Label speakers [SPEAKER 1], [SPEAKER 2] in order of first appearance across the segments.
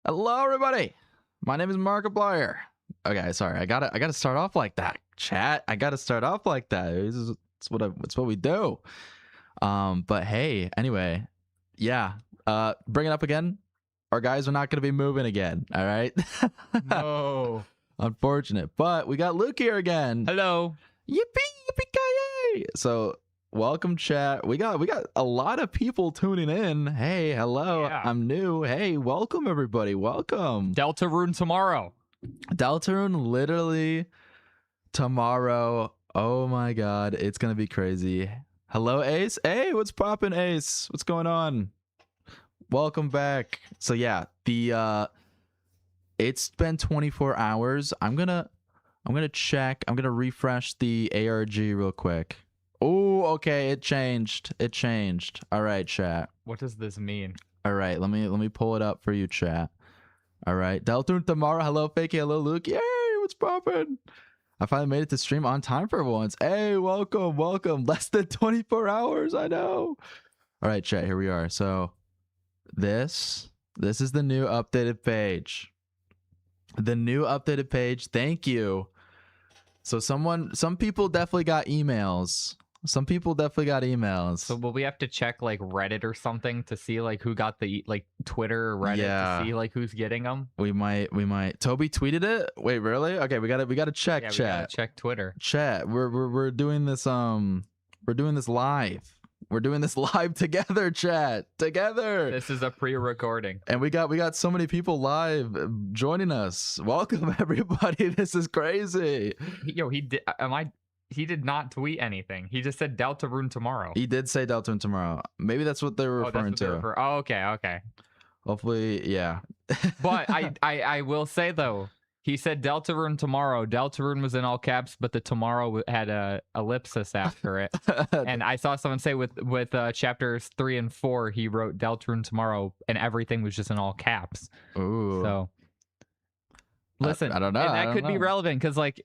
[SPEAKER 1] Hello, everybody. My name is Markiplier. Okay, sorry. I gotta start off like that, chat. I gotta start off like that. It's what we do. But hey, anyway, yeah. Bring it up again. Our guys are not gonna be moving again. All right.
[SPEAKER 2] No.
[SPEAKER 1] Unfortunate, but we got Luke here again.
[SPEAKER 2] Hello.
[SPEAKER 1] Yippee! So welcome, chat. We got a lot of people tuning in. Hey, hello.
[SPEAKER 2] Yeah.
[SPEAKER 1] I'm new. Hey, welcome everybody. Welcome.
[SPEAKER 2] Deltarune tomorrow.
[SPEAKER 1] Deltarune literally tomorrow. Oh my god, it's gonna be crazy. Hello, Ace. Hey, what's poppin', Ace? What's going on? Welcome back. So yeah, it's been 24 hours. I'm gonna check. I'm gonna refresh the ARG real quick. Oh, okay, it changed. All right, chat.
[SPEAKER 2] What does this mean?
[SPEAKER 1] All right, let me pull it up for you, chat. All right, Deltarune tomorrow. Hello, Fakey. Hello, Luke. Yay, what's poppin'? I finally made it to stream on time for once. Hey, welcome. Less than 24 hours. I know. All right, chat. Here we are. So this is the new updated page. The new updated page. Thank you. So some people definitely got emails.
[SPEAKER 2] So will we have to check like Reddit or something to see like who got the like Twitter or Reddit to see like who's getting them?
[SPEAKER 1] We might. Toby tweeted it. Wait, really? Okay, we gotta check.
[SPEAKER 2] Yeah,
[SPEAKER 1] chat.
[SPEAKER 2] we gotta check Twitter.
[SPEAKER 1] Chat. We're doing this. We're doing this live. We're doing this live together, chat. Together.
[SPEAKER 2] This is a pre-recording.
[SPEAKER 1] And we got so many people live joining us. Welcome everybody. This is crazy.
[SPEAKER 2] He did not tweet anything. He just said Deltarune tomorrow.
[SPEAKER 1] He did say Deltarune tomorrow. Maybe that's what they were referring to.
[SPEAKER 2] Okay.
[SPEAKER 1] Hopefully, yeah.
[SPEAKER 2] But I will say though, he said Deltarune tomorrow. Deltarune was in all caps, but the tomorrow had a ellipsis after it. And I saw someone say with chapters 3 and 4, he wrote Deltarune tomorrow, and everything was just in all caps.
[SPEAKER 1] Ooh.
[SPEAKER 2] So listen,
[SPEAKER 1] I don't know.
[SPEAKER 2] And that could be relevant because like,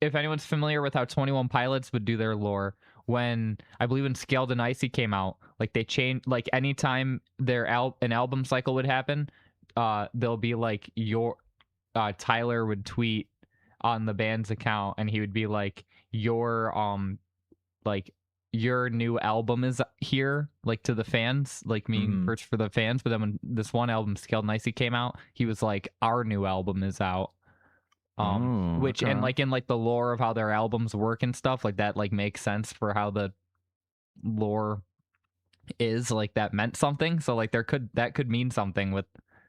[SPEAKER 2] if anyone's familiar with how 21 Pilots would do their lore, when I believe when Scaled and Icy came out, like they changed, like anytime an album cycle would happen, there'll be like Tyler would tweet on the band's account and he would be like your new album is here, like to the fans, like meaning first for the fans. But then when this one album Scaled and Icy came out, he was like, our new album is out. Which and like in like the lore of how their albums work and stuff like that, like makes sense for how the lore is, like that meant something. So like that could mean something with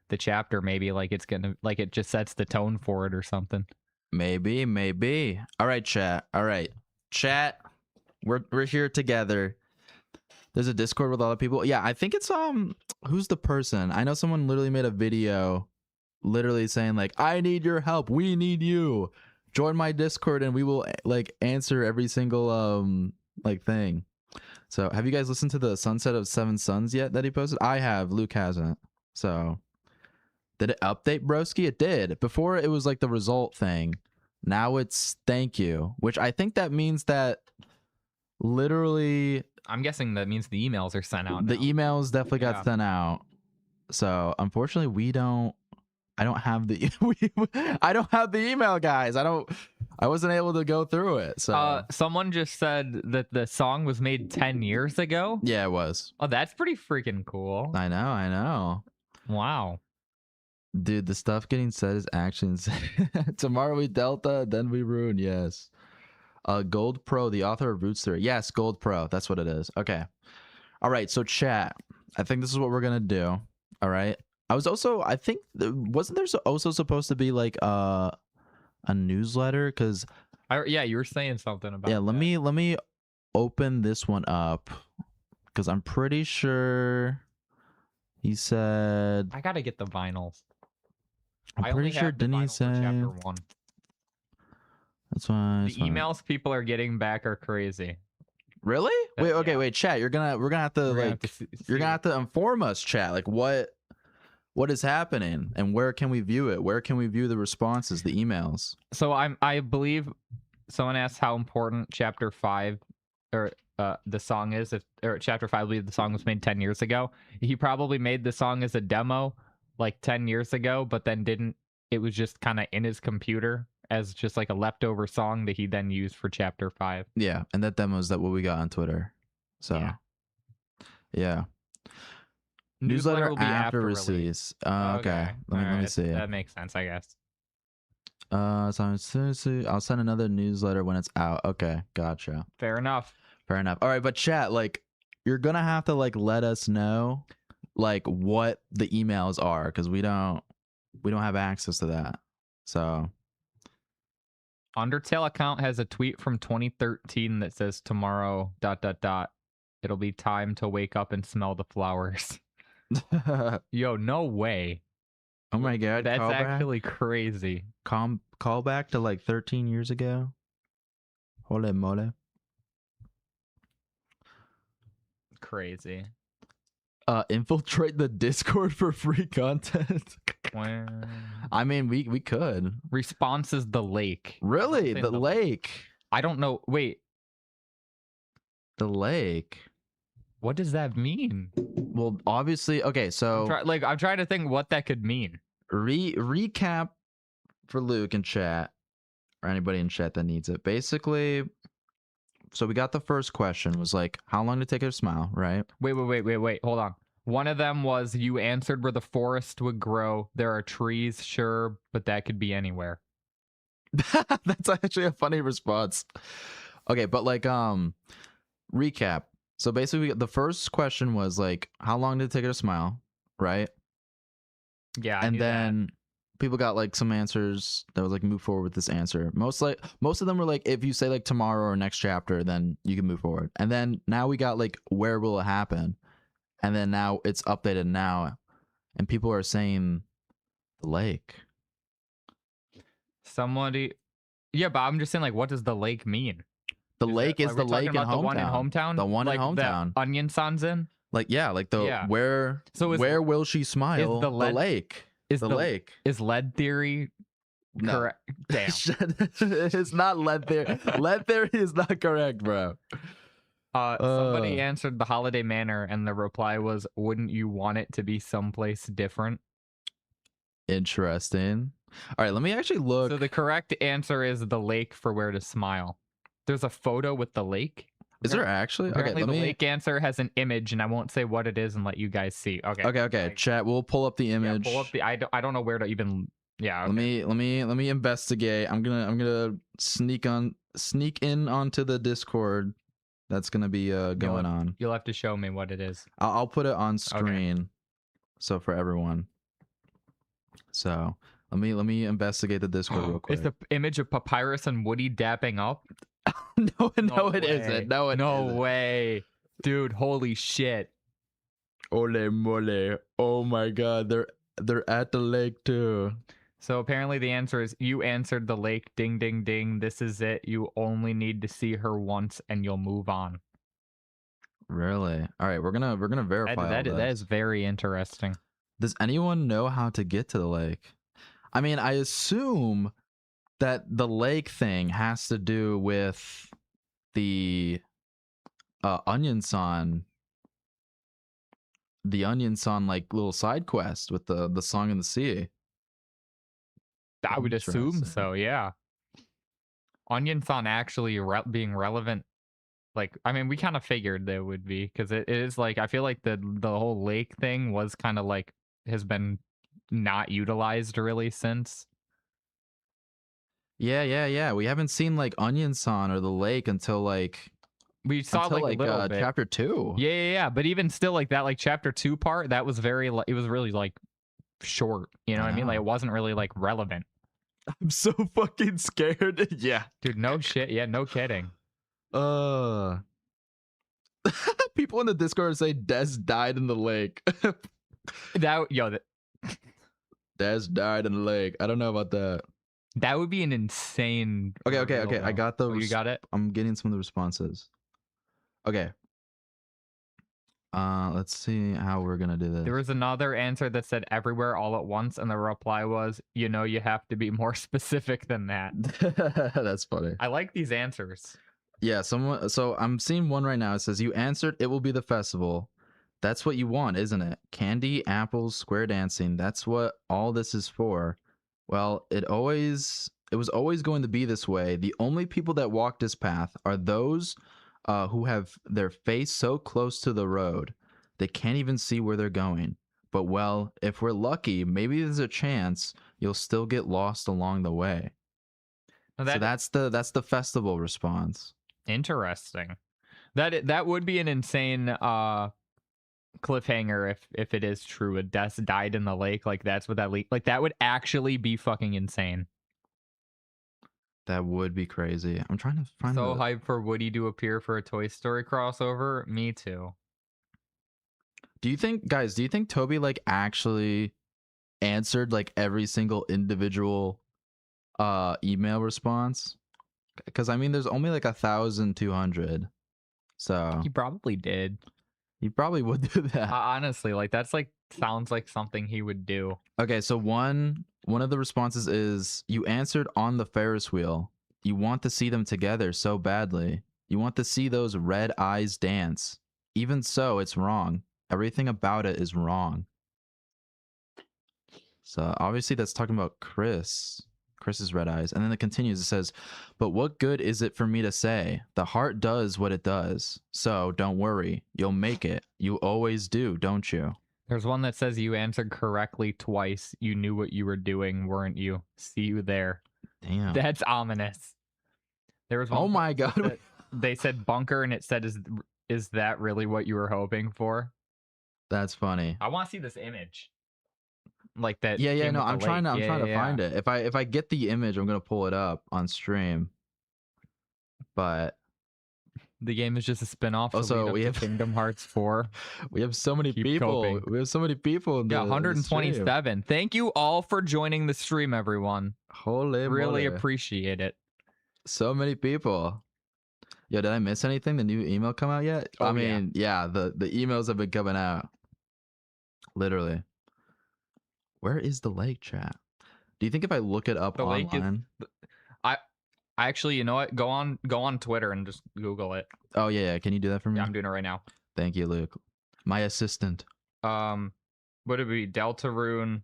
[SPEAKER 2] the chapter. Maybe like it's gonna like it just sets the tone for it or something. Maybe.
[SPEAKER 1] All right, chat. We're here together. There's a Discord with a lot of people. Yeah, I think it's who's the person? I know someone literally made a video literally saying like, I need your help, we need you, join my Discord and we will like answer every single like thing. So have you guys listened to the Sunset of Seven Suns yet that he posted? I have. Luke hasn't. So did it update, broski? It did. Before it was like the result thing, now it's thank you, which I think that means that literally,
[SPEAKER 2] I'm guessing that means the emails are sent out
[SPEAKER 1] the
[SPEAKER 2] now.
[SPEAKER 1] emails definitely got sent out. So unfortunately I don't have the I don't have the email, guys. I wasn't able to go through it. So
[SPEAKER 2] someone just said that the song was made 10 years ago.
[SPEAKER 1] Yeah, it was.
[SPEAKER 2] Oh, that's pretty freaking cool.
[SPEAKER 1] I know.
[SPEAKER 2] Wow.
[SPEAKER 1] Dude, the stuff getting said is actions. Tomorrow we Delta, then we Rune. Yes. Gold Pro, the author of Roots Theory. Yes, Gold Pro. That's what it is. Okay. All right. So chat, I think this is what we're gonna do. All right. I think wasn't there also supposed to be like a newsletter? Because
[SPEAKER 2] yeah, you were saying something about
[SPEAKER 1] let me open this one up because I'm pretty sure he said
[SPEAKER 2] I gotta get the vinyls.
[SPEAKER 1] I'm pretty sure, didn't he say
[SPEAKER 2] chapter 1?
[SPEAKER 1] That's why
[SPEAKER 2] the emails people are getting back are crazy.
[SPEAKER 1] Really? Wait, chat, we're gonna have to you're gonna have to inform us, chat, like what is happening and where can we view it? Where can we view the responses, the emails?
[SPEAKER 2] So I believe someone asked how important chapter 5 or the song is. Or chapter 5, I believe the song was made 10 years ago. He probably made the song as a demo like 10 years ago, but then didn't. It was just kind of in his computer as just like a leftover song that he then used for chapter 5.
[SPEAKER 1] Yeah, and that demo's that what we got on Twitter. So yeah. Newsletter
[SPEAKER 2] will be
[SPEAKER 1] after
[SPEAKER 2] release.
[SPEAKER 1] release. Okay. Let me see.
[SPEAKER 2] That makes sense, I guess.
[SPEAKER 1] So I'll send another newsletter when it's out. Okay, gotcha.
[SPEAKER 2] Fair enough.
[SPEAKER 1] All right, but chat, like, you're gonna have to like let us know like what the emails are, because we don't have access to that. So
[SPEAKER 2] Undertale account has a tweet from 2013 that says tomorrow ... It'll be time to wake up and smell the flowers. Yo, no way.
[SPEAKER 1] Oh my god,
[SPEAKER 2] that's actually crazy.
[SPEAKER 1] Call back to like 13 years ago. Hole mole.
[SPEAKER 2] Crazy.
[SPEAKER 1] Infiltrate the Discord for free content. I mean, we could.
[SPEAKER 2] Response is the lake.
[SPEAKER 1] Really? The lake?
[SPEAKER 2] I don't know. Wait.
[SPEAKER 1] The lake?
[SPEAKER 2] What does that mean?
[SPEAKER 1] Well, obviously, okay, so
[SPEAKER 2] I'm trying to think what that could mean.
[SPEAKER 1] Recap for Luke in chat, or anybody in chat that needs it. Basically, so we got the first question was like, how long did it take her to smile, right?
[SPEAKER 2] Wait. Hold on. One of them was you answered where the forest would grow. There are trees, sure, but that could be anywhere.
[SPEAKER 1] That's actually a funny response. Okay, but like, recap. So basically, the first question was like, how long did it take her to smile, right?
[SPEAKER 2] Yeah,
[SPEAKER 1] and then people got like some answers that was like, move forward with this answer. Most of them were like, if you say like tomorrow or next chapter, then you can move forward. And then now we got like, where will it happen? And then now it's updated now, and people are saying the lake.
[SPEAKER 2] Yeah, but I'm just saying, like, what does the lake mean?
[SPEAKER 1] The lake is the lake in hometown.
[SPEAKER 2] The one in hometown.
[SPEAKER 1] The one
[SPEAKER 2] like
[SPEAKER 1] in hometown.
[SPEAKER 2] Onion San's in.
[SPEAKER 1] Like where? So where will she smile? The lake. Is the lake.
[SPEAKER 2] Is lead theory correct? Damn.
[SPEAKER 1] It's not lead theory. Lead theory is not correct, bro.
[SPEAKER 2] Somebody answered the Holiday Manor, and the reply was, "Wouldn't you want it to be someplace different?"
[SPEAKER 1] Interesting. All right, let me actually look.
[SPEAKER 2] So the correct answer is the lake for where to smile. There's a photo with the lake.
[SPEAKER 1] Is there actually?
[SPEAKER 2] Apparently, the lake answer has an image, and I won't say what it is and let you guys see. Okay.
[SPEAKER 1] Like, chat. We'll pull up the image.
[SPEAKER 2] Yeah, pull up the. I don't know where to even. Yeah. Okay.
[SPEAKER 1] Let me investigate. I'm gonna sneak in onto the Discord. That's gonna be going on.
[SPEAKER 2] You'll have to show me what it is.
[SPEAKER 1] I'll put it on screen, so for everyone. So let me investigate the Discord real quick.
[SPEAKER 2] It's the image of Papyrus and Woody dapping up.
[SPEAKER 1] No, it isn't. No
[SPEAKER 2] way, dude. Holy shit.
[SPEAKER 1] Ole mole. Oh my god, they're at the lake too.
[SPEAKER 2] So apparently the answer is you answered the lake. Ding ding ding. This is it. You only need to see her once and you'll move on.
[SPEAKER 1] Really? All right, we're gonna verify
[SPEAKER 2] that is very interesting.
[SPEAKER 1] Does anyone know how to get to the lake? I mean, I assume that the lake thing has to do with the Onion San like little side quest with the song in the sea.
[SPEAKER 2] I would assume so, yeah. Onion San actually being relevant, like, I mean, we kind of figured there would be, because it is like, I feel like the whole lake thing was kind of like has been not utilized really since.
[SPEAKER 1] Yeah. We haven't seen like Onion San or the lake until like
[SPEAKER 2] we saw like a little bit.
[SPEAKER 1] Chapter 2.
[SPEAKER 2] Yeah. But even still, like that, like chapter 2 part, that was it was really like short. You know what I mean? Like it wasn't really like relevant.
[SPEAKER 1] I'm so fucking scared. Yeah,
[SPEAKER 2] dude. No shit. Yeah, no kidding.
[SPEAKER 1] People in the Discord say Des died in the lake.
[SPEAKER 2] Des
[SPEAKER 1] died in the lake. I don't know about that.
[SPEAKER 2] That would be an insane.
[SPEAKER 1] Okay. I got those.
[SPEAKER 2] You got it?
[SPEAKER 1] I'm getting some of the responses. Okay. Let's see how we're gonna do this.
[SPEAKER 2] There was another answer that said everywhere all at once, and the reply was, you have to be more specific than that.
[SPEAKER 1] That's funny.
[SPEAKER 2] I like these answers.
[SPEAKER 1] Yeah, so I'm seeing one right now. It says you answered it will be the festival. That's what you want, isn't it? Candy, apples, square dancing. That's what all this is for. Well, it was always going to be this way. The only people that walk this path are those who have their face so close to the road they can't even see where they're going. But well, if we're lucky, maybe there's a chance you'll still get lost along the way. So that's the festival response.
[SPEAKER 2] Interesting. That would be an insane cliffhanger if it is true. A Des died in the lake. Like that's what that like that would actually be fucking insane.
[SPEAKER 1] That would be crazy. I'm trying to find
[SPEAKER 2] so hyped for Woody to appear for a Toy Story crossover. Me too.
[SPEAKER 1] Do you think Toby like actually answered like every single individual email response? Because I mean, there's only like 1,200. So
[SPEAKER 2] he probably did.
[SPEAKER 1] He probably would do that.
[SPEAKER 2] Honestly, like that's like sounds like something he would do.
[SPEAKER 1] Okay, so one of the responses is you answered on the Ferris wheel. You want to see them together so badly. You want to see those red eyes dance. Even so, it's wrong. Everything about it is wrong. So obviously that's talking about Chris's red eyes. And then it continues. It says, but what good is it for me to say? The heart does what it does. So don't worry. You'll make it. You always do, don't you?
[SPEAKER 2] There's one that says you answered correctly twice. You knew what you were doing, weren't you? See you there.
[SPEAKER 1] Damn.
[SPEAKER 2] That's ominous. There was one.
[SPEAKER 1] Oh my God.
[SPEAKER 2] They said bunker and it said, is that really what you were hoping for?
[SPEAKER 1] That's funny.
[SPEAKER 2] I want to see this image. Like that.
[SPEAKER 1] Yeah, no, I'm trying to find it. If I get the image, I'm gonna pull it up on stream. But
[SPEAKER 2] the game is just a spin-off.
[SPEAKER 1] Also, we have
[SPEAKER 2] Kingdom Hearts 4.
[SPEAKER 1] We have so many people.
[SPEAKER 2] Coping.
[SPEAKER 1] We have so many people. In
[SPEAKER 2] 127. Thank you all for joining the stream, everyone.
[SPEAKER 1] Holy
[SPEAKER 2] really
[SPEAKER 1] moly.
[SPEAKER 2] Appreciate it.
[SPEAKER 1] So many people. Yo, did I miss anything? The new email come out yet?
[SPEAKER 2] Oh,
[SPEAKER 1] I mean, yeah, the emails have been coming out. Literally. Where is the lake, chat? Do you think if I look it up online?
[SPEAKER 2] I actually, you know what? Go on Twitter and just Google it.
[SPEAKER 1] Oh yeah. Can you do that for me?
[SPEAKER 2] Yeah, I'm doing it right now.
[SPEAKER 1] Thank you, Luke. My assistant.
[SPEAKER 2] Would it be Deltarune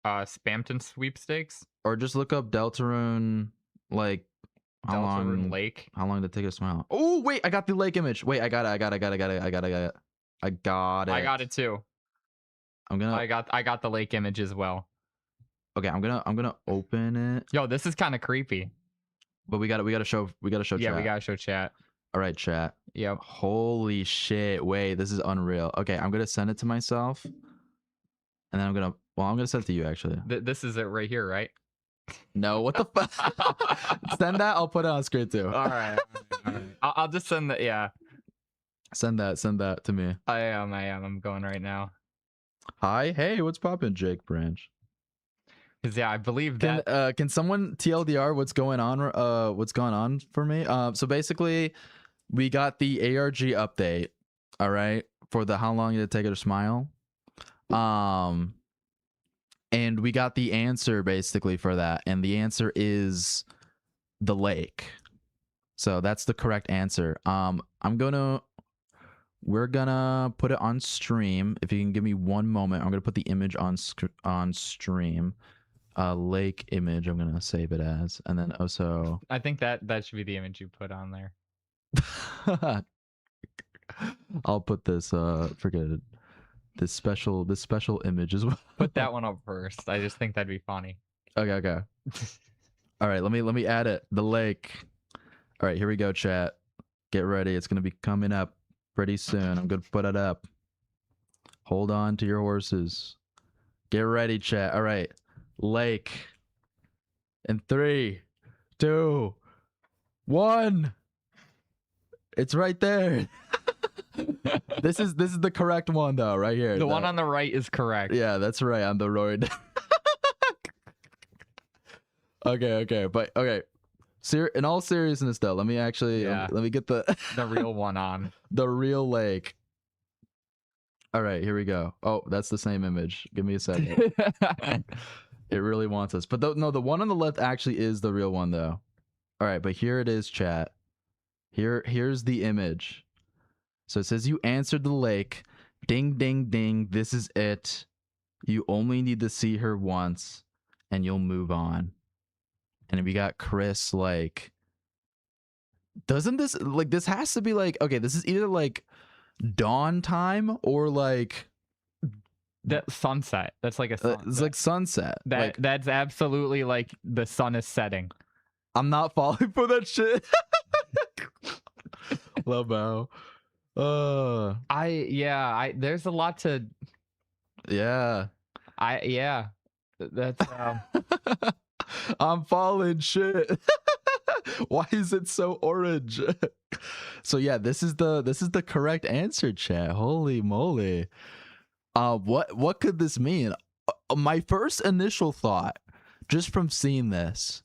[SPEAKER 2] Spampton sweepstakes?
[SPEAKER 1] Or just look up Deltarune, like
[SPEAKER 2] Deltarune Lake.
[SPEAKER 1] How long did it take to smile? Oh wait, I got the lake image. Wait, I got it. I got it. I got it
[SPEAKER 2] too. I got the lake image as well.
[SPEAKER 1] Okay, I'm gonna open it.
[SPEAKER 2] Yo, this is kind of creepy.
[SPEAKER 1] But we gotta show chat.
[SPEAKER 2] Yeah, we gotta show chat.
[SPEAKER 1] All right, chat.
[SPEAKER 2] Yep.
[SPEAKER 1] Holy shit! Wait, this is unreal. Okay, I'm gonna send it to myself, and then I'm gonna send it to you actually.
[SPEAKER 2] This is it right here, right?
[SPEAKER 1] No, what the fuck? Send that. I'll put it on screen too.
[SPEAKER 2] All right. I'll just send that. Yeah.
[SPEAKER 1] Send that to me.
[SPEAKER 2] I am. I'm going right now.
[SPEAKER 1] Hi. Hey, what's poppin', Jake Branch?
[SPEAKER 2] Because I believe that.
[SPEAKER 1] Can someone TLDR what's going on for me? So basically, we got the ARG update. All right, for the how long did it take her to smile? And we got the answer basically for that, and the answer is the lake. So that's the correct answer. We're gonna put it on stream. If you can give me one moment, I'm gonna put the image on stream. Lake image. I'm gonna save it as, and then also.
[SPEAKER 2] I think that should be the image you put on there.
[SPEAKER 1] I'll put this. Forget it. This special image as well.
[SPEAKER 2] Put that one up first. I just think that'd be funny.
[SPEAKER 1] Okay. All right. Let me add it. The lake. All right. Here we go, chat. Get ready. It's gonna be coming up pretty soon. I'm gonna put it up. Hold on to your horses. Get ready, chat. All right. Lake. In 3, 2, 1. It's right there. This is the correct one though, right here.
[SPEAKER 2] The one on the right is correct.
[SPEAKER 1] Yeah, that's right. On the road. Okay, but okay. In all seriousness though, let me actually let me get the
[SPEAKER 2] real one on.
[SPEAKER 1] The real lake. All right, here we go. Oh, that's the same image. Give me a second. It really wants us. But no, the one on the left actually is the real one though. All right, but here it is, chat. Here's the image. So it says you answered the lake. Ding, ding, ding. This is it. You only need to see her once and you'll move on. And we got Chris, like, doesn't this, like, this has to be like, okay, this is either like dawn time or like
[SPEAKER 2] that sunset. That's like a sunset.
[SPEAKER 1] it's like sunset.
[SPEAKER 2] That's absolutely like the sun is setting.
[SPEAKER 1] I'm not falling for that shit. Lobo.
[SPEAKER 2] There's a lot to.
[SPEAKER 1] Yeah.
[SPEAKER 2] That's.
[SPEAKER 1] I'm falling shit. Why is it so orange? So yeah, this is the correct answer, chat. Holy moly. What could this mean? My first initial thought, just from seeing this,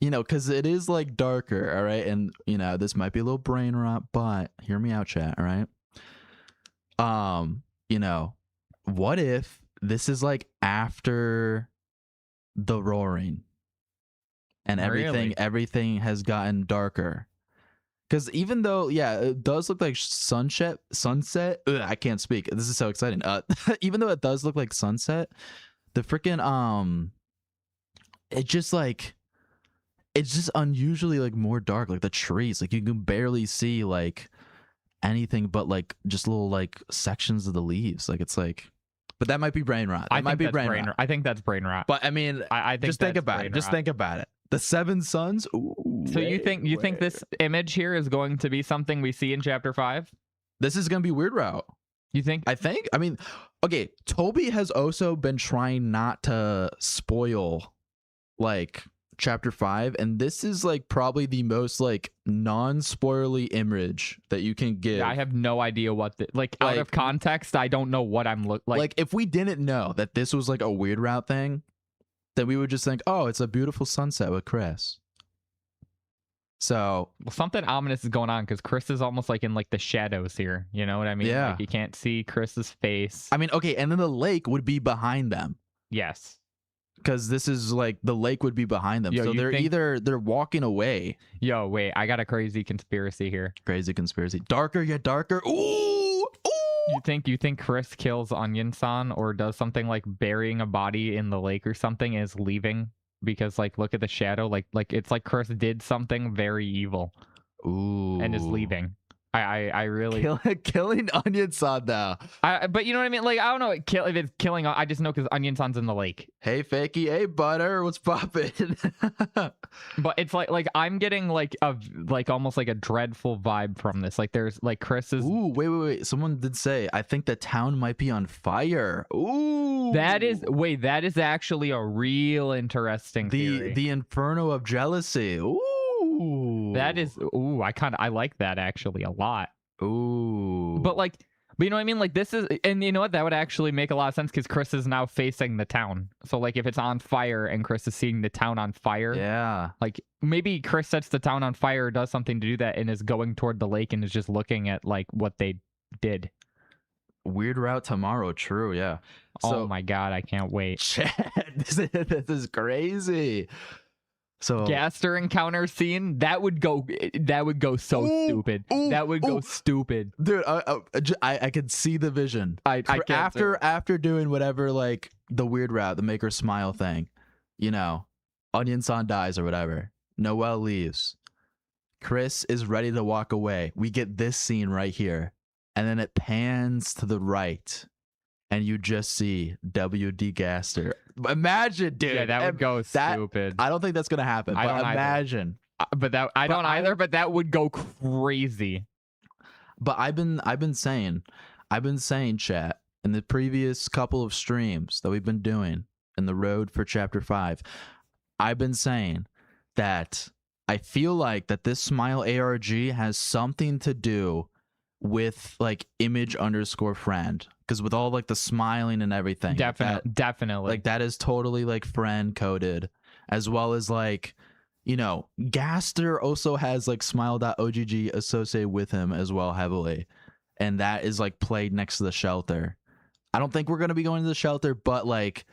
[SPEAKER 1] you know, because it is like darker, all right, and you know this might be a little brain rot, but hear me out, chat, all right. You know, what if this is like after the roaring, and everything has gotten darker? Because even though, yeah, it does look like sunset. I can't speak. This is so exciting. Even though it does look like sunset, the freaking it's just unusually like more dark. Like the trees, like you can barely see like anything but like just little like sections of the leaves. Like it's like, but that might be brain rot. That might be brain rot.
[SPEAKER 2] I think that's brain rot.
[SPEAKER 1] But I mean,
[SPEAKER 2] I think
[SPEAKER 1] just think about it. Just think about it. The Seven Suns. Ooh,
[SPEAKER 2] so you think this image here is going to be something we see in chapter 5?
[SPEAKER 1] This is gonna be Weird Route.
[SPEAKER 2] You think?
[SPEAKER 1] I mean, okay. Toby has also been trying not to spoil like chapter 5, and this is like probably the most like non-spoilerly image that you can give.
[SPEAKER 2] Yeah, I have no idea what out of context. I don't know what I'm like.
[SPEAKER 1] Like if we didn't know that this was like a Weird Route thing, then we would just think, oh, it's a beautiful sunset with Chris. So
[SPEAKER 2] something ominous is going on because Chris is almost like in like the shadows here. You know what I mean?
[SPEAKER 1] Yeah.
[SPEAKER 2] Like you can't see Chris's face.
[SPEAKER 1] I mean, okay, and then the lake would be behind them.
[SPEAKER 2] Yes.
[SPEAKER 1] Because this is like the lake would be behind them. So they're walking away.
[SPEAKER 2] Yo, wait, I got a crazy conspiracy here.
[SPEAKER 1] Crazy conspiracy. Darker yet darker. Ooh!
[SPEAKER 2] You think Chris kills Onion-san or does something like burying a body in the lake or something and is leaving? Because like look at the shadow, like it's like Chris did something very evil.
[SPEAKER 1] Ooh.
[SPEAKER 2] And is leaving. I really
[SPEAKER 1] killing Onion-san now.
[SPEAKER 2] But you know what I mean? Like I don't know if it's killing. I just know because Onion-san's in the lake.
[SPEAKER 1] Hey Fakey, hey Butter, what's poppin'?
[SPEAKER 2] But it's like I'm getting like almost like a dreadful vibe from this. Like there's like Chris's.
[SPEAKER 1] Ooh, wait. Someone did say I think the town might be on fire. Ooh.
[SPEAKER 2] That is actually a real interesting theory.
[SPEAKER 1] The inferno of jealousy. Ooh.
[SPEAKER 2] That is, I like that actually a lot.
[SPEAKER 1] Ooh.
[SPEAKER 2] But you know what I mean? Like this is, and you know what? That would actually make a lot of sense because Chris is now facing the town. So like if it's on fire and Chris is seeing the town on fire.
[SPEAKER 1] Yeah.
[SPEAKER 2] Like maybe Chris sets the town on fire, does something to do that and is going toward the lake and is just looking at like what they did.
[SPEAKER 1] Weird Route tomorrow. True. Yeah.
[SPEAKER 2] So, oh my God. I can't wait.
[SPEAKER 1] This is crazy. So
[SPEAKER 2] Gaster encounter scene that would go so stupid. That would go stupid,
[SPEAKER 1] dude. I could see the vision. After doing whatever, like the Weird Route, the make her smile thing, you know, Onion-san dies or whatever. Noelle leaves. Chris is ready to walk away. We get this scene right here, and then it pans to the right. And you just see W.D. Gaster. Imagine, dude.
[SPEAKER 2] Yeah, that would go stupid.
[SPEAKER 1] I don't think that's gonna happen.
[SPEAKER 2] I don't
[SPEAKER 1] imagine.
[SPEAKER 2] But that I don't either. But that would go crazy.
[SPEAKER 1] But I've been saying, chat, in the previous couple of streams that we've been doing in the road for chapter 5, I've been saying that I feel like that this Smile ARG has something to do with like image_friend. Because with all like the smiling and everything,
[SPEAKER 2] definitely,
[SPEAKER 1] like that is totally like friend coded, as well as like, you know, Gaster also has like smile.ogg associated with him as well heavily, and that is like played next to the shelter. I don't think we're gonna be going to the shelter, but like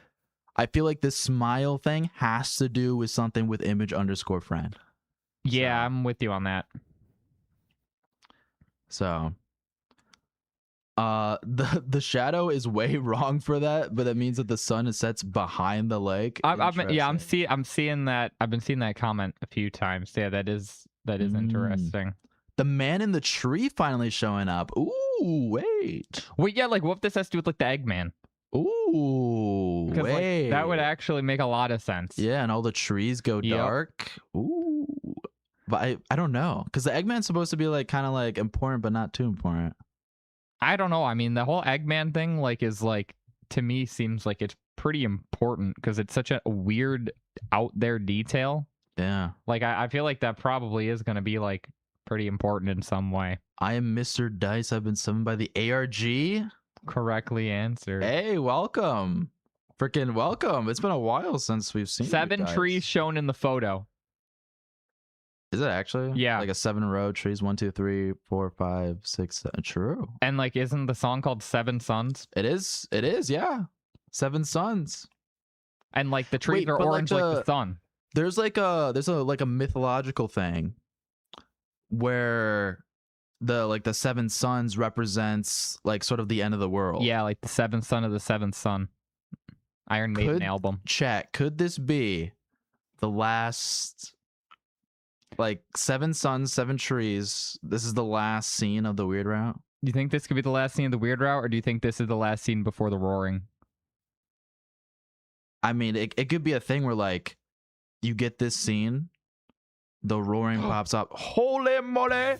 [SPEAKER 1] I feel like this smile thing has to do with something with image_friend.
[SPEAKER 2] Yeah, so, I'm with you on that.
[SPEAKER 1] So The shadow is way wrong for that, but that means that the sun sets behind the lake.
[SPEAKER 2] I'm seeing that. I've been seeing that comment a few times. Yeah, that is interesting.
[SPEAKER 1] The man in the tree finally showing up. Ooh, wait.
[SPEAKER 2] Yeah, like what if this has to do with like the Eggman?
[SPEAKER 1] Ooh,
[SPEAKER 2] because like, that would actually make a lot of sense.
[SPEAKER 1] Yeah, and all the trees go dark. Ooh, but I don't know, because the Eggman's supposed to be like kind of like important, but not too important.
[SPEAKER 2] I don't know. I mean, the whole Eggman thing like is like, to me, seems like it's pretty important because it's such a weird out there detail.
[SPEAKER 1] Yeah,
[SPEAKER 2] like I feel like that probably is going to be like pretty important in some way.
[SPEAKER 1] I am Mr. Dice. I've been summoned by the ARG.
[SPEAKER 2] Correctly answered.
[SPEAKER 1] Hey, welcome. Freaking welcome. It's been a while since we've seen
[SPEAKER 2] 7 trees shown in the photo.
[SPEAKER 1] Is it actually?
[SPEAKER 2] Yeah.
[SPEAKER 1] Like a 7-row trees. 1, 2, 3, 4, 5, 6, 7. True.
[SPEAKER 2] And like, isn't the song called 7 Suns?
[SPEAKER 1] It is. It is. Yeah. 7 suns.
[SPEAKER 2] And like the trees are orange like the sun.
[SPEAKER 1] There's a mythological thing where the 7 suns represents like sort of the end of the world.
[SPEAKER 2] Yeah, like the 7th son of the 7th son. Iron Maiden album.
[SPEAKER 1] Chat, could this be the last, like 7 suns, 7 trees? This is the last scene of the Weird Route.
[SPEAKER 2] Do you think this could be the last scene of the Weird Route, or do you think this is the last scene before the roaring?
[SPEAKER 1] I mean, it could be a thing where like you get this scene, the roaring pops up. Holy moly!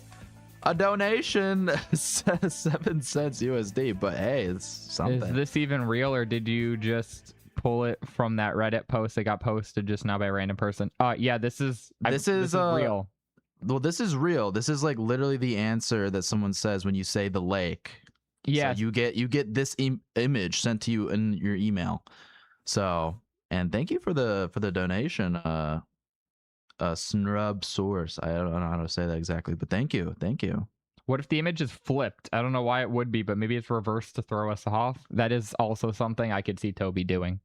[SPEAKER 1] A donation, 7 cents USD. But hey, it's something.
[SPEAKER 2] Is this even real, or did you just pull it from that Reddit post that got posted just now by a random person? Yeah, this is real.
[SPEAKER 1] Well, this is real. This is like literally the answer that someone says when you say the lake.
[SPEAKER 2] Yeah,
[SPEAKER 1] so you get this image sent to you in your email. So, and thank you for the donation. Snrub source. I don't know how to say that exactly, but thank you.
[SPEAKER 2] What if the image is flipped? I don't know why it would be, but maybe it's reversed to throw us off. That is also something I could see Toby doing.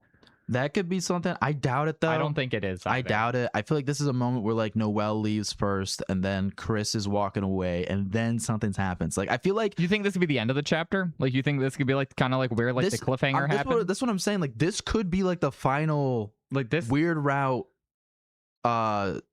[SPEAKER 1] That could be something. I doubt it though.
[SPEAKER 2] I don't think it is.
[SPEAKER 1] I doubt it. I feel like this is a moment where like Noelle leaves first, and then Chris is walking away, and then something happens. Like I feel like.
[SPEAKER 2] Do you think this could be the end of the chapter? Like you think this could be like kind of like where like the cliffhanger happened?
[SPEAKER 1] That's what I'm saying. Like this could be like the final
[SPEAKER 2] like this
[SPEAKER 1] Weird Route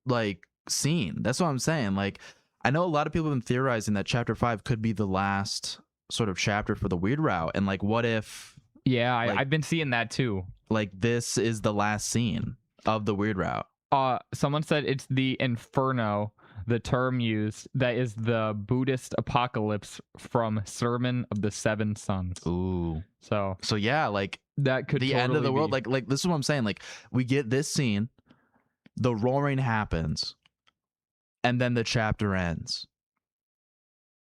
[SPEAKER 1] like scene. That's what I'm saying. Like I know a lot of people have been theorizing that chapter 5 could be the last sort of chapter for the Weird Route, and like what if
[SPEAKER 2] I've been seeing that too.
[SPEAKER 1] Like this is the last scene of the Weird Route.
[SPEAKER 2] Someone said it's the Inferno, the term used, that is the Buddhist apocalypse from Sermon of the 7 Sons.
[SPEAKER 1] Ooh.
[SPEAKER 2] So
[SPEAKER 1] yeah, like
[SPEAKER 2] that could
[SPEAKER 1] the end of the world. Like this is what I'm saying. Like we get this scene, the roaring happens, and then the chapter ends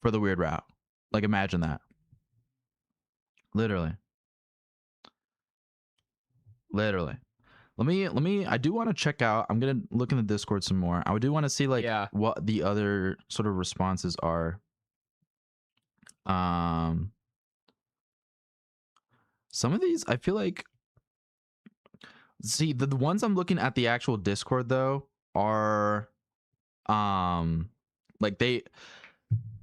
[SPEAKER 1] for the Weird Route. Like imagine that. Literally. Let me I do want to check out. I'm gonna look in the Discord some more. I do want to see like what the other sort of responses are. Some of these I feel like, see, the ones I'm looking at the actual Discord though are like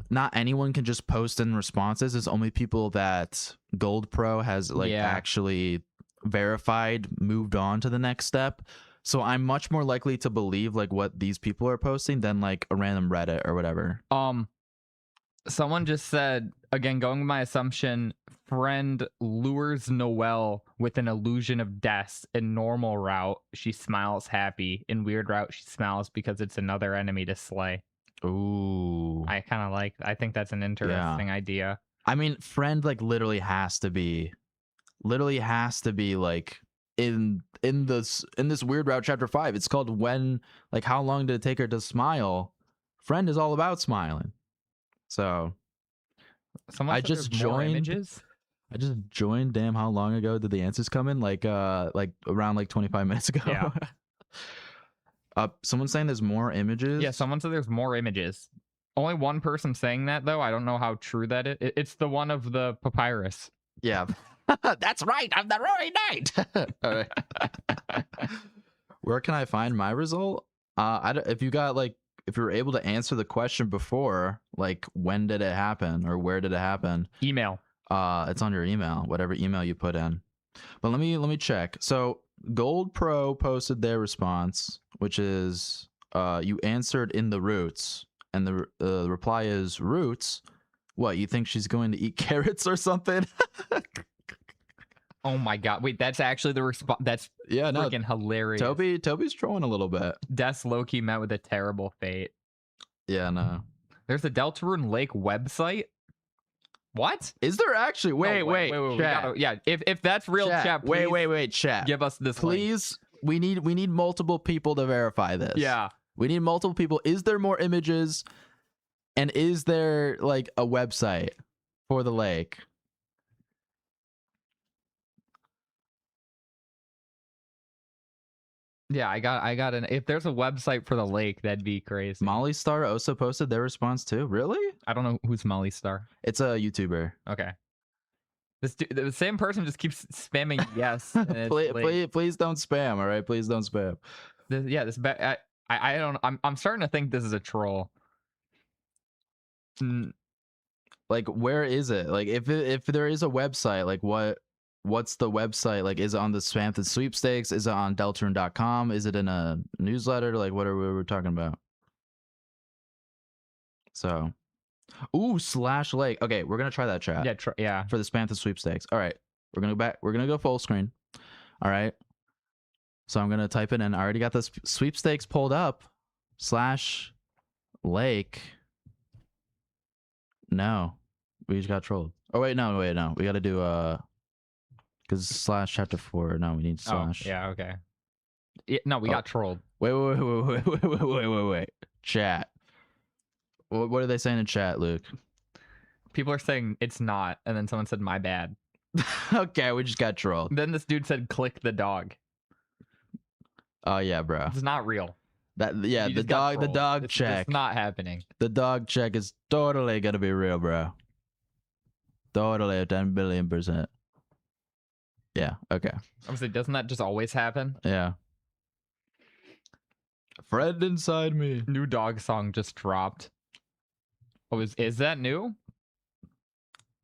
[SPEAKER 1] not anyone can just post in responses. It's only people that Gold Pro has like actually verified, moved on to the next step. So I'm much more likely to believe like what these people are posting than like a random Reddit or whatever.
[SPEAKER 2] Someone just said, again, going with my assumption, friend lures Noelle with an illusion of death. In normal route, she smiles happy. In Weird Route, she smiles because it's another enemy to slay.
[SPEAKER 1] Ooh.
[SPEAKER 2] I think that's an interesting idea.
[SPEAKER 1] I mean, friend like literally has to be like in this Weird Route chapter 5. It's called when, like, how long did it take her to smile? Friend is all about smiling. So I just joined. Damn, how long ago did the answers come in? Like around like 25 minutes ago.
[SPEAKER 2] Yeah.
[SPEAKER 1] Someone's saying there's more images.
[SPEAKER 2] Yeah, someone said there's more images. Only one person saying that though. I don't know how true that is. It's the one of the papyrus.
[SPEAKER 1] Yeah. That's right. I'm the Roaring Knight. All right. Where can I find my result? If you were able to answer the question before, like when did it happen or where did it happen?
[SPEAKER 2] Email.
[SPEAKER 1] It's on your email, whatever email you put in. But let me check. So Gold Pro posted their response, which is you answered in the roots, and the reply is roots. What, you think she's going to eat carrots or something?
[SPEAKER 2] Oh my god! Wait, that's actually the response. That's freaking hilarious.
[SPEAKER 1] Toby's trolling a little bit.
[SPEAKER 2] Des Loki met with a terrible fate.
[SPEAKER 1] Yeah, no.
[SPEAKER 2] There's a Deltarune Lake website. What?
[SPEAKER 1] Is there actually? Wait.
[SPEAKER 2] Chat. Yeah, if that's real, chat. Please
[SPEAKER 1] wait, chat.
[SPEAKER 2] Give us this.
[SPEAKER 1] Please, link. we need multiple people to verify this.
[SPEAKER 2] Yeah,
[SPEAKER 1] we need multiple people. Is there more images? And is there like a website for the lake?
[SPEAKER 2] Yeah, I got an. If there's a website for the lake, that'd be crazy.
[SPEAKER 1] Molly Star also posted their response too. Really?
[SPEAKER 2] I don't know who's Molly Star.
[SPEAKER 1] It's a YouTuber.
[SPEAKER 2] Okay. The same person just keeps spamming yes.
[SPEAKER 1] please don't spam. All right, please don't spam.
[SPEAKER 2] I don't. I'm starting to think this is a troll.
[SPEAKER 1] Like, where is it? Like, if there is a website, like what's the website? Like, is it on the Spamfed sweepstakes? Is it on Deltarune.com? Is it in a newsletter? Like, what are we talking about? So, ooh, /lake. Okay, we're gonna try that, chat.
[SPEAKER 2] Yeah, yeah.
[SPEAKER 1] For the Spamfed sweepstakes. All right, we're gonna go back. We're gonna go full screen. All right. So I'm gonna type it in. I already got the sweepstakes pulled up. /lake. No, we just got trolled. Oh wait, no. We got to do because /chapter4. No, we need /.
[SPEAKER 2] Oh, yeah, okay. Yeah, no, we got trolled.
[SPEAKER 1] Wait. Chat. What are they saying in chat, Luke?
[SPEAKER 2] People are saying it's not, and then someone said my bad.
[SPEAKER 1] Okay, we just got trolled.
[SPEAKER 2] Then this dude said click the dog.
[SPEAKER 1] Oh yeah, bro.
[SPEAKER 2] It's not real.
[SPEAKER 1] The dog check.
[SPEAKER 2] It's not happening.
[SPEAKER 1] The dog check is totally gonna be real, bro. Totally 10 billion%. Yeah, okay.
[SPEAKER 2] Obviously, doesn't that just always happen?
[SPEAKER 1] Yeah. Friend inside me.
[SPEAKER 2] New dog song just dropped. Oh, is that new?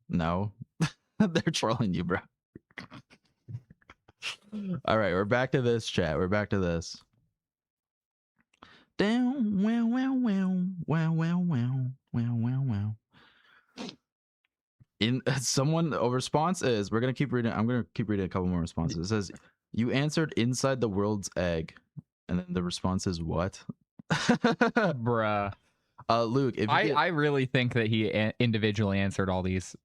[SPEAKER 1] No. They're trolling you, bro. All right, we're back to this, chat. We're back to this. Down, wow. In someone, a response is, we're gonna keep reading. I'm gonna keep reading a couple more responses. It says, "You answered inside the world's egg," and then the response is what?
[SPEAKER 2] Bruh.
[SPEAKER 1] Luke, if
[SPEAKER 2] I really think that he individually answered all these.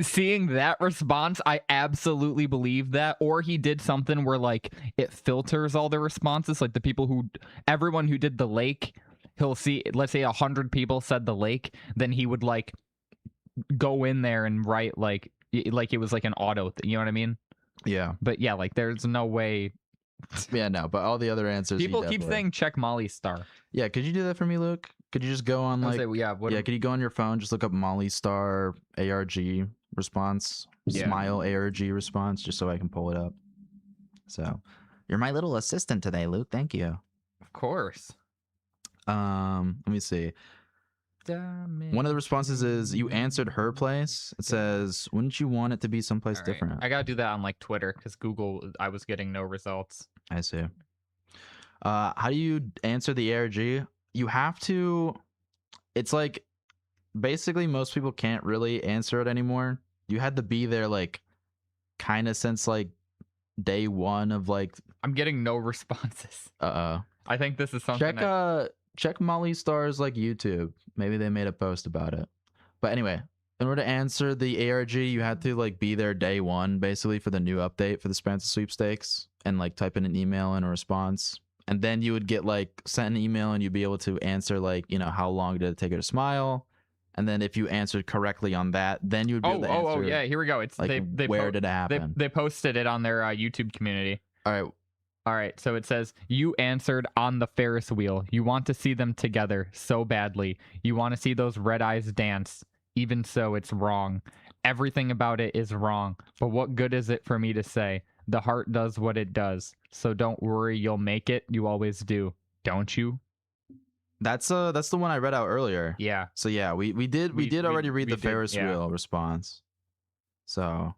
[SPEAKER 2] Seeing that response, I absolutely believe that. Or he did something where like it filters all the responses, like everyone who did the lake, he'll see. Let's say 100 people said the lake, then he would like go in there and write like it was like an auto thing. You know what I mean?
[SPEAKER 1] Yeah.
[SPEAKER 2] But yeah, like there's no way.
[SPEAKER 1] Yeah, no, but all the other answers.
[SPEAKER 2] People keep saying check Molly Star.
[SPEAKER 1] Yeah, could you do that for me, Luke? Could you just go on like could you go on your phone, just look up Molly Star ARG response, smile ARG response, just so I can pull it up. So, you're my little assistant today, Luke. Thank you.
[SPEAKER 2] Of course.
[SPEAKER 1] Let me see. One of the responses is you answered her place. It says, "Wouldn't you want it to be someplace different?"
[SPEAKER 2] I gotta do that on like Twitter because Google, I was getting no results.
[SPEAKER 1] I see. How do you answer the ARG? You have to. It's like basically most people can't really answer it anymore. You had to be there like kind of since like day one of like.
[SPEAKER 2] I'm getting no responses.
[SPEAKER 1] I
[SPEAKER 2] think this is something.
[SPEAKER 1] Check Molly Star's like YouTube. Maybe they made a post about it. But anyway, in order to answer the ARG, you had to like be there day one, basically, for the new update for the Spamfed sweepstakes, and like type in an email and a response. And then you would get like sent an email, and you'd be able to answer like, you know, how long did it take her to smile? And then if you answered correctly on that, then you would be able to answer. Oh
[SPEAKER 2] yeah, here we go. It's
[SPEAKER 1] like where did it happen?
[SPEAKER 2] They posted it on their YouTube community. All right, so it says, you answered on the Ferris wheel. You want to see them together so badly. You want to see those red eyes dance. Even so, it's wrong. Everything about it is wrong. But what good is it for me to say? The heart does what it does. So don't worry, you'll make it. You always do. Don't you?
[SPEAKER 1] That's the one I read out earlier.
[SPEAKER 2] Yeah.
[SPEAKER 1] So yeah, we did already read the Ferris wheel response. So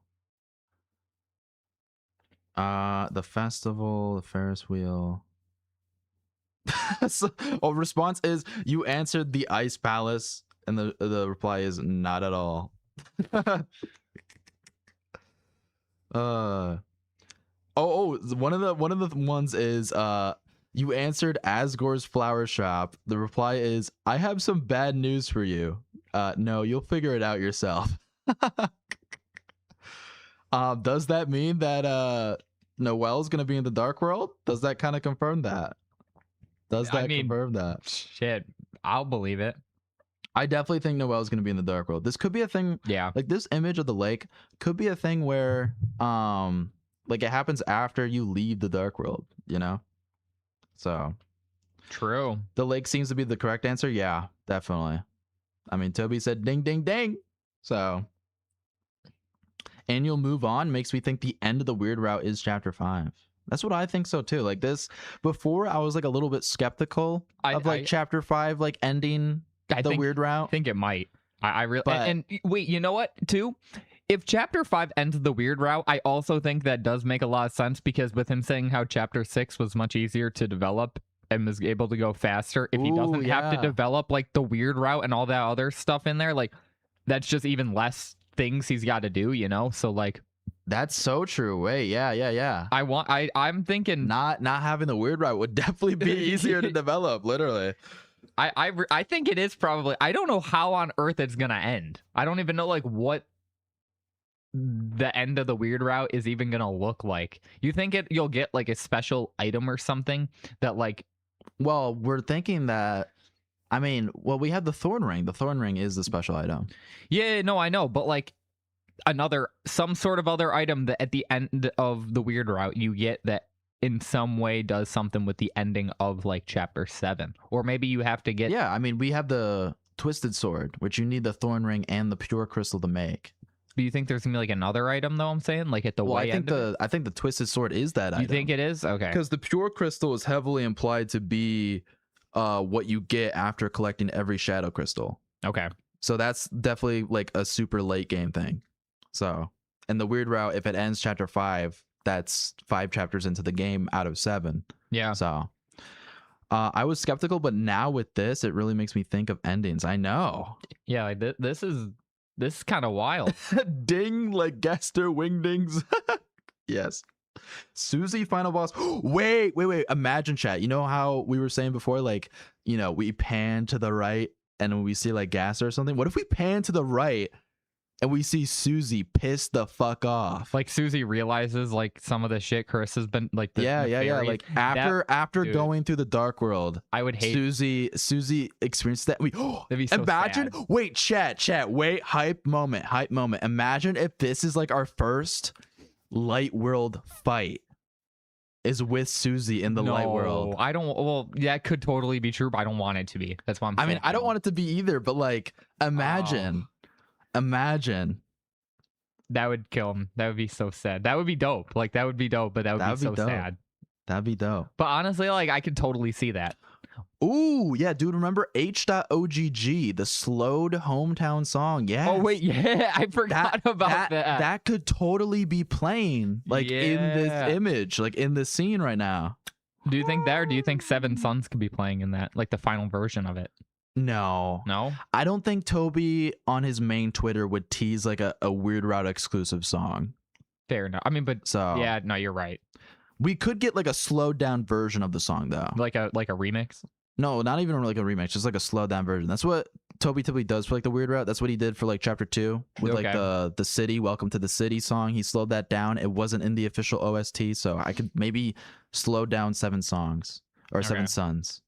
[SPEAKER 1] the festival, the Ferris wheel. So, response is you answered the Ice Palace, and the reply is not at all. One of the ones is you answered Asgore's flower shop. The reply is I have some bad news for you. No, you'll figure it out yourself. Does that mean that Noelle's gonna be in the Dark World? Does that kind of confirm that? Confirm that?
[SPEAKER 2] Shit, I'll believe it.
[SPEAKER 1] I definitely think Noelle's gonna be in the Dark World. This could be a thing.
[SPEAKER 2] Yeah.
[SPEAKER 1] Like this image of the lake could be a thing where like it happens after you leave the Dark World, you know? So
[SPEAKER 2] true.
[SPEAKER 1] The lake seems to be the correct answer. Yeah, definitely. I mean, Toby said ding ding ding. So and you'll move on makes me think the end of the weird route is chapter 5. That's what I think so too. Like this before I was like a little bit skeptical of like chapter 5 like ending the weird route.
[SPEAKER 2] I think it might. I really and wait, you know what too? If chapter 5 ends the weird route, I also think that does make a lot of sense because with him saying how chapter 6 was much easier to develop and was able to go faster, if he doesn't have to develop like the weird route and all that other stuff in there, like that's just even less things he's got to do, you know? So like
[SPEAKER 1] that's so true. Wait, yeah.
[SPEAKER 2] I'm thinking
[SPEAKER 1] not having the weird route would definitely be easier to develop, literally.
[SPEAKER 2] I think it is probably. I don't know how on earth it's gonna end. I don't even know like what the end of the weird route is even gonna look like. You think you'll get like a special item or something that like
[SPEAKER 1] well, we're thinking that I mean, well, we have the thorn ring. The thorn ring is the special item.
[SPEAKER 2] Yeah, no, I know, but like some sort of other item that at the end of the weird route you get that in some way does something with the ending of like chapter 7, or maybe you have to get
[SPEAKER 1] I mean we have the twisted sword, which you need the thorn ring and the pure crystal to make.
[SPEAKER 2] Do you think there's gonna be like another item though? I'm saying like at the way
[SPEAKER 1] I think the twisted sword is that item.
[SPEAKER 2] You think it is? Okay,
[SPEAKER 1] because the pure crystal is heavily implied to be what you get after collecting every shadow crystal.
[SPEAKER 2] Okay,
[SPEAKER 1] so that's definitely like a super late game thing. So, and the weird route, if it ends chapter 5, that's 5 chapters into the game out of 7.
[SPEAKER 2] Yeah.
[SPEAKER 1] So, I was skeptical, but now with this, it really makes me think of endings. I know.
[SPEAKER 2] Yeah, like this is kind of wild.
[SPEAKER 1] Ding, like Gester Wingdings. Yes. Susie final boss. Wait. Imagine chat. You know how we were saying before, like, you know, we pan to the right and we see like gas or something. What if we pan to the right and we see Susie pissed the fuck off?
[SPEAKER 2] Like Susie realizes like some of the shit Chris has been like.
[SPEAKER 1] Yeah. Like after going through the Dark World,
[SPEAKER 2] I would hate
[SPEAKER 1] Susie experienced that.
[SPEAKER 2] That'd be so
[SPEAKER 1] imagine.
[SPEAKER 2] sad.
[SPEAKER 1] Wait, chat. Wait, hype moment. Imagine if this is like our first Light World fight is with Susie in the Light World.
[SPEAKER 2] I don't. Well, yeah, it could totally be true, but I don't want it to be. That's why I'm saying.
[SPEAKER 1] I mean, I don't want it to be either, but like, imagine.
[SPEAKER 2] That would kill him. That would be so sad. That would be dope. Like, that would be dope, but that would be so sad.
[SPEAKER 1] That'd be dope.
[SPEAKER 2] But honestly, like, I could totally see that.
[SPEAKER 1] Ooh, yeah, dude, remember H.O.G.G, the slowed hometown song? Yeah.
[SPEAKER 2] Oh, wait, yeah, I forgot about that.
[SPEAKER 1] That could totally be playing, like, in this image, like, in this scene right now.
[SPEAKER 2] Do you think that, or do you think Seven Sons could be playing in that, like, the final version of it?
[SPEAKER 1] No. I don't think Toby on his main Twitter would tease like a Weird Route exclusive song.
[SPEAKER 2] Fair enough. I mean, but yeah, no, you're right.
[SPEAKER 1] We could get like a slowed down version of the song though.
[SPEAKER 2] Like a remix?
[SPEAKER 1] No, not even like a remix, just like a slowed down version. That's what Toby typically does for like the Weird Route. That's what he did for like chapter 2 with like the city, Welcome to the City song. He slowed that down. It wasn't in the official OST, so I could maybe slow down 7 songs or 7 Sons.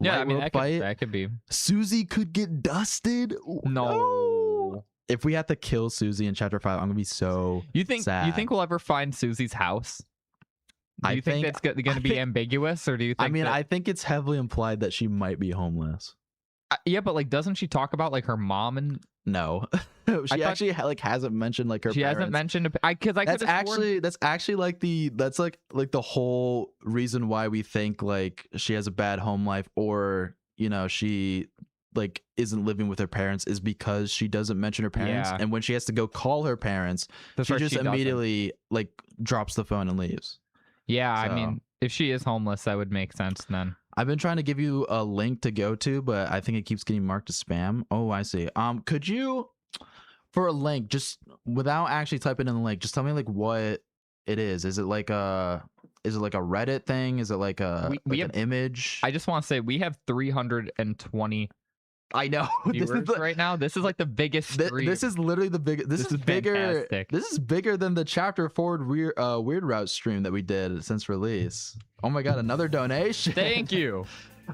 [SPEAKER 2] Yeah, I mean, that could be.
[SPEAKER 1] Susie could get dusted.
[SPEAKER 2] No.
[SPEAKER 1] If we have to kill Susie in chapter 5, I'm gonna be so sad.
[SPEAKER 2] You think we'll ever find Susie's house? Do you think that's going to be ambiguous, or do you think?
[SPEAKER 1] I mean, I think it's heavily implied that she might be homeless.
[SPEAKER 2] Yeah, but like, doesn't she talk about like her mom and?
[SPEAKER 1] No, she actually like hasn't mentioned like her.
[SPEAKER 2] She
[SPEAKER 1] parents.
[SPEAKER 2] hasn't mentioned because
[SPEAKER 1] that's actually like the whole reason why we think like she has a bad home life, or you know, she like isn't living with her parents is because she doesn't mention her parents,
[SPEAKER 2] Yeah.
[SPEAKER 1] and when she has to go call her parents,
[SPEAKER 2] That's
[SPEAKER 1] she
[SPEAKER 2] right,
[SPEAKER 1] just
[SPEAKER 2] she doesn't.
[SPEAKER 1] immediately like drops the phone and leaves.
[SPEAKER 2] Yeah, I
[SPEAKER 1] So-
[SPEAKER 2] mean, if she is homeless, that would make sense then.
[SPEAKER 1] I've been trying to give you a link to go to, but I think it keeps getting marked as spam. Oh, I see. Could you, for a link, just without actually typing in the link, just tell me like what it is. Is it like a Reddit thing? Is it like
[SPEAKER 2] We
[SPEAKER 1] an
[SPEAKER 2] have-
[SPEAKER 1] image?
[SPEAKER 2] I just want to say we have 320
[SPEAKER 1] I know.
[SPEAKER 2] viewers right now. This is like the biggest stream.
[SPEAKER 1] This is literally the biggest. This is bigger.
[SPEAKER 2] fantastic.
[SPEAKER 1] This is bigger than the chapter forward weird route stream that we did since release. Oh my god, another donation.
[SPEAKER 2] Thank you.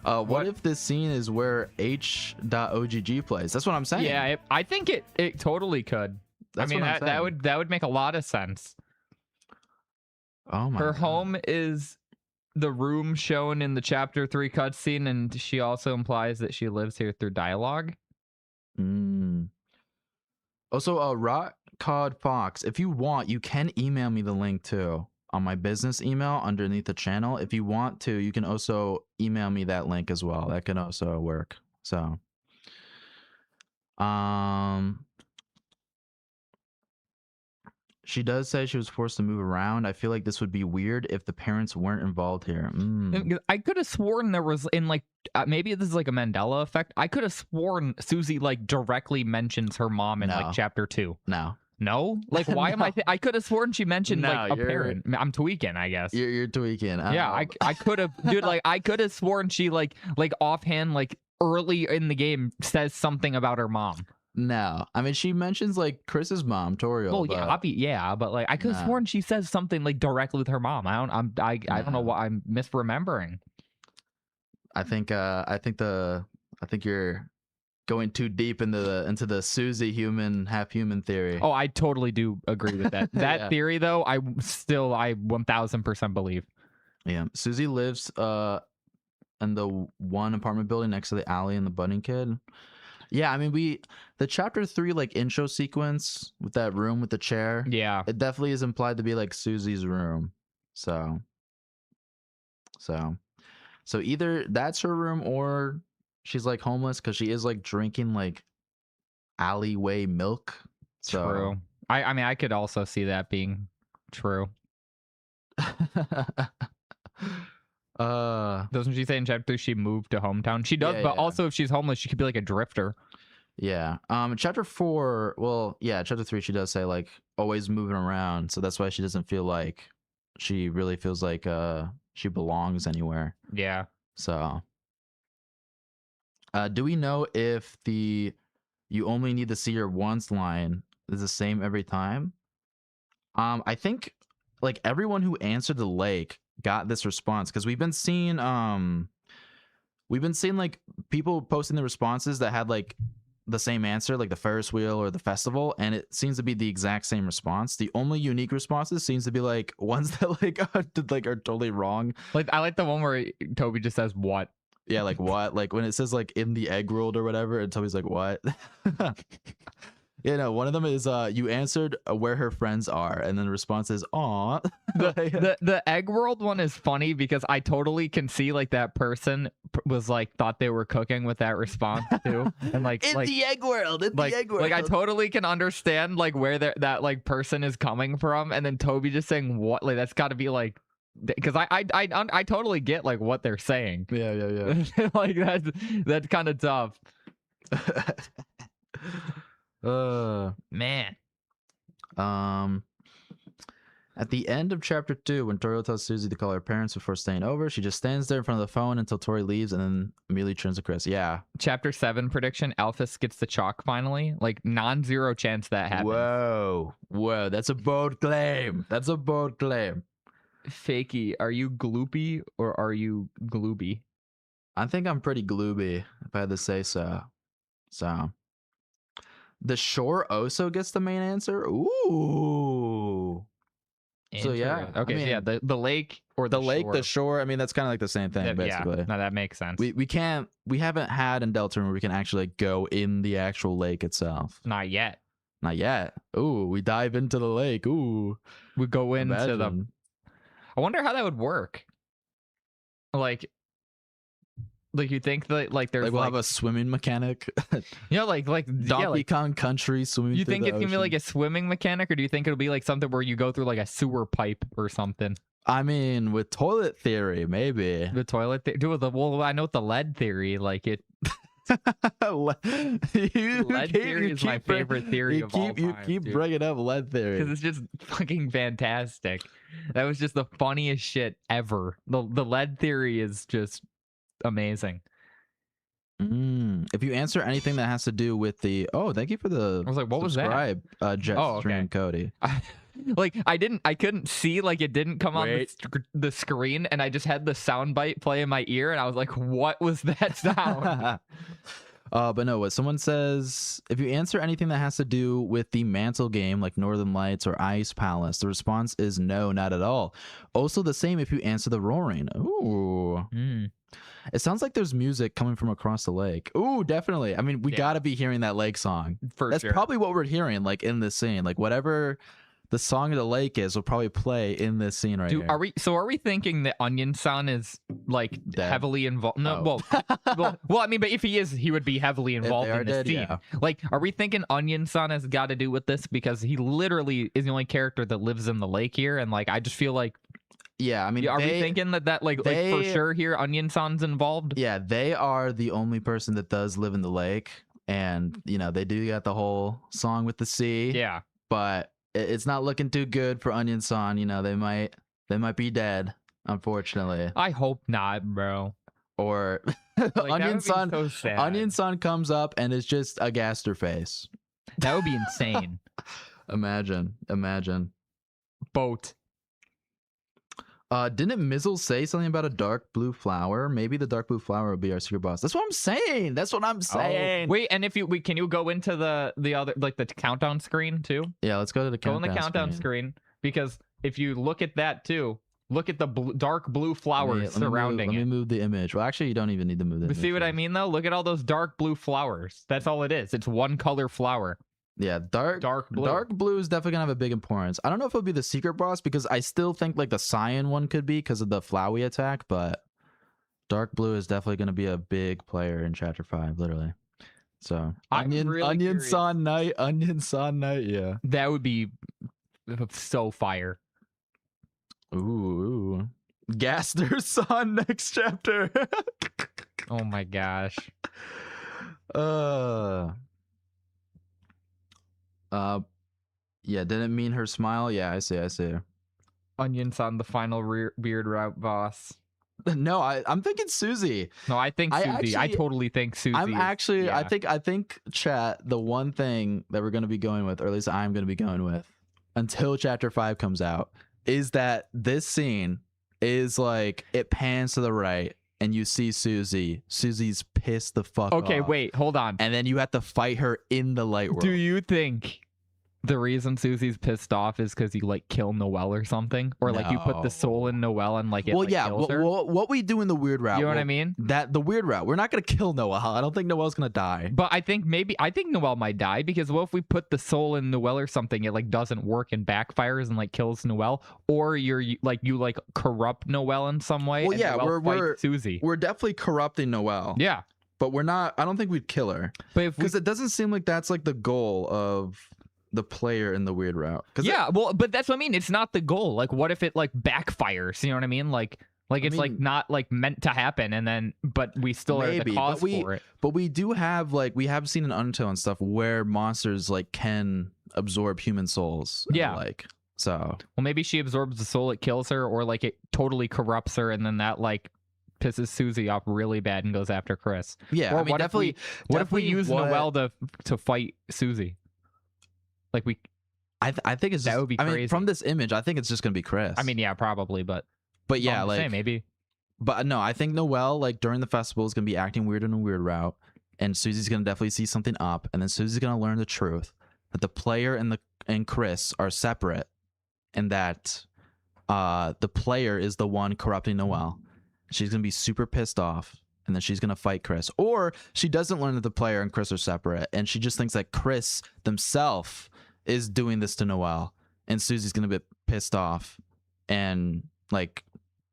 [SPEAKER 1] What if this scene is where H.OGG plays? That's what I'm saying.
[SPEAKER 2] Yeah, I think it totally could.
[SPEAKER 1] That's
[SPEAKER 2] I mean,
[SPEAKER 1] what I'm saying.
[SPEAKER 2] that would make a lot of sense.
[SPEAKER 1] Oh my
[SPEAKER 2] Her
[SPEAKER 1] god.
[SPEAKER 2] home is the room shown in the chapter 3 cutscene, and she also implies that she lives here through dialogue.
[SPEAKER 1] Also, Rock Cod Fox, if you want, you can email me the link too on my business email underneath the channel. If you want to, you can also email me that link as well. That can also work. So, she does say she was forced to move around. I feel like this would be weird if the parents weren't involved here.
[SPEAKER 2] I could have sworn there was in like maybe this is like a Mandela effect. I could have sworn Susie like directly mentions her mom in like chapter 2. No, like why am I? I could have sworn she mentioned like a parent. I'm tweaking, I guess.
[SPEAKER 1] You're tweaking.
[SPEAKER 2] Yeah, I could have, dude. Like I could have sworn she like offhand like early in the game says something about her mom.
[SPEAKER 1] No, I mean she mentions like Chris's mom, Toriel.
[SPEAKER 2] Well, yeah, but like I could have sworn she says something like directly with her mom. I don't know what I'm misremembering.
[SPEAKER 1] I think you're going too deep into the Susie half human theory.
[SPEAKER 2] Oh, I totally do agree with that. That theory though, I 1000% believe.
[SPEAKER 1] Yeah, Susie lives in the one apartment building next to the alley and the budding kid. Yeah, I mean the chapter 3 like intro sequence with that room with the chair.
[SPEAKER 2] Yeah,
[SPEAKER 1] it definitely is implied to be like Susie's room. So either that's her room or she's like homeless because she is like drinking like alleyway milk. So.
[SPEAKER 2] True. I mean I could also see that being true. Doesn't she say in chapter 3 she moved to hometown? She does, but also if she's homeless, she could be like a drifter.
[SPEAKER 1] Yeah. Chapter 4, well, yeah, chapter 3 she does say like always moving around, so that's why she doesn't feel like she really feels like she belongs anywhere.
[SPEAKER 2] Yeah.
[SPEAKER 1] So do we know if the you only need to see her once line is the same every time? I think like everyone who answered the lake got this response because we've been seeing like people posting the responses that had like the same answer, like the Ferris wheel or the festival, and it seems to be the exact same response. The only unique responses seems to be like ones that like are totally wrong.
[SPEAKER 2] Like I like the one where Toby just says what.
[SPEAKER 1] Yeah, like what? Like when it says like in the egg world or whatever, and Toby's like what? You know, one of them is you answered where her friends are, and then the response is aw.
[SPEAKER 2] The egg world one is funny because I totally can see like that person was like thought they were cooking with that response too, and like
[SPEAKER 1] in the egg world, in
[SPEAKER 2] like,
[SPEAKER 1] the egg world.
[SPEAKER 2] Like I totally can understand like where that like person is coming from, and then Toby just saying what, like that's got to be like. Because I totally get like what they're saying.
[SPEAKER 1] Yeah.
[SPEAKER 2] Like that's kind of tough. Man.
[SPEAKER 1] At the end of chapter 2, when Tori tells Susie to call her parents before staying over, she just stands there in front of the phone until Tori leaves and then immediately turns to Chris. Yeah.
[SPEAKER 2] Chapter 7 prediction: Alphys gets the chalk finally. Like non-zero chance that happens.
[SPEAKER 1] Whoa, that's a bold claim.
[SPEAKER 2] Fakey, are you gloopy or are you glooby?
[SPEAKER 1] I think I'm pretty glooby, if I had to say so. So the shore also gets the main answer. Ooh. So yeah.
[SPEAKER 2] Okay. I mean, yeah. The lake or
[SPEAKER 1] the lake,
[SPEAKER 2] shore.
[SPEAKER 1] The shore. I mean, that's kind of like the same thing, basically.
[SPEAKER 2] Yeah. No, that makes sense.
[SPEAKER 1] We haven't had in Deltarune where we can actually like, go in the actual lake itself.
[SPEAKER 2] Not yet.
[SPEAKER 1] Ooh, we dive into the lake. Ooh.
[SPEAKER 2] We go into the. I wonder how that would work. Like, Like you think that like there's
[SPEAKER 1] like we'll have a swimming mechanic.
[SPEAKER 2] like
[SPEAKER 1] Donkey Kong Country swimming.
[SPEAKER 2] You
[SPEAKER 1] through
[SPEAKER 2] think
[SPEAKER 1] the
[SPEAKER 2] it's gonna be
[SPEAKER 1] ocean.
[SPEAKER 2] like a swimming mechanic, or do you think it'll be like something where you go through like a sewer pipe or something?
[SPEAKER 1] I mean, with toilet theory, maybe.
[SPEAKER 2] The toilet well, I know the lead theory, like it.
[SPEAKER 1] lead
[SPEAKER 2] theory is my favorite theory of all time.
[SPEAKER 1] You keep bringing up lead theory
[SPEAKER 2] because it's just fucking fantastic. That was just the funniest shit ever. The lead theory is just amazing.
[SPEAKER 1] If you answer anything that has to do with the thank you for the
[SPEAKER 2] I was like, what was that?
[SPEAKER 1] Jet Stream Cody.
[SPEAKER 2] Like I couldn't see, like it didn't come on the screen, and I just had the sound bite play in my ear, and I was like, what was that sound?
[SPEAKER 1] But no, what someone says, if you answer anything that has to do with the Mantle game, like Northern Lights or Ice Palace, the response is no, not at all. Also the same if you answer the Roaring. Ooh. It sounds like there's music coming from across the lake. Ooh, definitely. I mean, we gotta be hearing that lake song. That's probably what we're hearing, like in this scene. Like whatever the song of the lake is will probably play in this scene right here.
[SPEAKER 2] Are we thinking that Onion-san is like heavily involved? No, well, I mean, but if he is, he would be heavily involved in the scene. Yeah. Like, are we thinking Onion-san has got to do with this because he literally is the only character that lives in the lake here, and like I just feel like.
[SPEAKER 1] Yeah, I mean,
[SPEAKER 2] are we thinking that like for sure here Onion-san's involved?
[SPEAKER 1] Yeah, they are the only person that does live in the lake, and you know they do got the whole song with the sea.
[SPEAKER 2] Yeah,
[SPEAKER 1] but it's not looking too good for Onion-san. You know, they might be dead, unfortunately.
[SPEAKER 2] I hope not, bro.
[SPEAKER 1] Or
[SPEAKER 2] like,
[SPEAKER 1] Onion-san comes up and it's just a gaster face.
[SPEAKER 2] That would be insane.
[SPEAKER 1] Imagine.
[SPEAKER 2] Boat.
[SPEAKER 1] Didn't Mizzle say something about a dark blue flower? Maybe the dark blue flower would be our secret boss. That's what I'm saying.
[SPEAKER 2] Oh. Wait, and if can you go into the other, like the countdown screen too?
[SPEAKER 1] Yeah, let's go to the countdown.
[SPEAKER 2] Go in the countdown screen, because if you look at that too, look at the dark blue flowers surrounding it.
[SPEAKER 1] Let me move the image. Well, actually, you don't even need to move the image.
[SPEAKER 2] See what I mean though? Look at all those dark blue flowers. That's all it is. It's one color flower.
[SPEAKER 1] Yeah, dark blue. Dark blue is definitely gonna have a big importance. I don't know if it'll be the secret boss, because I still think like the cyan one could be because of the Flowey attack, but dark blue is definitely gonna be a big player in Chapter 5, literally. So Onion-san Night, yeah.
[SPEAKER 2] That would be so fire.
[SPEAKER 1] Ooh. Gaster-san next chapter.
[SPEAKER 2] Oh my gosh.
[SPEAKER 1] Yeah, didn't mean her smile. Yeah, I see.
[SPEAKER 2] Onion-san, the final weird route boss.
[SPEAKER 1] No, I'm thinking Susie.
[SPEAKER 2] No, I think Susie. I totally think Susie.
[SPEAKER 1] I think chat, the one thing that we're going to be going with, or at least I'm going to be going with until Chapter 5 comes out, is that this scene is like, it pans to the right and you see Susie. Susie's pissed the fuck off.
[SPEAKER 2] Okay, wait, hold on.
[SPEAKER 1] And then you have to fight her in the light world.
[SPEAKER 2] Do you think the reason Susie's pissed off is because you like kill Noelle or something, or like you put the soul in Noelle and like it kills her?
[SPEAKER 1] What we do in the weird route,
[SPEAKER 2] you know what I mean?
[SPEAKER 1] That the weird route, we're not gonna kill Noelle. I don't think Noelle's gonna die.
[SPEAKER 2] But I think Noelle might die, because what if we put the soul in Noelle or something, it like doesn't work and backfires and like kills Noelle, or you corrupt Noelle in some way.
[SPEAKER 1] Well, yeah, we're
[SPEAKER 2] Susie.
[SPEAKER 1] We're definitely corrupting Noelle.
[SPEAKER 2] Yeah,
[SPEAKER 1] but we're not. I don't think we'd kill her, because it doesn't seem like that's like the goal of the player in the weird route.
[SPEAKER 2] But that's what I mean. It's not the goal. Like, what if it like backfires? You know what I mean? Like it's like not like meant to happen, and then but we still are the cause for it.
[SPEAKER 1] But we do have we have seen in Undertale and stuff where monsters like can absorb human souls.
[SPEAKER 2] Yeah.
[SPEAKER 1] So.
[SPEAKER 2] Well, maybe she absorbs the soul, it kills her, or like it totally corrupts her, and then that like pisses Susie off really bad and goes after Chris.
[SPEAKER 1] Yeah.
[SPEAKER 2] Or what if we use Noelle to fight Susie? Like
[SPEAKER 1] I think it's just,
[SPEAKER 2] that would be crazy.
[SPEAKER 1] I mean, from this image, I think it's just gonna be Chris.
[SPEAKER 2] I mean, yeah, probably, but
[SPEAKER 1] yeah, like
[SPEAKER 2] maybe.
[SPEAKER 1] But no, I think Noelle, like during the festival, is gonna be acting weird in a weird route, and Susie's gonna definitely see something up, and then Susie's gonna learn the truth that the player and Chris are separate, and that the player is the one corrupting Noelle. She's gonna be super pissed off, and then she's gonna fight Chris, or she doesn't learn that the player and Chris are separate, and she just thinks that Chris themselves is doing this to Noelle, and Susie's gonna be pissed off and like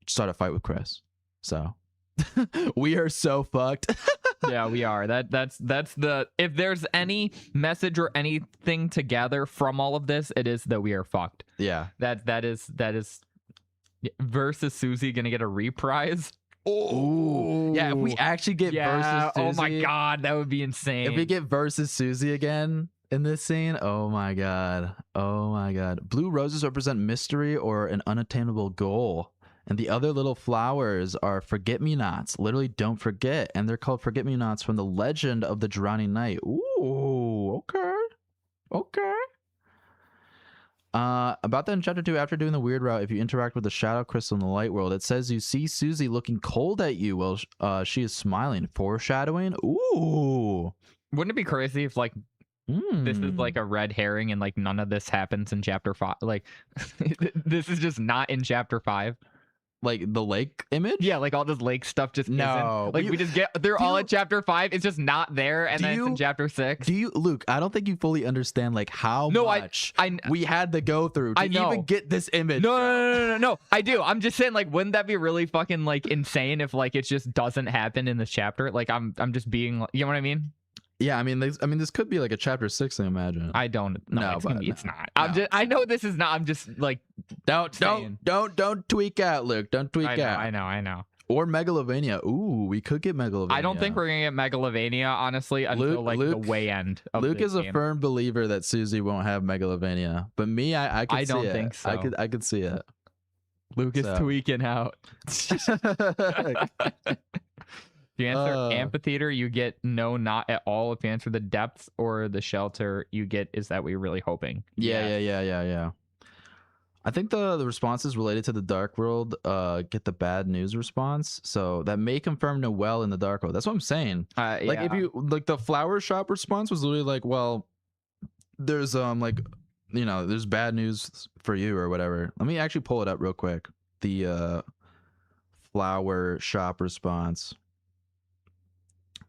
[SPEAKER 1] start a fight with Chris. So We are so fucked.
[SPEAKER 2] Yeah, we are. That's the, if there's any message or anything to gather from all of this, it is that we are fucked.
[SPEAKER 1] Yeah.
[SPEAKER 2] That is versus Susie gonna get a reprise.
[SPEAKER 1] Oh yeah, if we actually get versus Susie,
[SPEAKER 2] oh my god, that would be insane.
[SPEAKER 1] if we get versus Susie again in this scene, oh my god. Blue roses represent mystery or an unattainable goal, and the other little flowers are forget-me-nots, literally don't forget, and they're called forget-me-nots from the legend of the drowning knight. Ooh, okay. About that in chapter 2, after doing the weird route, if you interact with the shadow crystal in the light world, it says you see Susie looking cold at you while she is smiling, foreshadowing. Ooh,
[SPEAKER 2] wouldn't it be crazy if like this is like a red herring and like none of this happens in chapter 5? Like this is just not in chapter 5.
[SPEAKER 1] Like the lake image?
[SPEAKER 2] Yeah, like all this lake stuff just
[SPEAKER 1] no.
[SPEAKER 2] isn't. Like we just get, they're all at chapter 5. It's just not there, and then it's in chapter 6.
[SPEAKER 1] Do you, Luke? I don't think you fully understand like how much we had to go through to even get this image.
[SPEAKER 2] No. I do. I'm just saying, like, wouldn't that be really fucking like insane if like it just doesn't happen in this chapter? Like I'm just being, you know what I mean?
[SPEAKER 1] Yeah, I mean, this could be like a chapter 6. I imagine.
[SPEAKER 2] I don't. No, it's not.
[SPEAKER 1] No.
[SPEAKER 2] I know this is not. I'm just like,
[SPEAKER 1] don't tweak out, Luke. Don't tweak out.
[SPEAKER 2] I know.
[SPEAKER 1] Or Megalovania. Ooh, we could get Megalovania.
[SPEAKER 2] I don't think we're gonna get Megalovania, honestly, until the way end.
[SPEAKER 1] Luke is a firm believer that Susie won't have Megalovania, but me, I could see it. I don't think so. I could see it.
[SPEAKER 2] Luke is tweaking out. If you answer amphitheater, you get no, not at all. If you answer the depths or the shelter, you get, is that what you're really hoping?
[SPEAKER 1] Yeah. I think the responses related to the Dark World get the bad news response, so that may confirm Noelle in the Dark World. That's what I'm saying. Like if you like the flower shop response was literally like, well, there's like, you know, there's bad news for you or whatever. Let me actually pull it up real quick. The flower shop response.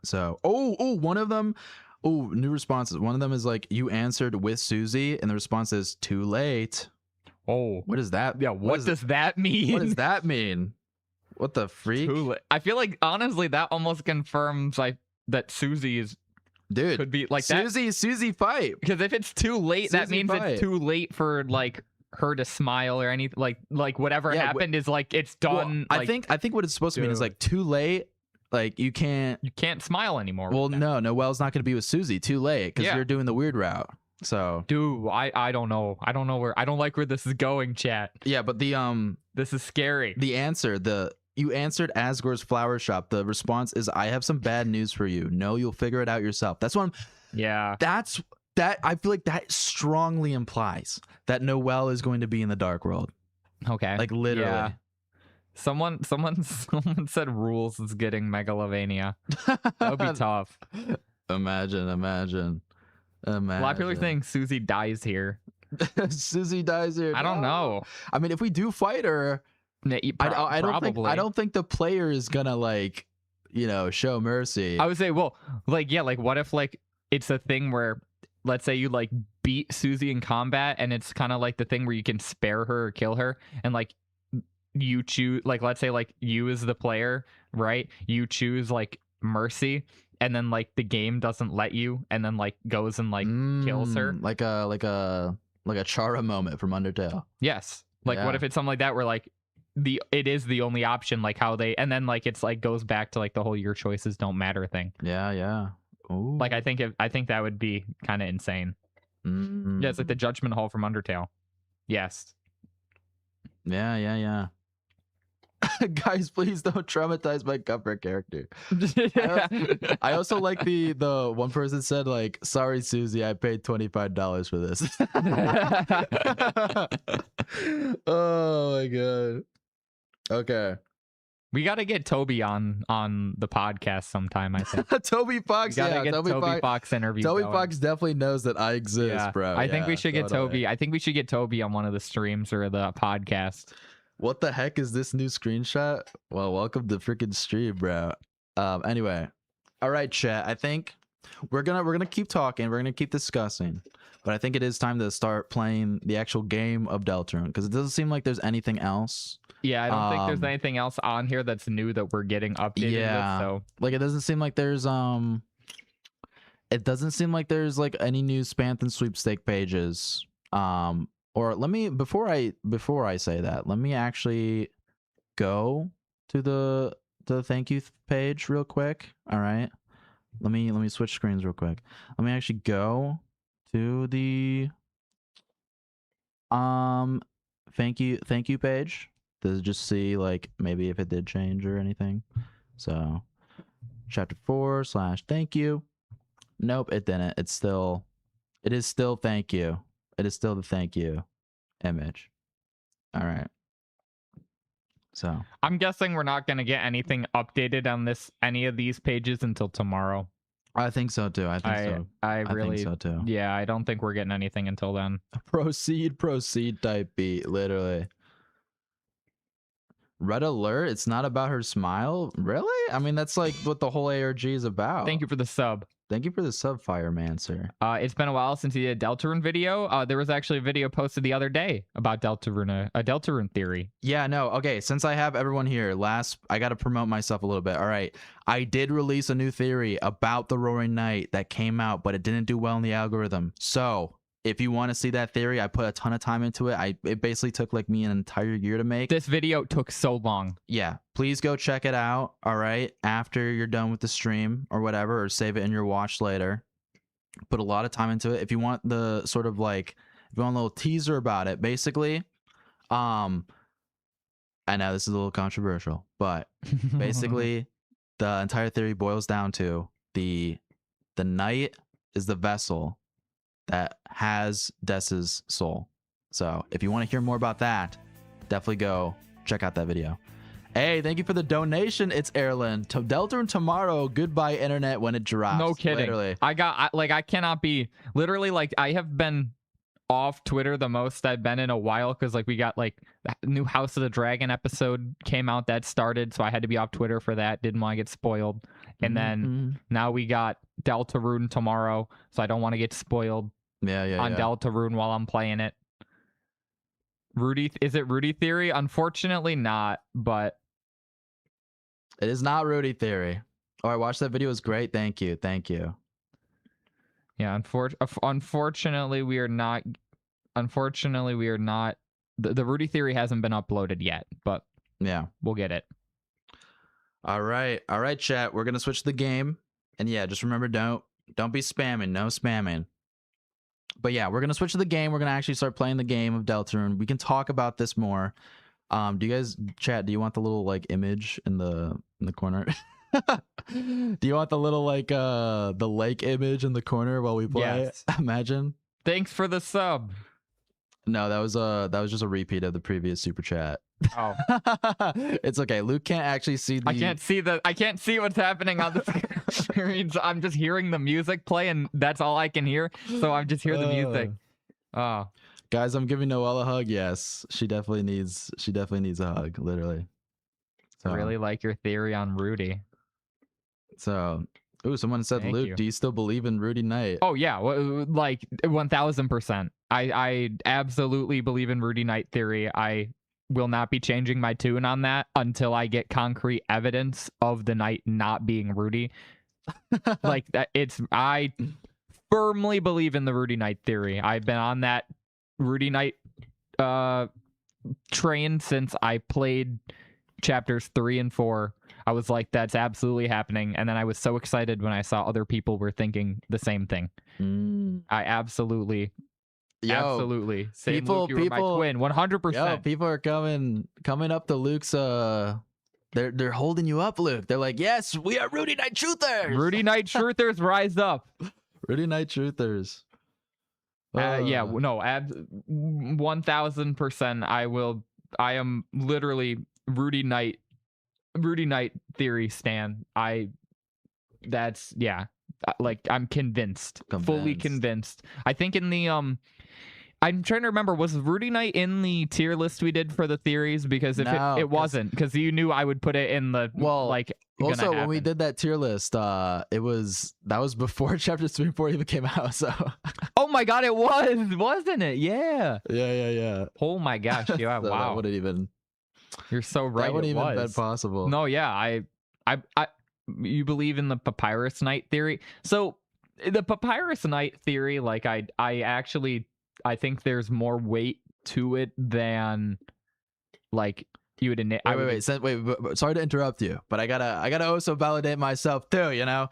[SPEAKER 1] So, one of them, new responses. One of them is like, you answered with Susie, and the response is too late.
[SPEAKER 2] Oh,
[SPEAKER 1] what is that?
[SPEAKER 2] Yeah, what does that mean?
[SPEAKER 1] What does that mean? What the freak?
[SPEAKER 2] I feel like honestly that almost confirms like that Susie is,
[SPEAKER 1] dude,
[SPEAKER 2] could be like
[SPEAKER 1] Susie fight,
[SPEAKER 2] because if it's too late, that means it's too late for like her to smile or anything. Like whatever happened is like it's done.
[SPEAKER 1] Well, I think what it's supposed to mean is like too late. Like you can't
[SPEAKER 2] smile anymore.
[SPEAKER 1] Well, no, Noelle's not going to be with Susie. Too late because you're doing the weird route. So,
[SPEAKER 2] dude, I don't know. I don't like where this is going, chat.
[SPEAKER 1] Yeah, but
[SPEAKER 2] this is scary.
[SPEAKER 1] The answer, you answered Asgore's flower shop. The response is, I have some bad news for you. No, you'll figure it out yourself. That's what I feel like that strongly implies that Noelle is going to be in the Dark World.
[SPEAKER 2] Okay.
[SPEAKER 1] Like literally. Yeah.
[SPEAKER 2] Someone said Rules is getting Megalovania. That would be tough.
[SPEAKER 1] Imagine.
[SPEAKER 2] A lot of people are saying Susie dies here.
[SPEAKER 1] Susie dies here.
[SPEAKER 2] I don't know.
[SPEAKER 1] I mean, if we do fight her, I don't think the player is gonna like, you know, show mercy.
[SPEAKER 2] I would say, well, like, yeah, like what if like it's a thing where, let's say you like beat Susie in combat, and it's kind of like the thing where you can spare her or kill her, and like you choose, like, let's say like you as the player, right? You choose like mercy, and then like the game doesn't let you, and then like goes and like kills her,
[SPEAKER 1] like a Chara moment from Undertale.
[SPEAKER 2] Yes. Like what if it's something like that where like it is the only option, like how they, and then like it's like goes back to like the whole your choices don't matter thing.
[SPEAKER 1] Yeah. Ooh.
[SPEAKER 2] Like I think that would be kind of insane. Yeah, it's like the Judgment Hall from Undertale. Yes.
[SPEAKER 1] Yeah. Guys, please don't traumatize my cover character. I also like the one person said like, sorry Susie, I paid $25 for this. Oh my god. Okay.
[SPEAKER 2] We got to get Toby on the podcast sometime, I think.
[SPEAKER 1] Toby Fox,
[SPEAKER 2] get Toby Fox interview.
[SPEAKER 1] Toby Fox definitely knows that I exist, bro.
[SPEAKER 2] I think we should get Toby. I think we should get Toby on one of the streams or the podcast.
[SPEAKER 1] What the heck is this new screenshot? Well, welcome to freaking stream, bro. Anyway, all right, chat. I think we're gonna keep talking. We're gonna keep discussing, but I think it is time to start playing the actual game of Deltarune, because it doesn't seem like there's anything else
[SPEAKER 2] Yeah, I don't think there's anything else on here that's new that we're getting updated with. So
[SPEAKER 1] like it doesn't seem like there's like any new Spanthan sweepstake pages. Or let me before I say that, let me actually go to the thank you page real quick. All right. Let me switch screens real quick. Let me actually go to the thank you page to just see like maybe if it did change or anything. So chapter 4/thank you. Nope, it didn't. It is still thank you. It is still the thank you image. All right. So
[SPEAKER 2] I'm guessing we're not gonna get anything updated on any of these pages until tomorrow.
[SPEAKER 1] I think so too. I think so too.
[SPEAKER 2] Yeah, I don't think we're getting anything until then.
[SPEAKER 1] Proceed type beat, literally. Red alert, it's not about her smile? Really? I mean, that's like what the whole ARG is about.
[SPEAKER 2] Thank you for the sub.
[SPEAKER 1] Thank you for the sub, Firemancer.
[SPEAKER 2] It's been a while since you did a Deltarune video. There was actually a video posted the other day about Deltarune, a Deltarune theory.
[SPEAKER 1] Yeah, no. Okay, since I have everyone here, I got to promote myself a little bit. All right. I did release a new theory about the Roaring Knight that came out, but it didn't do well in the algorithm. So if you want to see that theory, I put a ton of time into it. It basically took like me an entire year to make.
[SPEAKER 2] This video took so long.
[SPEAKER 1] Yeah, please go check it out. All right, after you're done with the stream or whatever, or save it in your watch later. Put a lot of time into it. If you want the sort of like, if you want a little teaser about it, basically, I know this is a little controversial, but basically, the entire theory boils down to the knight is the vessel that has Dess's soul. So if you want to hear more about that, definitely go check out that video. Hey, thank you for the donation. It's Erlen. Deltarune tomorrow. Goodbye, internet, when it drops.
[SPEAKER 2] No kidding.
[SPEAKER 1] Literally.
[SPEAKER 2] I cannot be literally like I have been off Twitter the most I've been in a while because like we got like the new House of the Dragon episode came out that started, so I had to be off Twitter for that. Didn't want to get spoiled. And then now we got Deltarune tomorrow, so I don't want to get spoiled. On Deltarune while I'm playing it. Is it Rudy Theory? Unfortunately not, but
[SPEAKER 1] it is not Rudy Theory. Oh, I watched that video. It was great. Thank you.
[SPEAKER 2] Yeah, unfortunately we are not the Rudy Theory hasn't been uploaded yet, but
[SPEAKER 1] yeah,
[SPEAKER 2] we'll get it.
[SPEAKER 1] All right, chat. We're gonna switch the game, and yeah, just remember, don't be spamming. No spamming. But yeah, we're gonna switch to the game. We're gonna actually start playing the game of Deltarune. We can talk about this more. Do you guys, chat? Do you want the little like image in the corner? Do you want the little like the lake image in the corner while we play?
[SPEAKER 2] Yes.
[SPEAKER 1] Imagine.
[SPEAKER 2] Thanks for the sub.
[SPEAKER 1] No, that was just a repeat of the previous super chat.
[SPEAKER 2] Oh.
[SPEAKER 1] It's okay. Luke can't actually see the
[SPEAKER 2] I can't see what's happening on the screen. So I'm just hearing the music play and that's all I can hear. So I'm just hearing the music. Oh.
[SPEAKER 1] Guys, I'm giving Noelle a hug. Yes. She definitely needs a hug, literally.
[SPEAKER 2] So. I really like your theory on Rudy.
[SPEAKER 1] So, someone said,
[SPEAKER 2] Thank
[SPEAKER 1] Luke,
[SPEAKER 2] you.
[SPEAKER 1] Do you still believe in Rudy Knight?
[SPEAKER 2] Oh yeah, like 1000%. I absolutely believe in Rudy Knight theory. I will not be changing my tune on that until I get concrete evidence of the Knight not being Rudy. Like that, I firmly believe in the Rudy Knight theory. I've been on that Rudy Knight train since I played chapters 3 and 4. I was like, that's absolutely happening. And then I was so excited when I saw other people were thinking the same thing. I absolutely say,
[SPEAKER 1] people,
[SPEAKER 2] Luke, you were my twin, 100%.
[SPEAKER 1] Yo, people are coming up to Luke's they're holding you up, Luke. They're like, yes, we are Rudy Knight Truthers.
[SPEAKER 2] Rudy Knight Truthers, rise up.
[SPEAKER 1] Rudy Knight Truthers.
[SPEAKER 2] Yeah, no, 1000%. I am literally Rudy Knight theory stan. Like I'm convinced, fully convinced. I think in the I'm trying to remember, was Rudy Knight in the tier list we did for the theories? Because if it wasn't, because you knew I would put it in the
[SPEAKER 1] Also, when we did that tier list, that was before chapter 3 and 4 even came out. So,
[SPEAKER 2] oh my god, it was, wasn't it? Yeah.
[SPEAKER 1] Yeah.
[SPEAKER 2] Oh my gosh, yeah,
[SPEAKER 1] So
[SPEAKER 2] wow.
[SPEAKER 1] that wouldn't even.
[SPEAKER 2] You're so right.
[SPEAKER 1] That wouldn't
[SPEAKER 2] it
[SPEAKER 1] even
[SPEAKER 2] was
[SPEAKER 1] been possible.
[SPEAKER 2] No, yeah, I, you believe in the Papyrus Night theory? So the Papyrus Night theory, like I actually I think there's more weight to it than like you would.
[SPEAKER 1] Wait. Sorry to interrupt you, but I gotta also validate myself too. You know,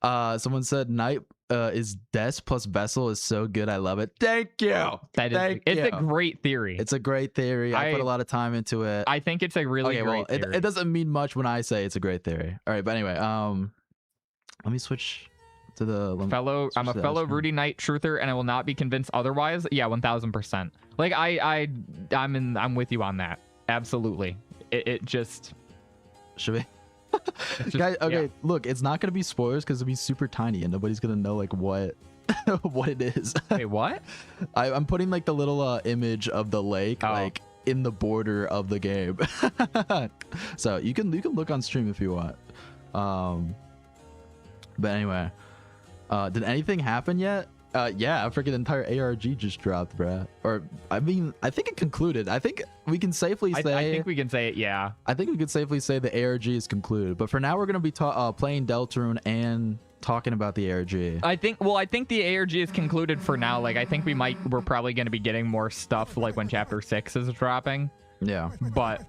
[SPEAKER 1] someone said Night is Des plus Vessel is so good. I love it. Thank you.
[SPEAKER 2] It's a great theory.
[SPEAKER 1] It's a great theory. I put a lot of time into it.
[SPEAKER 2] I think it's a really great theory.
[SPEAKER 1] It doesn't mean much when I say it's a great theory. All right, but anyway, let me switch to the
[SPEAKER 2] I'm a fellow Rudy Knight truther, and I will not be convinced otherwise. Yeah, 1000%. Like I'm with you on that. Absolutely. It just
[SPEAKER 1] should be. Guys, okay, yeah. Look, it's not gonna be spoilers because it'll be super tiny and nobody's gonna know like what what it is.
[SPEAKER 2] Wait, what?
[SPEAKER 1] I'm putting like the little image of the lake like in the border of the game. So you can look on stream if you want. But anyway, did anything happen yet? Yeah, a freaking entire ARG just dropped, bruh. Or I mean, I think it concluded. I think we can safely say.
[SPEAKER 2] I think we can say it. Yeah.
[SPEAKER 1] I think we could safely say the ARG is concluded. But for now, we're gonna be playing Deltarune and talking about the ARG.
[SPEAKER 2] I think the ARG is concluded for now. Like I think we're probably gonna be getting more stuff like when Chapter 6 is dropping.
[SPEAKER 1] Yeah.
[SPEAKER 2] But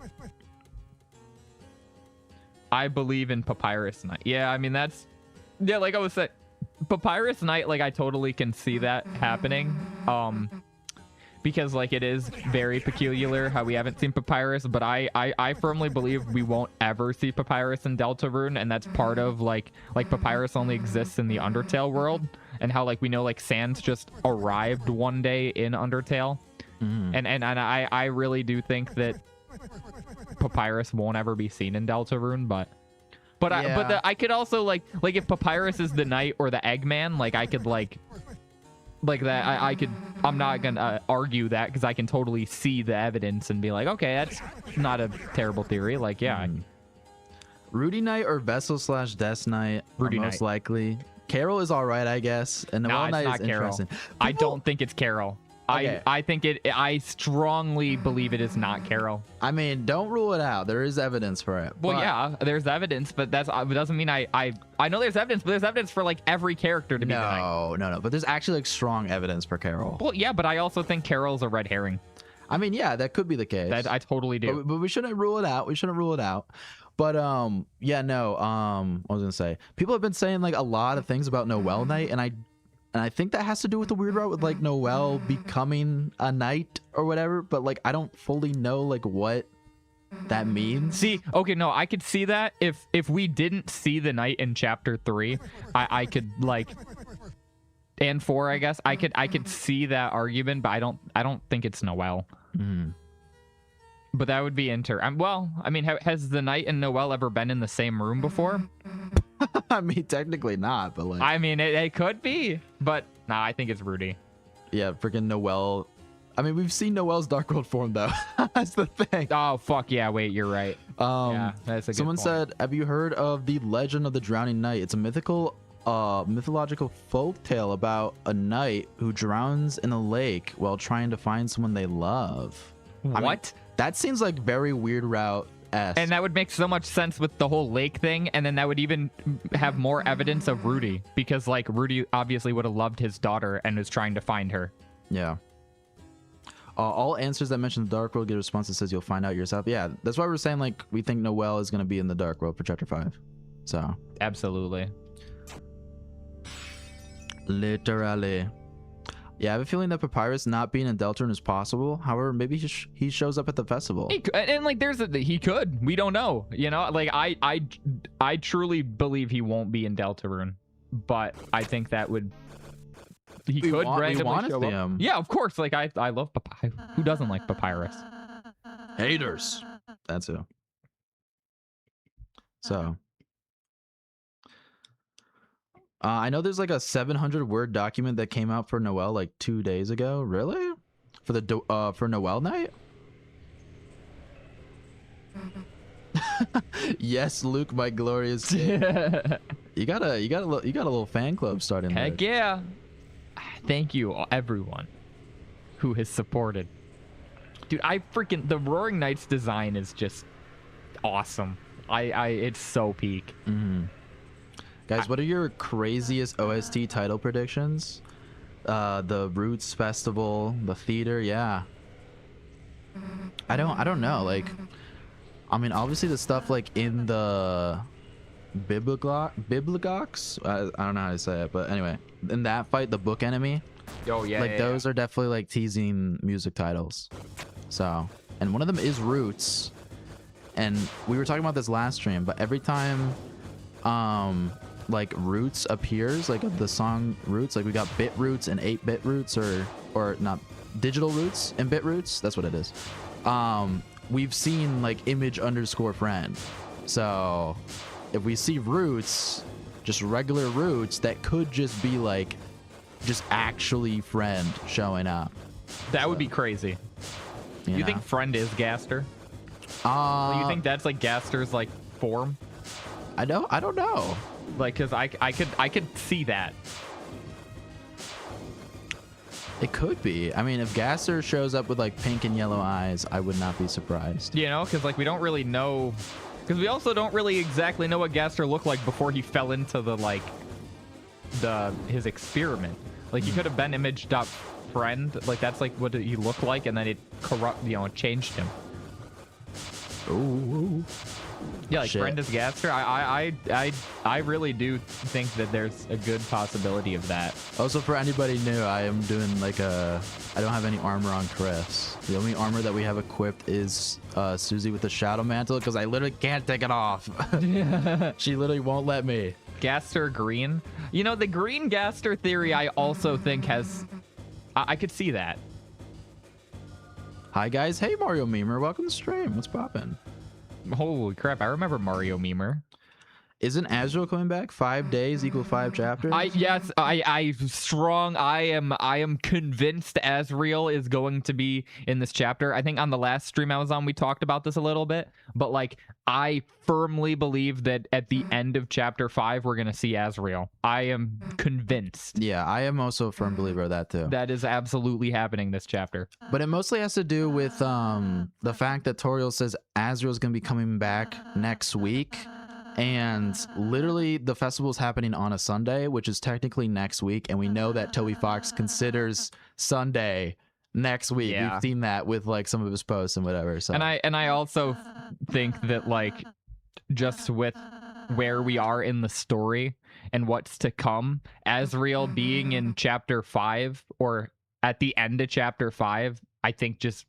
[SPEAKER 2] I believe in Papyrus Night. Yeah, I mean like I was saying. Papyrus Night, like I totally can see that happening, because like it is very peculiar how we haven't seen Papyrus, but I firmly believe we won't ever see Papyrus in Deltarune, and that's part of like Papyrus only exists in the Undertale world, and how like we know like Sans just arrived one day in Undertale, and I really do think that Papyrus won't ever be seen in Deltarune, but yeah. I could also like if Papyrus is the knight or the Eggman, like I could like that I could I'm not gonna argue that because I can totally see the evidence and be like, okay, that's not a terrible theory. Like yeah,
[SPEAKER 1] Rudy Knight or Vessel / Death Knight
[SPEAKER 2] Rudy
[SPEAKER 1] most likely. Carol is all right, I guess, and the Knight is interesting.
[SPEAKER 2] I don't think it's Carol. Okay. I strongly believe it is not Carol.
[SPEAKER 1] I mean, don't rule it out. There is evidence for it.
[SPEAKER 2] Well, yeah, there's evidence, but it doesn't mean I know there's evidence, but there's evidence for like every character to be the Knight.
[SPEAKER 1] No. But there's actually like strong evidence for Carol.
[SPEAKER 2] Well, yeah, but I also think Carol's a red herring.
[SPEAKER 1] I mean, yeah, that could be the case.
[SPEAKER 2] That I totally do.
[SPEAKER 1] But we shouldn't rule it out. But yeah, no. What was I gonna say? People have been saying like a lot of things about Noelle Knight, and I think that has to do with the weird route with like Noelle becoming a knight or whatever, but like I don't fully know like what that means.
[SPEAKER 2] See, okay, no, I could see that if we didn't see the knight in Chapter 3, I could like, and 4, I guess I could see that argument, but I don't think it's Noelle. But that would be well, I mean, has the knight and Noelle ever been in the same room before?
[SPEAKER 1] I mean, technically not, but like...
[SPEAKER 2] I mean, it could be, but nah, I think it's Rudy.
[SPEAKER 1] Yeah, freaking Noelle. I mean, we've seen Noelle's Dark World form, though. That's the thing.
[SPEAKER 2] Oh, fuck, yeah, wait, you're right. Yeah, that's a good
[SPEAKER 1] someone
[SPEAKER 2] point.
[SPEAKER 1] said, have you heard of the Legend of the Drowning Knight? It's a mythological folk tale about a knight who drowns in a lake while trying to find someone they love.
[SPEAKER 2] What?
[SPEAKER 1] I mean, that seems like very weird route.
[SPEAKER 2] And that would make so much sense with the whole lake thing, and then that would even have more evidence of Rudy, because like Rudy obviously would have loved his daughter and was trying to find her.
[SPEAKER 1] Yeah. All answers that mention the Dark World get a response that says you'll find out yourself. Yeah, that's why we're saying like we think Noelle is going to be in the Dark World for Chapter 5. So
[SPEAKER 2] absolutely.
[SPEAKER 1] Literally. Yeah, I have a feeling that Papyrus not being in Deltarune is possible. However, maybe he shows up at the festival.
[SPEAKER 2] And like, he could. We don't know. You know, like I truly believe he won't be in Deltarune, but I think that would he could randomly show up. Yeah, of course. Like I love Papyrus. Who doesn't like Papyrus?
[SPEAKER 1] Haters. That's who. So. I know there's like a 700-word document that came out for Noelle like 2 days ago. Really? For the for Noelle Night? Yes, Luke, my glorious king. You got a little fan club starting.
[SPEAKER 2] Heck yeah! Thank you, everyone who has supported. Dude, the Roaring Knights design is just awesome. It's so peak.
[SPEAKER 1] Guys, what are your craziest OST title predictions? The Roots Festival, the theater, yeah. I don't know. Like, I mean, obviously the stuff like in the Bibligox. I don't know how to say it, but anyway, in that fight, the book enemy.
[SPEAKER 2] Oh yeah,
[SPEAKER 1] like those are definitely like teasing music titles. So, and one of them is Roots, and we were talking about this last stream, but every time like Roots appears, like the song Roots, like we got bit roots and 8-bit roots, or not, digital roots and bit roots, that's what it is. We've seen like image_friend. So if we see Roots, just regular Roots, that could just be like just actually friend showing up.
[SPEAKER 2] That would be crazy. You think friend is Gaster? You think that's like Gaster's like form?
[SPEAKER 1] I don't know.
[SPEAKER 2] Like, cause I could see that.
[SPEAKER 1] It could be. I mean, if Gaster shows up with like pink and yellow eyes, I would not be surprised.
[SPEAKER 2] You know, because like we don't really know, because we also don't really exactly know what Gaster looked like before he fell into the like his experiment. Like he could have been image.friend, like that's like what he looked like, and then it changed him.
[SPEAKER 1] Ooh.
[SPEAKER 2] Yeah, like friend is Gaster. I really do think that there's a good possibility of that.
[SPEAKER 1] Also, for anybody new, I am doing like I don't have any armor on Chris. The only armor that we have equipped is Susie with the Shadow Mantle, because I literally can't take it off. She literally won't let me.
[SPEAKER 2] Gaster green. You know, the green Gaster theory I also think has... I could see that.
[SPEAKER 1] Hi guys. Hey Mario Memer. Welcome to the stream. What's poppin'?
[SPEAKER 2] Holy crap, I remember Mario Memer.
[SPEAKER 1] Isn't Azrael coming back? 5 days equal 5 chapters?
[SPEAKER 2] I am convinced Azrael is going to be in this chapter. I think on the last stream I was on, we talked about this a little bit, but like I firmly believe that at the end of chapter 5 we're gonna see Azrael. I am convinced.
[SPEAKER 1] Yeah, I am also a firm believer of that too.
[SPEAKER 2] That is absolutely happening this chapter.
[SPEAKER 1] But it mostly has to do with the fact that Toriel says Azrael's gonna be coming back next week. And literally the festival is happening on a Sunday, which is technically next week, and we know that Toby Fox considers Sunday next week.
[SPEAKER 2] Yeah.
[SPEAKER 1] We've seen that with like some of his posts and whatever. So
[SPEAKER 2] and I also think that like just with where we are in the story and what's to come, Azrael being in chapter 5 or at the end of chapter 5, I think just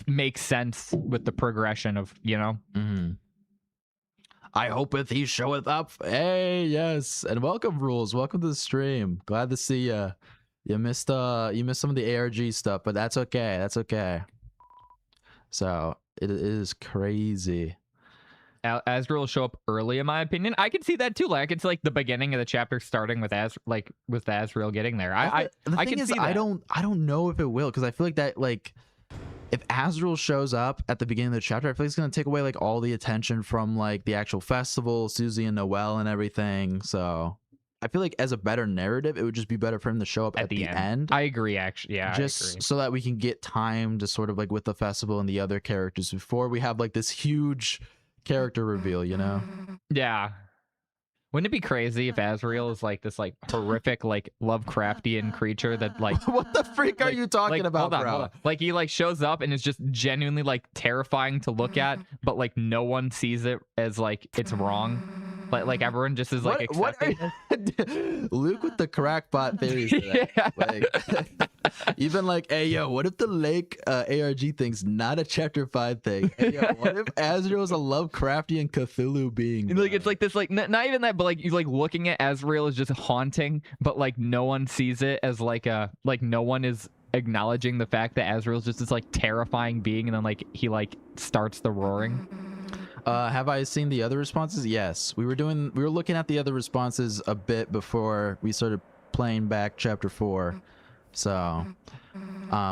[SPEAKER 2] makes sense with the progression of, you know.
[SPEAKER 1] I hopeth he showeth up. Hey, yes. And welcome, Rules. Welcome to the stream. Glad to see you. You missed some of the ARG stuff, but that's okay. That's okay. So it is crazy.
[SPEAKER 2] Azrael will show up early, in my opinion. I can see that too. Like I can see like the beginning of the chapter starting with Azrael getting there. I can see that.
[SPEAKER 1] I don't know if it will, because I feel like that like if Azrael shows up at the beginning of the chapter, I feel like it's gonna take away like all the attention from like the actual festival, Susie and Noelle and everything. So I feel like as a better narrative, it would just be better for him to show up at the end.
[SPEAKER 2] I agree, actually. Yeah,
[SPEAKER 1] just
[SPEAKER 2] I agree.
[SPEAKER 1] So that we can get time to sort of like with the festival and the other characters before we have like this huge character reveal, you know?
[SPEAKER 2] Yeah. Wouldn't it be crazy if Azrael is like this like horrific like Lovecraftian creature that like
[SPEAKER 1] what the freak are you talking about, bro?
[SPEAKER 2] Hold on. Like he like shows up and is just genuinely like terrifying to look at, but like no one sees it as like it's wrong. Like everyone just is like accepting it.
[SPEAKER 1] Luke with the crackpot theories. Yeah. Like, even like, hey yo, what if the Lake ARG thing's not a chapter 5 thing? Hey, yo, what if Azrael's a Lovecraftian Cthulhu being?
[SPEAKER 2] Like it's like this, like not even that, but like you like looking at Azrael is just haunting, but like no one sees it as like no one is acknowledging the fact that Azrael's just this like terrifying being, and then like he like starts the roaring.
[SPEAKER 1] Have I seen the other responses? Yes, we were looking at the other responses a bit before we started playing back chapter 4. So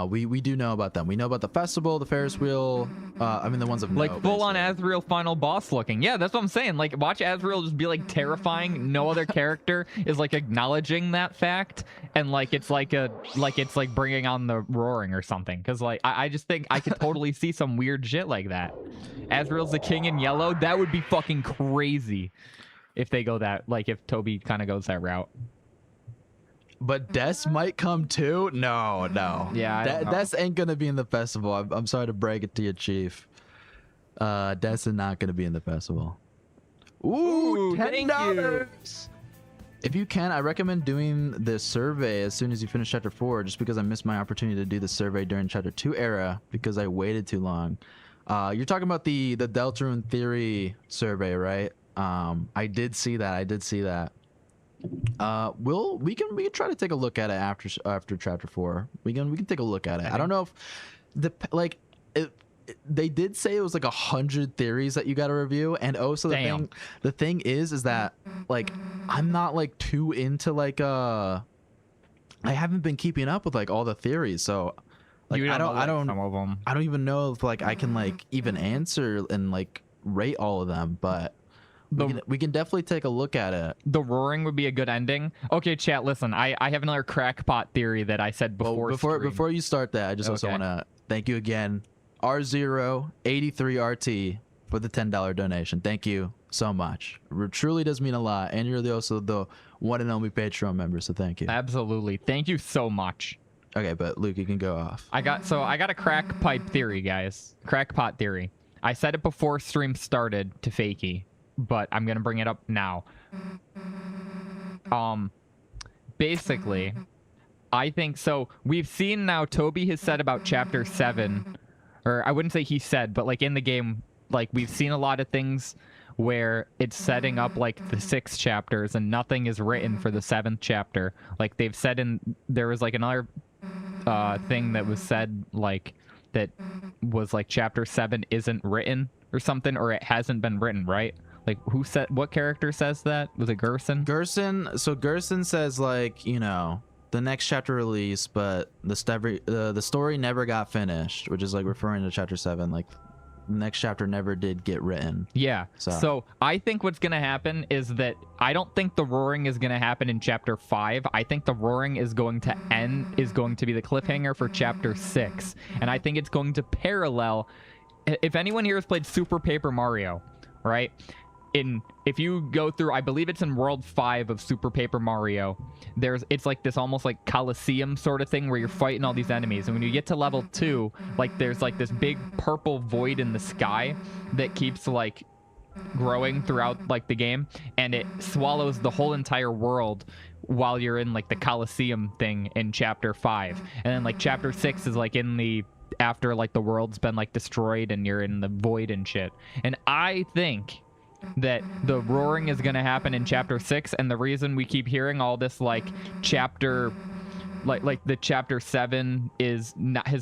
[SPEAKER 1] We do know about them. We know about the festival, the Ferris wheel. I mean, the ones of
[SPEAKER 2] like full on Azrael final boss looking. Yeah, that's what I'm saying. Like, watch Azrael just be like terrifying. No other character is like acknowledging that fact, and like it's like bringing on the roaring or something. Because like I just think I could totally see some weird shit like that. Azrael's the king in yellow. That would be fucking crazy if they go that, like if Toby kind of goes that route.
[SPEAKER 1] But Des might come too? No.
[SPEAKER 2] Yeah,
[SPEAKER 1] Des ain't gonna be in the festival. I'm sorry to break it to you, Chief. Des is not gonna be in the festival. Ooh, $10. If you can, I recommend doing the survey as soon as you finish Chapter 4, just because I missed my opportunity to do the survey during Chapter 2 era because I waited too long. You're talking about the Deltarune theory survey, right? I did see that. We can try to take a look at it after Chapter 4. We can take a look at it. I don't know if they did say it was like 100 theories that you got to review, and also the thing is that like I'm not like too into like I haven't been keeping up with like all the theories, so like I don't even know if like I can like even answer and like rate all of them, but we can definitely take a look at it.
[SPEAKER 2] The roaring would be a good ending. Okay, chat, listen. I have another crackpot theory that I said before.
[SPEAKER 1] Before you start that, I just also want to thank you again, R083RT, for the $10 donation. Thank you so much. It truly does mean a lot, and you're also the one and only Patreon member, so thank you.
[SPEAKER 2] Absolutely, thank you so much.
[SPEAKER 1] Okay, but Luke, you can go off.
[SPEAKER 2] I got a crackpipe theory, guys. Crackpot theory. I said it before stream started to Fakey, but I'm gonna bring it up now. Basically, I think so. We've seen now. Toby has said about Chapter 7, or I wouldn't say he said, but like in the game, like we've seen a lot of things where it's setting up like the 6 chapters and nothing is written for the 7th chapter. Like they've said there was like another thing that was said like that was like Chapter 7 isn't written or something, or it hasn't been written, right? Like who said, what character says that? Was it Gerson?
[SPEAKER 1] So Gerson says like, you know, the next chapter release, but the story never got finished, which is like referring to Chapter 7, like the next chapter never did get written.
[SPEAKER 2] Yeah. So I think what's going to happen is that I don't think the roaring is going to happen in Chapter 5. I think the roaring is going to be the cliffhanger for Chapter 6. And I think it's going to parallel, if anyone here has played Super Paper Mario, right? If you go through, I believe it's in World 5 of Super Paper Mario, it's like this almost like Coliseum sort of thing where you're fighting all these enemies, and when you get to level 2, like there's like this big purple void in the sky that keeps like growing throughout like the game, and it swallows the whole entire world while you're in like the Coliseum thing in Chapter 5. And then like Chapter 6 is like after like the world's been like destroyed and you're in the void and shit. And I think that the roaring is going to happen in Chapter 6, and the reason we keep hearing all this like chapter like the Chapter 7 has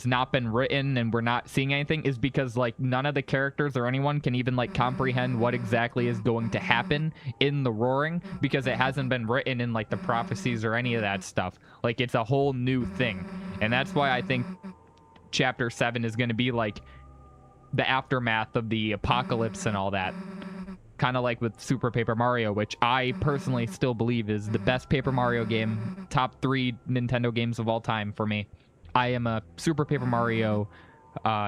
[SPEAKER 2] not been written and we're not seeing anything is because like none of the characters or anyone can even like comprehend what exactly is going to happen in the roaring, because it hasn't been written in like the prophecies or any of that stuff. Like it's a whole new thing, and that's why I think Chapter 7 is going to be like the aftermath of the apocalypse and all that. Kind of like with Super Paper Mario, which I personally still believe is the best Paper Mario game, top 3 Nintendo games of all time for me. I am a Super Paper Mario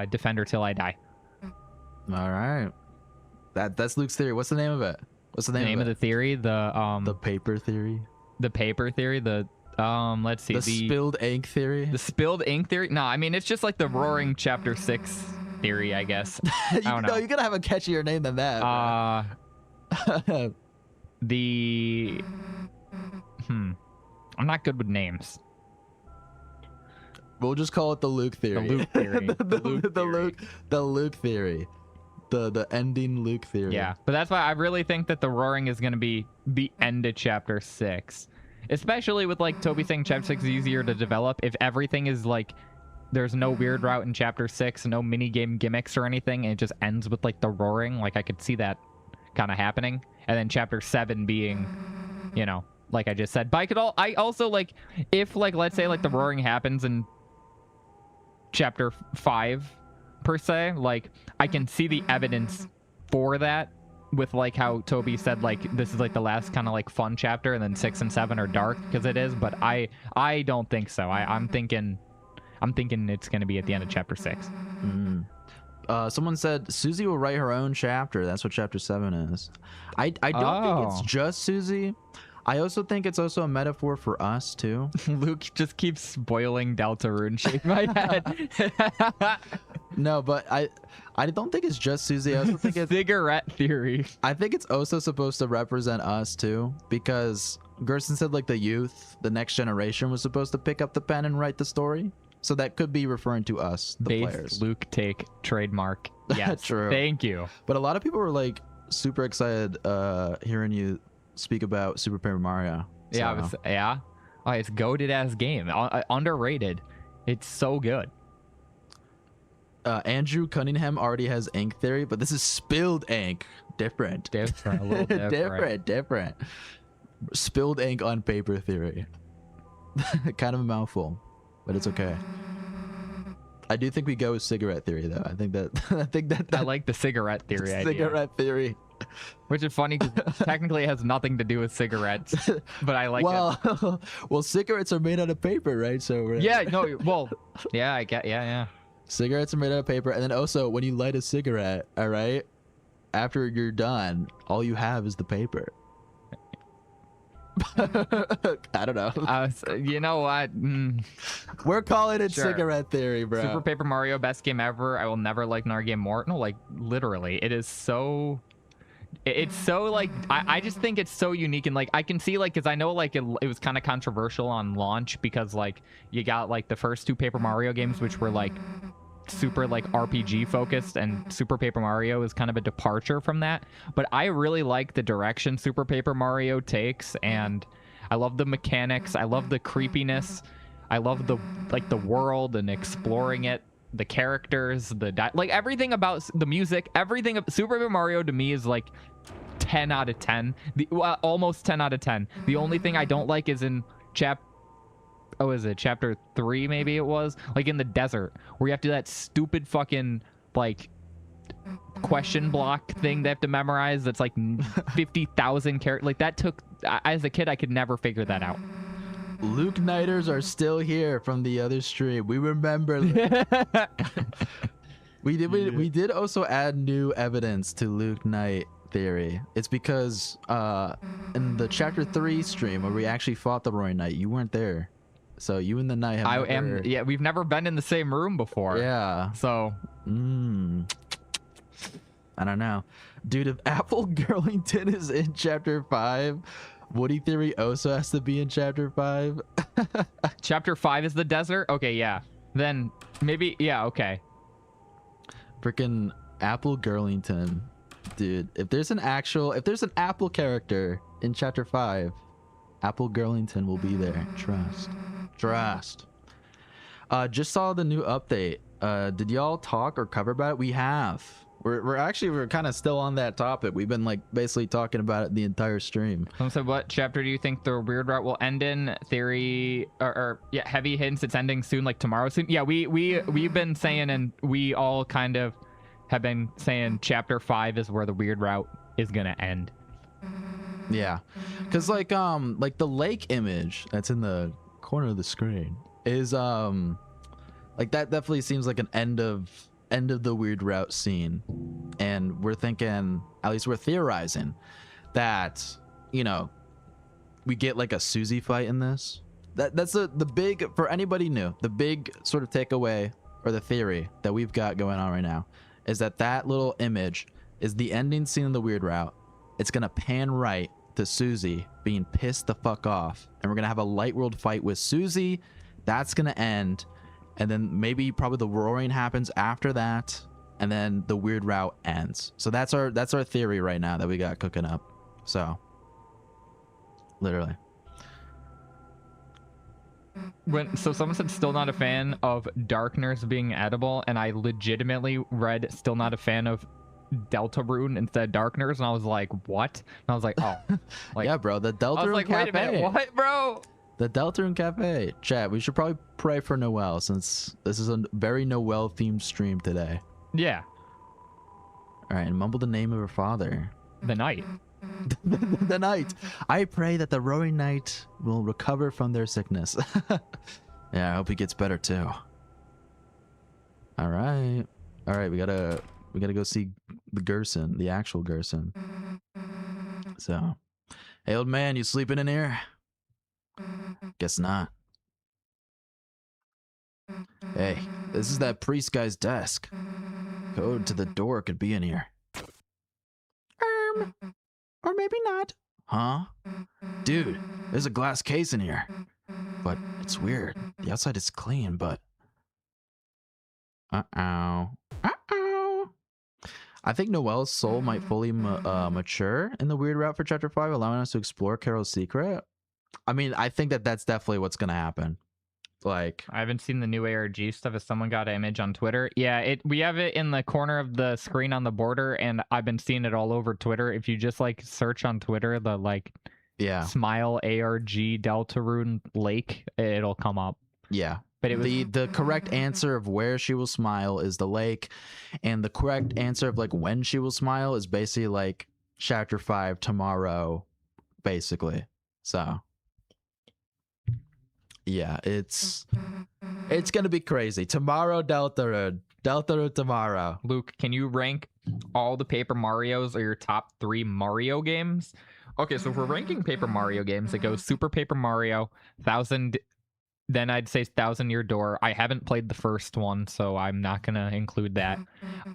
[SPEAKER 2] defender till I die.
[SPEAKER 1] All right, that's Luke's theory. What's the name of it? What's the name
[SPEAKER 2] of the theory?
[SPEAKER 1] The paper theory.
[SPEAKER 2] The paper theory. Let's see.
[SPEAKER 1] The spilled ink theory.
[SPEAKER 2] The spilled ink theory. No, I mean it's just like the roaring Chapter 6 theory, I guess. I don't know.
[SPEAKER 1] No, you gotta have a catchier name than that.
[SPEAKER 2] I'm not good with names.
[SPEAKER 1] We'll just call it the Luke theory.
[SPEAKER 2] The Luke theory.
[SPEAKER 1] the Luke theory. The ending Luke theory.
[SPEAKER 2] Yeah, but that's why I really think that the roaring is going to be the end of Chapter 6. Especially with like Toby saying Chapter 6 is easier to develop. If everything is like there's no weird route in Chapter 6, no mini game gimmicks or anything, and it just ends with like the roaring, like I could see that kind of happening. And then Chapter 7 being, you know, like I just said. But I also like, if like let's say like the roaring happens in chapter 5 per se. Like, I can see the evidence for that with like how Toby said, like, this is like the last kind of like fun chapter, and then 6 and 7 are dark because it is. But I don't think so. I'm thinking it's gonna be at the end of chapter 6.
[SPEAKER 1] Someone said Susie will write her own chapter. That's what chapter 7 is. I don't think it's just Susie. I also think it's also a metaphor for us too.
[SPEAKER 2] Luke just keeps spoiling Deltarune. Shake my head.
[SPEAKER 1] No, but I don't think it's just Susie. I also think it's
[SPEAKER 2] cigarette theory.
[SPEAKER 1] I think it's also supposed to represent us too, because Gerson said like the youth, the next generation was supposed to pick up the pen and write the story. So that could be referring to us, the players.
[SPEAKER 2] Luke take trademark. Yes,
[SPEAKER 1] true.
[SPEAKER 2] Thank you.
[SPEAKER 1] But a lot of people were like super excited hearing you speak about Super Paper Mario.
[SPEAKER 2] Yeah,
[SPEAKER 1] So.
[SPEAKER 2] Oh, it's goated ass game. Underrated. It's so good.
[SPEAKER 1] Andrew Cunningham already has ink theory, but this is spilled ink. Different.
[SPEAKER 2] A little different.
[SPEAKER 1] different. Spilled ink on paper theory. Kind of a mouthful, but it's okay. I do think we go with cigarette theory though. I think that
[SPEAKER 2] I like the cigarette theory idea.
[SPEAKER 1] Cigarette theory.
[SPEAKER 2] Which is funny because technically it has nothing to do with cigarettes, but I like it.
[SPEAKER 1] Well, cigarettes are made out of paper, right? So
[SPEAKER 2] I get, yeah.
[SPEAKER 1] Cigarettes are made out of paper, and then also when you light a cigarette, all right, after you're done, all you have is the paper. I don't know.
[SPEAKER 2] You know what?
[SPEAKER 1] We're calling it cigarette theory, bro.
[SPEAKER 2] Super Paper Mario, best game ever. I will never like another game more. No, like literally, it is so. It's so like I just think it's so unique, and like I can see like because I know like it was kind of controversial on launch because like you got like the first 2 Paper Mario games which were like super like RPG focused, and Super Paper Mario is kind of a departure from that. But I really like the direction Super Paper Mario takes, and I love the mechanics. I love the creepiness. I love the world and exploring it. The characters, like everything about the music, everything of Super Paper Mario to me is like 10 out of 10. Almost 10 out of 10. The only thing I don't like is in chapter 3 maybe it was, like in the desert where you have to do that stupid fucking like question block thing they have to memorize that's like 50,000 characters. Like that took, as a kid I could never figure that out.
[SPEAKER 1] Luke Knighters are still here from the other stream. We remember. We did also add new evidence to Luke Knight theory. It's because in the chapter 3 stream where we actually fought the Roy Knight, you weren't there. So you and the Knight have
[SPEAKER 2] yeah, we've never been in the same room before.
[SPEAKER 1] Yeah.
[SPEAKER 2] So
[SPEAKER 1] I don't know. Dude, if Apple Girlington is in chapter 5, Woody theory also has to be in chapter 5.
[SPEAKER 2] Chapter 5 is the desert? Okay, yeah. Then maybe, yeah, okay.
[SPEAKER 1] Freaking Apple Girlington. Dude, if there's an Apple character in chapter 5, Apple Girlington will be there. Trust. Just saw the new update. Did y'all talk or cover about it? We have. We're kind of still on that topic. We've been like basically talking about it the entire stream.
[SPEAKER 2] So what chapter do you think the weird route will end in? Theory or yeah, heavy hints it's ending soon, like tomorrow soon. Yeah, we've been saying, and we all kind of have been saying chapter 5 is where the weird route is gonna end.
[SPEAKER 1] Yeah, because like the lake image that's in the corner of the screen is like that definitely seems like an end of the weird route scene, and we're thinking, at least we're theorizing, that we get like a Susie fight in this. That's the big, for anybody new, the big sort of takeaway or the theory that we've got going on right now is that little image is the ending scene of the weird route. It's gonna pan right to Susie being pissed the fuck off, and we're gonna have a light world fight with Susie. That's gonna end. And then maybe probably the roaring happens after that, and then the weird route ends. So that's our theory right now that we got cooking up. So literally.
[SPEAKER 2] So someone said still not a fan of Darkness being edible, and I legitimately read still not a fan of Deltarune instead of Darkness, and I was like, what? And I was like, oh, like,
[SPEAKER 1] yeah, bro, the Deltarune
[SPEAKER 2] I was like,
[SPEAKER 1] Cafe.
[SPEAKER 2] wait a minute, what, bro?
[SPEAKER 1] The Deltarune Cafe. Chat, we should probably pray for Noel since this is a very Noel-themed stream today.
[SPEAKER 2] Yeah.
[SPEAKER 1] All right, and mumble the name of her father.
[SPEAKER 2] The knight.
[SPEAKER 1] The knight. I pray that the rowing knight will recover from their sickness. Yeah, I hope he gets better too. All right. All right, we gotta go see the Gerson, the actual Gerson. So, hey, old man, you sleeping in here? Guess not. Hey, this is that priest guy's desk. Code to the door could be in here. Or maybe not. Huh? Dude, there's a glass case in here. But it's weird. The outside is clean, but... Uh-oh. Uh-oh. I think Noel's soul might fully mature in the weird route for Chapter 5, allowing us to explore Carol's secret. I mean, I think that that's definitely what's going to happen. Like,
[SPEAKER 2] I haven't seen the new ARG stuff. If someone got an image on Twitter, yeah, we have it in the corner of the screen on the border, and I've been seeing it all over Twitter. If you just like search on Twitter the like,
[SPEAKER 1] yeah,
[SPEAKER 2] Smile ARG Deltarune Lake, it'll come up.
[SPEAKER 1] Yeah,
[SPEAKER 2] but it was
[SPEAKER 1] the correct answer of where she will smile is the lake, and the correct answer of like when she will smile is basically like Chapter 5 tomorrow, basically. So. Yeah, it's gonna be crazy. Tomorrow, Deltarune tomorrow.
[SPEAKER 2] Luke, can you rank all the Paper Marios or your top 3 Mario games? Okay, so if we're ranking Paper Mario games, it goes Super Paper Mario, 1000, then I'd say 1000 Year Door. I haven't played the first one, so I'm not gonna include that.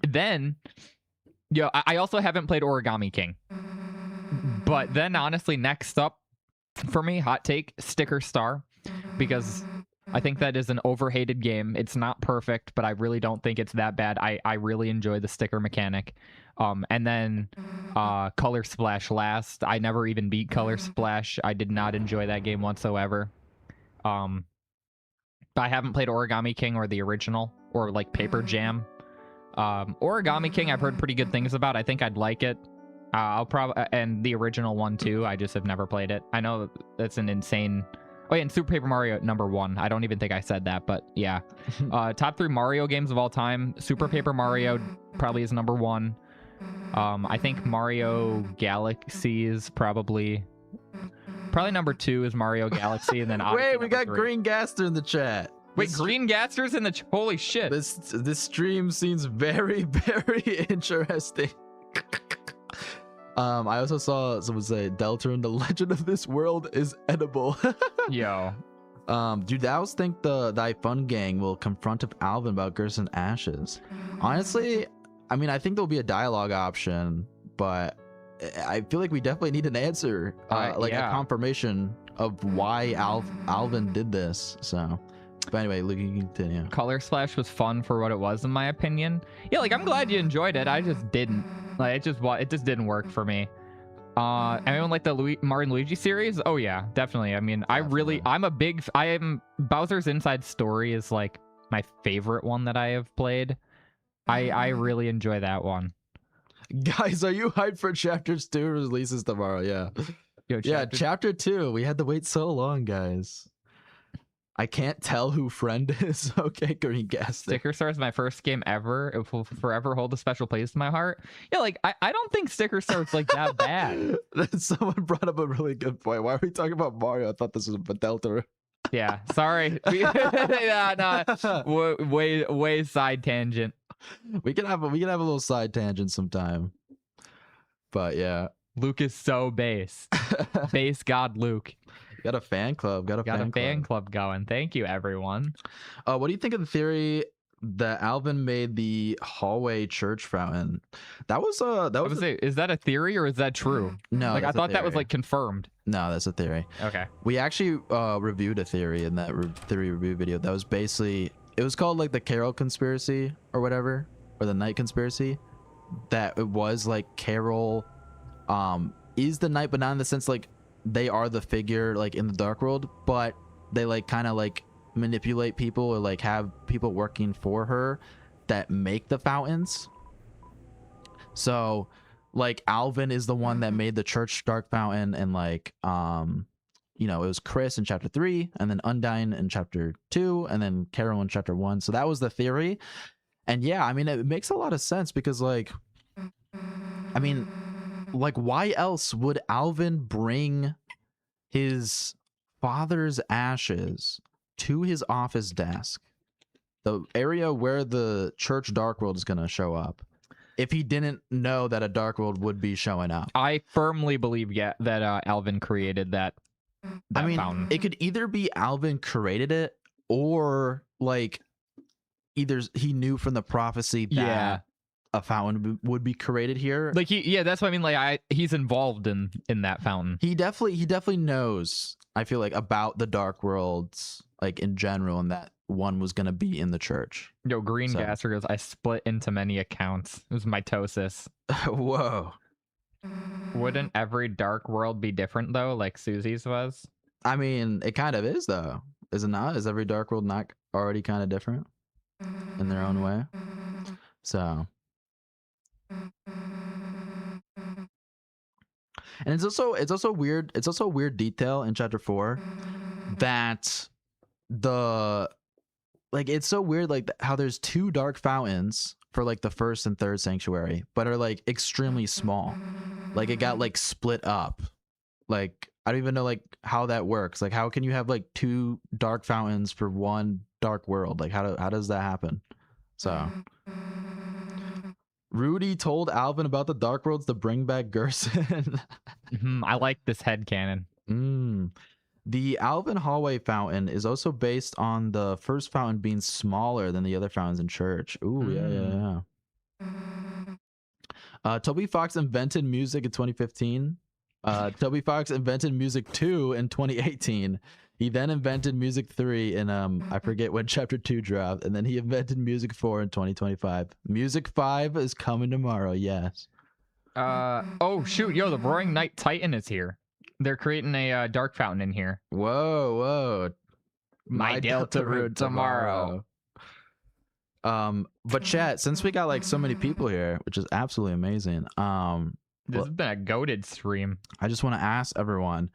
[SPEAKER 2] Then, yeah, I also haven't played Origami King. But then, honestly, next up for me, hot take, Sticker Star. Because I think that is an overhated game. It's not perfect, but I really don't think it's that bad. I really enjoy the sticker mechanic. And then Color Splash last. I never even beat Color Splash. I did not enjoy that game whatsoever. But I haven't played Origami King or the original or like Paper Jam. Origami King I've heard pretty good things about. I think I'd like it. I'll probably and the original one too. I just have never played it. I know that's an insane. Oh yeah, and Super Paper Mario @1. I don't even think I said that, but yeah. Top 3 Mario games of all time. Super Paper Mario probably is #1. I think Mario Galaxy is probably number 2 is Mario Galaxy, and then
[SPEAKER 1] wait, we got
[SPEAKER 2] 3.
[SPEAKER 1] Green Gaster in the chat.
[SPEAKER 2] Wait, Green Gaster's in the holy shit.
[SPEAKER 1] This stream seems very, very interesting. I also saw someone say Deltarune, the legend of this world is edible.
[SPEAKER 2] Yo.
[SPEAKER 1] Do thou think thy fun gang will confront Alvin about Gerson ashes? Honestly, I mean, I think there'll be a dialogue option, but I feel like we definitely need an answer, like a confirmation of why Alvin did this. So, but anyway, Luke, you can continue.
[SPEAKER 2] Color Splash was fun for what it was, in my opinion. Yeah, like I'm glad you enjoyed it. I just didn't. Like it just didn't work for me. Anyone like the Mario and Luigi series? Oh yeah, definitely. I mean, definitely. Bowser's Inside Story is like my favorite one that I have played. I really enjoy that one.
[SPEAKER 1] Guys, are you hyped for Chapter 2 releases tomorrow? Yeah.
[SPEAKER 2] Yo,
[SPEAKER 1] Chapter 2. We had to wait so long, guys. I can't tell who friend is. Okay, Green Gas.
[SPEAKER 2] Sticker Star is my first game ever. It will forever hold a special place in my heart. Yeah, like I don't think Sticker Star is like that bad.
[SPEAKER 1] Someone brought up a really good point. Why are we talking about Mario? I thought this was a Deltarune.
[SPEAKER 2] Yeah, sorry. Way side tangent.
[SPEAKER 1] We can have a little side tangent sometime. But yeah,
[SPEAKER 2] Luke is so base. Base God Luke.
[SPEAKER 1] Got a fan club. Got a fan
[SPEAKER 2] club going. Thank you, everyone.
[SPEAKER 1] What do you think of the theory that Alvin made the hallway church fountain?
[SPEAKER 2] Is that a theory or is that true?
[SPEAKER 1] No,
[SPEAKER 2] like I thought that was like confirmed.
[SPEAKER 1] No, that's a theory.
[SPEAKER 2] Okay.
[SPEAKER 1] We actually reviewed a theory in that theory review video. That was basically, it was called like the Carol conspiracy or whatever, or the Knight conspiracy. That it was like Carol is the Knight, but not in the sense like they are the figure like in the dark world, but they like kind of like manipulate people or like have people working for her that make the fountains. So like Alvin is the one that made the church dark fountain, and like you know, it was Chris in chapter 3, and then Undyne in chapter 2, and then Carol in chapter 1. So that was the theory. And yeah, I mean, it makes a lot of sense because, like, I mean, like, why else would Alvin bring his father's ashes to his office desk, the area where the church Dark World is going to show up, if he didn't know that a Dark World would be showing up?
[SPEAKER 2] I firmly believe that Alvin created that fountain.
[SPEAKER 1] It could either be Alvin created it, or like either he knew from the prophecy that a fountain would be created here.
[SPEAKER 2] Like that's what I mean. Like he's involved in that fountain.
[SPEAKER 1] He definitely knows, I feel like, about the Dark Worlds, like, in general, and that one was gonna be in the church.
[SPEAKER 2] Yo, Green Gasser goes, I split into many accounts. It was mitosis.
[SPEAKER 1] Whoa.
[SPEAKER 2] Wouldn't every Dark World be different though, like Susie's was?
[SPEAKER 1] I mean, it kind of is though, is it not? Is every Dark World not already kind of different in their own way? So, and it's also weird. It's also a weird detail in chapter 4 that it's so weird, like, how there's 2 dark fountains for like the first and third sanctuary, but are like extremely small. Like, it got like split up. Like, I don't even know like how that works. Like, how can you have like 2 dark fountains for one dark world? Like, how does that happen? So, Rudy told Alvin about the Dark Worlds to bring back Gerson.
[SPEAKER 2] I like this headcanon.
[SPEAKER 1] The Alvin hallway fountain is also based on the first fountain being smaller than the other fountains in church. Ooh, yeah. Toby Fox invented music in 2015. Toby Fox invented music 2 in 2018. He then invented music 3 in I forget when chapter 2 dropped, and then he invented music 4 in 2025. Music 5 is coming tomorrow. Yes.
[SPEAKER 2] Oh shoot, yo, the Roaring Night Titan is here. They're creating a dark fountain in here.
[SPEAKER 1] Whoa.
[SPEAKER 2] My Deltarune tomorrow.
[SPEAKER 1] But chat, since we got like so many people here, which is absolutely amazing.
[SPEAKER 2] This has been a goated stream.
[SPEAKER 1] I just want to ask everyone,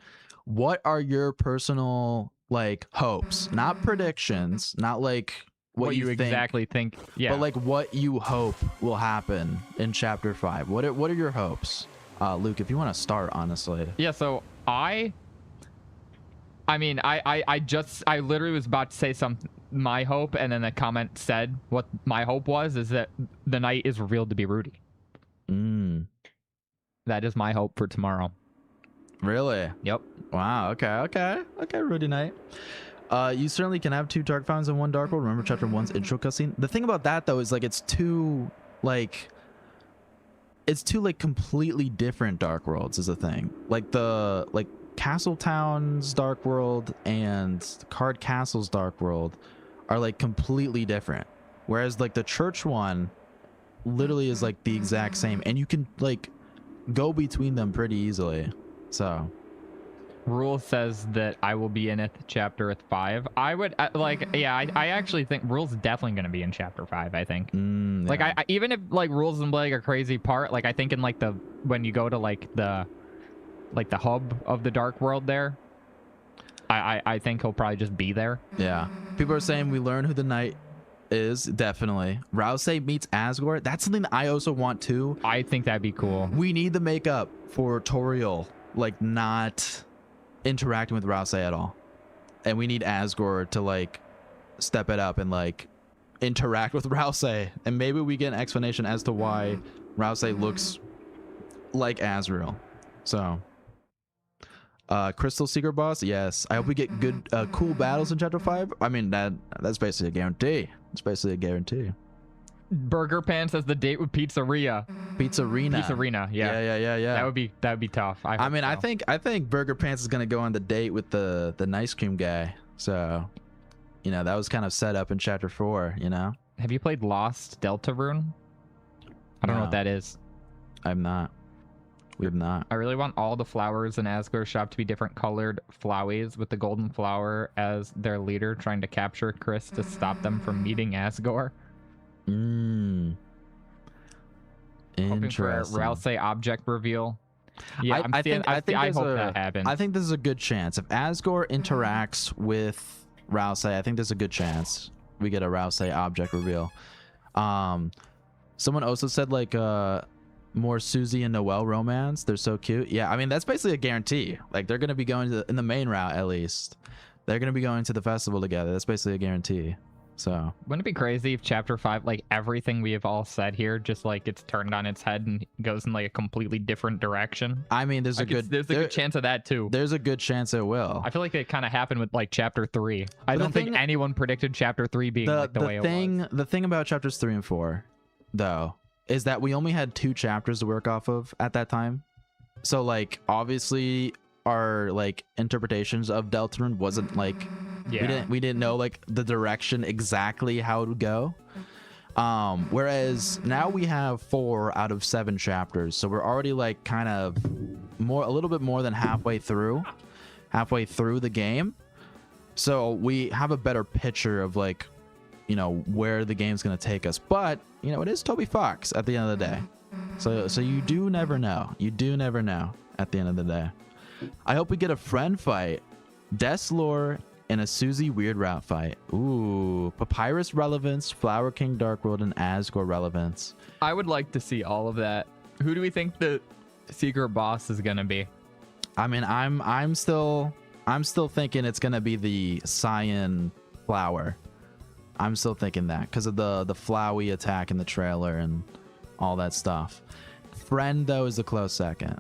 [SPEAKER 1] what are your personal like hopes? Not predictions, not like what you
[SPEAKER 2] exactly think. Yeah.
[SPEAKER 1] But like what you hope will happen in chapter 5. What are your hopes? Luke, if you want to start, honestly.
[SPEAKER 2] Yeah, so I literally was about to say my hope, and then the comment said what my hope was, is that the knight is revealed to be Rudy. That is my hope for tomorrow.
[SPEAKER 1] Really?
[SPEAKER 2] Yep.
[SPEAKER 1] Wow. Okay, Rudy Knight. You certainly can have 2 dark fountains and 1 dark world. Remember chapter 1's intro cutscene? The thing about that though is like it's two completely different dark worlds is a thing. Like Castletown's dark world and Card Castle's dark world are like completely different. Whereas like the church one literally is like the exact same, and you can like go between them pretty easily. So
[SPEAKER 2] Rule says that I will be in it chapter 5. I would I actually think Rule's definitely going to be in chapter 5, I think.
[SPEAKER 1] Yeah.
[SPEAKER 2] Like I even if like Rule's in like a crazy part, like I think in like when you go to like the hub of the dark world there, I think he'll probably just be there.
[SPEAKER 1] Yeah. People are saying we learn who the knight is. Definitely. Rouse meets Asgore. That's something that I also want too.
[SPEAKER 2] I think that'd be cool.
[SPEAKER 1] We need the makeup for Toriel like not interacting with Rouse at all, and we need Asgore to like step it up and like interact with Rouse, and maybe we get an explanation as to why Rouse looks like Azrael. So Crystal Secret Boss, yes. I hope we get good cool battles in chapter 5. I mean that's basically a guarantee. It's basically a guarantee.
[SPEAKER 2] Burger Pan says the date with Pizzarina. Yeah. That would be tough.
[SPEAKER 1] I think Burger Pants is gonna go on the date with the ice cream guy. So, you know, that was kind of set up in chapter 4. You know.
[SPEAKER 2] Have you played Lost Deltarune? I don't know what that is.
[SPEAKER 1] I'm not. We have not.
[SPEAKER 2] I really want all the flowers in Asgore's shop to be different colored flowies, with the golden flower as their leader, trying to capture Chris to stop them from meeting Asgore.
[SPEAKER 1] Interesting.
[SPEAKER 2] Hoping for a Rouse object reveal. Yeah,
[SPEAKER 1] I think
[SPEAKER 2] I hope that happens.
[SPEAKER 1] I think this is a good chance. If Asgore interacts with Rousey, I think there's a good chance we get a Rousey object reveal. Someone also said like more Susie and Noelle romance. They're so cute. Yeah, I mean that's basically a guarantee. Like they're gonna be going to in the main route at least. They're gonna be going to the festival together. That's basically a guarantee. So
[SPEAKER 2] wouldn't it be crazy if chapter 5, like everything we have all said here, just like gets turned on its head and goes in like a completely different direction?
[SPEAKER 1] I mean, there's a good
[SPEAKER 2] chance of that too.
[SPEAKER 1] There's a good chance it will.
[SPEAKER 2] I feel like it kind of happened with like chapter 3. I don't think anyone predicted chapter 3 being like the way it was.
[SPEAKER 1] The thing about chapters 3 and 4, though, is that we only had 2 chapters to work off of at that time. So like obviously our like interpretations of Deltarune wasn't like we didn't know like the direction exactly how it would go. Whereas now we have 4 out of 7 chapters, so we're already like kind of a little bit more than halfway through the game. So we have a better picture of like, you know, where the game's gonna take us. But you know, it is Toby Fox at the end of the day. So you do never know. You do never know at the end of the day. I hope we get a friend fight, Deslore, and a Susie Weird Route fight. Ooh, Papyrus relevance, Flower King Darkworld, and Asgore relevance.
[SPEAKER 2] I would like to see all of that. Who do we think the secret boss is gonna be?
[SPEAKER 1] I mean, I'm still thinking it's gonna be the Cyan Flower. I'm still thinking that because of the flowy attack in the trailer and all that stuff. Friend though is a close second.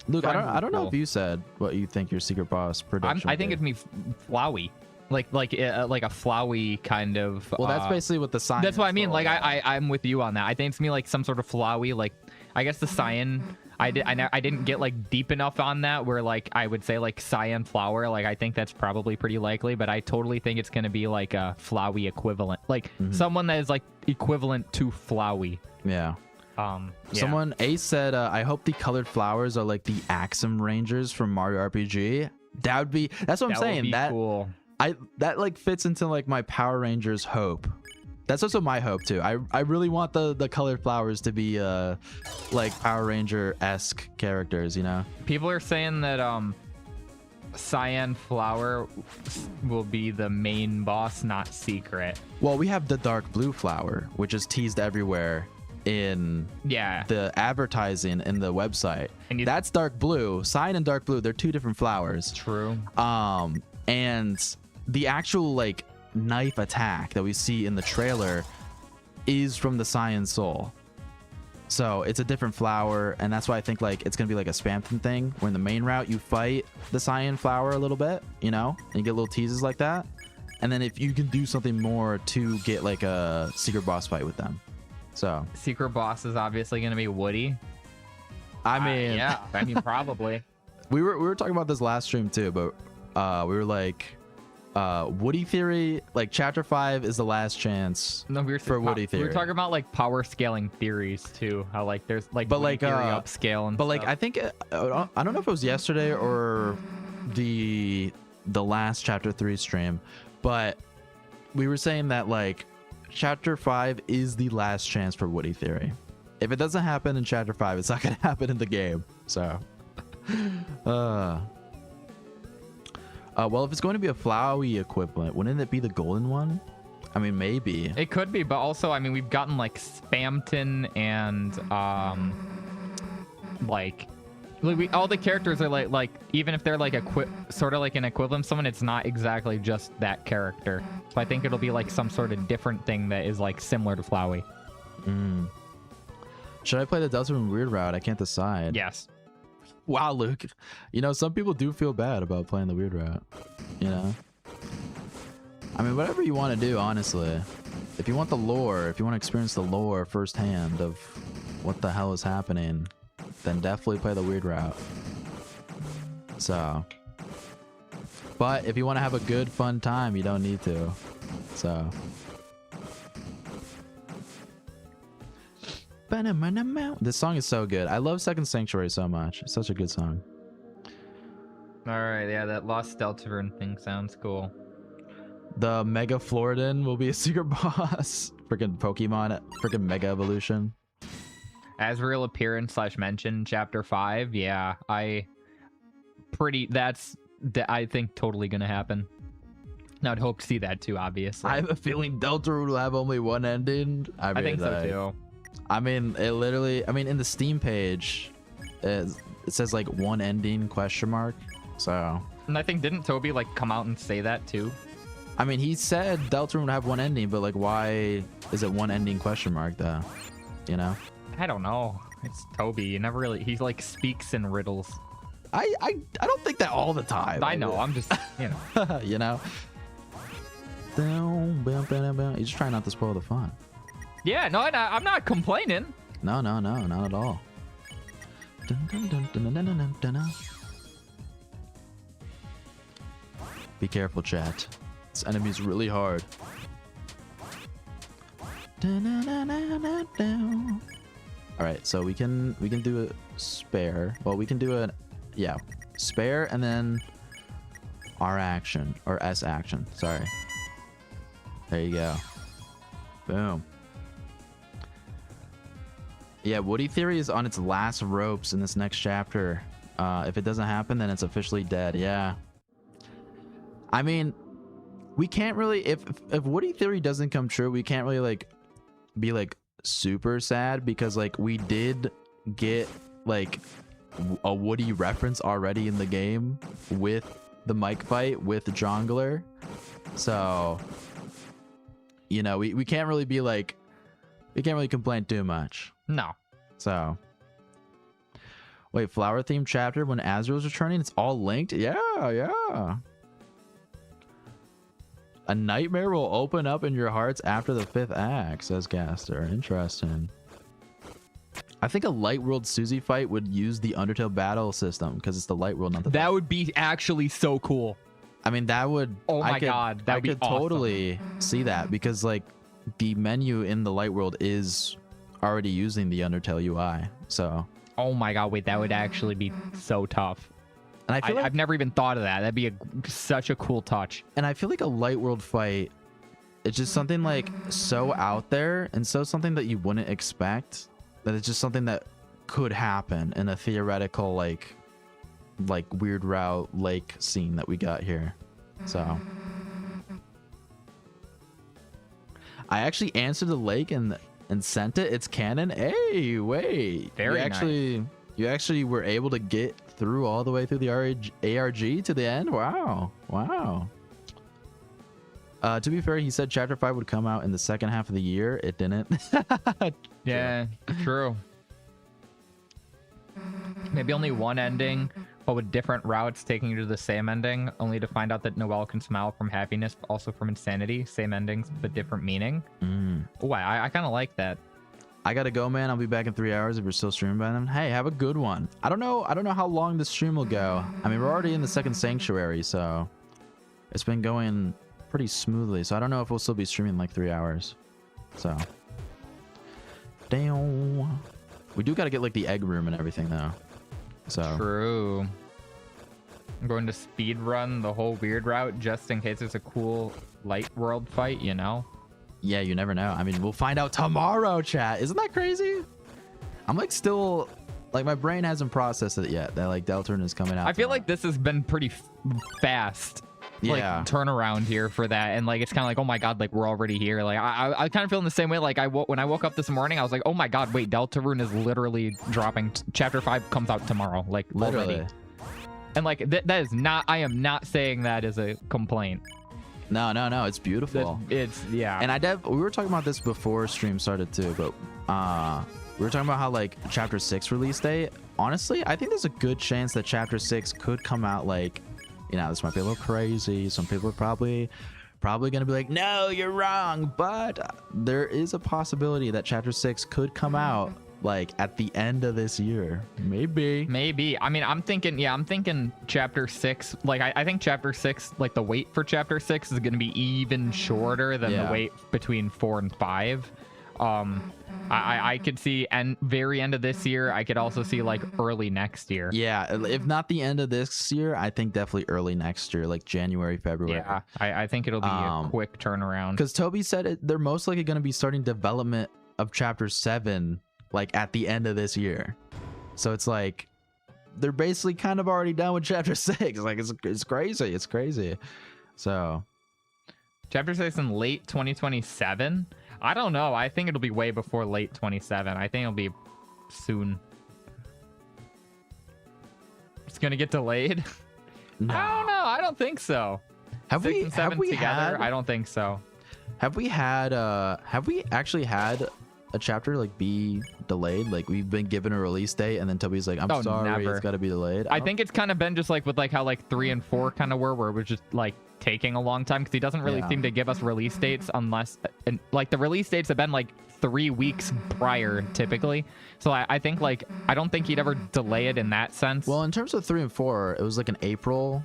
[SPEAKER 1] Luke, I don't know if you said what you think your secret boss prediction.
[SPEAKER 2] I think it'd be flowy, like a flowy kind of.
[SPEAKER 1] Well, that's basically what the Cyan.
[SPEAKER 2] That's what I mean. Like I'm with you on that. I think it's gonna be like some sort of flowy. Like I guess the Cyan. I didn't get like deep enough on that where like I would say like Cyan flower. Like I think that's probably pretty likely, but I totally think it's gonna be like a flowy equivalent, like someone that is like equivalent to flowy.
[SPEAKER 1] Yeah. Someone Ace said, I hope the colored flowers are like the Axum Rangers from Mario RPG. That's what I'm saying. That cool. That like fits into like my Power Rangers hope. That's also my hope too. I really want the colored flowers to be like Power Ranger-esque characters, you know?
[SPEAKER 2] People are saying that Cyan Flower will be the main boss, not secret.
[SPEAKER 1] Well, we have the dark blue flower, which is teased everywhere in the advertising in the website. And that's dark blue. Cyan and dark blue, they're 2 different flowers.
[SPEAKER 2] True.
[SPEAKER 1] And the actual like knife attack that we see in the trailer is from the Cyan Soul. So it's a different flower, and that's why I think like it's gonna be like a Spamton thing, where in the main route you fight the Cyan flower a little bit, you know, and you get little teases like that. And then if you can do something more to get like a secret boss fight with them. So
[SPEAKER 2] secret boss is obviously going to be Woody.
[SPEAKER 1] I mean,
[SPEAKER 2] yeah, I mean probably.
[SPEAKER 1] we were talking about this last stream too, but we were like, Woody theory, like chapter 5 is the last chance for Woody theory.
[SPEAKER 2] We were talking about like power scaling theories too. How like there's like
[SPEAKER 1] but like
[SPEAKER 2] upscale and
[SPEAKER 1] but
[SPEAKER 2] stuff.
[SPEAKER 1] like I think I don't know if it was yesterday or the last chapter 3 stream, but we were saying that like chapter 5 is the last chance for Woody theory. If it doesn't happen in chapter 5, it's not gonna happen in the game. So well, if it's going to be a flowy equivalent, wouldn't it be the golden one? I mean, maybe
[SPEAKER 2] it could be, but also I mean we've gotten like Spamton and like all the characters are like even if they're like sort of like an equivalent of someone, it's not exactly just that character. So I think it'll be like some sort of different thing that is like similar to Flowey.
[SPEAKER 1] Should I play the Deltarune Weird Route? I can't decide.
[SPEAKER 2] Yes.
[SPEAKER 1] Wow, Luke. You know, some people do feel bad about playing the Weird Route. You know? I mean, whatever you want to do, honestly. If you want the lore, if you want to experience the lore firsthand of what the hell is happening, then definitely play the Weird Route. So. But if you want to have a good, fun time, you don't need to. So. This song is so good. I love Second Sanctuary so much. It's such a good song.
[SPEAKER 2] All right, yeah, that Lost Deltarune thing sounds cool.
[SPEAKER 1] The Mega Floridon will be a secret boss. Freaking Pokemon, freaking Mega Evolution.
[SPEAKER 2] Asriel appearance / mention chapter 5. Yeah, I think totally gonna happen. Now I'd hope to see that too, obviously.
[SPEAKER 1] I have a feeling Deltarune will have only one ending. I
[SPEAKER 2] think so too.
[SPEAKER 1] I mean, it literally, in the Steam page, it says like one ending ? So.
[SPEAKER 2] And I think, didn't Toby like come out and say that too?
[SPEAKER 1] I mean, he said Deltarune would have one ending, but like, why is it one ending ? Though? You know?
[SPEAKER 2] I don't know. It's Toby. You never really. He like speaks in riddles.
[SPEAKER 1] I don't think that all the time.
[SPEAKER 2] I know. I'm just, you know.
[SPEAKER 1] You know. You're just trying not to spoil the fun.
[SPEAKER 2] Yeah, no, I'm not complaining.
[SPEAKER 1] No, not at all. Be careful, chat. This enemy's really hard. All right, so we can do a spare. Well, we can do spare and then R action or S action. Sorry. There you go. Boom. Yeah, Woody Theory is on its last ropes in this next chapter. If it doesn't happen, then it's officially dead. Yeah. I mean, we can't really, if Woody Theory doesn't come true, we can't really like be like super sad, because like we did get like a Woody reference already in the game with the mic fight with the Jongler. So, you know, we can't really be like, we can't really complain too much.
[SPEAKER 2] No.
[SPEAKER 1] So, wait, flower themed chapter when Azrael's returning, it's all linked? Yeah. A nightmare will open up in your hearts after the 5th act, says Gaster. Interesting. I think a Light World Susie fight would use the Undertale battle system, because it's the Light World, not the...
[SPEAKER 2] That would be actually so cool.
[SPEAKER 1] I mean, that would...
[SPEAKER 2] Oh my god, that would be awesome.
[SPEAKER 1] Totally see that, because like the menu in the Light World is already using the Undertale UI, so...
[SPEAKER 2] Oh my god, wait, that would actually be so tough. And I feel like I've never even thought of that. That'd be such a cool touch.
[SPEAKER 1] And I feel like a Light World fight, it's just something like so out there and so something that you wouldn't expect, that it's just something that could happen in a theoretical like Weird Route lake scene that we got here. So I actually answered the lake and sent it. It's canon. Hey, wait. You actually were able to get through all the way through the ARG to the end? Wow. To be fair, he said chapter 5 would come out in the second half of the year. It didn't.
[SPEAKER 2] Yeah, true. Maybe only one ending, but with different routes taking you to the same ending, only to find out that Noelle can smile from happiness, but also from insanity. Same endings, but different meaning. Oh, I kind of like that.
[SPEAKER 1] I gotta go, man. I'll be back in 3 hours if you're still streaming by then. Hey, have a good one. I don't know how long this stream will go. I mean, we're already in the second sanctuary, so it's been going pretty smoothly. So I don't know if we'll still be streaming like 3 hours. So, damn. We do gotta get like the egg room and everything though. So
[SPEAKER 2] true. I'm going to speed run the whole Weird Route just in case there's a cool Light World fight, you know?
[SPEAKER 1] Yeah, you never know. I mean, we'll find out tomorrow, chat. Isn't that crazy? I'm like still, like my brain hasn't processed it yet that like Deltarune is coming out.
[SPEAKER 2] I feel like this has been pretty fast.
[SPEAKER 1] Yeah.
[SPEAKER 2] Like turnaround here for that, and like it's kind of like, oh my god, like we're already here. Like I kind of feel in the same way. Like when I woke up this morning, I was like, oh my god, wait, Deltarune is literally dropping. Chapter 5 comes out tomorrow, like literally. Already. And like that is not. I am not saying that as a complaint.
[SPEAKER 1] No, it's beautiful.
[SPEAKER 2] It's yeah.
[SPEAKER 1] And we were talking about this before stream started too, but we were talking about how like chapter 6 release date. Honestly, I think there's a good chance that chapter 6 could come out like, you know, this might be a little crazy. Some people are probably gonna be like, no, you're wrong. But there is a possibility that chapter 6 could come out like at the end of this year. Maybe. I mean, I'm thinking chapter 6. Like I think chapter 6, like the wait for chapter 6 is gonna be even shorter than the wait between 4 and 5. I could see very end of this year. I could also see like early next year. Yeah, if not the end of this year, I think definitely early next year, like January, February.
[SPEAKER 2] Yeah, I think it'll be a quick turnaround.
[SPEAKER 1] Because Toby said they're most likely going to be starting development of chapter 7 like at the end of this year. So it's like they're basically kind of already done with chapter 6. Like it's crazy. It's crazy. So
[SPEAKER 2] chapter 6 in late 2027. I don't know. I think it'll be way before late 27. I think it'll be soon. It's gonna get delayed.
[SPEAKER 1] no.
[SPEAKER 2] I don't know. I don't think so.
[SPEAKER 1] Have
[SPEAKER 2] 6
[SPEAKER 1] we
[SPEAKER 2] and 7 together?
[SPEAKER 1] had?
[SPEAKER 2] I don't think so.
[SPEAKER 1] Have we actually had a chapter like be delayed? Like we've been given a release date and then Toby's like, I'm sorry,
[SPEAKER 2] never.
[SPEAKER 1] it's got to be delayed.
[SPEAKER 2] I think it's kind of been just like with like how like 3 and 4 kind of were, where it was just like taking a long time because he doesn't really seem to give us release dates unless, and like the release dates have been like 3 weeks prior typically. So I think like I don't think he'd ever delay it in that sense.
[SPEAKER 1] Well, in terms of 3 and 4, it was like an April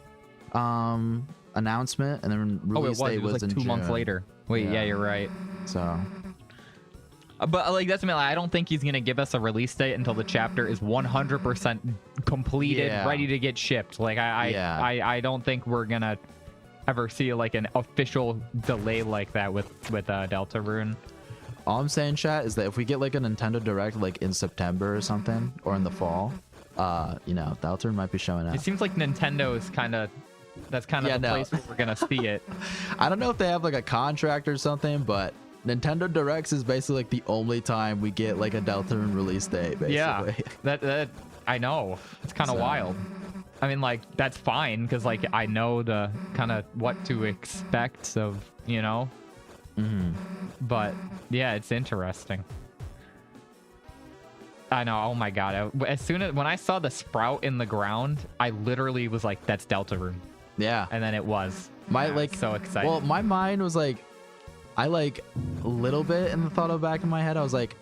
[SPEAKER 1] announcement, and then release date was
[SPEAKER 2] like
[SPEAKER 1] in
[SPEAKER 2] 2 months
[SPEAKER 1] June.
[SPEAKER 2] later. Wait, yeah, you're right.
[SPEAKER 1] So
[SPEAKER 2] but like that's I don't think he's gonna give us a release date until the chapter is 100% completed, ready to get shipped. Like I don't think we're gonna ever see like an official delay like that with Deltarune.
[SPEAKER 1] all I'm saying, chat, is that if we get like a Nintendo Direct like in September or something, or in the fall, you know, Deltarune might be showing up.
[SPEAKER 2] It seems like Nintendo is kind of the place where we're gonna see it.
[SPEAKER 1] I don't know if they have like a contract or something, but Nintendo Directs is basically like the only time we get like a Deltarune release date, basically.
[SPEAKER 2] Yeah, that I know. It's kind of wild. I mean, like, that's fine, because, like, I know the kind of what to expect of, you know?
[SPEAKER 1] Mm-hmm.
[SPEAKER 2] But, yeah, it's interesting. I know. Oh, my God. When I saw the sprout in the ground, I literally was like, that's Deltarune.
[SPEAKER 1] Yeah.
[SPEAKER 2] And then it was. So excited.
[SPEAKER 1] Well, my mind was like, I like a little bit in the thought of back in my head, I was like,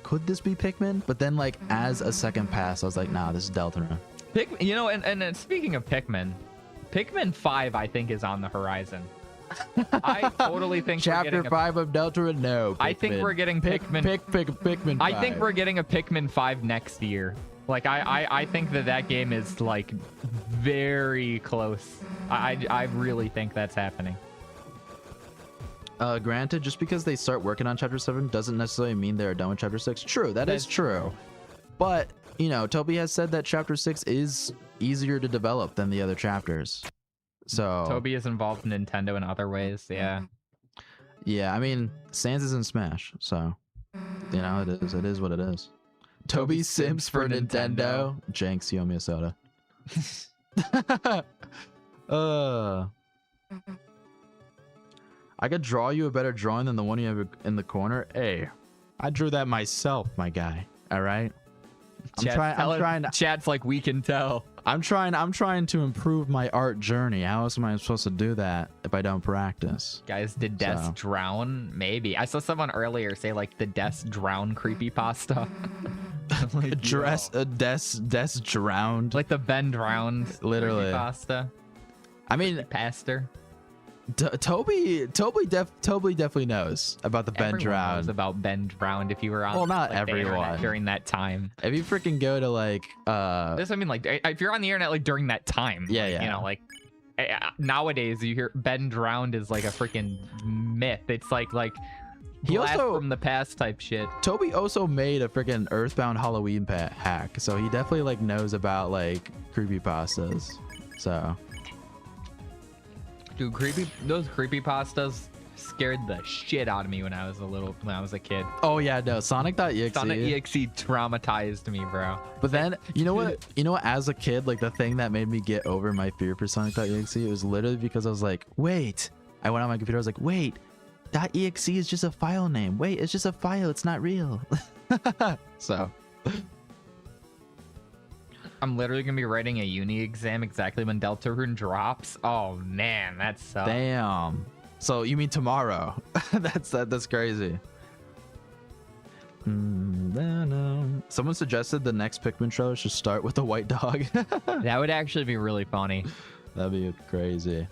[SPEAKER 1] could this be Pikmin? But then, like, as a second pass, I was like, nah, this is Deltarune.
[SPEAKER 2] You know, and speaking of Pikmin 5, I think, is on the horizon. I totally think
[SPEAKER 1] Chapter 5 of Deltarune, no. Pikmin.
[SPEAKER 2] I think we're getting Pikmin.
[SPEAKER 1] Pikmin 5.
[SPEAKER 2] I think we're getting a Pikmin 5 next year. Like, I think that game is, like, very close. I really think that's happening.
[SPEAKER 1] Granted, just because they start working on Chapter 7 doesn't necessarily mean they're done with Chapter 6. True, that is true. But, you know, Toby has said that Chapter 6 is easier to develop than the other chapters. So
[SPEAKER 2] Toby is involved in Nintendo in other ways, yeah.
[SPEAKER 1] Yeah, I mean, Sans is in Smash, so, you know, it is what it is. Toby Sims for Nintendo. Jenks, you owe me a soda. I could draw you a better drawing than the one you have in the corner. Hey, I drew that myself, my guy. All right. I'm trying.
[SPEAKER 2] Chat's like, we can tell.
[SPEAKER 1] I'm trying to improve my art journey. How else am I supposed to do that if I don't practice?
[SPEAKER 2] Guys, did Des drown? Maybe. I saw someone earlier say like the Des drown creepypasta. Like,
[SPEAKER 1] Des drowned.
[SPEAKER 2] Like the Ben drowned
[SPEAKER 1] literally
[SPEAKER 2] creepypasta.
[SPEAKER 1] I mean,
[SPEAKER 2] pastor.
[SPEAKER 1] Toby definitely knows about the Ben drowned.
[SPEAKER 2] Knows about Ben drowned if you were on.
[SPEAKER 1] Well, not
[SPEAKER 2] like,
[SPEAKER 1] everyone
[SPEAKER 2] during that time.
[SPEAKER 1] If you freaking go to like
[SPEAKER 2] this, I mean, like if you're on the internet like during that time.
[SPEAKER 1] Yeah,
[SPEAKER 2] like,
[SPEAKER 1] yeah.
[SPEAKER 2] You know, like nowadays you hear Ben drowned is like a freaking myth. It's like
[SPEAKER 1] he also
[SPEAKER 2] from the past type shit.
[SPEAKER 1] Toby also made a freaking Earthbound Halloween hack, so he definitely like knows about like creepypastas. So.
[SPEAKER 2] Dude, those creepypastas scared the shit out of me when I was a kid.
[SPEAKER 1] Oh yeah, no, Sonic.exe.
[SPEAKER 2] Sonic.exe traumatized me, bro.
[SPEAKER 1] But then, you know what, as a kid, like the thing that made me get over my fear for Sonic.exe, it was literally because I was like, wait. I went on my computer, I was like, wait, .exe is just a file name. Wait, it's just a file, it's not real. So.
[SPEAKER 2] I'm literally gonna be writing a uni exam exactly when Deltarune drops. Oh man, that sucks.
[SPEAKER 1] Damn. So you mean tomorrow? That's crazy. Someone suggested the next Pikmin trailer should start with a white dog.
[SPEAKER 2] That would actually be really funny.
[SPEAKER 1] That'd be crazy.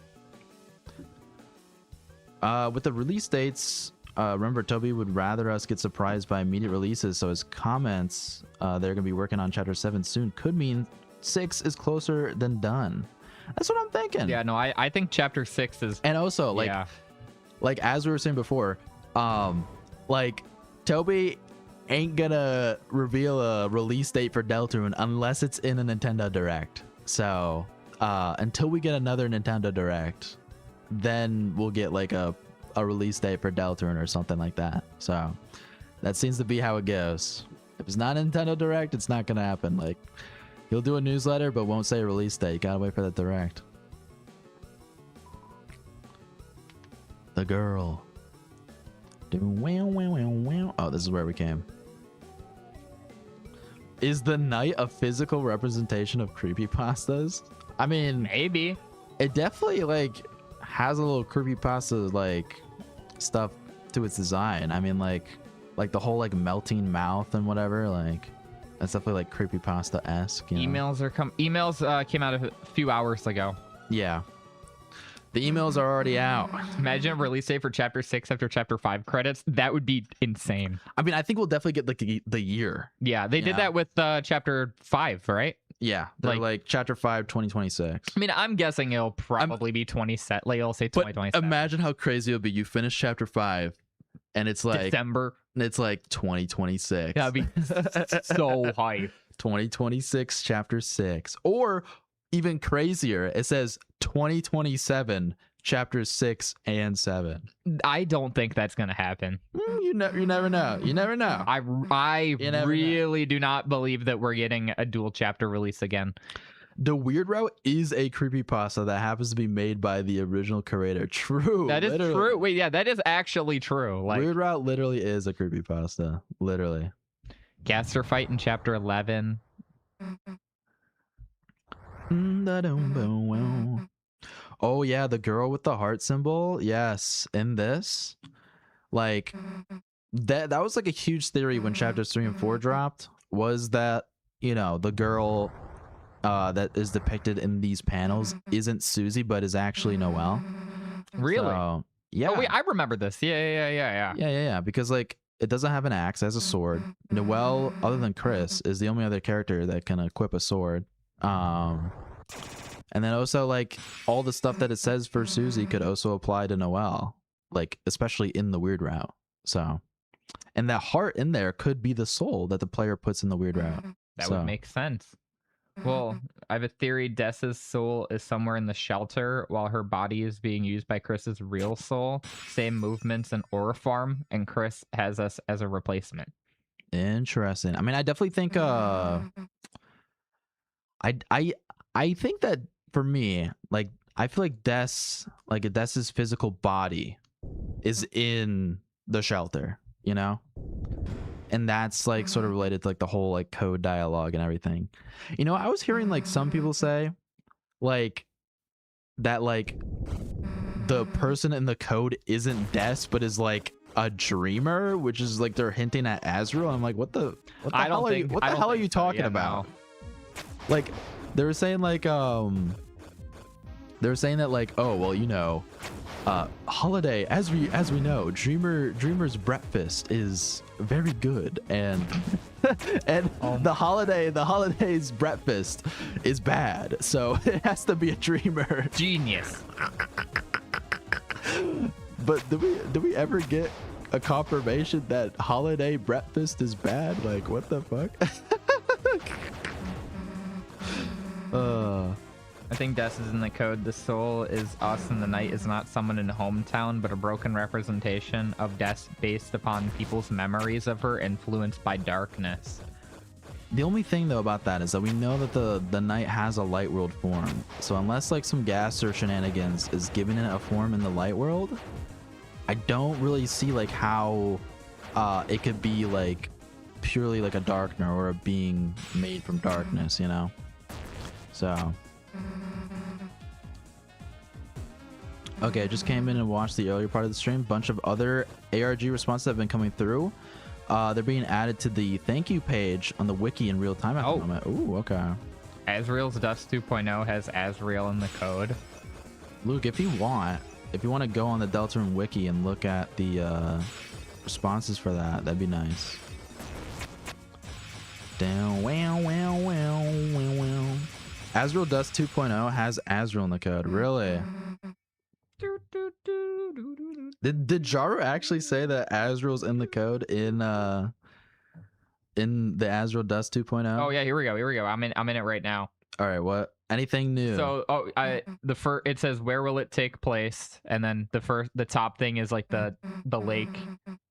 [SPEAKER 1] With the release dates, remember Toby would rather us get surprised by immediate releases, so his comments they're going to be working on Chapter 7 soon could mean 6 is closer than done. That's what I'm thinking.
[SPEAKER 2] Yeah, no, I think Chapter 6 is...
[SPEAKER 1] And also, like as we were saying before, like Toby ain't gonna reveal a release date for Deltarune unless it's in a Nintendo Direct. So until we get another Nintendo Direct, then we'll get like a release date for Deltarune or something like that. So that seems to be how it goes. If it's not Nintendo Direct, it's not gonna happen. Like, he'll do a newsletter but won't say a release date. You gotta wait for that Direct. The girl. Oh, this is where we came. Is the night a physical representation of creepypastas? I mean,
[SPEAKER 2] maybe.
[SPEAKER 1] It definitely like has a little creepypasta like stuff to its design. I mean, like the whole like melting mouth and whatever, like that's definitely like creepypasta-esque.
[SPEAKER 2] Emails came out a few hours ago.
[SPEAKER 1] Yeah. The emails are already out.
[SPEAKER 2] Imagine a release date for Chapter 6 after Chapter 5 credits. That would be insane.
[SPEAKER 1] I mean, I think we'll definitely get like the year.
[SPEAKER 2] Yeah, they did that with Chapter 5, right?
[SPEAKER 1] Yeah, they're like Chapter 5, 2026.
[SPEAKER 2] I mean, I'm guessing it'll probably be 27. Like, it'll say 2027.
[SPEAKER 1] But imagine how crazy it'll be. You finish Chapter 5, and it's like
[SPEAKER 2] December.
[SPEAKER 1] It's like 2026.
[SPEAKER 2] That'd be so hype.
[SPEAKER 1] 2026, Chapter 6. Or even crazier, it says 2027, Chapters 6 and 7.
[SPEAKER 2] I don't think that's gonna happen.
[SPEAKER 1] You never know. You never know.
[SPEAKER 2] I really do not believe that we're getting a dual chapter release again.
[SPEAKER 1] The Weird Route is a creepypasta that happens to be made by the original creator. True.
[SPEAKER 2] That is
[SPEAKER 1] literally.
[SPEAKER 2] true. Wait, yeah, that is actually true. Like,
[SPEAKER 1] Weird Route literally is a creepypasta. Literally.
[SPEAKER 2] Gaster fight in Chapter 11.
[SPEAKER 1] Oh yeah, the girl with the heart symbol. Yes, in this, like that was like a huge theory when Chapters 3 and 4 dropped. Was that, you know, the girl that is depicted in these panels isn't Susie but is actually Noelle?
[SPEAKER 2] Really?
[SPEAKER 1] So, yeah.
[SPEAKER 2] Oh wait, I remember this. Yeah.
[SPEAKER 1] Because like it doesn't have an axe, it has a sword. Noelle, other than Chris, is the only other character that can equip a sword. And then also like all the stuff that it says for Susie could also apply to Noelle, like especially in the Weird Route. So, and that heart in there could be the soul that the player puts in the Weird Route.
[SPEAKER 2] That would make sense. Well, I have a theory. Dessa's soul is somewhere in the shelter while her body is being used by Chris's real soul. Same movements and aura form, and Chris has us as a replacement.
[SPEAKER 1] Interesting. I mean, I definitely think I think that for me, like I feel like Dessa's physical body is in the shelter, you know? And that's like sort of related to like the whole like code dialogue and everything. You know, I was hearing like some people say like that like the person in the code isn't Des but is like a dreamer, which is like they're hinting at Azrael. I'm like, what the hell are you talking about? Like they were saying like they were saying that like, oh well, you know, Holiday, as we know, Dreamer's breakfast is very good, and and the Holiday's breakfast is bad, so it has to be a Dreamer.
[SPEAKER 2] Genius.
[SPEAKER 1] But do we ever get a confirmation that Holiday breakfast is bad? Like, what the fuck?
[SPEAKER 2] I think Des is in the code. The soul is us and the night is not someone in hometown, but a broken representation of Des based upon people's memories of her influenced by darkness.
[SPEAKER 1] The only thing though about that is that we know that the night has a light world form. So unless like some gas or shenanigans is giving it a form in the light world, I don't really see like how it could be like purely like a darkner or a being made from darkness, you know? So okay, I just came in and watched the earlier part of the stream. Bunch of other ARG responses have been coming through. They're being added to the thank you page on the wiki in real time at the moment. Ooh, okay.
[SPEAKER 2] Azrael's Dust 2.0 has Azrael in the code.
[SPEAKER 1] Luke, if you want to go on the Deltarune wiki and look at the responses for that, that'd be nice. Down, wow, wow, wow, wow, wow. Azrael Dust 2.0 has Azrael in the code. Really? Did Jaru actually say that Azrael's in the code in in the Azrael Dust 2.0?
[SPEAKER 2] Oh yeah, here we go. I'm in it right now.
[SPEAKER 1] All right, what? Anything new?
[SPEAKER 2] So, it says where will it take place, and then the top thing is like the lake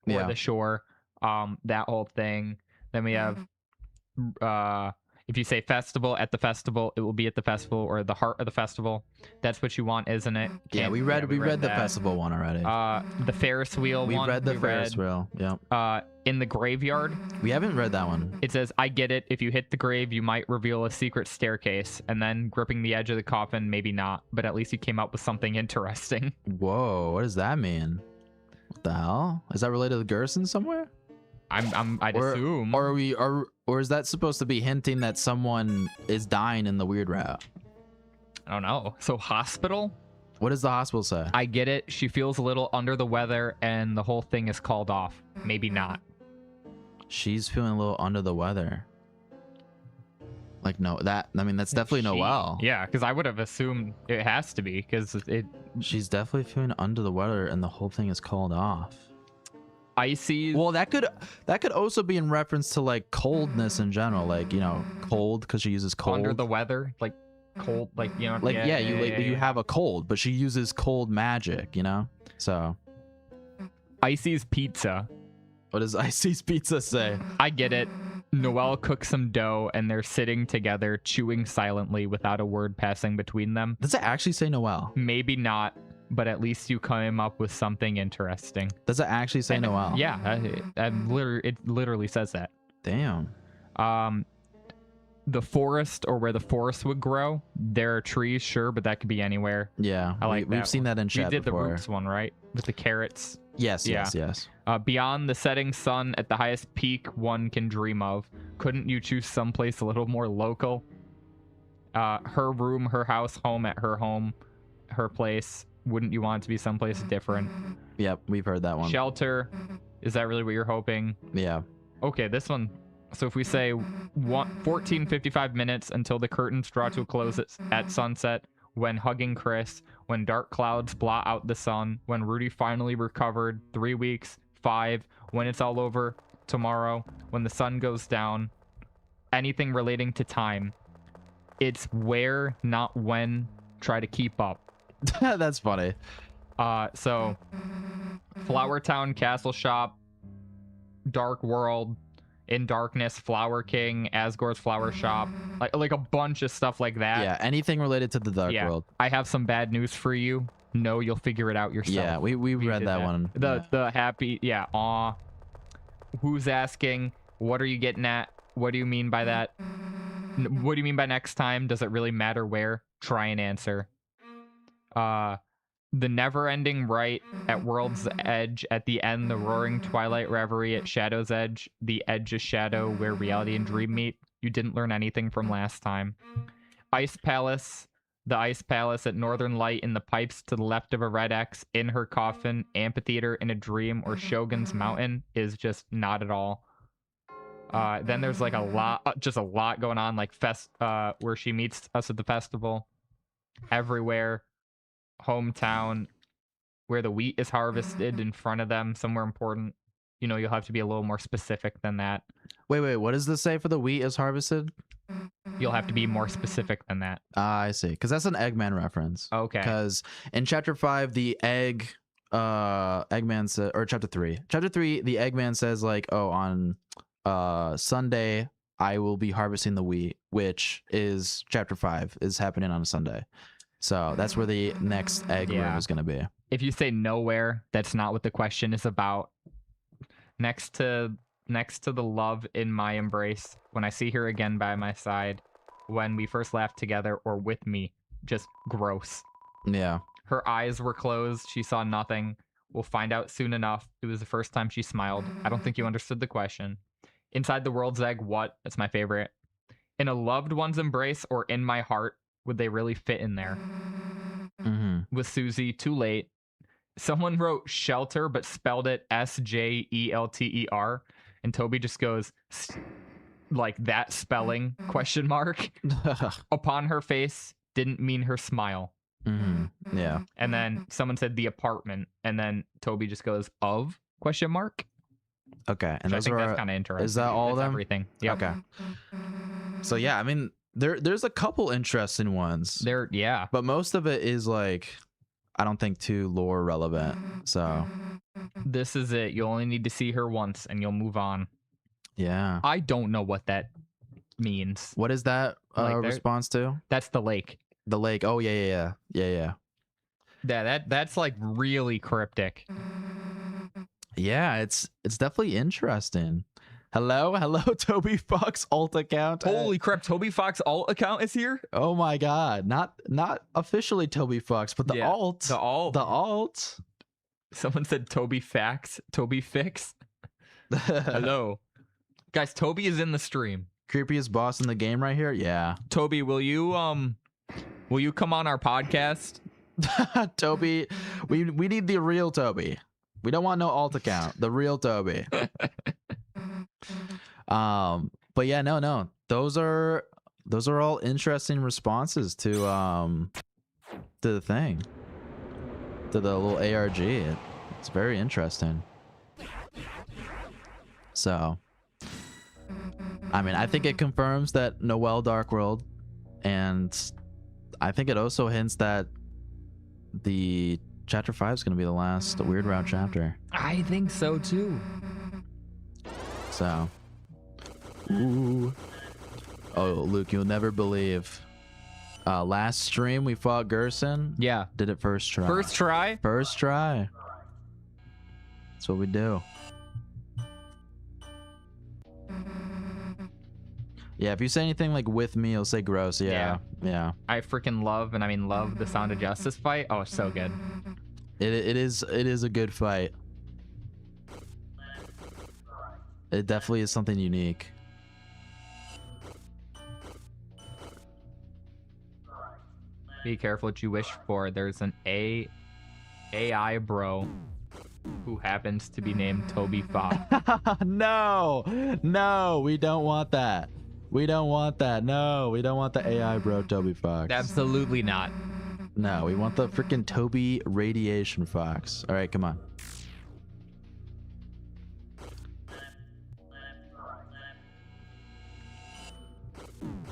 [SPEAKER 2] or the shore, that whole thing. Then we have if you say festival, at the festival, it will be at the festival or the heart of the festival. That's what you want, isn't it?
[SPEAKER 1] Yeah, we read the festival one already.
[SPEAKER 2] The Ferris wheel one.
[SPEAKER 1] We read the Ferris wheel. Yeah.
[SPEAKER 2] In the graveyard.
[SPEAKER 1] We haven't read that one.
[SPEAKER 2] It says, I get it. If you hit the grave, you might reveal a secret staircase, and then gripping the edge of the coffin, maybe not. But at least you came up with something interesting.
[SPEAKER 1] Whoa, what does that mean? What the hell? Is that related to Gerson somewhere?
[SPEAKER 2] I'd assume.
[SPEAKER 1] Or is that supposed to be hinting that someone is dying in the weird route?
[SPEAKER 2] I don't know. So hospital?
[SPEAKER 1] What does the hospital say?
[SPEAKER 2] I get it. She feels a little under the weather and the whole thing is called off. Maybe not.
[SPEAKER 1] She's feeling a little under the weather. Like, no, that's definitely Noelle.
[SPEAKER 2] Yeah, because I would have assumed it has to be, because
[SPEAKER 1] she's definitely feeling under the weather and the whole thing is called off.
[SPEAKER 2] Icy.
[SPEAKER 1] Well, that could also be in reference to like coldness in general, like, you know, cold because she uses cold.
[SPEAKER 2] Under the weather, like cold, like, you know,
[SPEAKER 1] like you have a cold, but she uses cold magic, you know. So
[SPEAKER 2] Icy's pizza.
[SPEAKER 1] What does Icy's pizza say?
[SPEAKER 2] I get it. Noelle cooks some dough and they're sitting together, chewing silently without a word passing between them.
[SPEAKER 1] Does it actually say Noelle?
[SPEAKER 2] Maybe not, but at least you came up with something interesting.
[SPEAKER 1] Does it actually say Noelle?
[SPEAKER 2] Yeah, it literally says that.
[SPEAKER 1] Damn.
[SPEAKER 2] The forest, or where the forest would grow, there are trees, sure, but that could be anywhere.
[SPEAKER 1] Yeah, we've seen that in chat
[SPEAKER 2] before. We did
[SPEAKER 1] before.
[SPEAKER 2] The roots one, right? With the carrots.
[SPEAKER 1] Yes.
[SPEAKER 2] Beyond the setting sun at the highest peak one can dream of. Couldn't you choose someplace a little more local? Her room, her house, home at her home, her place. Wouldn't you want it to be someplace different?
[SPEAKER 1] Yep, we've heard that one.
[SPEAKER 2] Shelter. Is that really what you're hoping?
[SPEAKER 1] Yeah.
[SPEAKER 2] Okay, this one. So if we say 14:55 minutes until the curtains draw to a close at sunset, when hugging Chris, when dark clouds blot out the sun, when Rudy finally recovered, 3 weeks, 5, when it's all over, tomorrow, when the sun goes down, anything relating to time. It's where, not when. Try to keep up.
[SPEAKER 1] That's funny.
[SPEAKER 2] So Flower Town, Castle Shop, Dark World, In Darkness, Flower King, Asgore's Flower Shop, like a bunch of stuff like that.
[SPEAKER 1] Yeah, anything related to the Dark World.
[SPEAKER 2] I have some bad news for you. No, you'll figure it out yourself.
[SPEAKER 1] Yeah, we read that one.
[SPEAKER 2] The happy, aw. Who's asking? What are you getting at? What do you mean by that? What do you mean by next time? Does it really matter where? Try and answer. The never-ending right at World's Edge, at the end, the roaring twilight reverie at Shadow's Edge, the edge of shadow where reality and dream meet. You didn't learn anything from last time. Ice Palace, the Ice Palace at Northern Light in the pipes to the left of a red X, in her coffin, amphitheater in a dream, or Shogun's Mountain is just not at all. Then there's like a lot going on, like where she meets us at the festival, everywhere. Hometown, where the wheat is harvested in front of them, somewhere important. You know, you'll have to be a little more specific than that.
[SPEAKER 1] Wait, what does this say for the wheat is harvested?
[SPEAKER 2] You'll have to be more specific than that.
[SPEAKER 1] I see, because that's an Eggman reference.
[SPEAKER 2] Okay.
[SPEAKER 1] Because in chapter 5, the Eggman said, or chapter 3, the Eggman says like, oh, on Sunday I will be harvesting the wheat, which is chapter 5 is happening on a Sunday. So that's where the next egg room is going to be.
[SPEAKER 2] If you say nowhere, that's not what the question is about. Next to the love in my embrace, when I see her again by my side, when we first laughed together, or with me, just gross.
[SPEAKER 1] Yeah.
[SPEAKER 2] Her eyes were closed. She saw nothing. We'll find out soon enough. It was the first time she smiled. I don't think you understood the question. Inside the world's egg, what? That's my favorite. In a loved one's embrace, or in my heart, would they really fit in there? With Susie, too late. Someone wrote shelter, but spelled it SJELTER. And Toby just goes, like that spelling, ? Upon her face, didn't mean her smile.
[SPEAKER 1] Yeah.
[SPEAKER 2] And then someone said the apartment. And then Toby just goes, of ?
[SPEAKER 1] Okay, and
[SPEAKER 2] I
[SPEAKER 1] those
[SPEAKER 2] think
[SPEAKER 1] are
[SPEAKER 2] that's kind of interesting.
[SPEAKER 1] is that all of
[SPEAKER 2] That's
[SPEAKER 1] them?
[SPEAKER 2] everything. Yep.
[SPEAKER 1] Okay. So yeah, I mean, there's a couple interesting ones.
[SPEAKER 2] Yeah.
[SPEAKER 1] But most of it is like, I don't think too lore relevant. So
[SPEAKER 2] this is it. You only need to see her once, and you'll move on.
[SPEAKER 1] yeah.
[SPEAKER 2] I don't know what that means.
[SPEAKER 1] What is that response to?
[SPEAKER 2] That's the lake.
[SPEAKER 1] The lake. Oh yeah.
[SPEAKER 2] Yeah, that's like really cryptic.
[SPEAKER 1] Yeah, it's definitely interesting. Hello, Toby Fox alt account.
[SPEAKER 2] Holy crap, Toby Fox alt account is here?
[SPEAKER 1] Oh my god. Not officially Toby Fox, but the alt.
[SPEAKER 2] The alt.
[SPEAKER 1] The alt.
[SPEAKER 2] Someone said Toby Fax. Toby Fix. Hello. Guys, Toby is in the stream.
[SPEAKER 1] Creepiest boss in the game right here? Yeah.
[SPEAKER 2] Toby, will you come on our podcast?
[SPEAKER 1] Toby, we need the real Toby. We don't want no alt account. The real Toby. But yeah, no. Those are all interesting responses to the thing. To the little ARG. It's very interesting. So I mean, I think it confirms that Noelle Dark World, and I think it also hints that the chapter 5 is going to be the last Weird Route chapter.
[SPEAKER 2] I think so too.
[SPEAKER 1] So, ooh. Oh, Luke, you'll never believe. Last stream we fought Gerson.
[SPEAKER 2] Yeah.
[SPEAKER 1] Did it first try.
[SPEAKER 2] First try?
[SPEAKER 1] First try. That's what we do. Yeah, if you say anything like with me, you'll say gross. Yeah.
[SPEAKER 2] I freaking love, and I mean love, the Sound of Justice fight. Oh, it's so good.
[SPEAKER 1] It is a good fight. It definitely is something unique.
[SPEAKER 2] Be careful what you wish for. There's an AI bro who happens to be named Toby Fox.
[SPEAKER 1] No, we don't want that. We don't want that. No, we don't want the AI bro Toby Fox.
[SPEAKER 2] Absolutely not.
[SPEAKER 1] No, we want the freaking Toby Radiation Fox. All right, come on.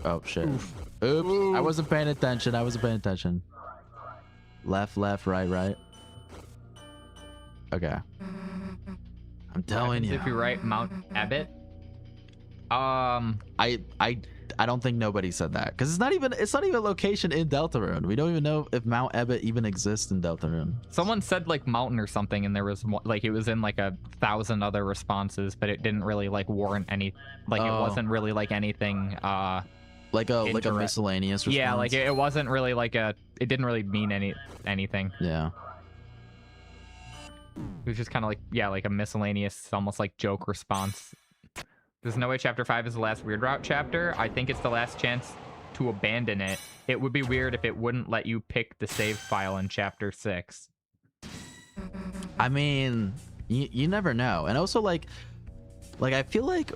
[SPEAKER 1] Oh shit. Oops. I wasn't paying attention. Left, right. Okay. I'm telling you.
[SPEAKER 2] If you write Mount Abbott.
[SPEAKER 1] I don't think nobody said that, because it's not even a location in Deltarune. We don't even know if Mount Abbott even exists in Deltarune.
[SPEAKER 2] Someone said like mountain or something, and there was like, it was in like 1,000 other responses, but it didn't really like warrant any, like it wasn't really like anything
[SPEAKER 1] like a miscellaneous response.
[SPEAKER 2] Yeah, like it wasn't really like it didn't really mean anything.
[SPEAKER 1] Yeah.
[SPEAKER 2] It was just kind of like, yeah, like a miscellaneous, almost like joke response. There's no way chapter 5 is the last Weird Route chapter. I think it's the last chance to abandon it. It would be weird if it wouldn't let you pick the save file in chapter 6.
[SPEAKER 1] I mean, you never know. And also like I feel like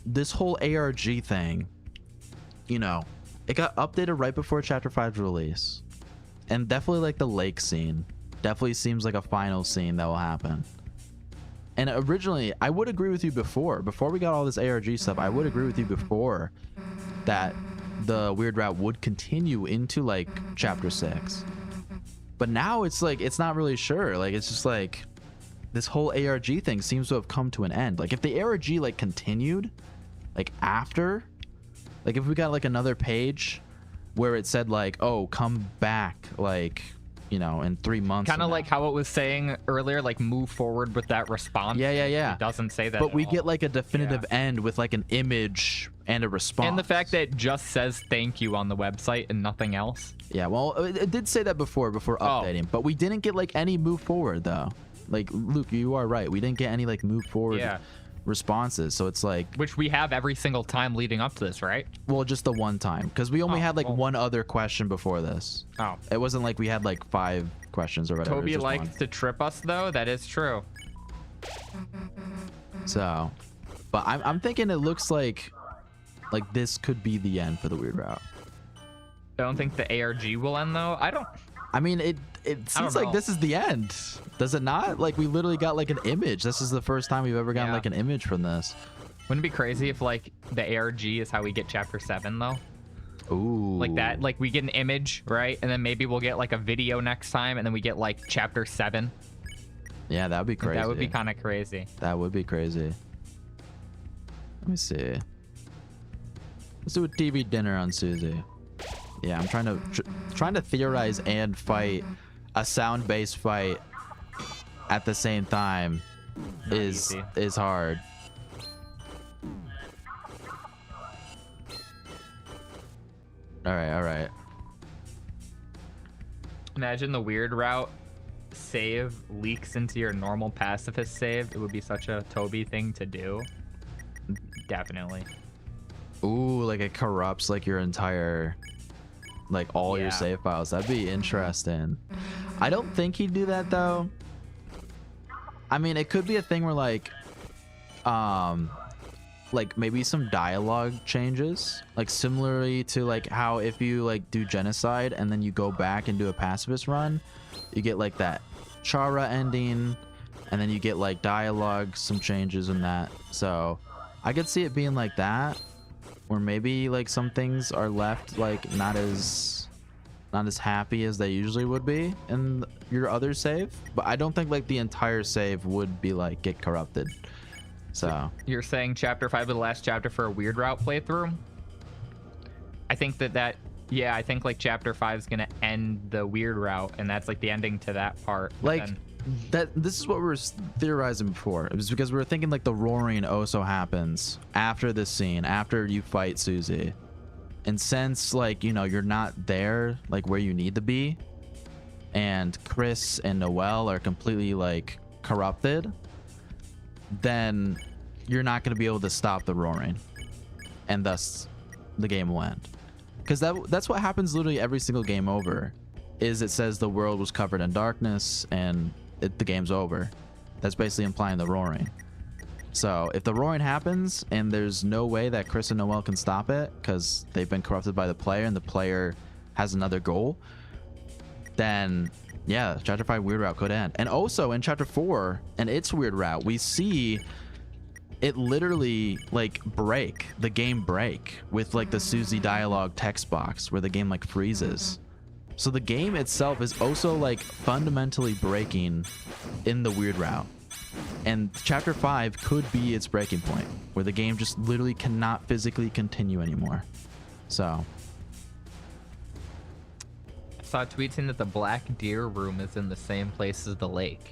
[SPEAKER 1] this whole ARG thing, you know, it got updated right before chapter 5's release. And definitely like the lake scene definitely seems like a final scene that will happen. And originally, I would agree with you before we got all this ARG stuff, I would agree with you before that the Weird Route would continue into like chapter 6. But now it's like, it's not really sure. Like, it's just like this whole ARG thing seems to have come to an end. Like, if the ARG like continued, like after, like if we got like another page where it said like, oh, come back, like, you know, in 3 months.
[SPEAKER 2] Kind of like how it was saying earlier, like move forward with that response.
[SPEAKER 1] Yeah.
[SPEAKER 2] It doesn't say that.
[SPEAKER 1] But we get like a definitive end with like an image and a response.
[SPEAKER 2] And the fact that it just says thank you on the website and nothing else.
[SPEAKER 1] Yeah, well, it did say that before updating, but we didn't get like any move forward though. Like, Luke, you are right. We didn't get any like move forward responses. So it's like,
[SPEAKER 2] which we have every single time leading up to this, right?
[SPEAKER 1] Well, just the one time, because we only had like one other question before this.
[SPEAKER 2] Oh,
[SPEAKER 1] it wasn't like we had like 5 questions or whatever.
[SPEAKER 2] Toby likes to trip us though. That is true.
[SPEAKER 1] So, but I'm thinking it looks like this could be the end for the Weird Route.
[SPEAKER 2] I don't think the ARG will end though. I don't
[SPEAKER 1] I mean, it seems like this is the end. Does it not? Like, we literally got like an image. This is the first time we've ever gotten like an image from this.
[SPEAKER 2] Wouldn't it be crazy if like the ARG is how we get chapter 7 though?
[SPEAKER 1] Ooh.
[SPEAKER 2] Like that, like we get an image, right? And then maybe we'll get like a video next time, and then we get like chapter 7.
[SPEAKER 1] Yeah, that would be crazy.
[SPEAKER 2] That would be kind of crazy.
[SPEAKER 1] That would be crazy. Let me see. Let's do a TV dinner on Susie. Yeah, I'm trying to theorize and fight a sound-based fight at the same time is hard. All right.
[SPEAKER 2] Imagine the weird route save leaks into your normal pacifist save. It would be such a Toby thing to do. Definitely.
[SPEAKER 1] Ooh, like it corrupts like your entire, like all your save files. That'd be interesting. I don't think he'd do that though. I mean, it could be a thing where like maybe some dialogue changes, like similarly to like how if you like do genocide and then you go back and do a pacifist run, you get like that Chara ending, and then you get like dialogue, some changes in that. So I could see it being like that, where maybe like some things are left like not as happy as they usually would be in your other save, but I don't think like the entire save would be like get corrupted. So
[SPEAKER 2] you're saying chapter 5 is the last chapter for a weird route playthrough? I think I think like chapter 5 is gonna end the weird route, and that's like the ending to that part.
[SPEAKER 1] Like this is what we were theorizing before. It was because we were thinking like the roaring also happens after this scene, after you fight Susie. And since like, you know, you're not there like where you need to be, and Chris and Noelle are completely like corrupted, then you're not going to be able to stop the roaring, and thus the game will end. Because that's what happens literally every single game over, is it says the world was covered in darkness and the game's over. That's basically implying the roaring. So if the roaring happens and there's no way that Chris and Noelle can stop it because they've been corrupted by the player and the player has another goal, then yeah, chapter 5 weird route could end. And also in chapter 4 and its weird route, we see it literally like the game break with like the Susie dialogue text box where the game like freezes. So the game itself is also like fundamentally breaking in the weird route. And chapter 5 could be its breaking point, where the game just literally cannot physically continue anymore. So
[SPEAKER 2] I saw a tweet saying that the Black Deer room is in the same place as the lake.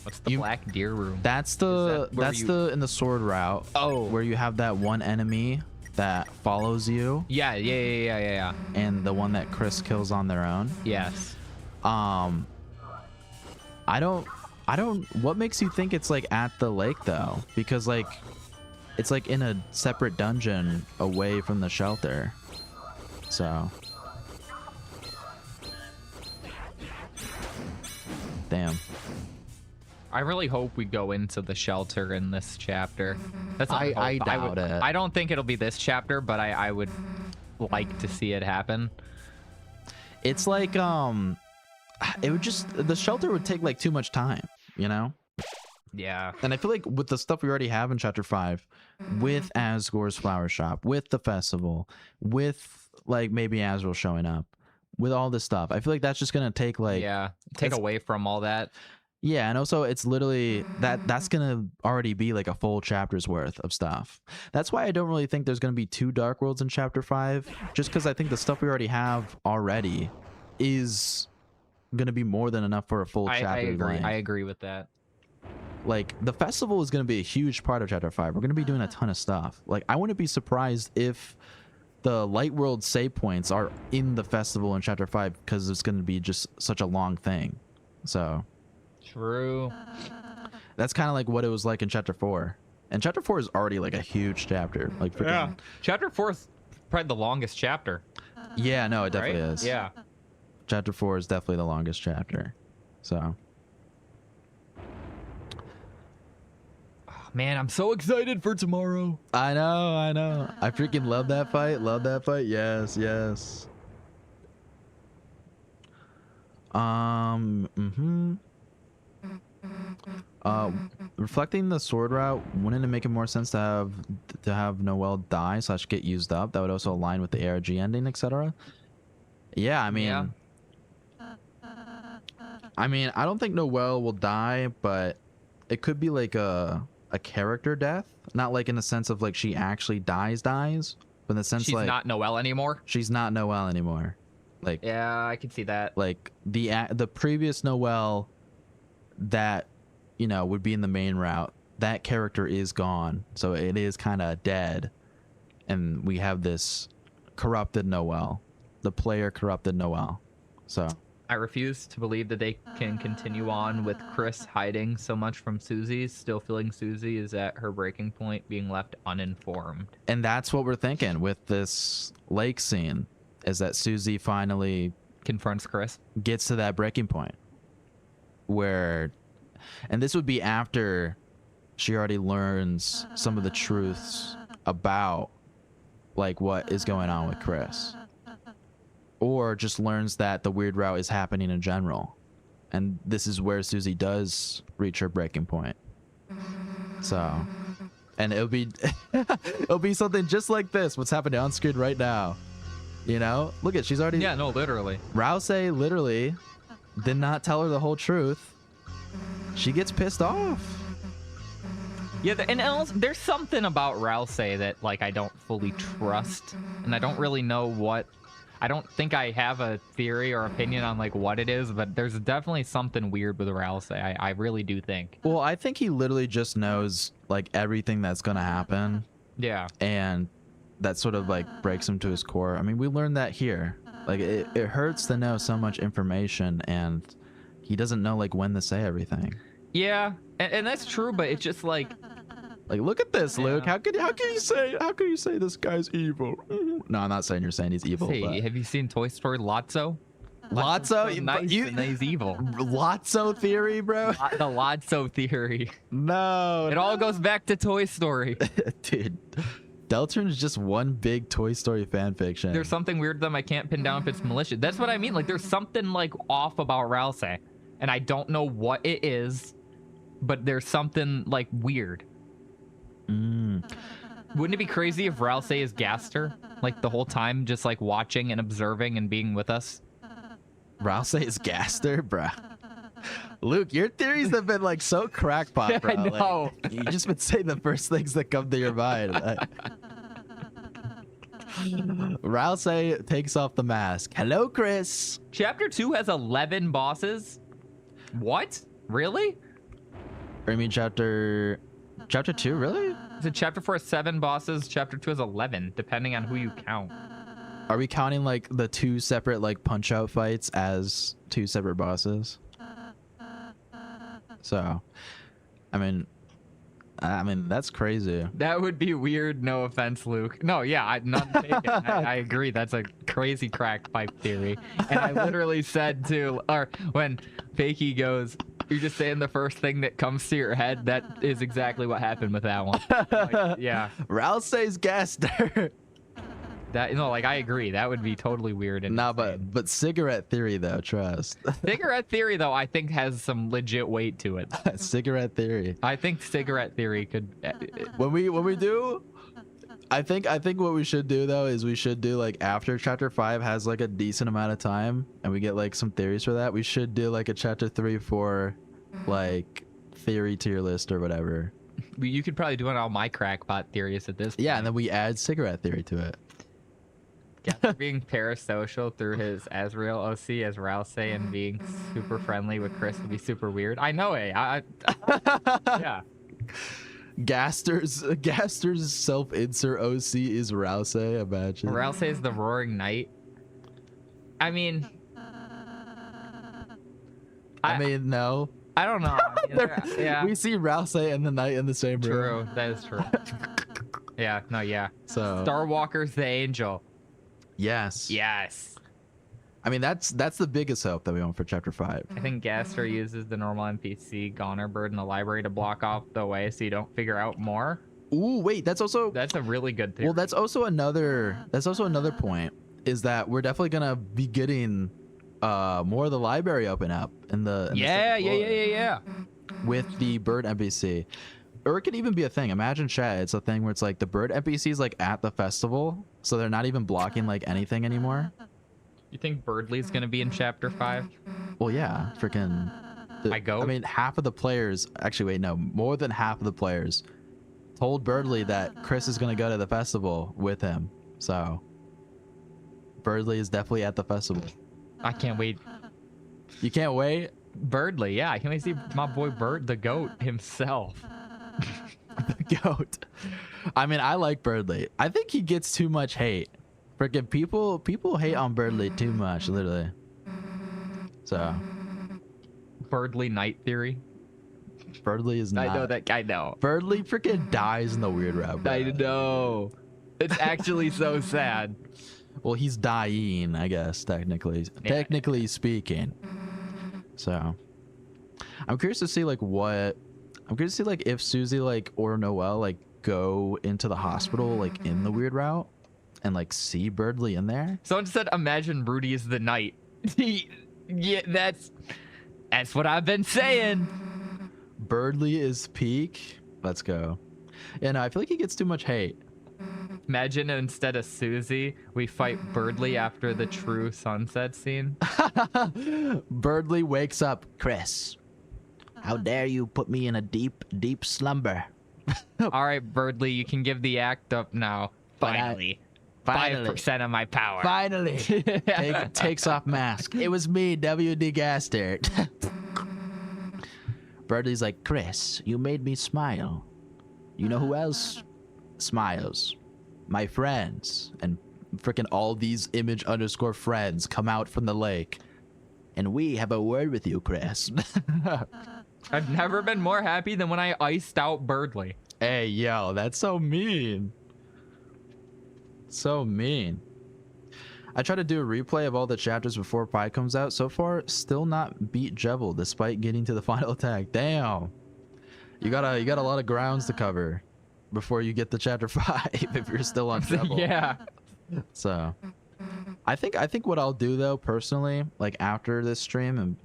[SPEAKER 2] What's the Black Deer room?
[SPEAKER 1] That's the in the sword route.
[SPEAKER 2] Oh,
[SPEAKER 1] where you have that one enemy that follows you.
[SPEAKER 2] Yeah.
[SPEAKER 1] And the one that Chris kills on their own.
[SPEAKER 2] Yes.
[SPEAKER 1] I don't what makes you think it's like at the lake though? Because like it's like in a separate dungeon away from the shelter. So damn.
[SPEAKER 2] I really hope we go into the shelter in this chapter. That's
[SPEAKER 1] I doubt it.
[SPEAKER 2] I don't think it'll be this chapter, but I would like to see it happen.
[SPEAKER 1] It's like it would just, the shelter would take like too much time, you know?
[SPEAKER 2] Yeah.
[SPEAKER 1] And I feel like with the stuff we already have in chapter 5, with Asgore's flower shop, with the festival, with like maybe Asriel showing up, with all this stuff, I feel like that's just gonna take like
[SPEAKER 2] take away from all that.
[SPEAKER 1] Yeah, and also it's literally that's gonna already be like a full chapter's worth of stuff. That's why I don't really think there's gonna be 2 Dark Worlds in chapter 5, just because I think the stuff we already have already is gonna be more than enough for a full chapter.
[SPEAKER 2] I agree with that.
[SPEAKER 1] Like the festival is gonna be a huge part of chapter 5. We're gonna be doing a ton of stuff. Like I wouldn't be surprised if the Light World save points are in the festival in chapter 5, because it's gonna be just such a long thing. So
[SPEAKER 2] true.
[SPEAKER 1] That's kind of like what it was like in chapter 4. And chapter 4 is already like a huge chapter. Like freaking...
[SPEAKER 2] Chapter 4 is probably the longest chapter.
[SPEAKER 1] Yeah, no, it definitely is.
[SPEAKER 2] Yeah.
[SPEAKER 1] Chapter 4 is definitely the longest chapter. So
[SPEAKER 2] man, I'm so excited for tomorrow.
[SPEAKER 1] I know. I freaking love that fight. Yes. Mm-hmm. Reflecting the sword route, wouldn't it make it more sense to have Noelle die / get used up? That would also align with the ARG ending, etc. Yeah, I mean,
[SPEAKER 2] Yeah.
[SPEAKER 1] I don't think Noelle will die, but it could be like a character death, not like in the sense of like she actually dies, but in the sense
[SPEAKER 2] she's
[SPEAKER 1] like
[SPEAKER 2] not Noelle anymore.
[SPEAKER 1] She's not Noelle anymore. Like,
[SPEAKER 2] yeah, I can see that.
[SPEAKER 1] Like the previous Noelle that, you know, would be in the main route, that character is gone, so it is kind of dead, and we have this corrupted Noelle, the player corrupted Noelle. So
[SPEAKER 2] I refuse to believe that they can continue on with Chris hiding so much from Susie, still feeling Susie is at her breaking point, being left uninformed.
[SPEAKER 1] And that's what we're thinking with this lake scene, is that Susie finally
[SPEAKER 2] confronts Chris,
[SPEAKER 1] gets to that breaking point where, and this would be after she already learns some of the truths about like what is going on with Chris, or just learns that the weird route is happening in general, and this is where Susie does reach her breaking point. So, and it'll be something just like this, what's happening on screen right now. You know, look at, she's already,
[SPEAKER 2] yeah, no, literally,
[SPEAKER 1] Rouse literally did not tell her the whole truth. She gets pissed off.
[SPEAKER 2] Yeah, and also, there's something about Rouse that like I don't fully trust, and I don't really know what. I don't think I have a theory or opinion on like what it is, but there's definitely something weird with Rouse. I really do think.
[SPEAKER 1] Well, I think he literally just knows like everything that's gonna happen.
[SPEAKER 2] Yeah.
[SPEAKER 1] And that sort of like breaks him to his core. I mean, we learned that here. Like it hurts to know so much information, and he doesn't know like when to say everything.
[SPEAKER 2] Yeah, and that's true, but it's just like
[SPEAKER 1] look at this, yeah. Luke. How can you say this guy's evil? No, I'm not saying you're saying he's evil.
[SPEAKER 2] Hey,
[SPEAKER 1] but...
[SPEAKER 2] have you seen Toy Story Lotso?
[SPEAKER 1] Lotso,
[SPEAKER 2] so nice and he's evil.
[SPEAKER 1] Lotso theory, bro.
[SPEAKER 2] The Lotso theory.
[SPEAKER 1] No,
[SPEAKER 2] it all goes back to Toy Story,
[SPEAKER 1] dude. Deltarune is just one big Toy Story fan fiction.
[SPEAKER 2] There's something weird to them. I can't pin down if it's malicious. That's what I mean. Like, there's something like off about Rouse, and I don't know what it is, but there's something like weird. Wouldn't it be crazy if Rouse is Gaster, like the whole time, just like watching and observing and being with us?
[SPEAKER 1] Rouse is Gaster, bruh. Luke, your theories have been like so crackpot, bro.
[SPEAKER 2] I know.
[SPEAKER 1] Like, you just been saying the first things that come to your mind. Rouse takes off the mask. Hello, Chris.
[SPEAKER 2] Chapter 2 has 11 bosses. What? Really?
[SPEAKER 1] Or you mean chapter 2? Really?
[SPEAKER 2] So chapter 4 has 7 bosses. Chapter 2 has 11, depending on who you count.
[SPEAKER 1] Are we counting like the 2 separate like punch out fights as 2 separate bosses? So, I mean, that's crazy.
[SPEAKER 2] That would be weird. No offense, Luke. No, yeah, none taken. I agree. That's a crazy crack pipe theory. And I literally said or when Fakey goes, you're just saying the first thing that comes to your head. That is exactly what happened with that one. Like, yeah.
[SPEAKER 1] Rouse says Gaster.
[SPEAKER 2] I agree. That would be totally weird. And
[SPEAKER 1] but cigarette theory though, trust.
[SPEAKER 2] Cigarette theory though, I think has some legit weight to it.
[SPEAKER 1] Cigarette theory.
[SPEAKER 2] I think cigarette theory could.
[SPEAKER 1] When we do, I think what we should do though is we should do like after chapter 5 has like a decent amount of time and we get like some theories for that. We should do like a chapter 3, 4, like theory tier list or whatever.
[SPEAKER 2] You could probably do it on all my crackpot theories at this point.
[SPEAKER 1] Yeah, and then we add cigarette theory to it.
[SPEAKER 2] Gaster being parasocial through his Azrael OC as Rouse and being super friendly with Chris would be super weird. I know, yeah.
[SPEAKER 1] Gaster's self-insert OC is Rouse, imagine.
[SPEAKER 2] Rouse is the Roaring Knight. I mean,
[SPEAKER 1] no.
[SPEAKER 2] I don't know. Yeah.
[SPEAKER 1] We see Rouse and the Knight in the same room.
[SPEAKER 2] True, that is true. Yeah, no, yeah.
[SPEAKER 1] So
[SPEAKER 2] Starwalker's the angel.
[SPEAKER 1] Yes. I mean, that's the biggest hope that we want for chapter 5.
[SPEAKER 2] I think Gaster uses the normal NPC Goner Bird in the library to block off the way so you don't figure out more.
[SPEAKER 1] Ooh, wait, that's a really
[SPEAKER 2] good theory.
[SPEAKER 1] Well, that's also another point, is that we're definitely gonna be getting more of the library open up in the
[SPEAKER 2] Yeah.
[SPEAKER 1] with the bird NPC. Or it could even be a thing. Imagine, chat, it's a thing where it's like the bird NPCs like at the festival, so they're not even blocking like anything anymore.
[SPEAKER 2] You think Birdley's gonna be in chapter 5?
[SPEAKER 1] Well, yeah, freaking. I mean, half of the players. Actually, wait, no, more than half of the players told Birdley that Chris is gonna go to the festival with him. So Birdley is definitely at the festival.
[SPEAKER 2] I can't wait.
[SPEAKER 1] You can't wait?
[SPEAKER 2] Birdley, yeah, I can't wait to see my boy Bird the goat himself.
[SPEAKER 1] The goat. I mean, I like Birdley. I think he gets too much hate. Freaking people hate on Birdley too much, literally. So
[SPEAKER 2] Birdley night theory.
[SPEAKER 1] Birdley is not.
[SPEAKER 2] I know that. I know.
[SPEAKER 1] Birdley freaking dies in the weird route. Bro.
[SPEAKER 2] I know. It's actually so sad.
[SPEAKER 1] Well, he's dying, I guess, technically. Yeah. Technically speaking. So I'm curious to see like what. I'm curious to see like if Susie like or Noelle like go into the hospital like in the weird route and like see Birdley in there.
[SPEAKER 2] Someone said, "Imagine Rudy is the knight." Yeah, that's what I've been saying.
[SPEAKER 1] Birdley is peak. Let's go. Yeah, no, I feel like he gets too much hate.
[SPEAKER 2] Imagine instead of Susie, we fight Birdley after the true sunset scene.
[SPEAKER 1] Birdley wakes up. Chris, how dare you put me in a deep, deep slumber?
[SPEAKER 2] All right, Birdley, you can give the act up now. Finally. 5% of my power.
[SPEAKER 1] Finally. Takes off mask. It was me, W.D. Gaster. Birdley's like, Chris, you made me smile. You know who else smiles? My friends. And freaking all these image_friends come out from the lake. And we have a word with you, Chris.
[SPEAKER 2] I've never been more happy than when I iced out Birdley.
[SPEAKER 1] Hey, yo, that's so mean. So mean. I tried to do a replay of all the chapters before Pi comes out. So far, still not beat Jevil despite getting to the final attack. Damn. You got a lot of grounds to cover before you get to chapter 5 if you're still on Jevil.
[SPEAKER 2] Yeah.
[SPEAKER 1] So I think what I'll do though personally, like after this stream and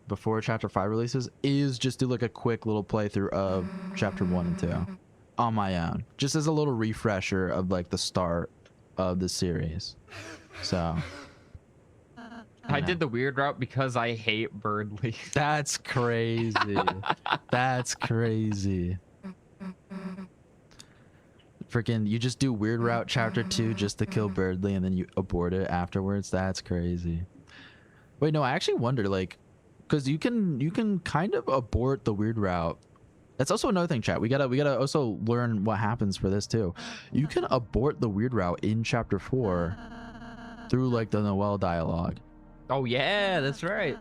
[SPEAKER 1] before chapter 5 releases, is just do like a quick little playthrough of chapter 1 and 2 on my own, just as a little refresher of like the start of the series. So
[SPEAKER 2] I did the weird route because I hate Birdley.
[SPEAKER 1] That's crazy. That's crazy. Freaking, you just do weird route chapter 2 just to kill Birdley and then you abort it afterwards. That's crazy. Wait, no, I actually wonder, like, because you can kind of abort the weird route. That's also another thing, chat. We gotta also learn what happens for this too. You can abort the weird route in chapter 4 through like the Noelle dialogue.
[SPEAKER 2] Oh yeah, that's right.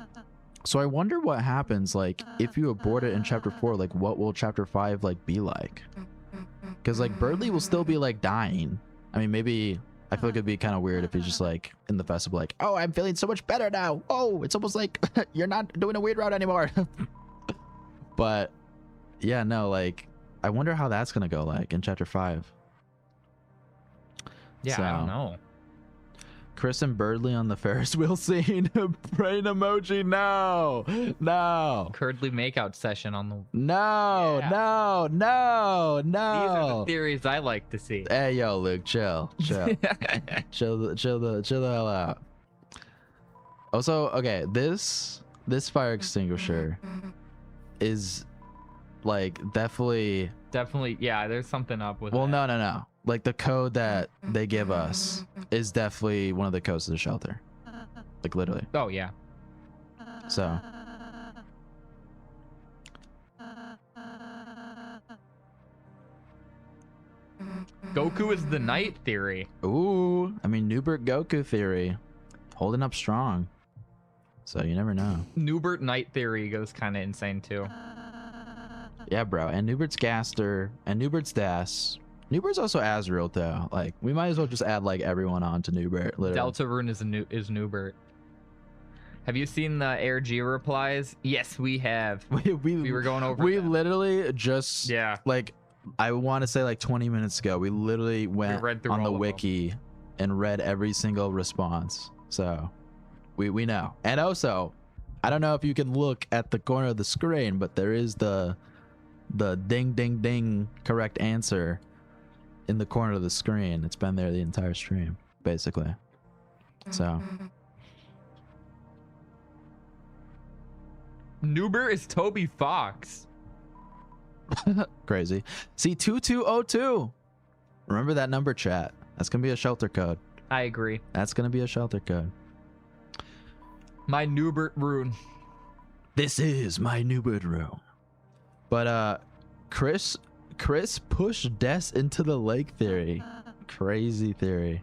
[SPEAKER 1] So I wonder what happens like if you abort it in chapter 4. Like, what will chapter 5 like be like? Because like Birdley will still be like dying. I mean, maybe I feel like it'd be kind of weird if he's just like in the festival, like, oh, I'm feeling so much better now. Oh, it's almost like you're not doing a weird route anymore. But yeah, no, like I wonder how that's gonna go like in chapter 5.
[SPEAKER 2] Yeah, I don't know.
[SPEAKER 1] Chris and Birdley on the Ferris wheel scene. Brain emoji. No.
[SPEAKER 2] Birdley makeout session on the.
[SPEAKER 1] No.
[SPEAKER 2] Yeah.
[SPEAKER 1] No.
[SPEAKER 2] These are the theories I like to see.
[SPEAKER 1] Hey, yo, Luke, chill. chill the hell out. Also, okay, this fire extinguisher is like definitely.
[SPEAKER 2] Yeah, there's something up with.
[SPEAKER 1] Well,
[SPEAKER 2] that.
[SPEAKER 1] no. Like the code that they give us is definitely one of the codes to the shelter. Like literally.
[SPEAKER 2] Oh yeah.
[SPEAKER 1] So.
[SPEAKER 2] Goku is the knight theory.
[SPEAKER 1] Ooh, I mean Newbert Goku theory, holding up strong. So you never know.
[SPEAKER 2] Newbert knight theory goes kind of insane too.
[SPEAKER 1] Yeah, bro. And Newbert's Gaster and Newbert's Das. Newbert's also Azrael though. Like we might as well just add like everyone on to Newbert. Literally.
[SPEAKER 2] Deltarune is Newbert. Have you seen the ARG replies? Yes, we have. We were going over.
[SPEAKER 1] We literally just like I want to say like 20 minutes ago. We literally went on the wiki and read every single response. So We know. And also, I don't know if you can look at the corner of the screen, but there is the ding ding ding correct answer in the corner of the screen. It's been there the entire stream, basically. So
[SPEAKER 2] Noober is Toby Fox.
[SPEAKER 1] crazy. See, 2202. Remember that number, chat. That's gonna be a shelter code.
[SPEAKER 2] I agree.
[SPEAKER 1] That's gonna be a shelter code.
[SPEAKER 2] My Noobert rune.
[SPEAKER 1] This is my Newbird room. But Chris pushed Des into the lake theory. Crazy theory.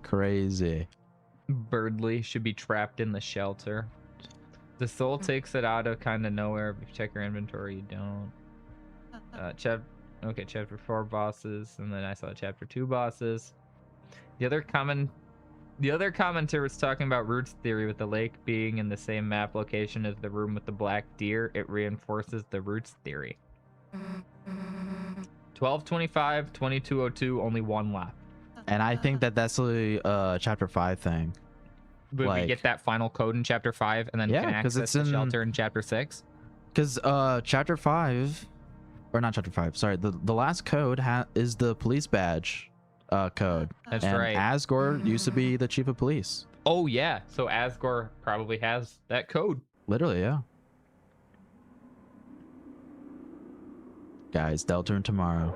[SPEAKER 1] Crazy.
[SPEAKER 2] Birdly should be trapped in the shelter. The soul takes it out of kind of nowhere. If you check your inventory, you don't. Chapter 4 bosses, and then I saw chapter 2 bosses. The other commenter was talking about Root's theory with the lake being in the same map location as the room with the black deer. It reinforces the Root's theory. 1225, 2202, only one left.
[SPEAKER 1] And I think that's the chapter 5 thing.
[SPEAKER 2] Would we get that final code in chapter 5 and then can access the shelter in chapter 6?
[SPEAKER 1] Because chapter 5, or not chapter 5, sorry, the last code is the police badge code.
[SPEAKER 2] That's
[SPEAKER 1] and
[SPEAKER 2] right.
[SPEAKER 1] Asgore used to be the chief of police.
[SPEAKER 2] Oh yeah, so Asgore probably has that code.
[SPEAKER 1] Literally, yeah. Guys, Deltarune tomorrow.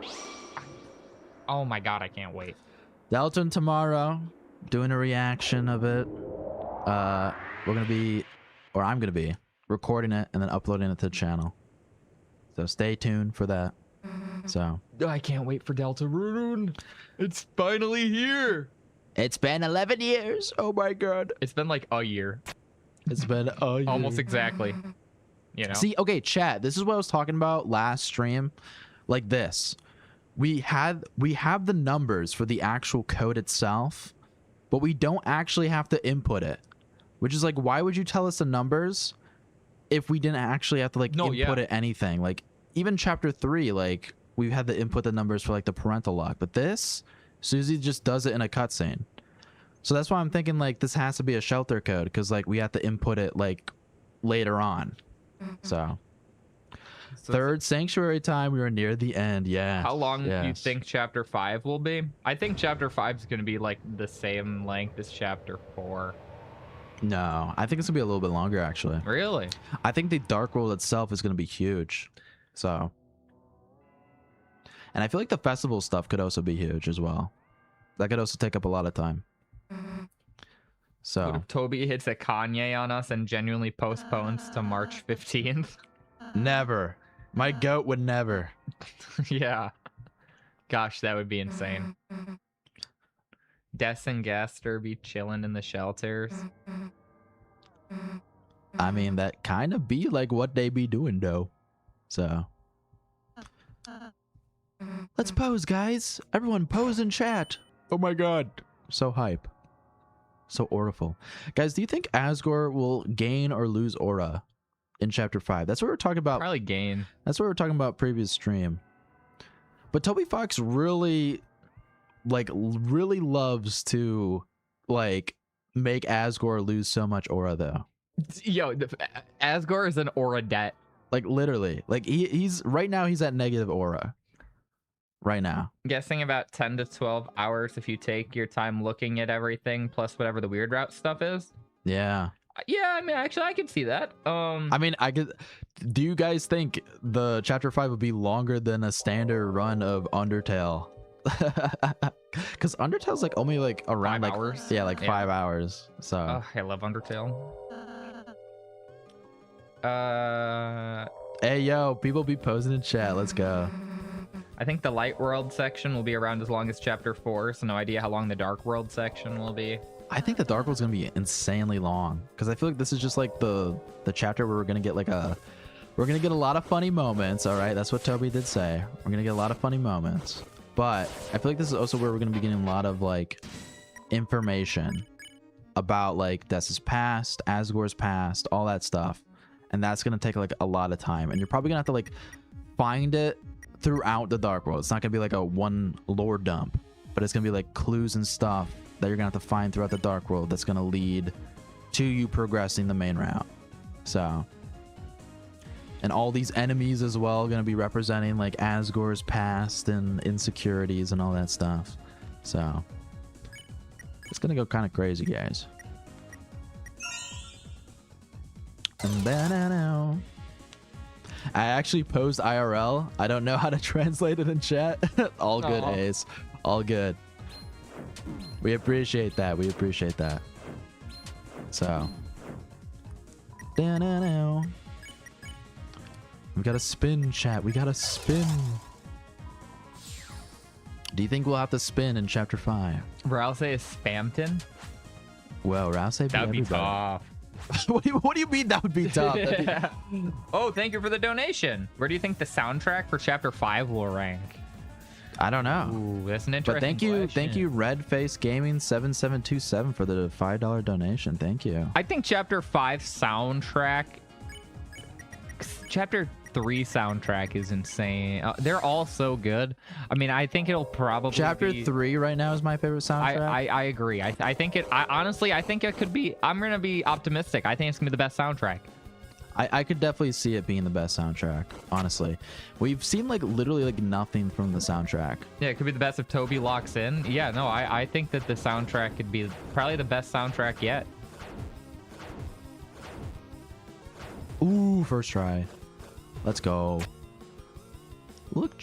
[SPEAKER 2] Oh my god, I can't wait.
[SPEAKER 1] Deltarune tomorrow, doing a reaction of it. I'm gonna be recording it and then uploading it to the channel. So stay tuned for that. So
[SPEAKER 2] I can't wait for Deltarune. It's finally here.
[SPEAKER 1] It's been 11 years. Oh my god.
[SPEAKER 2] It's been like a year.
[SPEAKER 1] It's been a year.
[SPEAKER 2] Almost exactly. You know.
[SPEAKER 1] See, okay, chat. This is what I was talking about last stream. Like this. We have the numbers for the actual code itself, but we don't actually have to input it. Which is like, why would you tell us the numbers if we didn't actually have to input it anything? Like even chapter 3, like we had to input the numbers for like the parental lock, but this, Susie just does it in a cutscene. So that's why I'm thinking like this has to be a shelter code, because like we have to input it like later on. So third sanctuary time, we were near the end. Yeah.
[SPEAKER 2] How long do you think chapter 5 will be? I think chapter 5 is going to be like the same length as chapter 4.
[SPEAKER 1] No, I think it's gonna be a little bit longer actually.
[SPEAKER 2] Really?
[SPEAKER 1] I think the Dark World itself is gonna be huge. So, and I feel like the festival stuff could also be huge as well. That could also take up a lot of time. So
[SPEAKER 2] what if Toby hits a Kanye on us and genuinely postpones to March 15th?
[SPEAKER 1] Never. My goat would never.
[SPEAKER 2] Yeah. Gosh, that would be insane. Des and Gaster be chilling in the shelters.
[SPEAKER 1] I mean, that kind of be like what they be doing though. So let's pose, guys. Everyone pose in chat. Oh my god. So hype. So auraful. Guys, do you think Asgore will gain or lose aura in chapter 5? That's what we're talking about.
[SPEAKER 2] Probably gain.
[SPEAKER 1] That's what we were talking about previous stream. But Toby Fox really loves to like make Asgore lose so much aura though.
[SPEAKER 2] Yo, Asgore is an aura debt.
[SPEAKER 1] Like literally. Like he's right now he's at negative aura. Right now.
[SPEAKER 2] Guessing about 10 to 12 hours if you take your time looking at everything plus whatever the weird route stuff is.
[SPEAKER 1] Yeah.
[SPEAKER 2] Yeah, I mean actually I could see that.
[SPEAKER 1] I mean, do you guys think the chapter 5 would be longer than a standard run of Undertale? Because Undertale's like only like around
[SPEAKER 2] 5 hours.
[SPEAKER 1] Yeah, like 5 hours. So
[SPEAKER 2] I love Undertale.
[SPEAKER 1] Hey yo, people be posing in chat. Let's go.
[SPEAKER 2] I think the Light World section will be around as long as chapter 4, so no idea how long the Dark World section will be.
[SPEAKER 1] I think the Dark World's gonna be insanely long, because I feel like this is just like the chapter where we're gonna get a lot of funny moments. All right, that's what Toby did say. We're gonna get a lot of funny moments, but I feel like this is also where we're gonna be getting a lot of like information about like Des's past, Asgore's past, all that stuff, and that's gonna take like a lot of time, and you're probably gonna have to like find it throughout the Dark World. It's not gonna be like a one lore dump, but it's gonna be like clues and stuff that you're gonna have to find throughout the Dark World that's gonna lead to you progressing the main route. So, and all these enemies as well going to be representing like Asgore's past and insecurities and all that stuff. So it's going to go kind of crazy, guys. I actually posed IRL. I don't know how to translate it in chat. All good, Ace. All good. We appreciate that. We appreciate that. So. We got to spin, chat. We got to spin. Do you think we'll have to spin in chapter 5?
[SPEAKER 2] Rouse is Spamton?
[SPEAKER 1] Well, Rouse be
[SPEAKER 2] that'd be tough.
[SPEAKER 1] What do you mean that would be tough?
[SPEAKER 2] Oh, thank you for the donation. Where do you think the soundtrack for chapter 5 will rank?
[SPEAKER 1] I don't know.
[SPEAKER 2] Ooh, that's an interesting
[SPEAKER 1] But thank you, Redface Gaming 7727 for the $5 donation. Thank you.
[SPEAKER 2] I think chapter 5 soundtrack, chapter 3 soundtrack is insane. They're all so good. I mean, I think it'll probably
[SPEAKER 1] chapter 3 right now is my favorite soundtrack.
[SPEAKER 2] I agree. I think it. Honestly, I think it could be. I'm gonna be optimistic. I think it's gonna be the best soundtrack.
[SPEAKER 1] I could definitely see it being the best soundtrack, honestly. We've seen like literally like nothing from the soundtrack.
[SPEAKER 2] Yeah, it could be the best if Toby locks in. Yeah, no, I think that the soundtrack could be probably the best soundtrack yet.
[SPEAKER 1] Ooh, first try. Let's go. Look,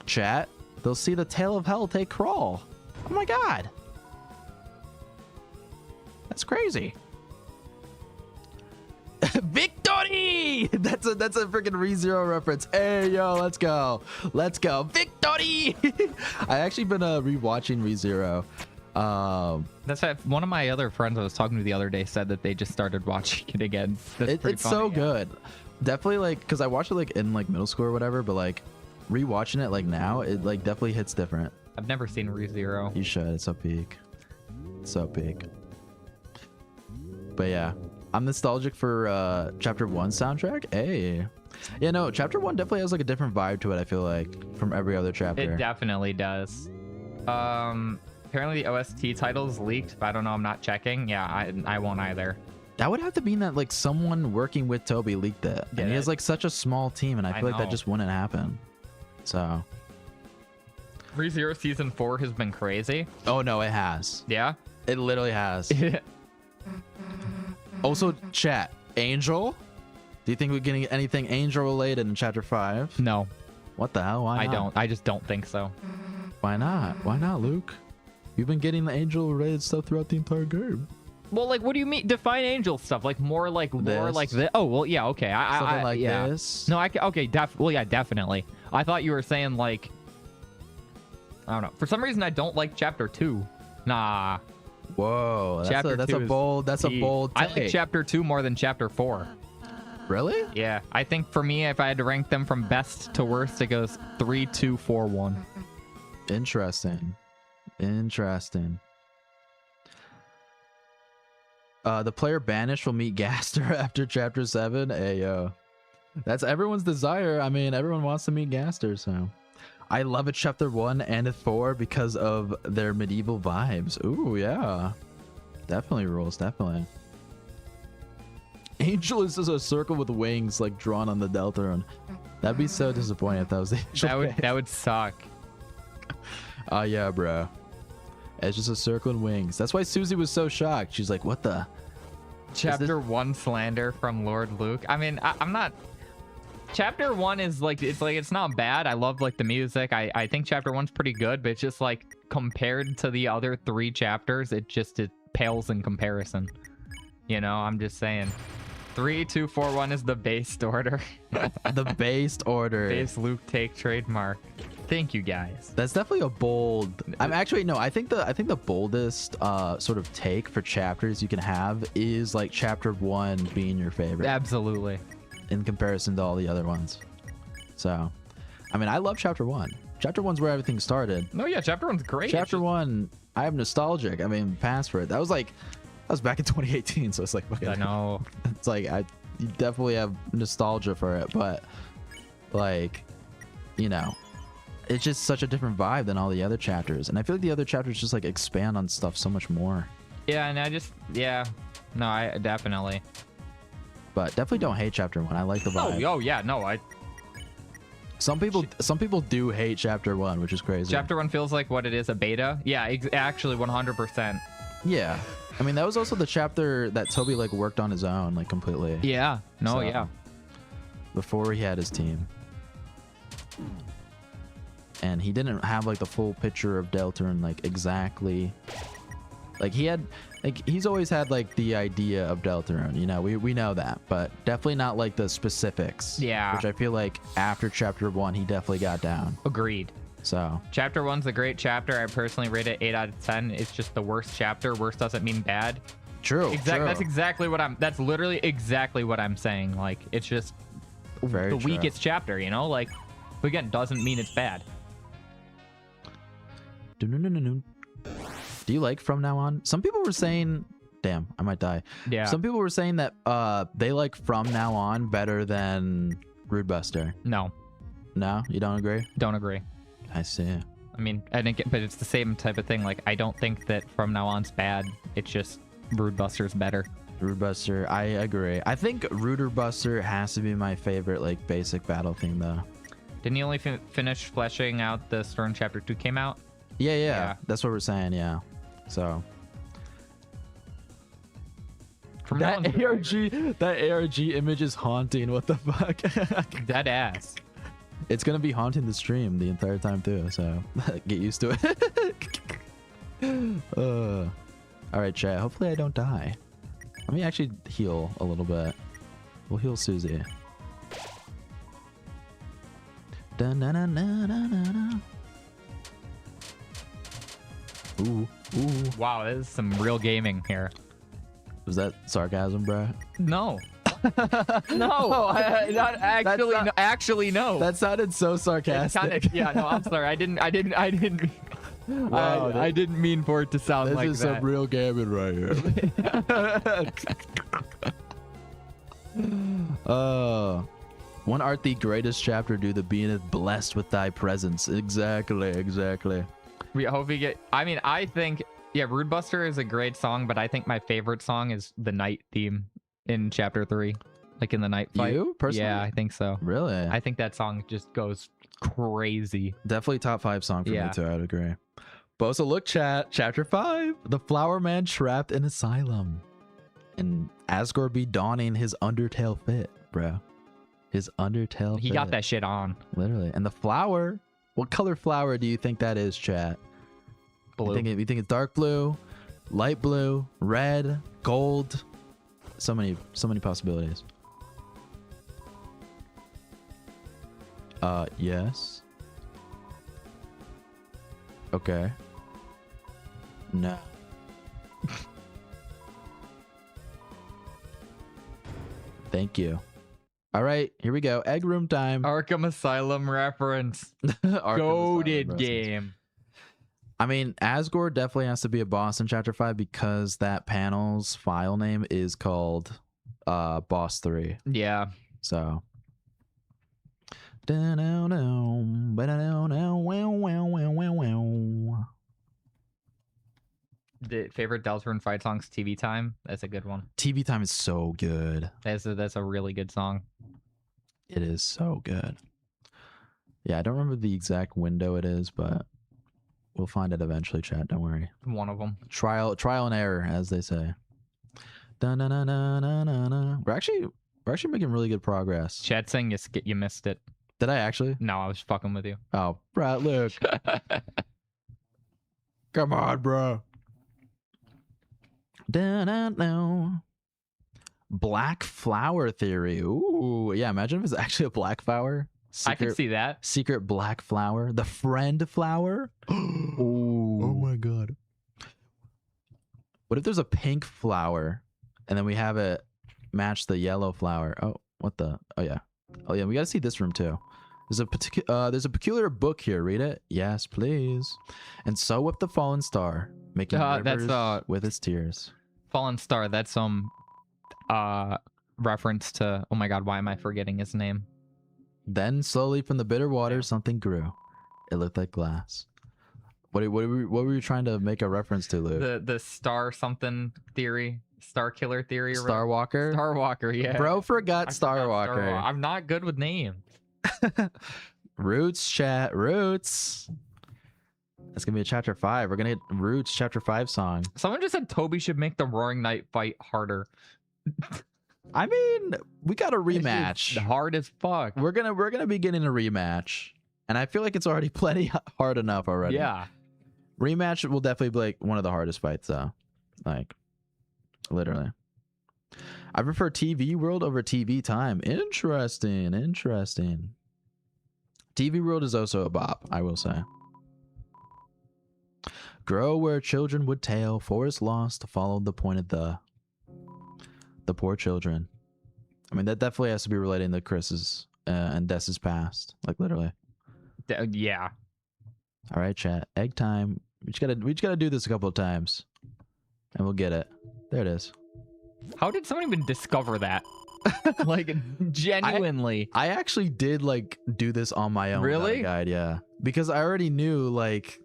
[SPEAKER 1] chat. They'll see the tail of hell take crawl. Oh my god. That's crazy. Victory! That's a freaking ReZero reference. Hey yo, let's go. Let's go. Victory! I actually been rewatching ReZero.
[SPEAKER 2] That's one of my other friends I was talking to the other day said that they just started watching it again.
[SPEAKER 1] It's funny, so good. Definitely like because I watched it like in like middle school or whatever, but like rewatching it like now, it like definitely hits different.
[SPEAKER 2] I've never seen ReZero.
[SPEAKER 1] You should. It's so peak. So peak. But yeah, I'm nostalgic for chapter 1 soundtrack. Hey, yeah, no, chapter 1 definitely has like a different vibe to it. I feel like from every other chapter.
[SPEAKER 2] It definitely does. Apparently the OST title's leaked, but I don't know. I'm not checking. Yeah, I won't either.
[SPEAKER 1] That would have to mean that like someone working with Toby leaked it. And he has like such a small team, and I feel like that just wouldn't happen. So
[SPEAKER 2] ReZero season 4 has been crazy.
[SPEAKER 1] Oh no, it has.
[SPEAKER 2] Yeah?
[SPEAKER 1] It literally has. Also, chat, Angel? Do you think we're getting anything Angel related in chapter 5?
[SPEAKER 2] No.
[SPEAKER 1] What the hell? Why not?
[SPEAKER 2] I just don't think so.
[SPEAKER 1] Why not? Why not, Luke? You've been getting the Angel related stuff throughout the entire game.
[SPEAKER 2] Well, like, what do you mean? Define Angel stuff, like more like this. Oh, well, yeah, okay.
[SPEAKER 1] Something like
[SPEAKER 2] yeah.
[SPEAKER 1] this.
[SPEAKER 2] No, okay, well, yeah, definitely. I thought you were saying like, I don't know. For some reason, I don't like chapter 2. Nah.
[SPEAKER 1] Whoa, that's a bold take.
[SPEAKER 2] I like chapter 2 more than chapter 4.
[SPEAKER 1] Really?
[SPEAKER 2] Yeah, I think for me, if I had to rank them from best to worst, it goes 3, 2, 4, 1.
[SPEAKER 1] Interesting. The player banished will meet Gaster after chapter 7. Hey, yo. That's everyone's desire. I mean, everyone wants to meet Gaster, so. I love it chapter 1 and 4 because of their medieval vibes. Ooh, yeah. Definitely rules, definitely. Angel is just a circle with wings like drawn on the Deltarune. That'd be so disappointing if that was the Angel.
[SPEAKER 2] That would suck.
[SPEAKER 1] Oh, yeah, bro. It's just a circle and wings. That's why Susie was so shocked. She's like, what the?
[SPEAKER 2] Chapter 1 slander from Lord Luke. I mean, I'm not... Chapter 1 is like, it's not bad. I love like the music. I think chapter 1's pretty good, but it's just like compared to the other 3 chapters, it pales in comparison. You know, I'm just saying. 3, 2, 4, 1 is the based order.
[SPEAKER 1] The based order.
[SPEAKER 2] Base Luke take trademark. Thank you, guys.
[SPEAKER 1] That's definitely a bold. I'm actually no. I think the boldest sort of take for chapters you can have is like chapter 1 being your favorite.
[SPEAKER 2] Absolutely.
[SPEAKER 1] In comparison to all the other ones. So, I mean, I love chapter 1. Chapter 1's where everything started.
[SPEAKER 2] No, yeah, chapter 1's great.
[SPEAKER 1] Chapter 1, I am nostalgic. I mean, past for it. That was back in 2018. So it's like,
[SPEAKER 2] I know.
[SPEAKER 1] It's like you definitely have nostalgia for it, but like, you know. It's just such a different vibe than all the other chapters, and I feel like the other chapters just like expand on stuff so much more.
[SPEAKER 2] Yeah, and I definitely.
[SPEAKER 1] But definitely don't hate chapter 1. I like the vibe.
[SPEAKER 2] Oh yeah, no,
[SPEAKER 1] Some people do hate chapter 1, which is crazy.
[SPEAKER 2] Chapter 1 feels like what it is, a beta. Yeah, actually 100%.
[SPEAKER 1] Yeah. I mean, that was also the chapter that Toby like worked on his own, like completely.
[SPEAKER 2] Yeah. No,
[SPEAKER 1] So,
[SPEAKER 2] yeah.
[SPEAKER 1] Before he had his team. And he didn't have like the full picture of Deltarune like exactly. Like he's always had like the idea of Deltarune, you know, we know that, but definitely not like the specifics.
[SPEAKER 2] Yeah.
[SPEAKER 1] Which I feel like after chapter 1 he definitely got down.
[SPEAKER 2] Agreed.
[SPEAKER 1] So
[SPEAKER 2] chapter 1's a great chapter. I personally rate it 8 out of 10. It's just the worst chapter. Worst doesn't mean bad.
[SPEAKER 1] True.
[SPEAKER 2] That's exactly what that's literally exactly what I'm saying. Like, it's just
[SPEAKER 1] Very
[SPEAKER 2] the
[SPEAKER 1] true.
[SPEAKER 2] weakest chapter, you know? Like, but again, doesn't mean it's bad.
[SPEAKER 1] Do you like From Now On? Some people were saying, damn, I might die.
[SPEAKER 2] Yeah.
[SPEAKER 1] Some people were saying that they like From Now On better than Rude Buster.
[SPEAKER 2] No.
[SPEAKER 1] No, you don't agree?
[SPEAKER 2] Don't agree.
[SPEAKER 1] I see.
[SPEAKER 2] I mean, I didn't get, but it's the same type of thing. Like, I don't think that From Now On's bad. It's just Rude Buster's better.
[SPEAKER 1] Rude Buster, I agree. I think Ruder Buster has to be my favorite, like, basic battle theme, though.
[SPEAKER 2] Didn't he only finish fleshing out the story in chapter 2 came out?
[SPEAKER 1] Yeah. That's what we're saying, yeah. So.
[SPEAKER 2] From
[SPEAKER 1] That ARG image is haunting. What the fuck?
[SPEAKER 2] Dead ass.
[SPEAKER 1] It's gonna be haunting the stream the entire time too, so get used to it. All right, chat. Hopefully I don't die. Let me actually heal a little bit. We'll heal Susie. Ooh.
[SPEAKER 2] Wow, this is some real gaming here.
[SPEAKER 1] Was that sarcasm, bro?
[SPEAKER 2] No. No, actually, no.
[SPEAKER 1] That sounded so sarcastic.
[SPEAKER 2] Yeah, no, I'm sorry. I didn't. Wow, I didn't mean for it to sound like that.
[SPEAKER 1] This is some real gaming right here. One art the greatest chapter due to being blessed with thy presence. Exactly.
[SPEAKER 2] We hope we get. I mean, I think Rude Buster is a great song, but I think my favorite song is the night theme in chapter 3, like in the night fight.
[SPEAKER 1] You personally?
[SPEAKER 2] Yeah, I think so.
[SPEAKER 1] Really?
[SPEAKER 2] I think that song just goes crazy.
[SPEAKER 1] Definitely top 5 song for me too. I would agree. Bosa look chat, chapter 5. The flower man trapped in asylum. And Asgore be donning his Undertale fit, bro. His Undertale fit.
[SPEAKER 2] He got that shit on.
[SPEAKER 1] Literally. And the flower, what color flower do you think that is, chat?
[SPEAKER 2] Blue.
[SPEAKER 1] You think it's dark blue, light blue, red, gold? So many possibilities. Yes. Okay. No. Thank you. All right, here we go. Egg room time.
[SPEAKER 2] Arkham Asylum reference. Goated game.
[SPEAKER 1] I mean, Asgore definitely has to be a boss in chapter 5 because that panel's file name is called Boss 3.
[SPEAKER 2] Yeah.
[SPEAKER 1] So.
[SPEAKER 2] The favorite Deltarune fight songs, TV Time. That's a good one.
[SPEAKER 1] TV Time is so good.
[SPEAKER 2] That's a really good song.
[SPEAKER 1] It is so good. Yeah, I don't remember the exact window it is, but we'll find it eventually, chat. Don't worry.
[SPEAKER 2] One of them.
[SPEAKER 1] Trial and error, as they say. We're actually making really good progress.
[SPEAKER 2] Chad saying you missed it.
[SPEAKER 1] Did I actually?
[SPEAKER 2] No, I was fucking with you.
[SPEAKER 1] Oh, bro, look. Come on, bro. Black flower theory. Ooh, yeah. Imagine if it's actually a black flower.
[SPEAKER 2] I can see that.
[SPEAKER 1] Secret black flower. The friend flower. Ooh. Oh my god. What if there's a pink flower and then we have it match the yellow flower? Oh, what the? Oh yeah. We got to see this room too. There's a peculiar book here. Read it. Yes, please. And so with the fallen star, making rivers with its tears.
[SPEAKER 2] Fallen Star. That's some reference to. Oh my god, why am I forgetting his name?
[SPEAKER 1] Then slowly from the bitter water, something grew. It looked like glass. What were you trying to make a reference to, Luke?
[SPEAKER 2] The star something theory, star killer theory.
[SPEAKER 1] Star Walker?
[SPEAKER 2] Star Walker, yeah.
[SPEAKER 1] Bro forgot Star Walker.
[SPEAKER 2] I'm not good with names.
[SPEAKER 1] Roots, chat. Roots. That's going to be a chapter 5. We're going to get Roots chapter 5 song.
[SPEAKER 2] Someone just said Toby should make the Roaring Knight fight harder.
[SPEAKER 1] I mean, we got a rematch.
[SPEAKER 2] It's hard as fuck.
[SPEAKER 1] We're gonna be getting a rematch. And I feel like it's already plenty hard enough already.
[SPEAKER 2] Yeah.
[SPEAKER 1] Rematch will definitely be like one of the hardest fights though. Like literally. I prefer TV World over TV Time. Interesting. TV World is also a bop, I will say. Grow where children would tail, forest lost, followed the point of the poor children. I mean, that definitely has to be relating to Chris's and Dess's past, like literally.
[SPEAKER 2] Yeah.
[SPEAKER 1] All right, chat. Egg time. We just gotta do this a couple of times, and we'll get it. There it is.
[SPEAKER 2] How did someone even discover that? Like genuinely.
[SPEAKER 1] I actually did like do this on my own.
[SPEAKER 2] Really?
[SPEAKER 1] Guide, yeah. Because I already knew like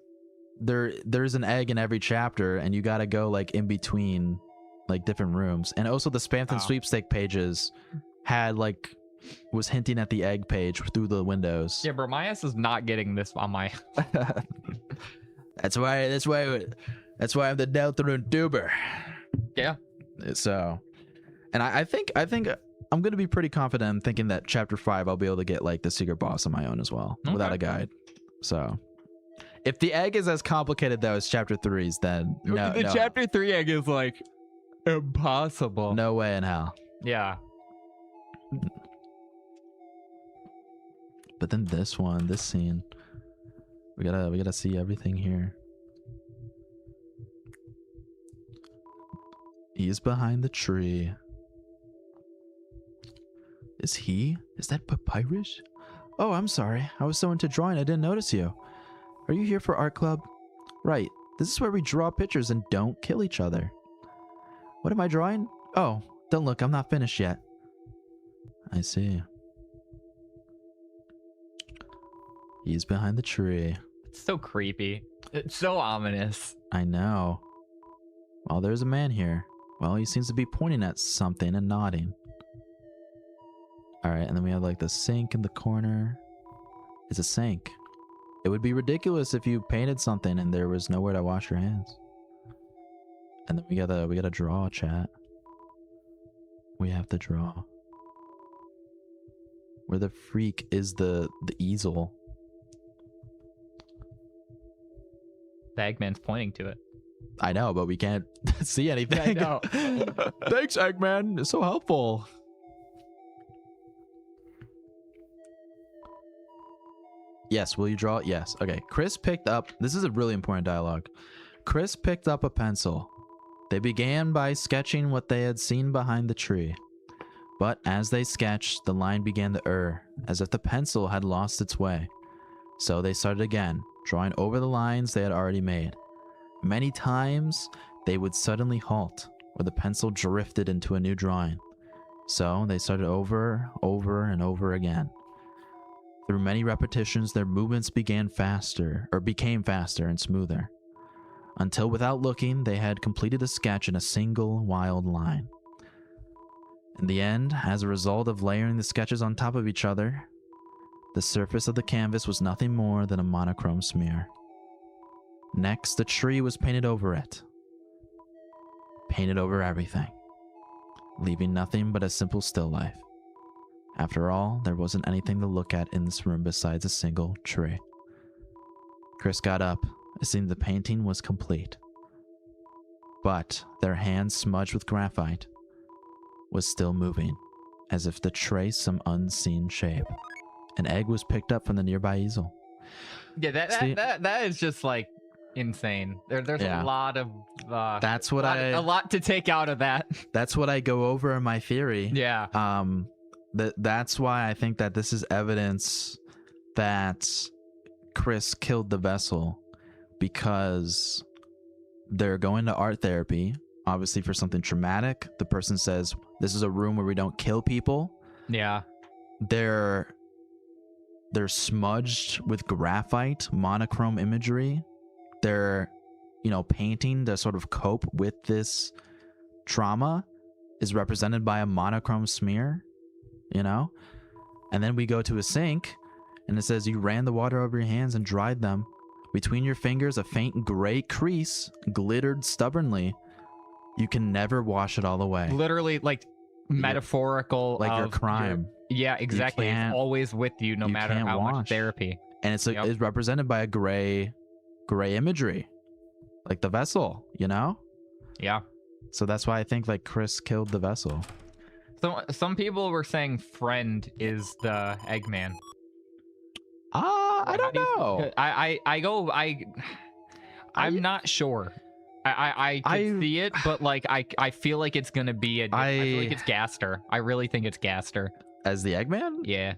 [SPEAKER 1] there's an egg in every chapter, and you gotta go like in between like different rooms, and also the Spamton sweepstake pages had like was hinting at the egg page through the windows.
[SPEAKER 2] Yeah, bro, my ass is not getting this on my.
[SPEAKER 1] That's why I'm the Deltarune tuber.
[SPEAKER 2] Yeah.
[SPEAKER 1] So, and I think I'm gonna be pretty confident in thinking that chapter 5 I'll be able to get like the secret boss on my own as well without a guide. So, if the egg is as complicated though as chapter 3's, then no.
[SPEAKER 2] Chapter 3 egg is like impossible.
[SPEAKER 1] No way in hell.
[SPEAKER 2] Yeah.
[SPEAKER 1] But then this scene, we gotta see everything here. He's behind the tree. Is that Papyrus? Oh, I'm sorry. I was so into drawing I didn't notice you. Are you here for art club? Right. This is where we draw pictures and don't kill each other. What am I drawing? Oh, don't look. I'm not finished yet. I see. He's behind the tree.
[SPEAKER 2] It's so creepy. It's so ominous.
[SPEAKER 1] I know. Well, there's a man here. Well, he seems to be pointing at something and nodding. Alright, and then we have like the sink in the corner. It's a sink. It would be ridiculous if you painted something and there was nowhere to wash your hands. And then we gotta draw, chat. We have to draw. Where the freak is the easel?
[SPEAKER 2] The Eggman's pointing to it.
[SPEAKER 1] I know, but we can't see anything.
[SPEAKER 2] I know.
[SPEAKER 1] Thanks, Eggman. It's so helpful. Yes, will you draw? Yes. Okay. Chris picked up... This is a really important dialogue. Chris picked up a pencil. They began by sketching what they had seen behind the tree. But as they sketched, the line began to err, as if the pencil had lost its way. So they started again, drawing over the lines they had already made. Many times, they would suddenly halt, or the pencil drifted into a new drawing. So they started over and over again. Through many repetitions, their movements became faster and smoother, until without looking, they had completed the sketch in a single wild line. In the end, as a result of layering the sketches on top of each other, the surface of the canvas was nothing more than a monochrome smear. Next, the tree was painted over it. Painted over everything, leaving nothing but a simple still life. After all, there wasn't anything to look at in this room besides a single tree. Chris got up, seeing the painting was complete. But their hands smudged with graphite was still moving, as if to trace some unseen shape. An egg was picked up from the nearby easel.
[SPEAKER 2] Yeah, that is just like insane. There's a lot of a lot to take out of that.
[SPEAKER 1] That's what I go over in my theory.
[SPEAKER 2] Yeah.
[SPEAKER 1] That's why I think that this is evidence that Chris killed the vessel, because they're going to art therapy, obviously for something traumatic. The person says, this is a room where we don't kill people.
[SPEAKER 2] Yeah.
[SPEAKER 1] They're smudged with graphite, monochrome imagery, their, painting to sort of cope with this trauma is represented by a monochrome smear, and then we go to a sink and it says you ran the water over your hands and dried them. Between your fingers, a faint gray crease glittered stubbornly. You can never wash it all away.
[SPEAKER 2] Literally, like metaphorical,
[SPEAKER 1] like your crime.
[SPEAKER 2] Yeah, exactly. It's always with you, no matter how much therapy.
[SPEAKER 1] And it's represented by a gray imagery, like the vessel.
[SPEAKER 2] Yeah.
[SPEAKER 1] So that's why I think like Chris killed the vessel.
[SPEAKER 2] So some people were saying Friend is the Eggman.
[SPEAKER 1] I don't know.
[SPEAKER 2] I'm not sure. I could see it, but like I feel like it's gonna be I feel like it's Gaster. I really think it's Gaster
[SPEAKER 1] as the Eggman.
[SPEAKER 2] Yeah.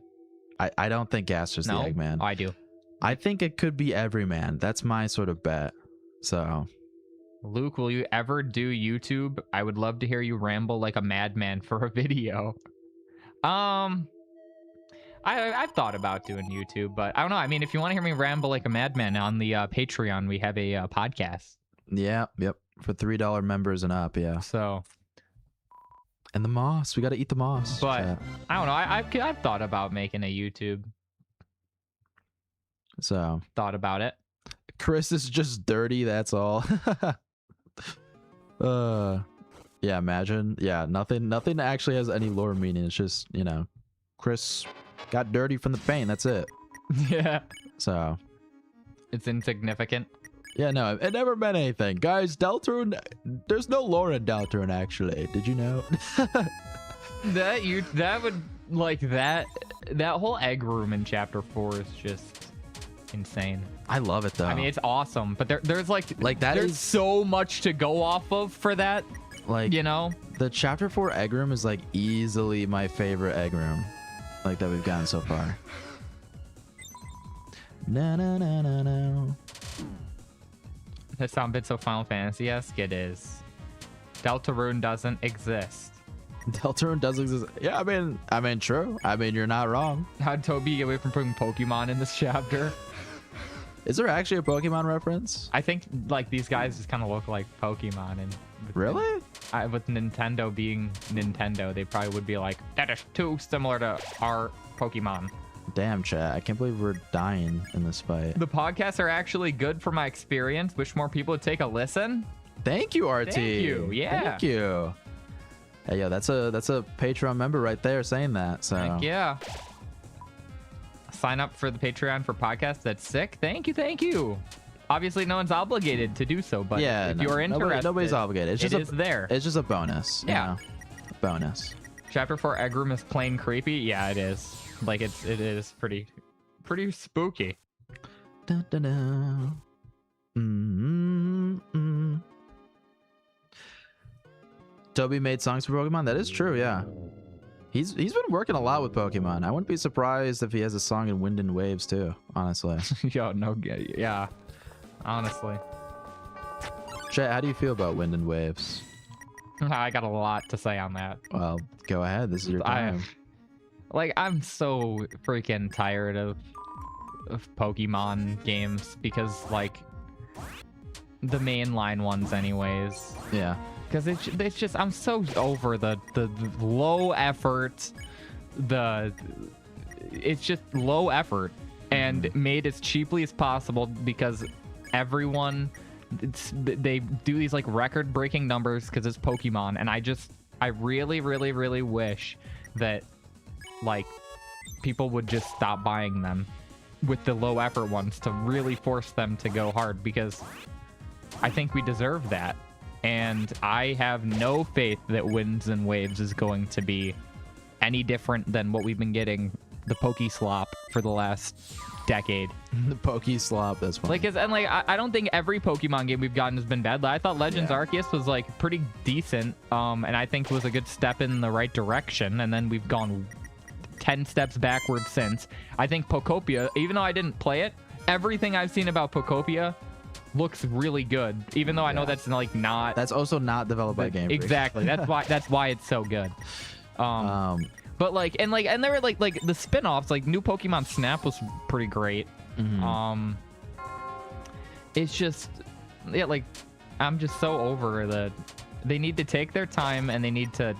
[SPEAKER 1] I don't think Gaster's the Eggman.
[SPEAKER 2] I do.
[SPEAKER 1] I think it could be Everyman. That's my sort of bet. So,
[SPEAKER 2] Luke, will you ever do YouTube? I would love to hear you ramble like a madman for a video. I've thought about doing YouTube, but I don't know. I mean, if you want to hear me ramble like a madman on the Patreon, we have a podcast.
[SPEAKER 1] Yeah, yep. For $3 members and up, yeah.
[SPEAKER 2] So,
[SPEAKER 1] and the moss, we got to eat the moss.
[SPEAKER 2] But chat. I don't know. I've thought about making a YouTube.
[SPEAKER 1] So
[SPEAKER 2] thought about it.
[SPEAKER 1] Chris is just dirty. That's all. Yeah. Imagine. Yeah. Nothing actually has any lore meaning. It's just Chris got dirty from the paint. That's it.
[SPEAKER 2] Yeah.
[SPEAKER 1] So
[SPEAKER 2] it's insignificant.
[SPEAKER 1] Yeah, no, it never meant anything. Guys, Deltarune, there's no lore in Deltarune, actually. Did you know?
[SPEAKER 2] that would, like, that whole egg room in chapter 4 is just insane.
[SPEAKER 1] I love it, though.
[SPEAKER 2] I mean, it's awesome, but there's
[SPEAKER 1] there's
[SPEAKER 2] so much to go off of for that.
[SPEAKER 1] Like, the chapter 4 egg room is, like, easily my favorite egg room, like, that we've gotten so far. No.
[SPEAKER 2] That sound bit so Final Fantasy-esque? It is. Deltarune doesn't exist.
[SPEAKER 1] Deltarune does exist. Yeah, I mean, true. I mean, you're not wrong.
[SPEAKER 2] How'd Toby get away from putting Pokemon in this chapter?
[SPEAKER 1] Is there actually a Pokemon reference?
[SPEAKER 2] I think, like, these guys just kind of look like Pokemon. And
[SPEAKER 1] really?
[SPEAKER 2] With Nintendo being Nintendo, they probably would be like, that is too similar to our Pokemon.
[SPEAKER 1] Damn, chat. I can't believe we're dying in this fight.
[SPEAKER 2] The podcasts are actually good for my experience. Wish more people would take a listen.
[SPEAKER 1] Thank you, RT.
[SPEAKER 2] Thank you. Yeah.
[SPEAKER 1] Thank you. Hey, yo, that's a Patreon member right there saying that. So.
[SPEAKER 2] Heck yeah. Sign up for the Patreon for podcasts. That's sick. Thank you. Obviously, no one's obligated to do so, but
[SPEAKER 1] yeah,
[SPEAKER 2] if you're interested,
[SPEAKER 1] nobody's obligated. It's just
[SPEAKER 2] there.
[SPEAKER 1] It's just a bonus.
[SPEAKER 2] Yeah.
[SPEAKER 1] A bonus.
[SPEAKER 2] Chapter 4 egg room is plain creepy. Yeah, it is. Like it is pretty spooky.
[SPEAKER 1] Dun, dun, dun. Mm-hmm. Toby made songs for Pokemon. That is true. Yeah, he's been working a lot with Pokemon. I wouldn't be surprised if he has a song in Wind and Waves too. Honestly.
[SPEAKER 2] Yo, no, yeah. Honestly.
[SPEAKER 1] Chet, how do you feel about Wind and Waves?
[SPEAKER 2] I got a lot to say on that.
[SPEAKER 1] Well, go ahead. This is your time.
[SPEAKER 2] I'm so freaking tired of Pokemon games because, like, the mainline ones anyways.
[SPEAKER 1] Yeah.
[SPEAKER 2] Because it's just, I'm so over the low effort, it's just low effort and made as cheaply as possible because everyone, they do these, like, record-breaking numbers because it's Pokemon, and I really, really, really wish that, like, people would just stop buying them with the low effort ones to really force them to go hard, because I think we deserve that. And I have no faith that Winds and Waves is going to be any different than what we've been getting, the Pokeslop, for the last decade.
[SPEAKER 1] The Pokeslop, that's funny.
[SPEAKER 2] I don't think every Pokemon game we've gotten has been bad. I thought Legends Arceus was, like, pretty decent, and I think was a good step in the right direction, and then we've gone 10 steps backwards since. I think Pokopia, even though I didn't play it, everything I've seen about Pokopia looks really good, even though I know that's, like, not...
[SPEAKER 1] That's also not developed by Game Freak.
[SPEAKER 2] Exactly. That's why it's so good. But, like, and there were, like the spin-offs, like New Pokemon Snap was pretty great.
[SPEAKER 1] Mm-hmm.
[SPEAKER 2] it's just, yeah, like, I'm just so over the. They need to take their time and they need to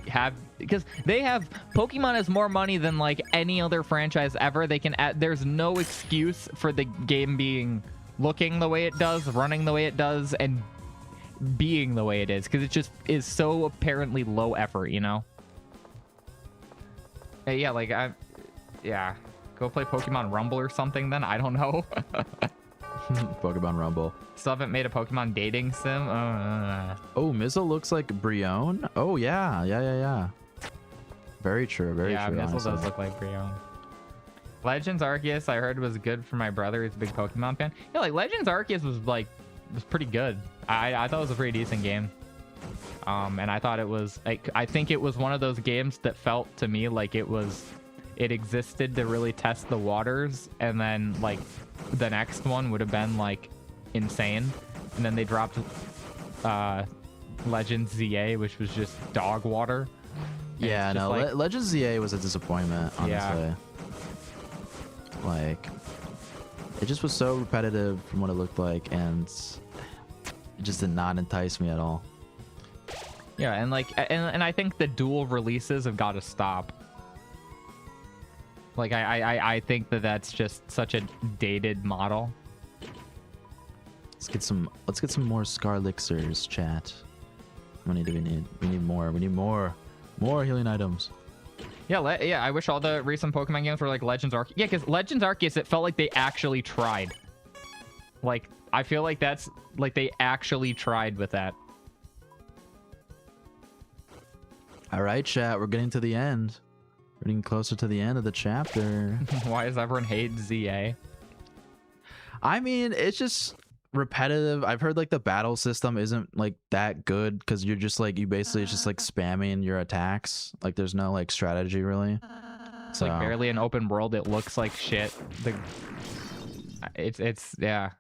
[SPEAKER 2] have, because they have, Pokemon has more money than like any other franchise ever. They can add, there's no excuse for the game being looking the way it does, running the way it does, and being the way it is, because it just is so apparently low effort, you know? Yeah, like, yeah, go play Pokemon Rumble or something then, I don't know.
[SPEAKER 1] Pokemon Rumble.
[SPEAKER 2] Still haven't made a Pokemon dating sim.
[SPEAKER 1] Oh, Mizzle looks like Brion. Oh yeah. Very true. Very true.
[SPEAKER 2] Yeah, Mizzle
[SPEAKER 1] honestly.
[SPEAKER 2] does look like Brion. Legends Arceus, I heard was good for my brother. He's a big Pokemon fan. Yeah, like Legends Arceus was pretty good. I thought it was a pretty decent game. And I thought it was like, I think it was one of those games that felt to me like it existed to really test the waters, and then like the next one would have been like insane, and then they dropped Legends ZA, which was just dog water.
[SPEAKER 1] Yeah, no,
[SPEAKER 2] like,
[SPEAKER 1] Legends ZA was a disappointment, honestly.
[SPEAKER 2] Yeah.
[SPEAKER 1] Like, it just was so repetitive from what it looked like, and it just did not entice me at all.
[SPEAKER 2] Yeah, and like, and I think the dual releases have got to stop. Like, I think that's just such a dated model.
[SPEAKER 1] Let's get some more Scarlixers, chat. We need more healing items.
[SPEAKER 2] Yeah, yeah. I wish all the recent Pokemon games were like Legends Arceus. Yeah, because Legends Arceus, it felt like they actually tried. Like, I feel like that's like they actually tried with that.
[SPEAKER 1] All right, chat. We're getting to the end. We're getting closer to the end of the chapter.
[SPEAKER 2] Why does everyone hate ZA?
[SPEAKER 1] I mean, it's just repetitive. I've heard like the battle system isn't like that good, because you're just like, you basically it's just like spamming your attacks. Like there's no like strategy really.
[SPEAKER 2] It's like barely an open world. It looks like shit. It's yeah.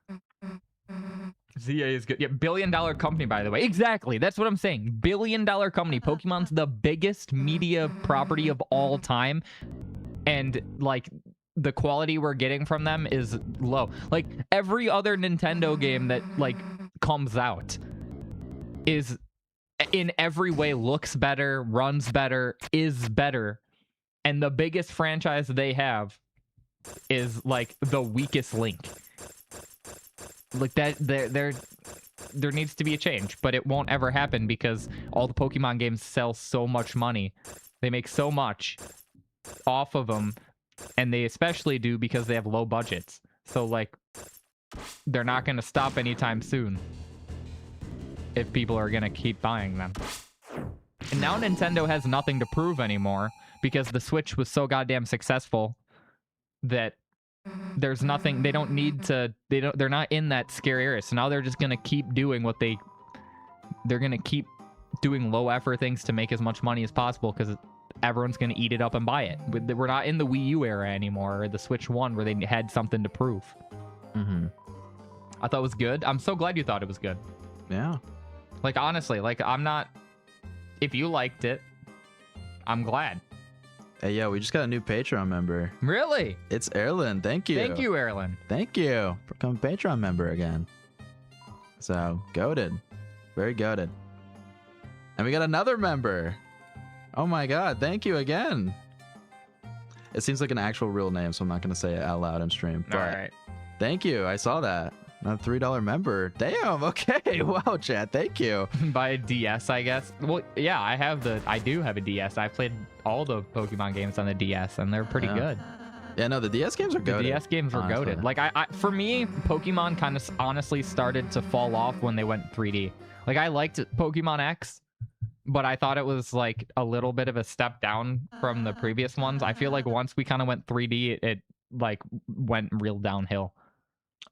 [SPEAKER 2] ZA is good. Yeah, $1 billion company, by the way. Exactly. That's what I'm saying. $1 billion company. Pokemon's the biggest media property of all time. And like the quality we're getting from them is low. Like every other Nintendo game that like comes out is in every way looks better, runs better, is better. And the biggest franchise they have is like the weakest link. Like that, there needs to be a change, but it won't ever happen because all the Pokemon games sell so much money. They make so much off of them, and they especially do because they have low budgets. So like, they're not going to stop anytime soon if people are going to keep buying them. And now Nintendo has nothing to prove anymore because the Switch was so goddamn successful that there's nothing, they don't need to, they're not in that scary area. So now they're just going to keep doing what they're going to keep doing low effort things to make as much money as possible because everyone's going to eat it up and buy it. We're not in the Wii U era anymore, or the Switch 1 where they had something to prove. I thought it was good. I'm so glad you thought it was good.
[SPEAKER 1] Yeah.
[SPEAKER 2] Like, honestly, like, I'm not, if you liked it, I'm glad.
[SPEAKER 1] Hey, yo, we just got a new Patreon member.
[SPEAKER 2] Really?
[SPEAKER 1] It's Erlen. Thank you.
[SPEAKER 2] Thank you, Erlen.
[SPEAKER 1] Thank you for becoming a Patreon member again. So, goated. Very goated. And we got another member. Oh my god, thank you again. It seems like an actual real name, so I'm not going to say it out loud on stream. But
[SPEAKER 2] all right.
[SPEAKER 1] Thank you. I saw that. A $3 member. Damn. Okay. Wow, chat. Thank you.
[SPEAKER 2] Buy a DS, I guess. Well, yeah, I do have a DS. I played all the Pokemon games on the DS, and they're pretty good.
[SPEAKER 1] Yeah, no, the DS games are goated.
[SPEAKER 2] The DS games were goated. Like, for me, Pokemon kind of honestly started to fall off when they went 3D. Like, I liked Pokemon X, but I thought it was like a little bit of a step down from the previous ones. I feel like once we kind of went 3D, it like went real downhill.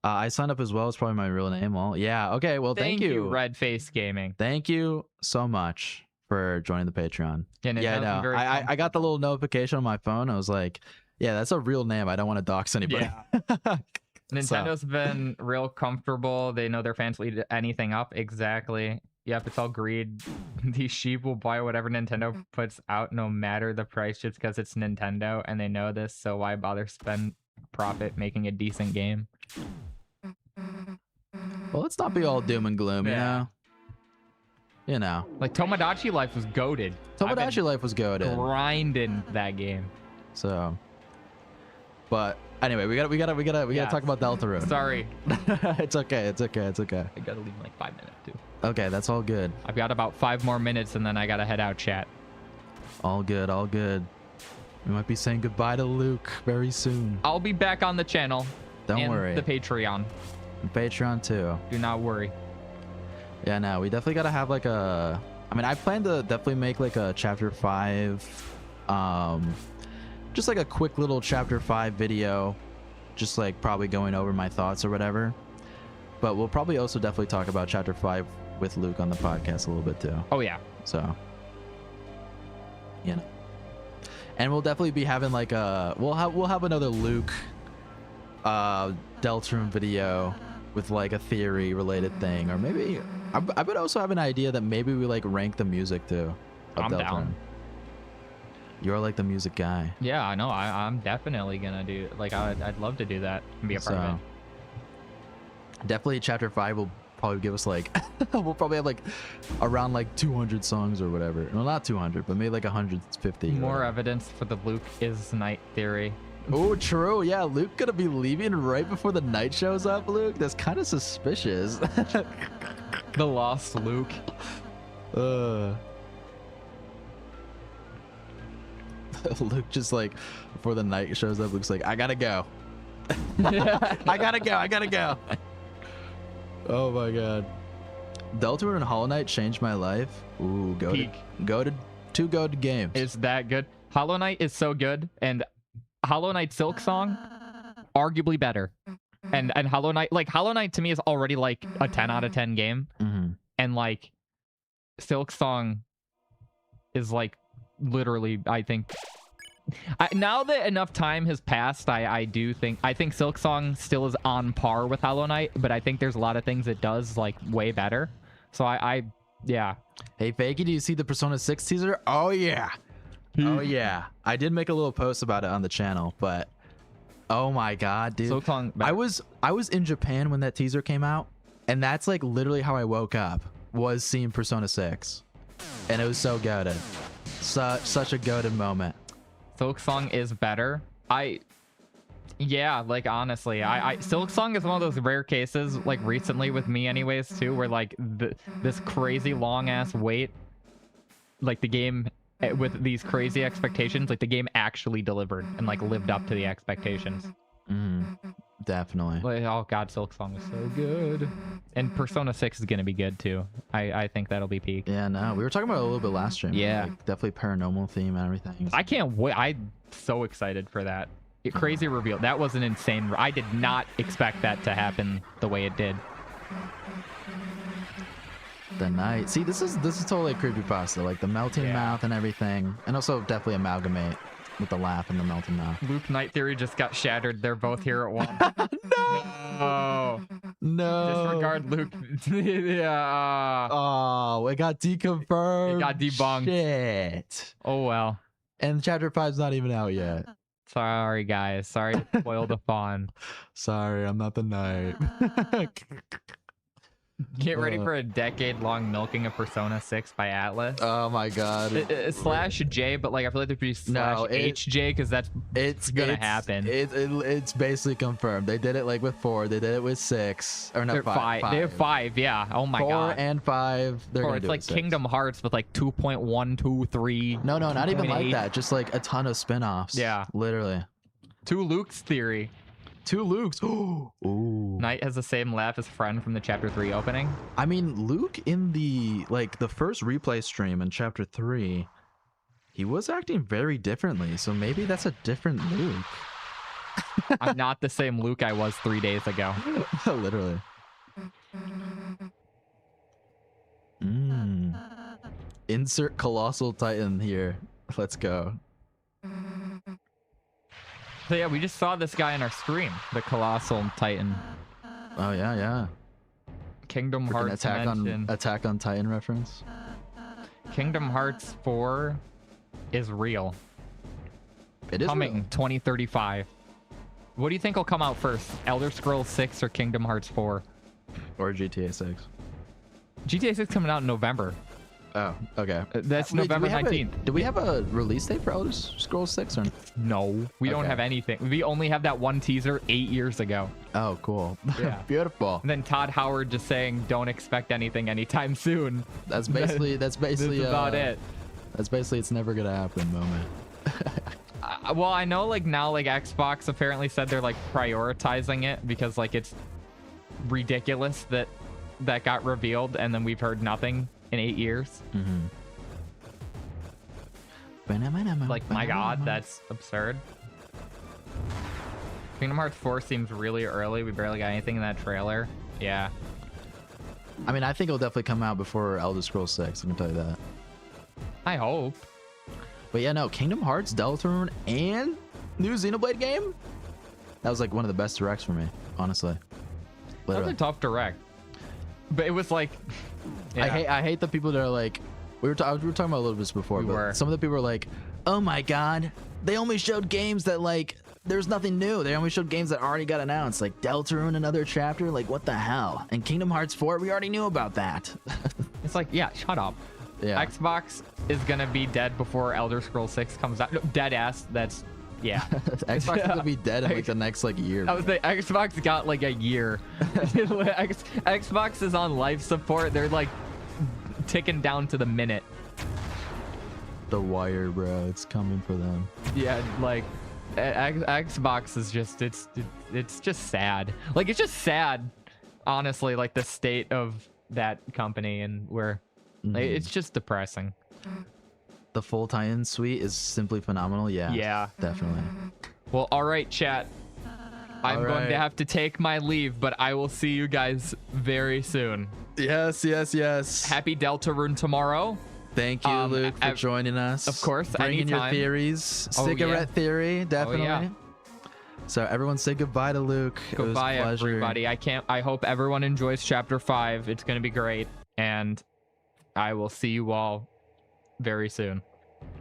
[SPEAKER 1] I signed up as well. It's probably my real name. Well, yeah. Okay. Well, thank you,
[SPEAKER 2] Red Face Gaming.
[SPEAKER 1] Thank you so much for joining the Patreon.
[SPEAKER 2] Yeah, no.
[SPEAKER 1] I got the little notification on my phone. I was like, yeah, that's a real name. I don't want to dox anybody.
[SPEAKER 2] Yeah. Nintendo's been real comfortable. They know their fans will eat anything up. Exactly. Yep, it's all greed. These sheep will buy whatever Nintendo puts out, no matter the price, just because it's Nintendo, and they know this. So why bother spend profit making a decent game?
[SPEAKER 1] Well, let's not be all doom and gloom, you know.
[SPEAKER 2] Like Tomodachi Life was goated.
[SPEAKER 1] Tomodachi Life was goated.
[SPEAKER 2] Grinding that game.
[SPEAKER 1] So, but anyway, we gotta talk about Deltarune.
[SPEAKER 2] Sorry.
[SPEAKER 1] It's okay. I
[SPEAKER 2] gotta leave in like 5 minutes too.
[SPEAKER 1] Okay, that's all good.
[SPEAKER 2] I've got about 5 more minutes and then I gotta head out, chat.
[SPEAKER 1] All good. We might be saying goodbye to Luke very soon.
[SPEAKER 2] I'll be back on the channel.
[SPEAKER 1] Don't worry.
[SPEAKER 2] The Patreon.
[SPEAKER 1] And Patreon too.
[SPEAKER 2] Do not worry.
[SPEAKER 1] Yeah, no, we definitely gotta have like a. I mean, I plan to definitely make like a chapter 5, just like a quick little chapter 5 video, just like probably going over my thoughts or whatever. But we'll probably also definitely talk about chapter 5 with Luke on the podcast a little bit too.
[SPEAKER 2] Oh yeah.
[SPEAKER 1] So, you know, and we'll definitely be having like a we'll have another Luke Deltarune video with like a theory related thing, or maybe I would also have an idea that maybe we like rank the music too.
[SPEAKER 2] I'm down.
[SPEAKER 1] You're like the music guy.
[SPEAKER 2] Yeah, I know. I'm definitely gonna do like I'd love to do that and be a part of it.
[SPEAKER 1] Definitely chapter 5 will probably give us like we'll probably have like around like 200 songs or whatever. No, not 200, but maybe like 150.
[SPEAKER 2] More evidence for the Luke is night theory.
[SPEAKER 1] Oh, true. Yeah, Luke gonna be leaving right before the night shows up, Luke? That's kind of suspicious.
[SPEAKER 2] The lost Luke.
[SPEAKER 1] Luke just like, before the night shows up, Luke's like, I gotta go. I gotta go. Oh my god. Deltarune and Hollow Knight changed my life. Ooh, go to two goated games.
[SPEAKER 2] Is that good? Hollow Knight is so good, and Hollow Knight Silk Song, arguably better. And Hollow Knight to me is already like a 10 out of 10 game.
[SPEAKER 1] Mm-hmm.
[SPEAKER 2] And like Silk Song is like literally, I think now that enough time has passed, I think Silk Song still is on par with Hollow Knight, but I think there's a lot of things it does like way better. So yeah.
[SPEAKER 1] Hey Fakey, do you see the Persona 6 teaser? Oh yeah. Oh yeah. I did make a little post about it on the channel, but oh my god, dude.
[SPEAKER 2] Silk Song,
[SPEAKER 1] I was in Japan when that teaser came out, and that's like literally how I woke up, was seeing Persona 6. And it was so goated. Such a goated moment.
[SPEAKER 2] Silk Song is better. Yeah, like honestly, Silk Song is one of those rare cases, like recently with me anyways too, where like this crazy long ass wait, like the game with these crazy expectations, like the game actually delivered and like lived up to the expectations.
[SPEAKER 1] Definitely.
[SPEAKER 2] Like, oh god, Silk Song is so good. And Persona 6 is gonna be good too. I think that'll be peak.
[SPEAKER 1] Yeah, no, we were talking about it a little bit last stream.
[SPEAKER 2] Yeah,
[SPEAKER 1] like, definitely paranormal theme and everything.
[SPEAKER 2] I can't wait. I'm so excited for that. Crazy reveal. That was an insane. I did not expect that to happen the way it did.
[SPEAKER 1] The night. See, this is totally a creepypasta, like the melting mouth and everything, and also definitely amalgamate with the laugh and the melting mouth.
[SPEAKER 2] Luke Night Theory just got shattered. They're both here at once.
[SPEAKER 1] No.
[SPEAKER 2] Disregard Luke. Yeah.
[SPEAKER 1] Oh, it got deconfirmed.
[SPEAKER 2] It got debunked.
[SPEAKER 1] Shit.
[SPEAKER 2] Oh well.
[SPEAKER 1] And chapter 5's not even out yet.
[SPEAKER 2] Sorry guys. Sorry to spoil the fun.
[SPEAKER 1] Sorry, I'm not the knight.
[SPEAKER 2] Get ready for a decade-long milking of Persona 6 by Atlas.
[SPEAKER 1] Oh my god.
[SPEAKER 2] /J, but like I feel like there'd be /HJ because it's gonna happen.
[SPEAKER 1] It's basically confirmed. They did it like with 4. They did it with 6. Or no, 5.
[SPEAKER 2] They have 5. Yeah. Oh my god.
[SPEAKER 1] 4 and 5. They're gonna
[SPEAKER 2] it's
[SPEAKER 1] do
[SPEAKER 2] like
[SPEAKER 1] it 6.
[SPEAKER 2] Kingdom Hearts with like 2.123.
[SPEAKER 1] No, not even like that. Just like a ton of spin-offs.
[SPEAKER 2] Yeah.
[SPEAKER 1] Literally.
[SPEAKER 2] 2 Luke's theory.
[SPEAKER 1] 2 Lukes. Ooh.
[SPEAKER 2] Knight has the same laugh as Friend from the Chapter 3 opening.
[SPEAKER 1] I mean, Luke in the first replay stream in Chapter 3, he was acting very differently. So maybe that's a different Luke.
[SPEAKER 2] I'm not the same Luke I was 3 days ago.
[SPEAKER 1] Literally. Insert Colossal Titan here. Let's go.
[SPEAKER 2] So yeah, we just saw this guy in our stream, the Colossal Titan.
[SPEAKER 1] Oh yeah.
[SPEAKER 2] Kingdom Hearts
[SPEAKER 1] Attack on Titan reference.
[SPEAKER 2] Kingdom Hearts 4 is real.
[SPEAKER 1] It is
[SPEAKER 2] coming
[SPEAKER 1] real.
[SPEAKER 2] 2035. What do you think will come out first, Elder Scrolls 6 or Kingdom Hearts 4?
[SPEAKER 1] Or GTA 6.
[SPEAKER 2] GTA 6 coming out in November.
[SPEAKER 1] Oh, okay.
[SPEAKER 2] That's
[SPEAKER 1] Wait,
[SPEAKER 2] November 19th.
[SPEAKER 1] Do we have a release date for Elder Scrolls 6 or?
[SPEAKER 2] No, we don't have anything. We only have that one teaser 8 years ago.
[SPEAKER 1] Oh, cool.
[SPEAKER 2] Yeah.
[SPEAKER 1] Beautiful.
[SPEAKER 2] And then Todd Howard just saying, "Don't expect anything anytime soon."
[SPEAKER 1] That's basically
[SPEAKER 2] That's about it.
[SPEAKER 1] That's basically it's never gonna happen moment.
[SPEAKER 2] Well, I know like now like Xbox apparently said they're like prioritizing it because like it's ridiculous that got revealed and then we've heard nothing in 8 years. Like, my God, that's absurd. Kingdom Hearts 4 seems really early. We barely got anything in that trailer. Yeah.
[SPEAKER 1] I mean, I think it'll definitely come out before Elder Scrolls 6. I can tell you that.
[SPEAKER 2] I hope.
[SPEAKER 1] But yeah, no, Kingdom Hearts, Deltarune, and new Xenoblade game? That was like one of the best directs for me, honestly.
[SPEAKER 2] That was a tough direct. But it was like... Yeah.
[SPEAKER 1] I hate the people that are like... We were talking about a little bit before, but some of the people were like, oh my God, they only showed games that like... There's nothing new. They only showed games that already got announced, like Deltarune, another chapter. Like, what the hell? And Kingdom Hearts 4, we already knew about that.
[SPEAKER 2] It's like, yeah, shut up.
[SPEAKER 1] Yeah.
[SPEAKER 2] Xbox is gonna be dead before Elder Scrolls 6 comes out. No, dead ass. That's yeah.
[SPEAKER 1] Xbox is gonna be dead in like the next like year.
[SPEAKER 2] I was like, Xbox got like a year. Xbox is on life support. They're like ticking down to the minute.
[SPEAKER 1] The wire, bro. It's coming for them.
[SPEAKER 2] Yeah, like Xbox is just it's just sad. Like it's just sad, honestly. Like the state of that company and where. Like, it's just depressing.
[SPEAKER 1] The full tie-in suite is simply phenomenal. Yeah, definitely.
[SPEAKER 2] Well, all right, chat. I'm going to have to take my leave, but I will see you guys very soon.
[SPEAKER 1] Yes.
[SPEAKER 2] Happy Deltarune tomorrow.
[SPEAKER 1] Thank you, Luke, for joining us.
[SPEAKER 2] Of course,
[SPEAKER 1] bringing
[SPEAKER 2] anytime.
[SPEAKER 1] your theories. Cigarette theory, definitely.
[SPEAKER 2] Oh, yeah.
[SPEAKER 1] So everyone say goodbye to Luke.
[SPEAKER 2] Goodbye, everybody. I hope everyone enjoys Chapter 5. It's going to be great, and I will see you all very soon.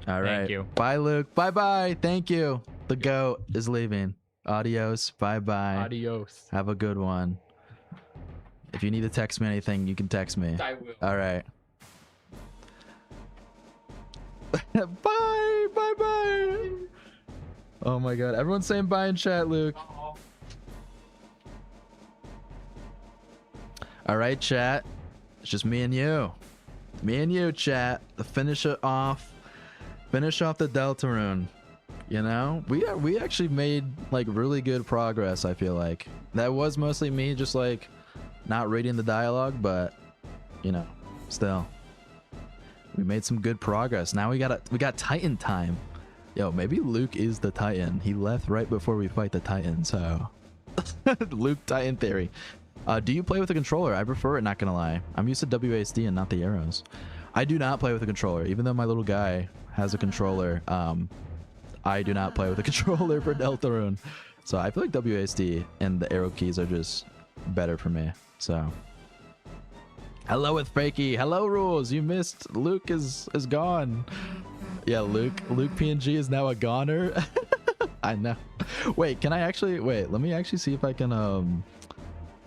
[SPEAKER 1] All right.
[SPEAKER 2] Thank you.
[SPEAKER 1] Bye, Luke. Bye-bye. Thank you. The GOAT is leaving. Adios. Bye-bye.
[SPEAKER 2] Adios.
[SPEAKER 1] Have a good one. If you need to text me anything, you can text me.
[SPEAKER 2] I will.
[SPEAKER 1] All right. Bye. Bye-bye. Oh, my God. Everyone's saying bye in chat, Luke. All right, chat. It's just me and you. Me and you, chat. To finish it off. Finish off the Deltarune. You know, we actually made like really good progress. I feel like that was mostly me just like not reading the dialogue, but you know, still we made some good progress. Now we got Titan time. Yo, maybe Luke is the Titan. He left right before we fight the Titan, so Luke Titan theory. Do you play with a controller? I prefer it, not gonna lie. I'm used to WASD and not the arrows. I do not play with a controller, even though my little guy has a controller. I do not play with a controller for Deltarune. So I feel like WASD and the arrow keys are just better for me. So hello with Fakey. Hello, Rules. You missed. Luke is gone. Yeah, Luke PNG is now a goner. I know. Wait, can I actually wait? Let me actually see if I can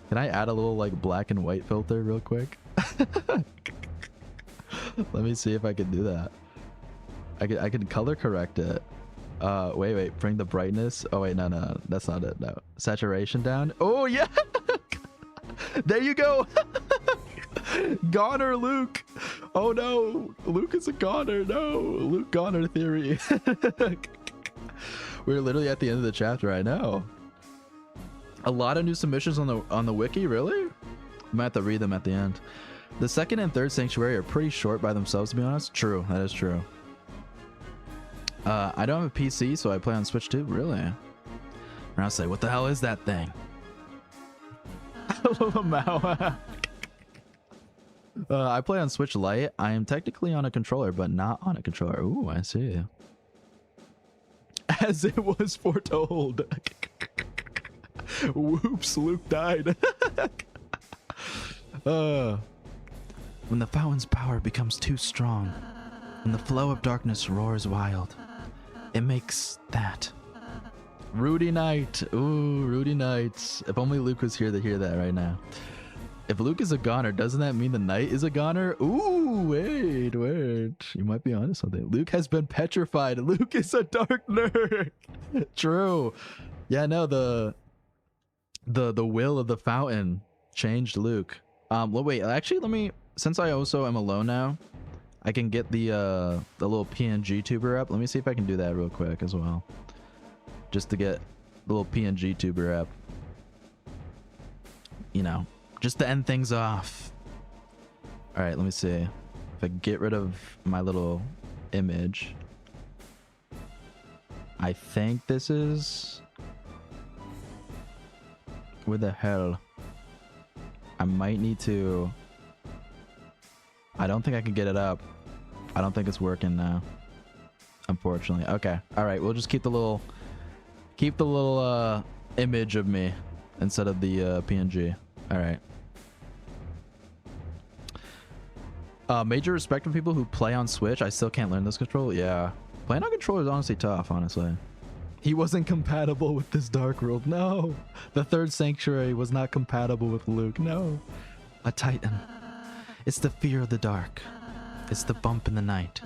[SPEAKER 1] Can I add a little like black and white filter real quick? Let me see if I can do that. I can color correct it. Wait, bring the brightness. Oh wait, no, that's not it. No, saturation down. Oh yeah, there you go. Goner Luke. Oh no, Luke is a goner. No, Luke goner theory. We're literally at the end of the chapter. I know. A lot of new submissions on the wiki, really? I might have to read them at the end. The second and third sanctuary are pretty short by themselves, to be honest. True, that is true. I don't have a PC, so I play on Switch too. Really? And I'll say, what the hell is that thing? I play on Switch Lite. I am technically on a controller, but not on a controller. Ooh, I see. As it was foretold. Whoops, Luke died. When the fountain's power becomes too strong, when the flow of darkness roars wild, it makes that. Rudy Knight. Ooh, Rudy Knight. If only Luke was here to hear that right now. If Luke is a goner, doesn't that mean the knight is a goner? Ooh, wait. You might be honest with it. Luke has been petrified. Luke is a dark nerd. True. Yeah, no, the will of the fountain changed Luke. Well, wait, actually, let me, since I also am alone now, I can get the little PNG tuber up. Let me see if I can do that real quick as well. Just to get the little PNG tuber up. You know, just to end things off. All right, let me see. If I get rid of my little image. I think this is... Where the hell? I might need to... I don't think I can get it up. I don't think it's working now. Unfortunately. Okay. All right, we'll just keep the little image of me instead of the PNG. All right. Major respect for people who play on Switch. I still can't learn this control. Yeah. Playing on controller is honestly tough, honestly. He wasn't compatible with this Dark World. No. The third Sanctuary was not compatible with Luke. No. A Titan. It's the fear of the dark. It's the bump in the night.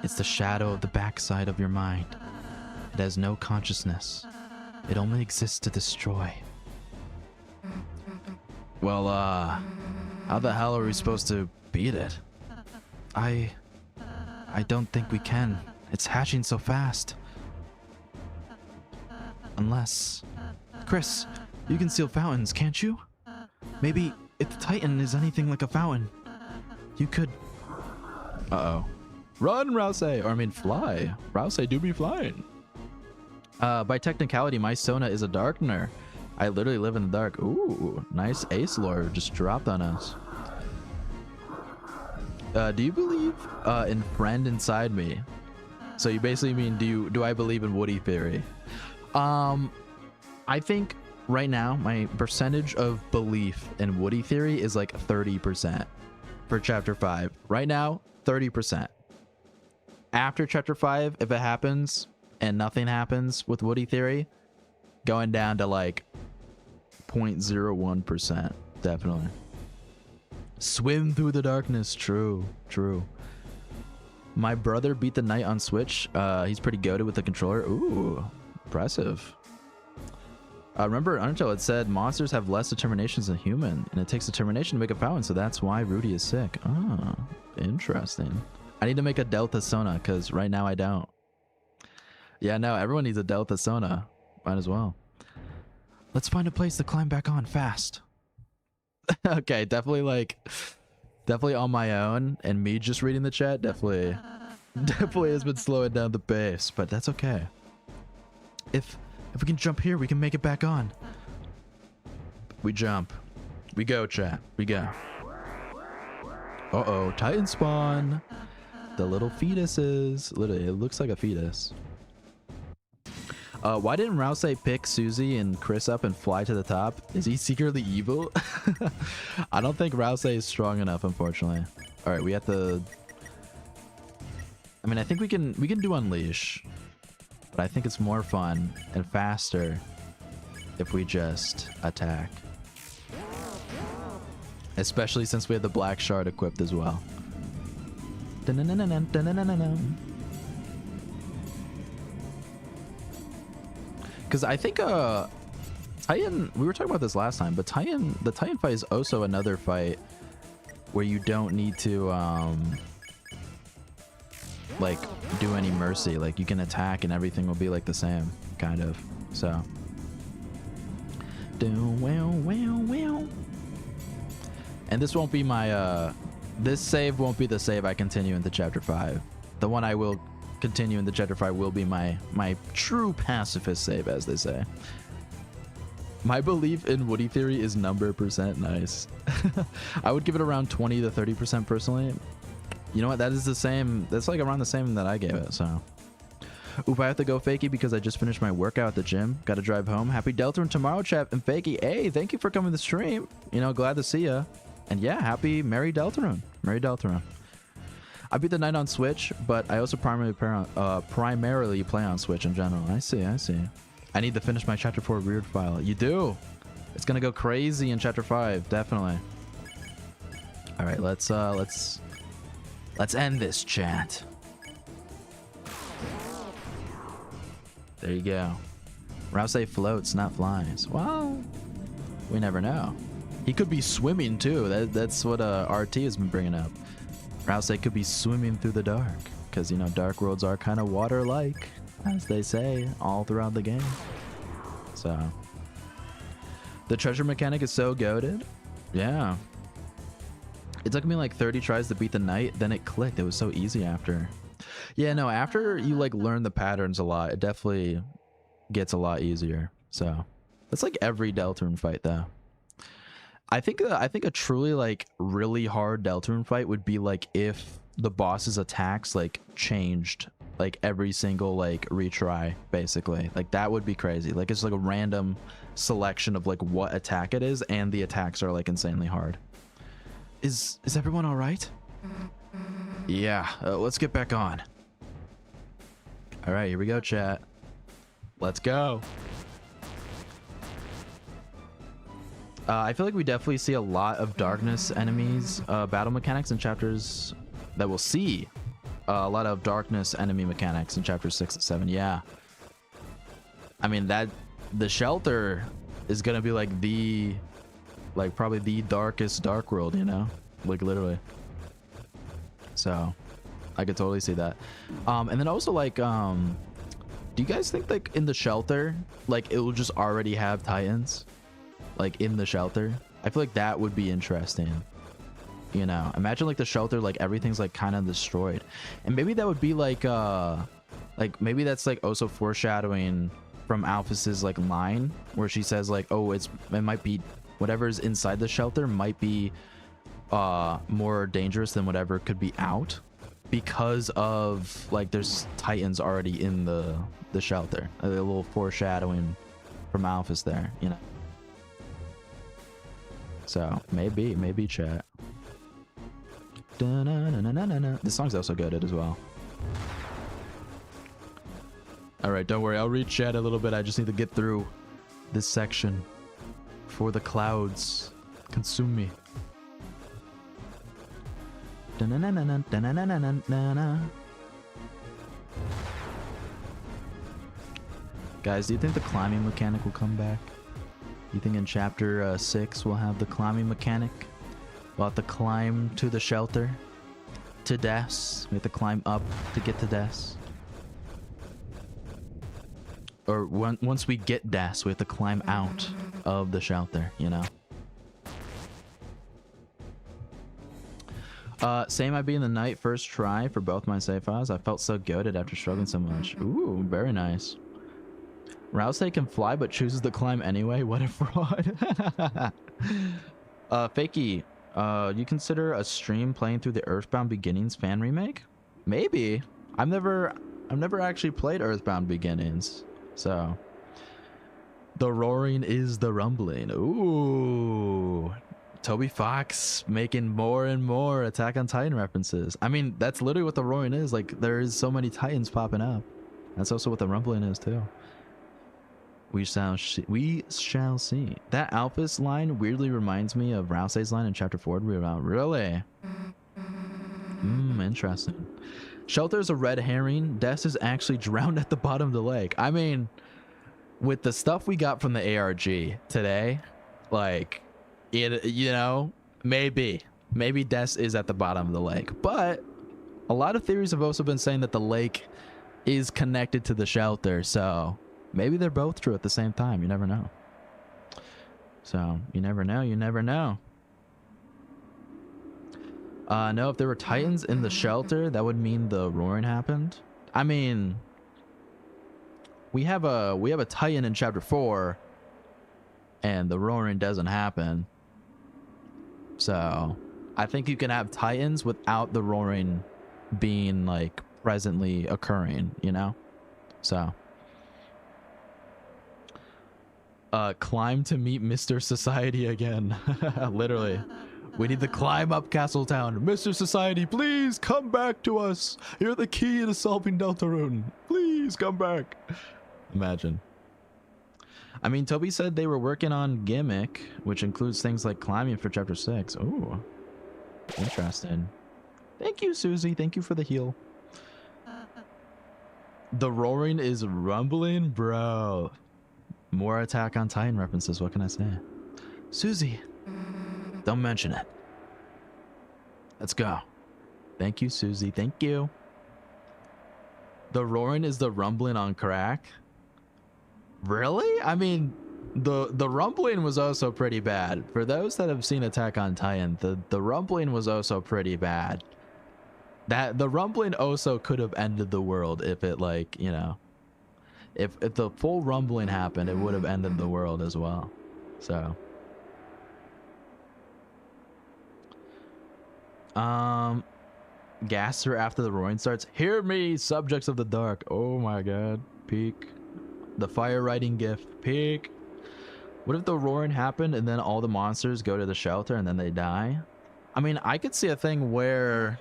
[SPEAKER 1] It's the shadow of the backside of your mind. It has no consciousness. It only exists to destroy. Well, how the hell are we supposed to beat it? I don't think we can. It's hatching so fast. Unless... Chris, you can seal fountains, can't you? Maybe if the Titan is anything like a fountain, you could... Uh-oh. Run, Rouse! Or I mean, fly. Rouse do be flying. By technicality, my Sona is a darkener. I literally live in the dark. Ooh, nice ace lore just dropped on us. Do you believe in friend inside me? So you basically mean, do I believe in Woody theory? I think right now my percentage of belief in Woody theory is like 30% for chapter 5. Right now, 30%. After chapter 5, if it happens and nothing happens with Woody theory, going down to like 0.01%, definitely. Swim through the darkness. True. My brother beat the knight on Switch. He's pretty goated with the controller. Ooh, impressive. Remember Undertale, it said monsters have less determinations than human, and it takes determination to make a fountain, so that's why Rudy is sick. Ah, interesting. I need to make a Delta Sona, because right now I don't. Yeah, no, everyone needs a Delta Sona. Might as well. Let's find a place to climb back on fast. Okay, definitely on my own, and me just reading the chat definitely has been slowing down the pace, but that's okay. If we can jump here, we can make it back on. We jump. We go, chat. We go. Uh-oh, Titan spawn. The little fetuses. Literally, it looks like a fetus. Why didn't Rouse pick Susie and Chris up and fly to the top? Is he secretly evil? I don't think Rouse is strong enough, unfortunately. All right, we have to... I mean, I think we can do Unleash. But I think it's more fun and faster if we just attack. Especially since we have the Black Shard equipped as well. Because I think Titan, we were talking about this last time, but the Titan fight is also another fight where you don't need to like do any mercy. Like you can attack and everything will be like the same, kind of. So and this won't be my this save won't be the save I continue into chapter 5. The one I will continue into chapter 5 will be my true pacifist save, as they say. My belief in Woody theory is number percent nice. I would give it around 20 to 30% personally. You know what? That is the same. That's like around the same that I gave it. So, oop, I have to go Fakey because I just finished my workout at the gym. Got to drive home. Happy Deltarune tomorrow, chat. And Fakey, hey, thank you for coming to the stream. You know, glad to see ya. And yeah, Merry Deltarune. Merry Deltarune. I beat the knight on Switch, but I also primarily play on Switch in general. I see. I need to finish my chapter 4 weird file. You do. It's gonna go crazy in chapter 5, definitely. All right, let's end this, chat. There you go. Rouse floats, not flies. Well, we never know. He could be swimming too. That's what RT has been bringing up. Rouse could be swimming through the dark, because you know dark worlds are kind of water-like, as they say all throughout the game. So the treasure mechanic is so goated. Yeah. It took me like 30 tries to beat the knight, then it clicked. It was so easy after. Yeah, no, after you like learn the patterns a lot, it definitely gets a lot easier. So that's like every Deltarune fight though. I think a truly like really hard Deltarune fight would be like if the boss's attacks like changed like every single like retry, basically. Like that would be crazy. Like it's like a random selection of like what attack it is, and the attacks are like insanely hard. Is everyone all right? Yeah, let's get back on. All right, here we go, chat. Let's go. I feel like we definitely see a lot of darkness enemies, battle mechanics in chapters that we'll see. A lot of darkness enemy mechanics in chapters 6 and 7. Yeah. I mean, the shelter is going to be like probably the darkest dark world, you know, like literally. So I could totally see that. And then also like, do you guys think like in the shelter, like it will just already have titans like in the shelter? I feel like that would be interesting. You know, imagine like the shelter, like everything's like kind of destroyed, and maybe that would be like maybe that's like also foreshadowing from Alphys's like line where she says like, oh, it might be whatever's inside the shelter might be more dangerous than whatever could be out, because of like there's titans already in the shelter. A little foreshadowing from Alphys there, you know. So maybe chat. This song's also good as well. All right, don't worry, I'll read chat a little bit. I just need to get through this section before the clouds consume me. Guys, do you think the climbing mechanic will come back? You think in chapter 6 we'll have the climbing mechanic? We'll have to climb to the shelter to Des. We have to climb up to get to Des. Or once we get Des, we have to climb out of the shelter, you know? Same, I be in the night first try for both my safe files. I felt so goated after struggling so much. Ooh, very nice. Rouse can fly but chooses to climb anyway. What a fraud. Fakey, you consider a stream playing through the Earthbound Beginnings fan remake? Maybe. I've never actually played Earthbound Beginnings. So the roaring is the rumbling. Ooh. Toby Fox making more and more Attack on Titan references. I mean, that's literally what the roaring is. Like, there is so many Titans popping up. That's also what the rumbling is too. We shall see. That Alphys line weirdly reminds me of Rousey's line in chapter 4. Really? Interesting. Shelter's a red herring. Des is actually drowned at the bottom of the lake. I mean, with the stuff we got from the ARG today, like, it, you know, maybe Des is at the bottom of the lake. But a lot of theories have also been saying that the lake is connected to the shelter, so maybe they're both true at the same time. You never know. So, you never know. You never know. No, if there were Titans in the shelter, that would mean the roaring happened. I mean, we have a Titan in chapter 4, and the roaring doesn't happen. So, I think you can have Titans without the roaring being like presently occurring, you know? So, climb to meet Mr. Society again. Literally. We need to climb up Castletown. Mr. Society, please come back to us. You're the key to solving Deltarune. Please come back. Imagine. I mean, Toby said they were working on Gimmick, which includes things like climbing for chapter 6. Ooh. Interesting. Thank you, Susie. Thank you for the heal. The roaring is rumbling, bro. More Attack on Titan references. What can I say? Susie, don't mention it. Let's go. Thank you, Susie. Thank you. The roaring is the rumbling on crack. Really? I mean, the rumbling was also pretty bad. For those that have seen Attack on Titan, the rumbling was also pretty bad. That the rumbling also could have ended the world if it, like, you know, if the full rumbling happened, it would have ended the world as well. So Gaster after the roaring starts. Hear me, subjects of the dark. Oh my god. Peak. The fire writing gift. Peak. What if the roaring happened and then all the monsters go to the shelter and then they die? I mean, I could see a thing where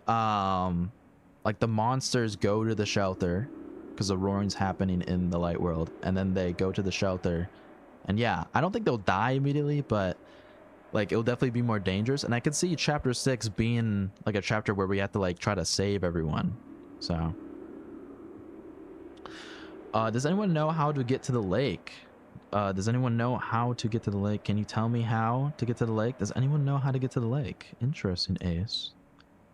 [SPEAKER 1] like the monsters go to the shelter because the roaring's happening in the light world, and then they go to the shelter, and yeah, I don't think they'll die immediately, but like it'll definitely be more dangerous. And I could see chapter 6 being like a chapter where we have to like try to save everyone. So does anyone know how to get to the lake? Does anyone know how to get to the lake? Can you tell me how to get to the lake? Does anyone know how to get to the lake? Interesting, Ace.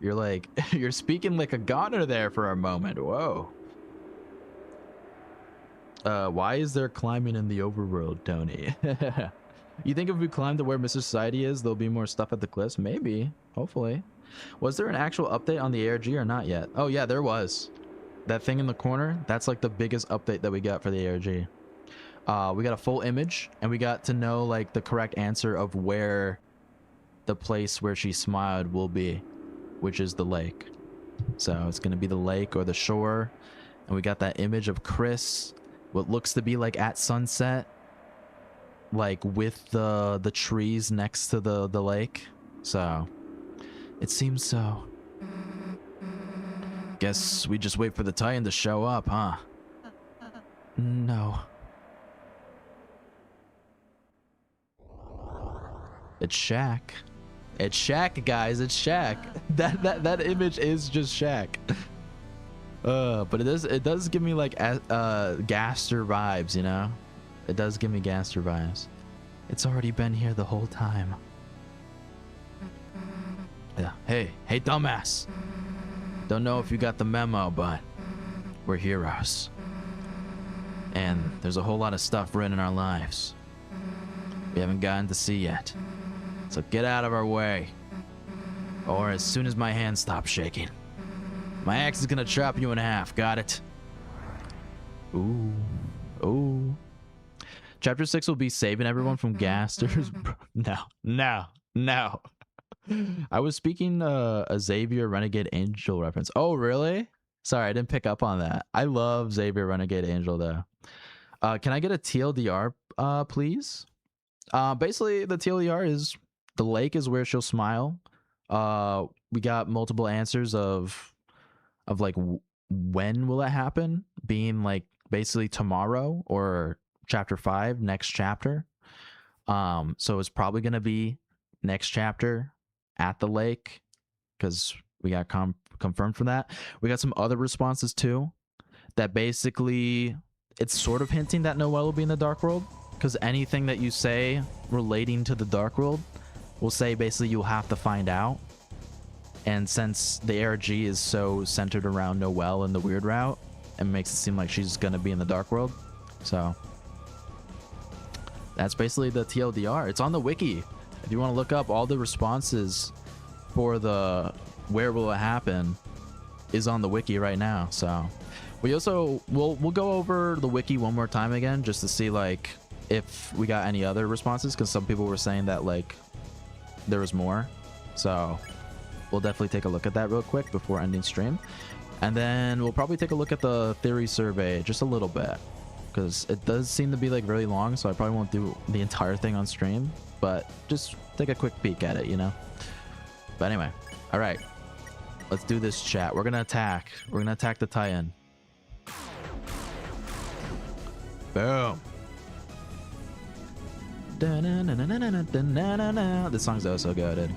[SPEAKER 1] You're like, you're speaking like a goner there for a moment. Whoa. Why is there climbing in the overworld, Tony? You think if we climb to where Mr. Society is, there'll be more stuff at the cliffs? Maybe. Hopefully. Was there an actual update on the ARG or not yet? Oh yeah, there was. That thing in the corner, that's like the biggest update that we got for the ARG. We got a full image, and we got to know like the correct answer of where the place where she smiled will be, which is the lake. So it's gonna be the lake or the shore, and we got that image of Chris, what looks to be like at sunset, like with the trees next to the lake. So it seems so. Guess we just wait for the Titan to show up, huh? No. It's Shaq. It's Shaq, guys. It's Shaq. That image is just Shaq. But it does give me like Gaster vibes, you know? It does give me Gaster vibes. It's already been here the whole time. Yeah. Hey, dumbass. Don't know if you got the memo, but we're heroes. And there's a whole lot of stuff written in our lives we haven't gotten to see yet. So get out of our way, or as soon as my hand stops shaking, my axe is gonna chop you in half. Got it? Ooh. Ooh. Chapter 6 will be saving everyone from Gasters. No. I was speaking a Xavier Renegade Angel reference. Oh, really? Sorry, I didn't pick up on that. I love Xavier Renegade Angel, though. Can I get a TLDR, please? Basically, the TLDR is the lake is where she'll smile. We got multiple answers of like when will it happen, being like basically tomorrow or chapter 5, next chapter. So it's probably gonna be next chapter at the lake, because we got confirmed for that. We got some other responses too that basically it's sort of hinting that Noelle will be in the Dark World, because anything that you say relating to the Dark World will say basically you'll have to find out. And since the ARG is so centered around Noelle and the weird route, it makes it seem like she's gonna be in the Dark World. So that's basically the TLDR. It's on the wiki. If you want to look up all the responses for the where will it happen is on the wiki right now. So we also we'll go over the wiki one more time again just to see like if we got any other responses, because some people were saying that like there was more. So we'll definitely take a look at that real quick before ending stream, and then we'll probably take a look at the theory survey just a little bit, because it does seem to be like really long, so I probably won't do the entire thing on stream, but just take a quick peek at it, you know. But anyway, all right, let's do this, chat. We're gonna attack the Titan. Boom. This song's also goated.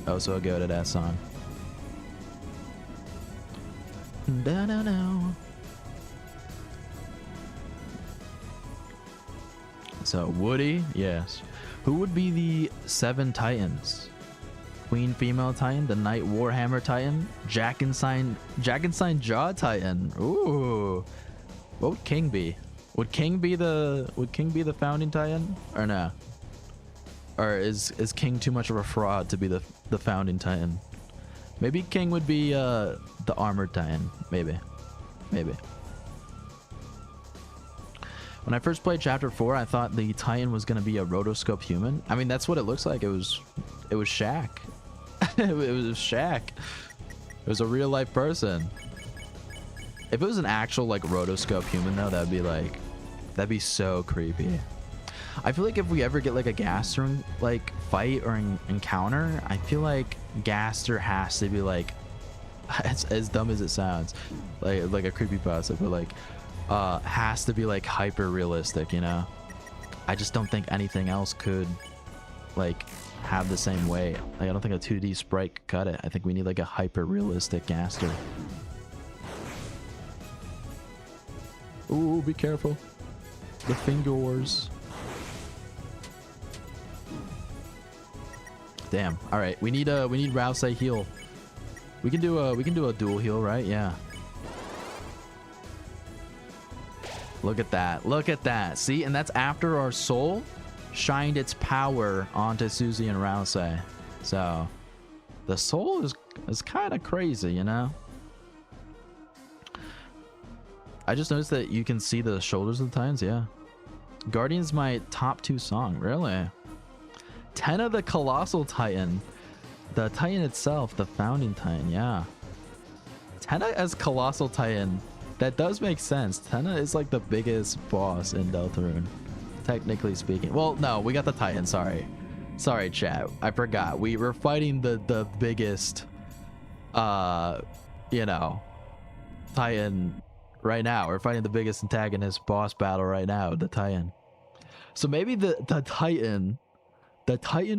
[SPEAKER 1] Oh, so a goated ass song. Da-da-da. So Woody, yes. Who would be the 7 Titans? Queen Female Titan, the Knight Warhammer Titan, Jackenstein Jaw Titan. Ooh. What would King be? Would King be the founding Titan? Or no? Or is King too much of a fraud to be the founding Titan? Maybe King would be the armored Titan. Maybe. When I first played Chapter 4, I thought the Titan was gonna be a rotoscope human. I mean, that's what it looks like. It was Shaq. It was Shaq. It was a real life person. If it was an actual like rotoscope human though, that'd be so creepy. I feel like if we ever get like a Gaster like fight or encounter, I feel like Gaster has to be like, as dumb as it sounds, like a creepypasta, but like has to be like hyper realistic, you know? I just don't think anything else could like have the same weight. Like I don't think a 2D sprite could cut it. I think we need like a hyper realistic Gaster. Ooh, be careful. The fingers. Damn. All right, we need Rouse heal. We can do a dual heal, right? Yeah. Look at that. Look at that. See, and that's after our soul shined its power onto Susie and Rouse. So the soul is kind of crazy, you know? I just noticed that you can see the shoulders of the Titans. Yeah. Guardian's my top 2 song. Really? 10 of the Colossal Titan. The Titan itself, the founding Titan. Yeah. Tenna as Colossal Titan. That does make sense. Tenna is like the biggest boss in Deltarune, technically speaking. Well, no, we got the Titan. Sorry, chat. I forgot. We were fighting the biggest, you know, Titan right now. We're fighting the biggest antagonist boss battle right now, the Titan. So maybe the Titan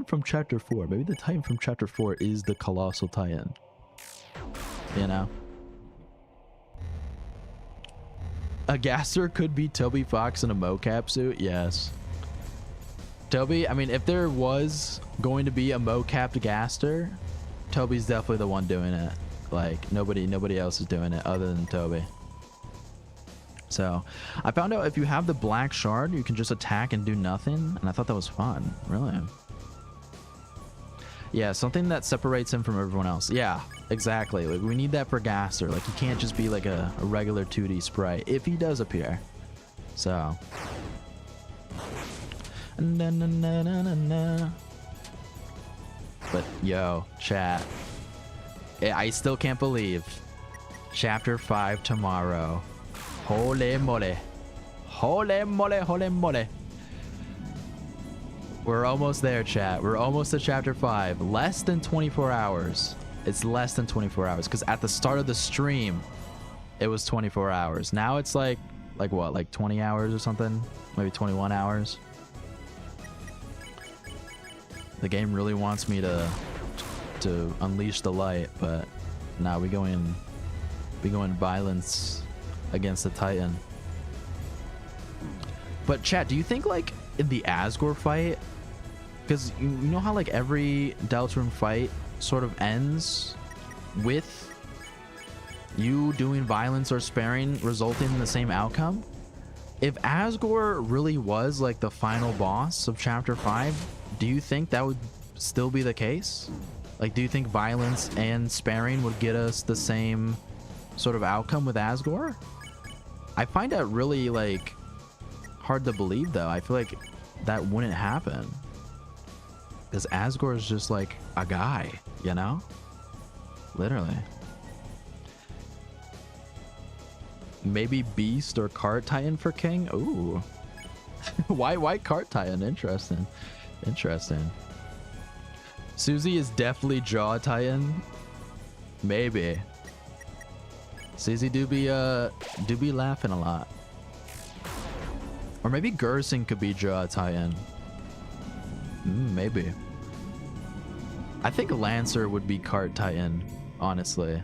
[SPEAKER 1] from Chapter 4. Maybe the Titan from Chapter 4 is the Colossal Titan. You know? A Gaster could be Toby Fox in a mocap suit. Yes. Toby, I mean, if there was going to be a mocapped Gaster, Toby's definitely the one doing it. Like, nobody else is doing it other than Toby. So, I found out if you have the black shard, you can just attack and do nothing. And I thought that was fun. Really. Yeah, something that separates him from everyone else. Yeah, exactly. Like, we need that for Gaster. Like, he can't just be like a regular 2D sprite if he does appear. So. But, yo, chat. I still can't believe Chapter 5 tomorrow. Holy moly. Holy moly, holy moly. We're almost there, chat. We're almost to Chapter 5. Less than 24 hours. It's less than 24 hours. Because at the start of the stream, it was 24 hours. Now it's like what? Like 20 hours or something? Maybe 21 hours. The game really wants me to unleash the light, but now we go in violence against the Titan. But chat, do you think like in the Asgore fight, because you know how like every Deltarune fight sort of ends with you doing violence or sparing resulting in the same outcome? If Asgore really was like the final boss of Chapter 5, do you think that would still be the case? Like, do you think violence and sparing would get us the same sort of outcome with Asgore? I find that really like hard to believe though. I feel like that wouldn't happen because Asgore is just like a guy, you know? Literally. Maybe Beast or Cart Titan for King. Ooh. why Cart Titan? Interesting. Susie is definitely Jaw Titan. Maybe. Susie do be laughing a lot. Or maybe Gerson could be Jaw Titan. Maybe. I think Lancer would be Cart Titan, honestly.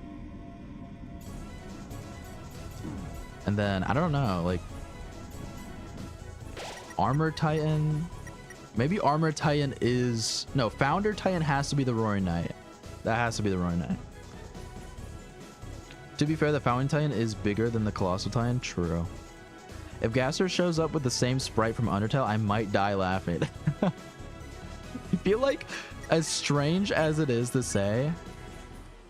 [SPEAKER 1] And then, I don't know, like... Armor Titan... Maybe Armor Titan is... No, Founder Titan has to be the Roaring Knight. That has to be the Roaring Knight. To be fair, the Founding Titan is bigger than the Colossal Titan. True. If Gaster shows up with the same sprite from Undertale, I might die laughing. I feel like, as strange as it is to say,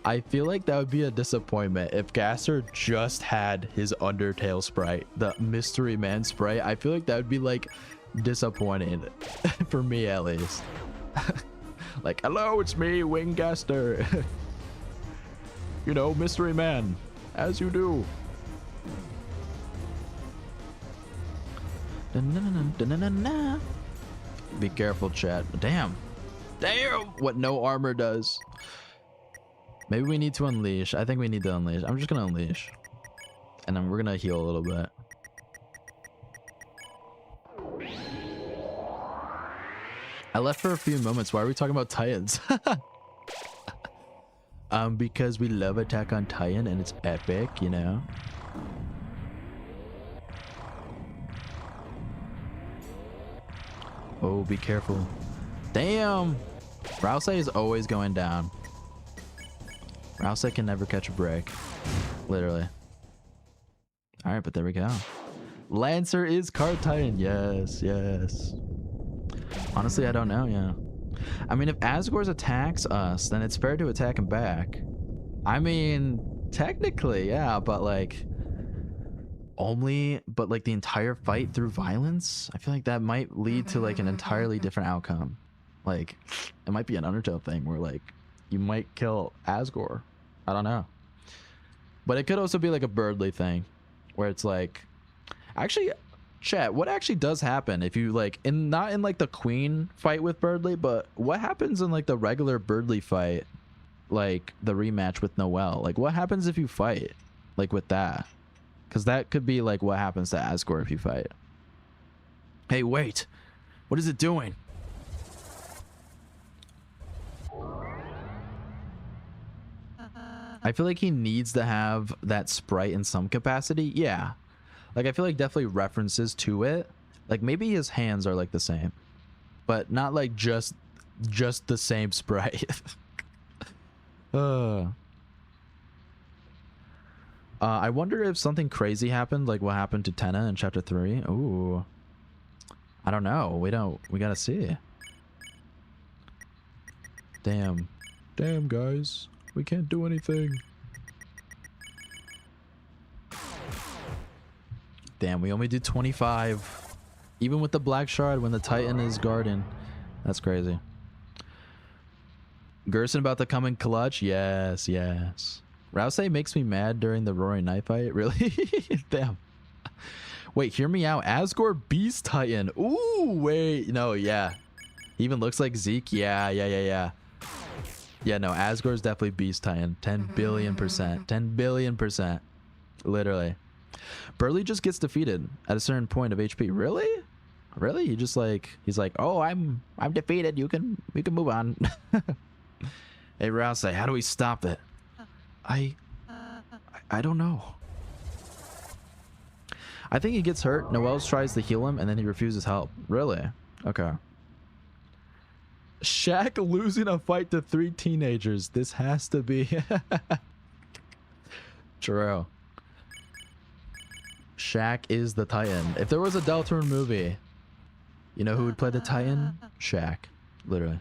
[SPEAKER 1] I feel like that would be a disappointment if Gaster just had his Undertale sprite, the Mystery Man sprite. I feel like that would be like disappointing for me, at least. Like, hello, it's me, Wing Gaster. You know, Mystery Man, as you do. Be careful, chat. Damn. Damn! What no armor does. Maybe we need to unleash. I think we need to unleash. I'm just gonna unleash. And then we're gonna heal a little bit. I left for a few moments. Why are we talking about Titans? Because we love Attack on Titan and it's epic, you know? Oh, be careful. Damn! Rouse is always going down. Rouse can never catch a break. Literally. Alright, but there we go. Lancer is Cart Titan. Yes, yes. Honestly, I don't know, yeah. I mean, if Asgore's attacks us, then it's fair to attack him back. I mean, technically, yeah, but like... But like the entire fight through violence? I feel like that might lead to like an entirely different outcome. Like, it might be an Undertale thing where like, you might kill Asgore. I don't know. But it could also be like a Birdly thing, where it's like... Actually... Chat, what actually does happen if you like not in like the Queen fight with Birdly, but what happens in like the regular Birdly fight, like the rematch with Noelle? Like what happens if you fight like with that? Because that could be like what happens to Asgore if you fight. Hey, wait, what is it doing? I feel like he needs to have that sprite in some capacity. Yeah. Like, I feel like definitely references to it. Like, maybe his hands are, like, the same. But not, like, just the same sprite. I wonder if something crazy happened, like what happened to Tenna in Chapter 3. Ooh. I don't know. We gotta see. Damn. Damn, guys. We can't do anything. Damn, we only do 25. Even with the Black Shard when the Titan is guarding. That's crazy. Gerson about to come in clutch? Yes, yes. Rouse makes me mad during the Roaring Knight fight? Really? Damn. Wait, hear me out. Asgore Beast Titan. Ooh, wait. No, yeah. He even looks like Zeke. Yeah. Yeah, no, Asgore's definitely Beast Titan. 10 billion %. 10 billion %. Literally. Burley just gets defeated at a certain point of HP. Really? Really? He just like, he's like, oh, I'm defeated. We can move on. Hey, Rouse, how do we stop it? I don't know. I think he gets hurt. Noelle tries to heal him and then he refuses help. Really? Okay. Shaq losing a fight to 3 teenagers. This has to be true. Shaq is the Titan. If there was a Deltarune movie, you know who would play the Titan? Shaq. Literally.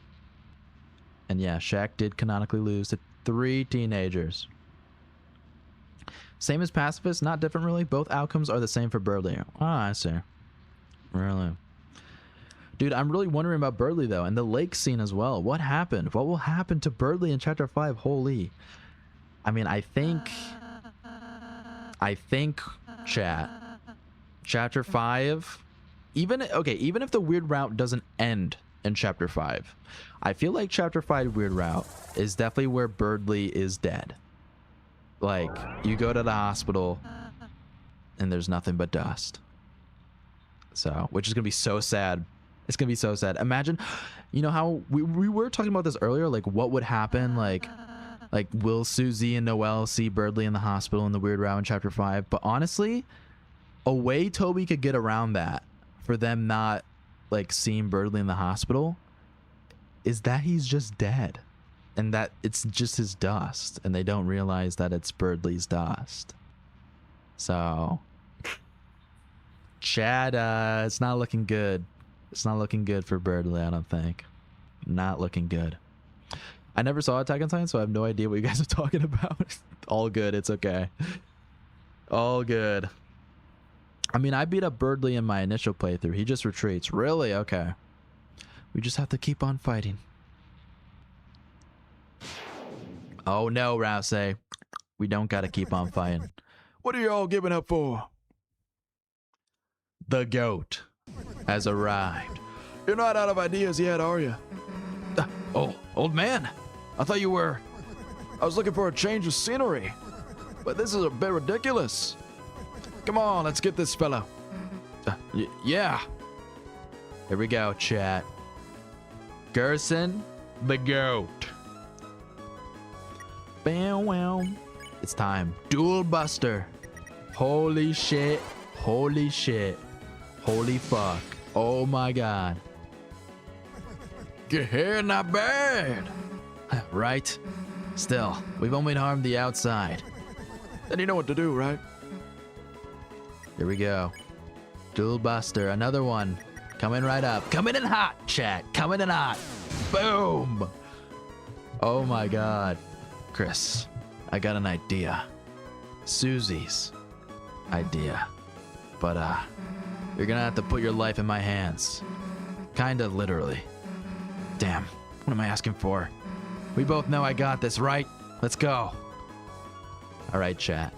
[SPEAKER 1] And yeah, Shaq did canonically lose to 3 teenagers. Same as Pacifist, not different really. Both outcomes are the same for Birdly. Ah, I see. Really? Dude, I'm really wondering about Birdly though, and the lake scene as well. What happened? What will happen to Birdly in Chapter 5? Holy. I mean, I think, chat, Chapter 5, even if the weird route doesn't end in Chapter 5, I feel like Chapter 5 weird route is definitely where Birdly is dead. Like, you go to the hospital and there's nothing but dust. So, which is gonna be so sad It's gonna be so sad. Imagine, you know how we were talking about this earlier, like what would happen, like will Susie and Noelle see Birdly in the hospital in the weird row in chapter 5? But honestly, a way Toby could get around that for them not like seeing Birdly in the hospital is that he's just dead, and that it's just his dust, and they don't realize that it's Birdly's dust. So Chad, it's not looking good. It's not looking good for Birdly, I don't think. Not looking good. I never saw Attack on Titan, so I have no idea what you guys are talking about. All good. It's okay. All good. I mean, I beat up Birdly in my initial playthrough. He just retreats. Really? Okay. We just have to keep on fighting. Oh no, Rouse. We don't got to keep on fighting. What are you all giving up for? The goat has arrived. You're not out of ideas yet, are you? Oh, old man. I thought you were. I was looking for a change of scenery. But this is a bit ridiculous. Come on, let's get this fellow. Yeah. Here we go, chat. Gerson, the goat. Bam, wow. It's time. Duel Buster. Holy shit. Holy shit. Holy fuck. Oh my god. Get here, not bad. Right? Still, we've only harmed the outside. Then you know what to do, right? Here we go. Duel Buster, another one. Coming right up. Coming in hot, chat. Coming in hot. Boom. Oh my god. Chris, I got an idea. Susie's idea. But, you're gonna have to put your life in my hands. Kinda literally. Damn, what am I asking for? We both know I got this, right? Let's go. Alright, chat.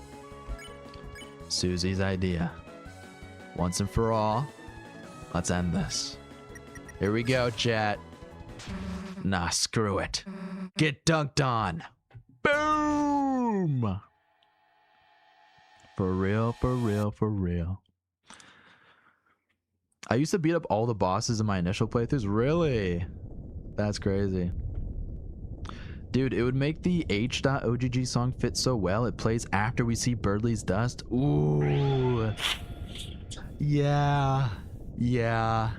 [SPEAKER 1] Susie's idea. Once and for all, let's end this. Here we go, chat. Nah, screw it. Get dunked on. Boom! For real, for real, for real. I used to beat up all the bosses in my initial playthroughs. Really? That's crazy. Dude, it would make the H.OGG song fit so well. It plays after we see Birdly's dust. Ooh. Yeah. Yeah.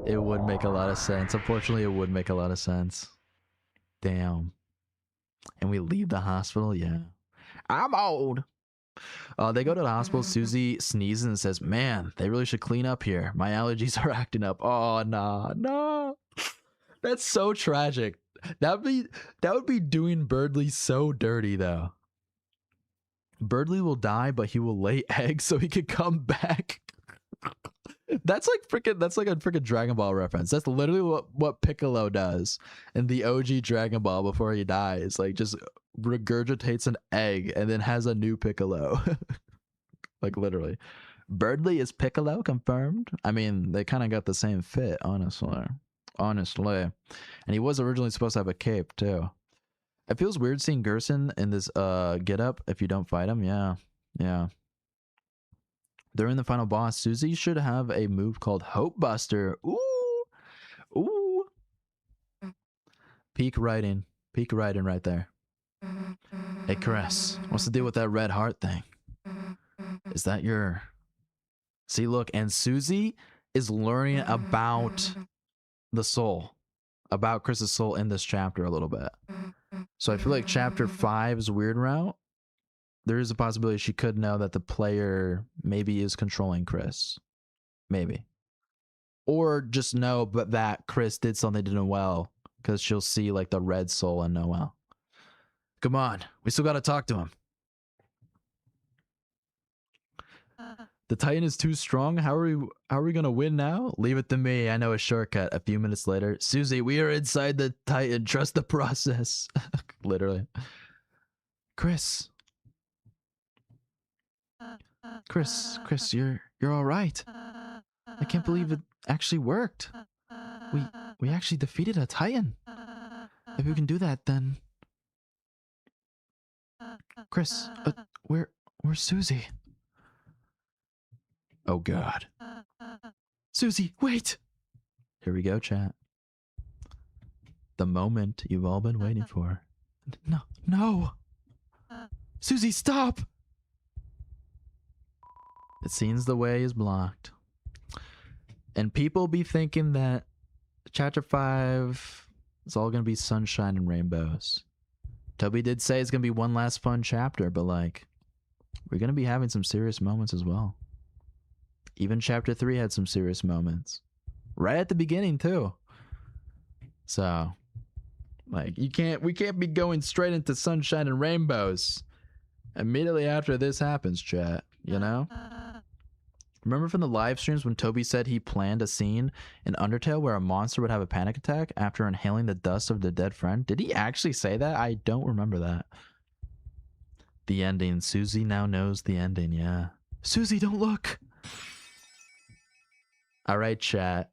[SPEAKER 1] It would make a lot of sense. Unfortunately, it would make a lot of sense. Damn. And we leave the hospital? Yeah. I'm old. They go to the hospital. Susie sneezes and says, man, they really should clean up here. My allergies are acting up. Oh, nah, nah. That's so tragic. That would be doing Birdly so dirty, though. Birdly will die, but he will lay eggs so he could come back. That's like a freaking Dragon Ball reference. That's literally what Piccolo does in the OG Dragon Ball before he dies. Like, just regurgitates an egg and then has a new Piccolo. Like, literally. Birdly is Piccolo confirmed? I mean, they kind of got the same fit, honestly. And he was originally supposed to have a cape, too. It feels weird seeing Gerson in this getup if you don't fight him. Yeah. Yeah. During the final boss, Susie should have a move called Hope Buster. Ooh. Ooh. Peak writing. Peak writing right there. Hey, Chris, what's the deal with that red heart thing? Is that your... See, look, and Susie is learning about the soul. About Chris's soul in this chapter a little bit. So I feel like chapter 5's weird route, there is a possibility she could know that the player maybe is controlling Chris. Maybe. Or just know but that Chris did something to Noelle because she'll see like the red soul in Noelle. Come on, we still got to talk to him. The Titan is too strong. How are we gonna win now? Leave it to me. I know a shortcut. A few minutes later, Susie, we are inside the Titan. Trust the process. Literally. Chris, you're all right. I can't believe it actually worked. We actually defeated a Titan. If we can do that, then. Chris, where's Susie? Oh God. Susie, wait! Here we go, chat. The moment you've all been waiting for. No, no! Susie, stop! It seems the way is blocked. And people be thinking that chapter 5 is all gonna be sunshine and rainbows. Toby did say it's gonna be one last fun chapter, but like, we're gonna be having some serious moments as well. Even chapter 3 had some serious moments. Right at the beginning too. So, like, we can't be going straight into sunshine and rainbows immediately after this happens, chat, you know? Remember from the live streams when Toby said he planned a scene in Undertale where a monster would have a panic attack after inhaling the dust of the dead friend? Did he actually say that? I don't remember that. The ending. Susie now knows the ending, yeah. Susie, don't look! Alright, chat.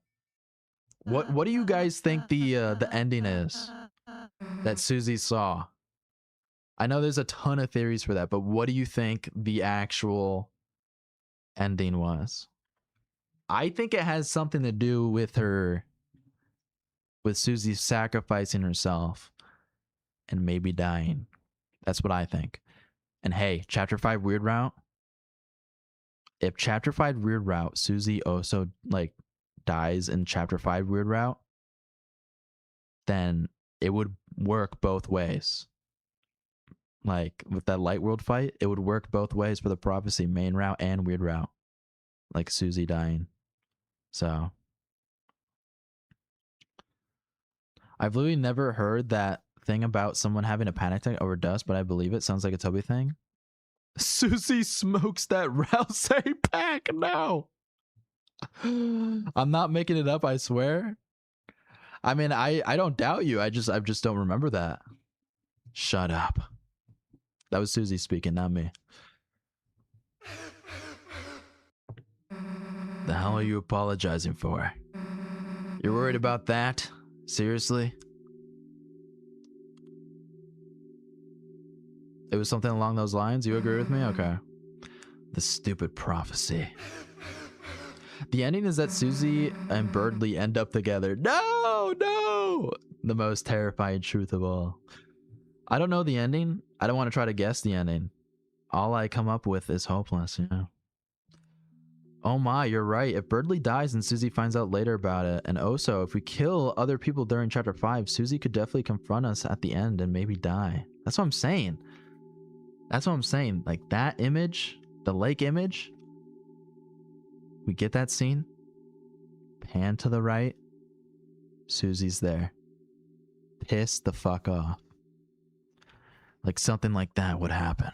[SPEAKER 1] What do you guys think the ending is that Susie saw? I know there's a ton of theories for that, but what do you think the actual ending was? I think it has something to do with Susie sacrificing herself and maybe dying. That's what I think. And hey, chapter 5 weird route. If chapter 5 weird route, Susie also like dies in chapter 5 weird route, then it would work both ways. Like with that light world fight, it would work both ways for the prophecy, main route and weird route. Like Susie dying. So I've literally never heard that thing about someone having a panic attack over dust, but I believe it. Sounds like a Toby thing. Susie smokes that Rouse pack. No. I'm not making it up, I swear. I mean, I don't doubt you. I just don't remember that. Shut up. That was Susie speaking, not me. The hell are you apologizing for? You're worried about that? Seriously? It was something along those lines? You agree with me? Okay. The stupid prophecy. The ending is that Susie and Birdly end up together. No, no! The most terrifying truth of all. I don't know the ending. I don't want to try to guess the ending. All I come up with is hopeless, you know? Oh my, you're right. If Birdly dies and Susie finds out later about it, and also, if we kill other people during chapter 5, Susie could definitely confront us at the end and maybe die. That's what I'm saying. That's what I'm saying. Like, that image, the lake image, we get that scene, pan to the right, Susie's there. Pissed the fuck off. Like, something like that would happen.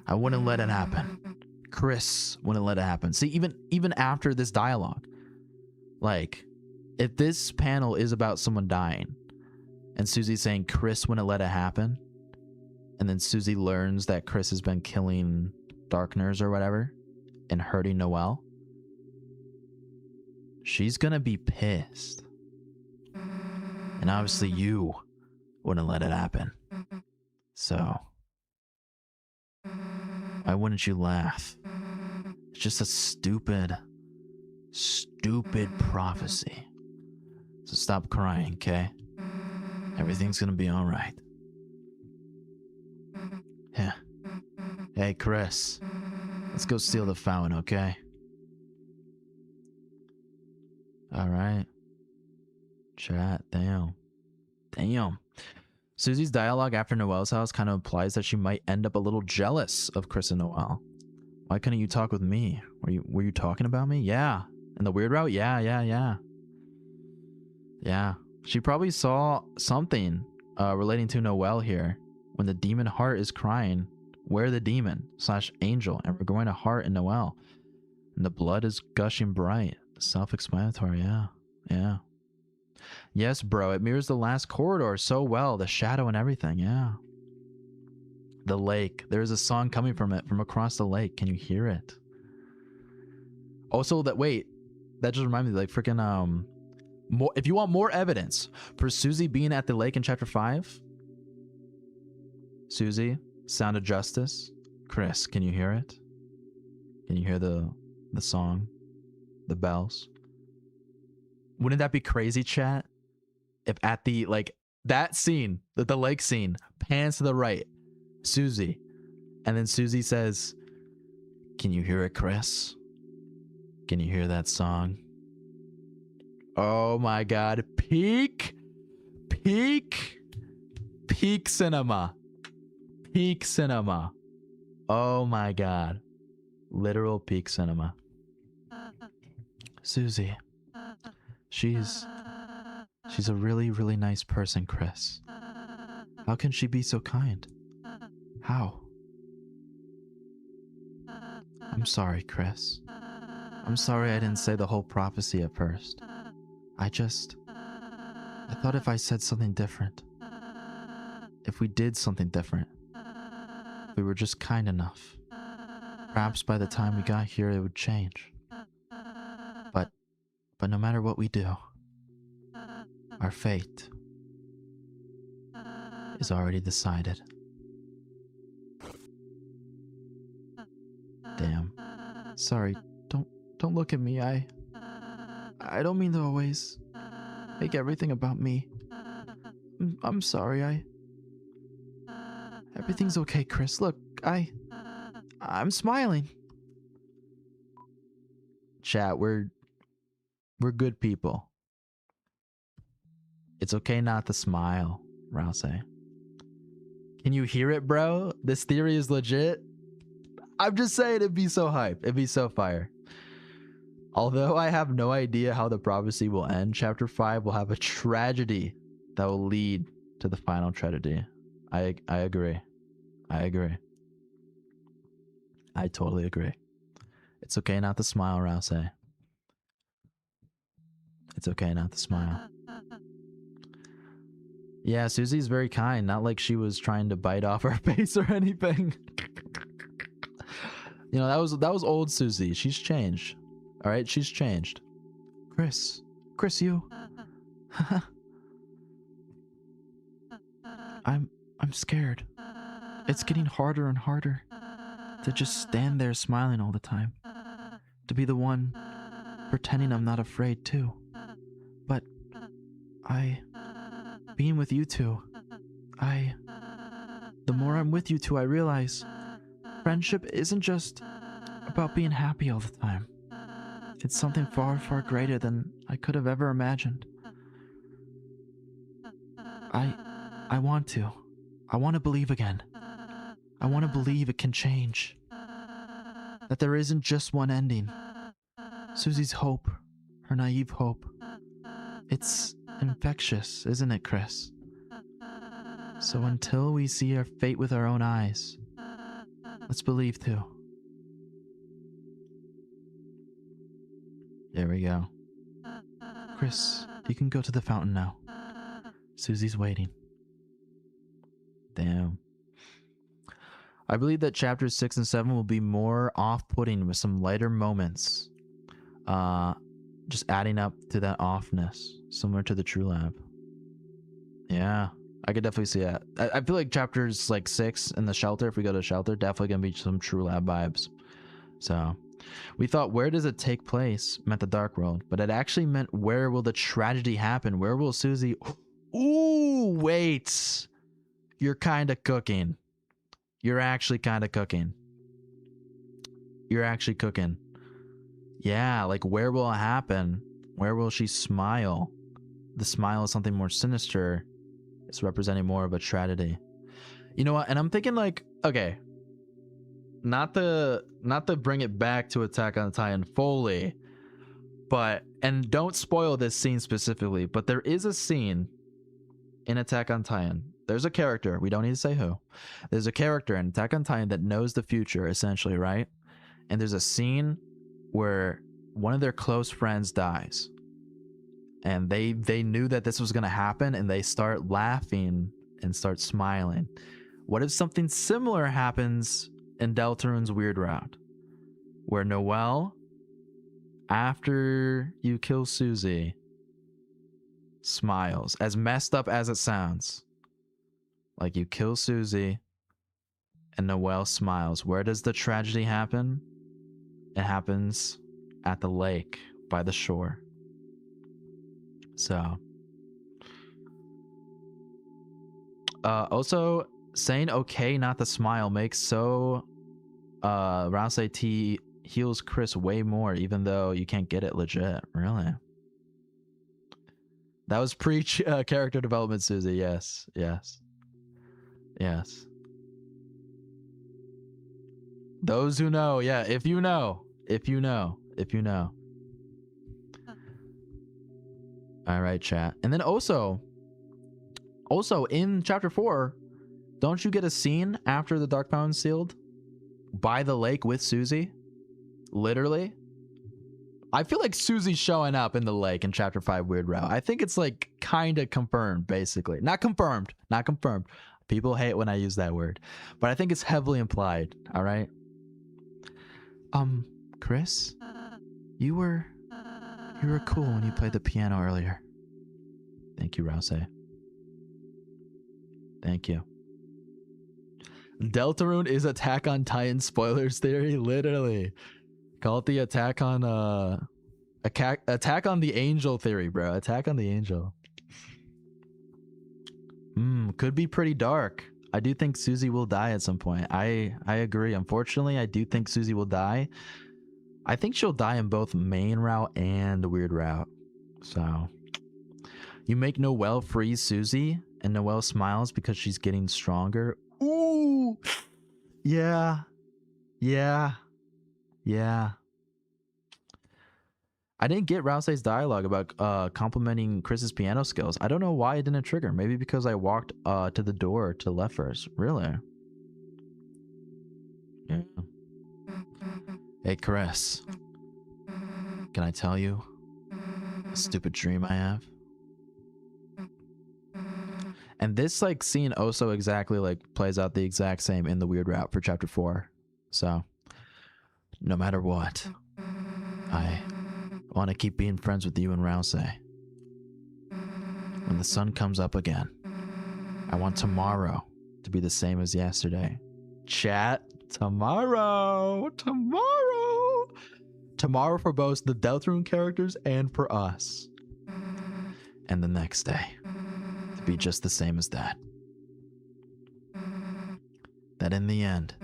[SPEAKER 1] I wouldn't let it happen. Chris wouldn't let it happen. See, even after this dialogue, like, if this panel is about someone dying and Susie's saying Chris wouldn't let it happen, and then Susie learns that Chris has been killing Darkners or whatever and hurting Noelle, she's gonna be pissed. And obviously you wouldn't let it happen. So why wouldn't you laugh? It's just a stupid prophecy. So stop crying, okay? Everything's gonna be alright. Yeah. Hey, Chris. Let's go steal the fountain, okay? Alright. Chat, damn. Damn. Susie's dialogue after Noelle's house kind of implies that she might end up a little jealous of Chris and Noelle. Why couldn't you talk with me? Were you talking about me? Yeah. In the weird route? Yeah. Yeah. She probably saw something relating to Noelle here. When the demon heart is crying, we're the demon / angel, and we're going to heart in Noelle. And the blood is gushing bright. Self-explanatory, yeah. Yes, bro, it mirrors the last corridor so well. The shadow and everything, yeah. The lake. There's a song coming from it, from across the lake. Can you hear it? Also, that just reminded me, like, freaking, more, if you want more evidence for Susie being at the lake in chapter 5, Susie, Sound of Justice. Chris, can you hear it? Can you hear the song? The bells? Wouldn't that be crazy, chat? If at the like that scene, the lake scene, pans to the right, Susie, and then Susie says, "Can you hear it, Chris? Can you hear that song?" Oh my god, peak cinema. Peak cinema. Oh my god. Literal peak cinema. Susie. She's a really, really nice person, Chris. How can she be so kind? How? I'm sorry, Chris. I'm sorry I didn't say the whole prophecy at first. I thought if I said something different, if we did something different, if we were just kind enough, perhaps by the time we got here it would change. But no matter what we do, our fate is already decided. Damn. Sorry, don't look at me. I don't mean to always make everything about me. I'm sorry. Everything's okay, Chris. Look, I'm smiling. Chat, we're good people. It's okay not to smile, Rouse. Can you hear it, bro? This theory is legit. I'm just saying, it'd be so hype. It'd be so fire. Although I have no idea how the prophecy will end, chapter 5 will have a tragedy that will lead to the final tragedy. I agree. I totally agree. It's okay not to smile, Rouse. It's okay not to smile. Yeah, Susie's very kind. Not like she was trying to bite off her face or anything. You know, that was old Susie. She's changed. All right, she's changed. Chris, you. I'm scared. It's getting harder and harder to just stand there smiling all the time. To be the one pretending I'm not afraid too. But being with you two, the more I'm with you two, I realize friendship isn't just about being happy all the time. It's something far, far greater than I could have ever imagined. I want to believe again. I want to believe it can change. That there isn't just one ending. Susie's hope, her naive hope. It's infectious, isn't it, Chris? So until we see our fate with our own eyes, let's believe too. There we go. Chris, you can go to the fountain now. Susie's waiting. Damn. I believe that chapters 6 and 7 will be more off-putting with some lighter moments. Just adding up to that offness, similar to the True Lab. Yeah, I could definitely see that. I feel like chapters like 6 in the shelter, if we go to the shelter, definitely gonna be some True Lab vibes. So we thought, where does it take place meant the Dark World, but it actually meant where will the tragedy happen? Where will Susie... Ooh, wait. You're kind of cooking. You're actually kind of cooking. You're actually cooking. Yeah, like where will it happen? Where will she smile? The smile is something more sinister. It's representing more of a tragedy. You know what? And I'm thinking like, okay, not to bring it back to Attack on Titan fully, but, and don't spoil this scene specifically, but there is a scene in Attack on Titan. There's a character, we don't need to say who. There's a character in Attack on Titan that knows the future, essentially, right? And there's a scene where one of their close friends dies. And they knew that this was going to happen, and they start laughing and start smiling. What if something similar happens in Deltarune's Weird Route? Where Noelle, after you kill Susie, smiles. As messed up as it sounds. Like you kill Susie, and Noelle smiles. Where does the tragedy happen? It happens at the lake by the shore. So also saying okay not to smile makes so Rouse T heals Chris way more, even though you can't get it legit. Really? That was pre character development, Susie. Yes, yes, yes. Those who know, yeah. If you know, if you know, if you know. All right, chat. And then also in chapter 4, don't you get a scene after the Dark Fountain sealed by the lake with Susie? Literally. I feel like Susie's showing up in the lake in chapter 5 Weird Route. I think it's like kind of confirmed, basically. Not confirmed. Not confirmed. People hate when I use that word. But I think it's heavily implied. All right. Chris, you were cool when you played the piano earlier. Thank you, Rouse. Thank you. Deltarune is Attack on Titan spoilers theory. Literally. Call it the Attack on the Angel theory, bro. Attack on the Angel. Could be pretty dark. I do think Susie will die at some point. I agree. Unfortunately, I do think Susie will die. I think she'll die in both main route and Weird Route. So you make Noelle freeze Susie, and Noelle smiles because she's getting stronger. Ooh, yeah. I didn't get Rouse's dialogue about complimenting Chris's piano skills. I don't know why it didn't trigger. Maybe because I walked to the door to left first. Really? Yeah. Hey, Chris. Can I tell you a stupid dream I have? And this like scene also exactly like plays out the exact same in the Weird Route for chapter 4. So no matter what, I want to keep being friends with you and Rouse. When the sun comes up again, I want tomorrow to be the same as yesterday. Chat, tomorrow for both the Deltarune characters and for us. And the next day to be just the same as that. That in the end,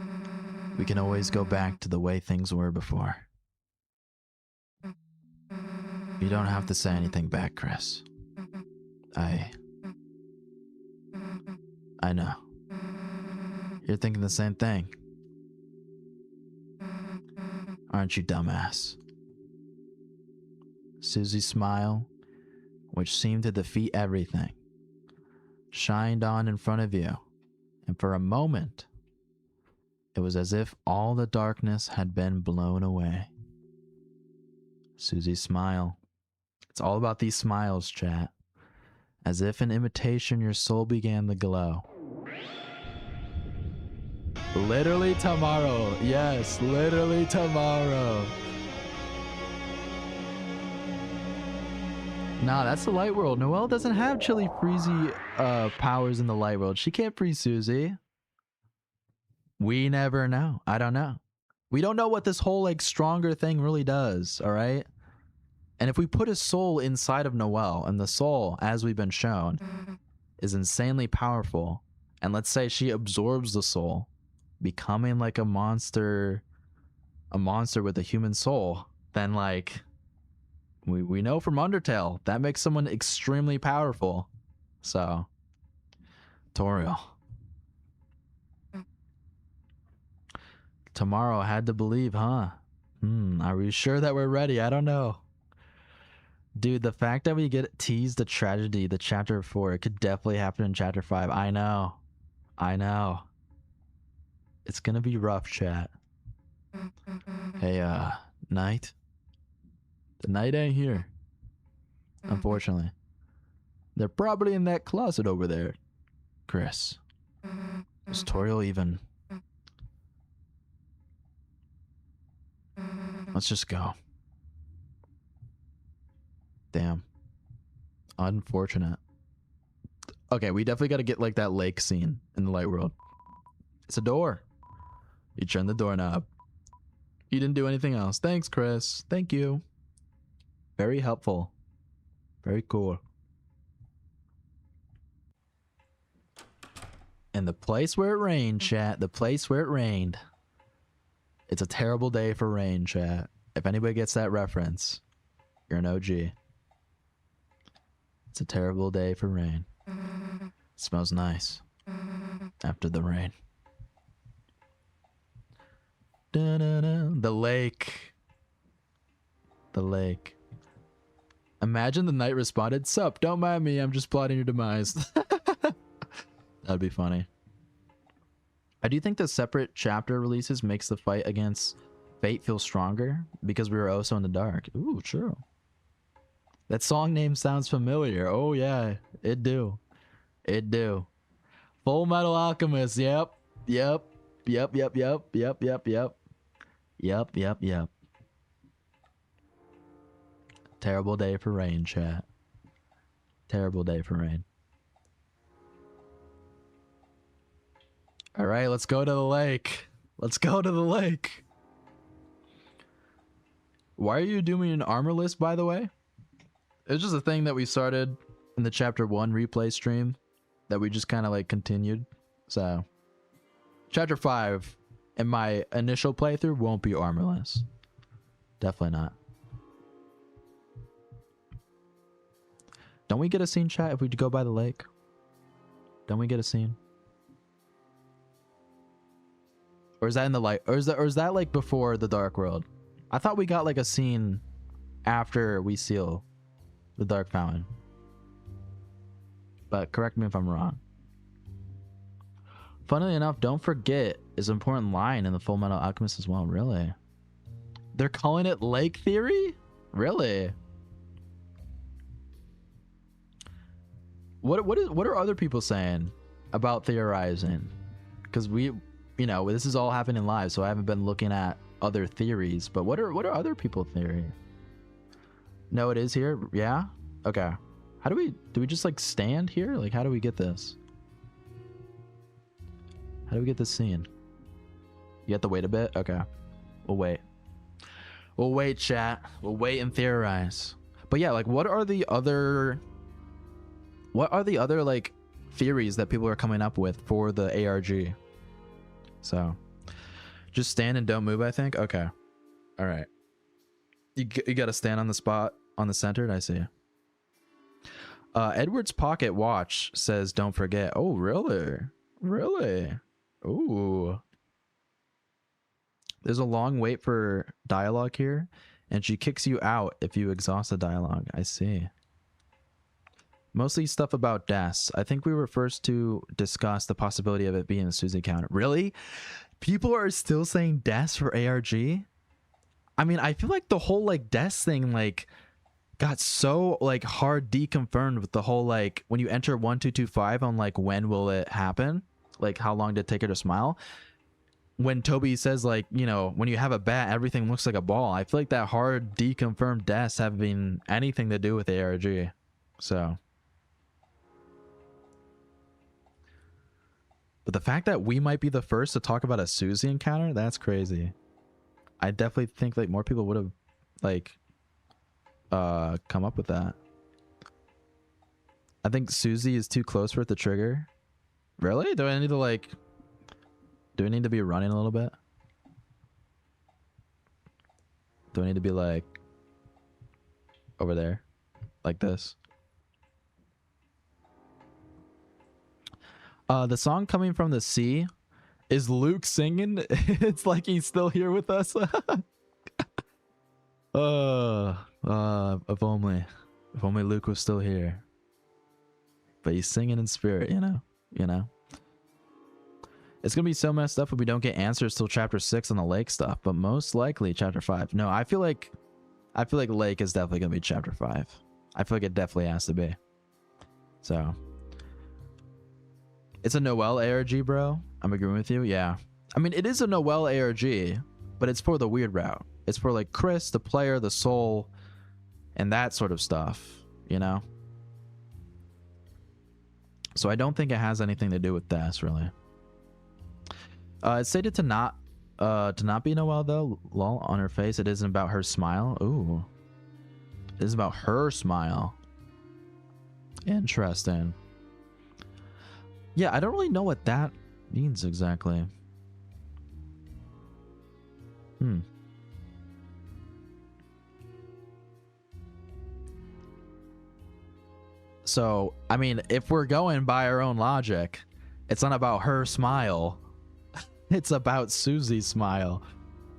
[SPEAKER 1] we can always go back to the way things were before. You don't have to say anything back, Chris. I know. You're thinking the same thing. Aren't you, dumbass? Susie's smile, which seemed to defeat everything, shined on in front of you, and for a moment, it was as if all the darkness had been blown away. Susie's smile. It's all about these smiles, chat. As if in imitation, your soul began to glow. Literally tomorrow. Yes, literally tomorrow. Nah, that's the light world. Noelle doesn't have chilly freezy powers in the light world. She can't freeze Susie. We never know. I don't know. We don't know what this whole like stronger thing really does, all right? And if we put a soul inside of Noelle, and the soul, as we've been shown, is insanely powerful, and let's say she absorbs the soul, becoming like a monster with a human soul, then like we know from Undertale that makes someone extremely powerful. So, Toriel. Tomorrow, I had to believe, huh? Are we sure that we're ready? I don't know. Dude, the fact that we get teased the tragedy, the chapter 4, it could definitely happen in chapter 5. I know. It's gonna be rough, chat. Hey, Knight? The Knight ain't here. Unfortunately. They're probably in that closet over there. Chris. Is Toriel even... Let's just go. Damn. Unfortunate. Okay, we definitely got to get like that lake scene in the light world. It's a door. You turn the doorknob. You didn't do anything else. Thanks, Chris. Thank you. Very helpful. Very cool. And the place where it rained, chat. The place where it rained. It's a terrible day for rain, chat. If anybody gets that reference, you're an OG. It's a terrible day for rain. It smells nice after the rain. Da-da-da. The lake. The lake. Imagine the knight responded, "Sup, don't mind me, I'm just plotting your demise." That'd be funny. I do think the separate chapter releases makes the fight against Fate feel stronger because we were also in the dark. Ooh, true. That song name sounds familiar. Oh yeah, it do. It do. Full Metal Alchemist. Yep. Yep. Yep. Yep. Yep. Yep. Yep. Yep. Yep. Yep. Yep. Terrible day for rain, chat. Terrible day for rain. All right, let's go to the lake. Let's go to the lake. Why are you doing an armor list, by the way? It's just a thing that we started in the chapter 1 replay stream that we just kind of like continued. So chapter 5 in my initial playthrough won't be armorless. Definitely not. Don't we get a scene, chat, if we go by the lake? Don't we get a scene? Or is that in the light? Or is that like before the Dark World? I thought we got like a scene after we seal the Dark Fountain. But correct me if I'm wrong. Funnily enough, don't forget is an important line in the Full Metal Alchemist as well. Really? They're calling it lake theory? Really? What are other people saying about theorizing? Because we, you know, this is all happening live, so I haven't been looking at other theories. But what are other people theory? No, it is here. Yeah. Okay. How do we just like stand here? Like, how do we get this? How do we get this scene? You have to wait a bit. Okay. We'll wait. We'll wait, chat. We'll wait and theorize. But yeah, like, what are the other like theories that people are coming up with for the ARG? So just stand and don't move, I think. Okay. All right. You got to stand on the spot on the centered. I see. Edward's pocket watch says don't forget. Oh, really? Really? Ooh. There's a long wait for dialogue here, and she kicks you out if you exhaust the dialogue. I see. Mostly stuff about deaths. I think we were first to discuss the possibility of it being a Susie counter. Really? People are still saying deaths for ARG? I mean, I feel like the whole like deaths thing like got so like hard deconfirmed with the whole like when you enter 1225 on like when will it happen? Like how long did it take her to smile? When Toby says like, you know, when you have a bat, everything looks like a ball. I feel like that hard deconfirmed deaths having anything to do with ARG. So. But the fact that we might be the first to talk about a Susie encounter, that's crazy. I definitely think like more people would have like come up with that. I think Susie is too close for it to trigger. Really? Do I need to be running a little bit? Do I need to be like over there? Like this? The song Coming from the Sea, is Luke singing? It's like he's still here with us. If only Luke was still here. But he's singing in spirit, you know. It's gonna be so messed up if we don't get answers till chapter 6 on the lake stuff, but most likely chapter 5. No, I feel like lake is definitely gonna be chapter 5. I feel like it definitely has to be. So it's a Noelle ARG, bro. I'm agreeing with you. Yeah. I mean, it is a Noelle ARG, but it's for the weird route. It's for like Chris, the player, the soul, and that sort of stuff, you know? So I don't think it has anything to do with this, really. It's stated to not be Noelle, though. Lol, on her face. It isn't about her smile. Ooh. It is about her smile. Interesting. Yeah, I don't really know what that means exactly. So, I mean, if we're going by our own logic, it's not about her smile. It's about Susie's smile.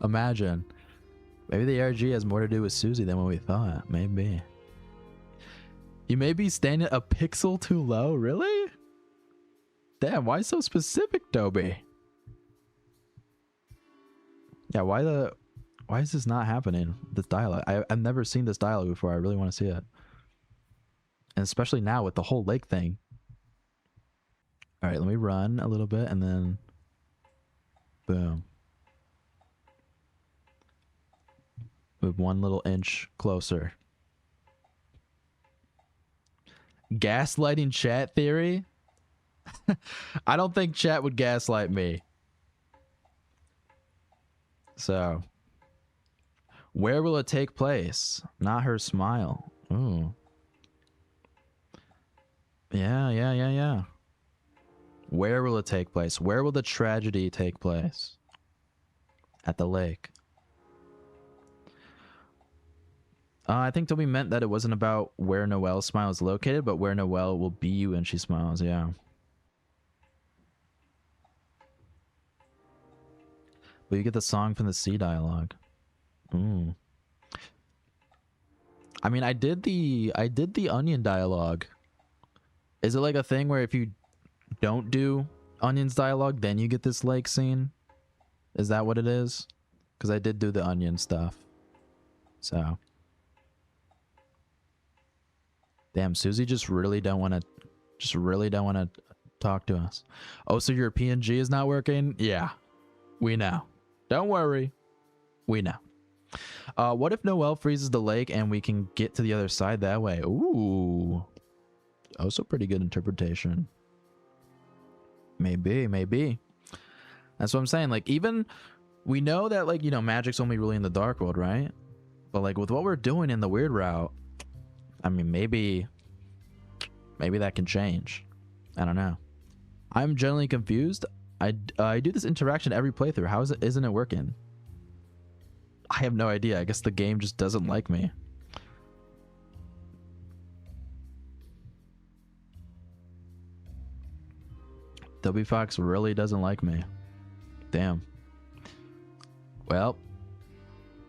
[SPEAKER 1] Imagine. Maybe the ARG has more to do with Susie than what we thought. Maybe. You may be standing a pixel too low. Really? Damn, why so specific, Toby? Yeah, why is this not happening? This dialogue. I've never seen this dialogue before. I really want to see it. And especially now with the whole lake thing. All right, let me run a little bit and then boom. Move 1 little inch closer. Gaslighting chat theory? I don't think chat would gaslight me. So, where will it take place? Not her smile. Ooh. Yeah. Where will it take place? Where will the tragedy take place? At the lake. I think Toby meant that it wasn't about where Noelle's smile is located, but where Noelle will be when she smiles. Yeah. But you get the song from the sea dialogue. Ooh. I mean, I did the onion dialogue. Is it like a thing where if you don't do Onion's dialogue, then you get this lake scene? Is that what it is? Because I did do the onion stuff. So. Damn, Susie just really don't want to talk to us. Oh, so your PNG is not working? Yeah, we know. Don't worry. We know. What if Noelle freezes the lake and we can get to the other side that way? Ooh. Also pretty good interpretation. Maybe. That's what I'm saying. Like, even we know that, like, you know, magic's only really in the dark world, right? But like with what we're doing in the weird route, I mean, maybe that can change. I don't know. I'm generally confused. I do this interaction every playthrough. How isn't it working? I have no idea. I guess the game just doesn't like me. Toby Fox really doesn't like me. Damn. Well,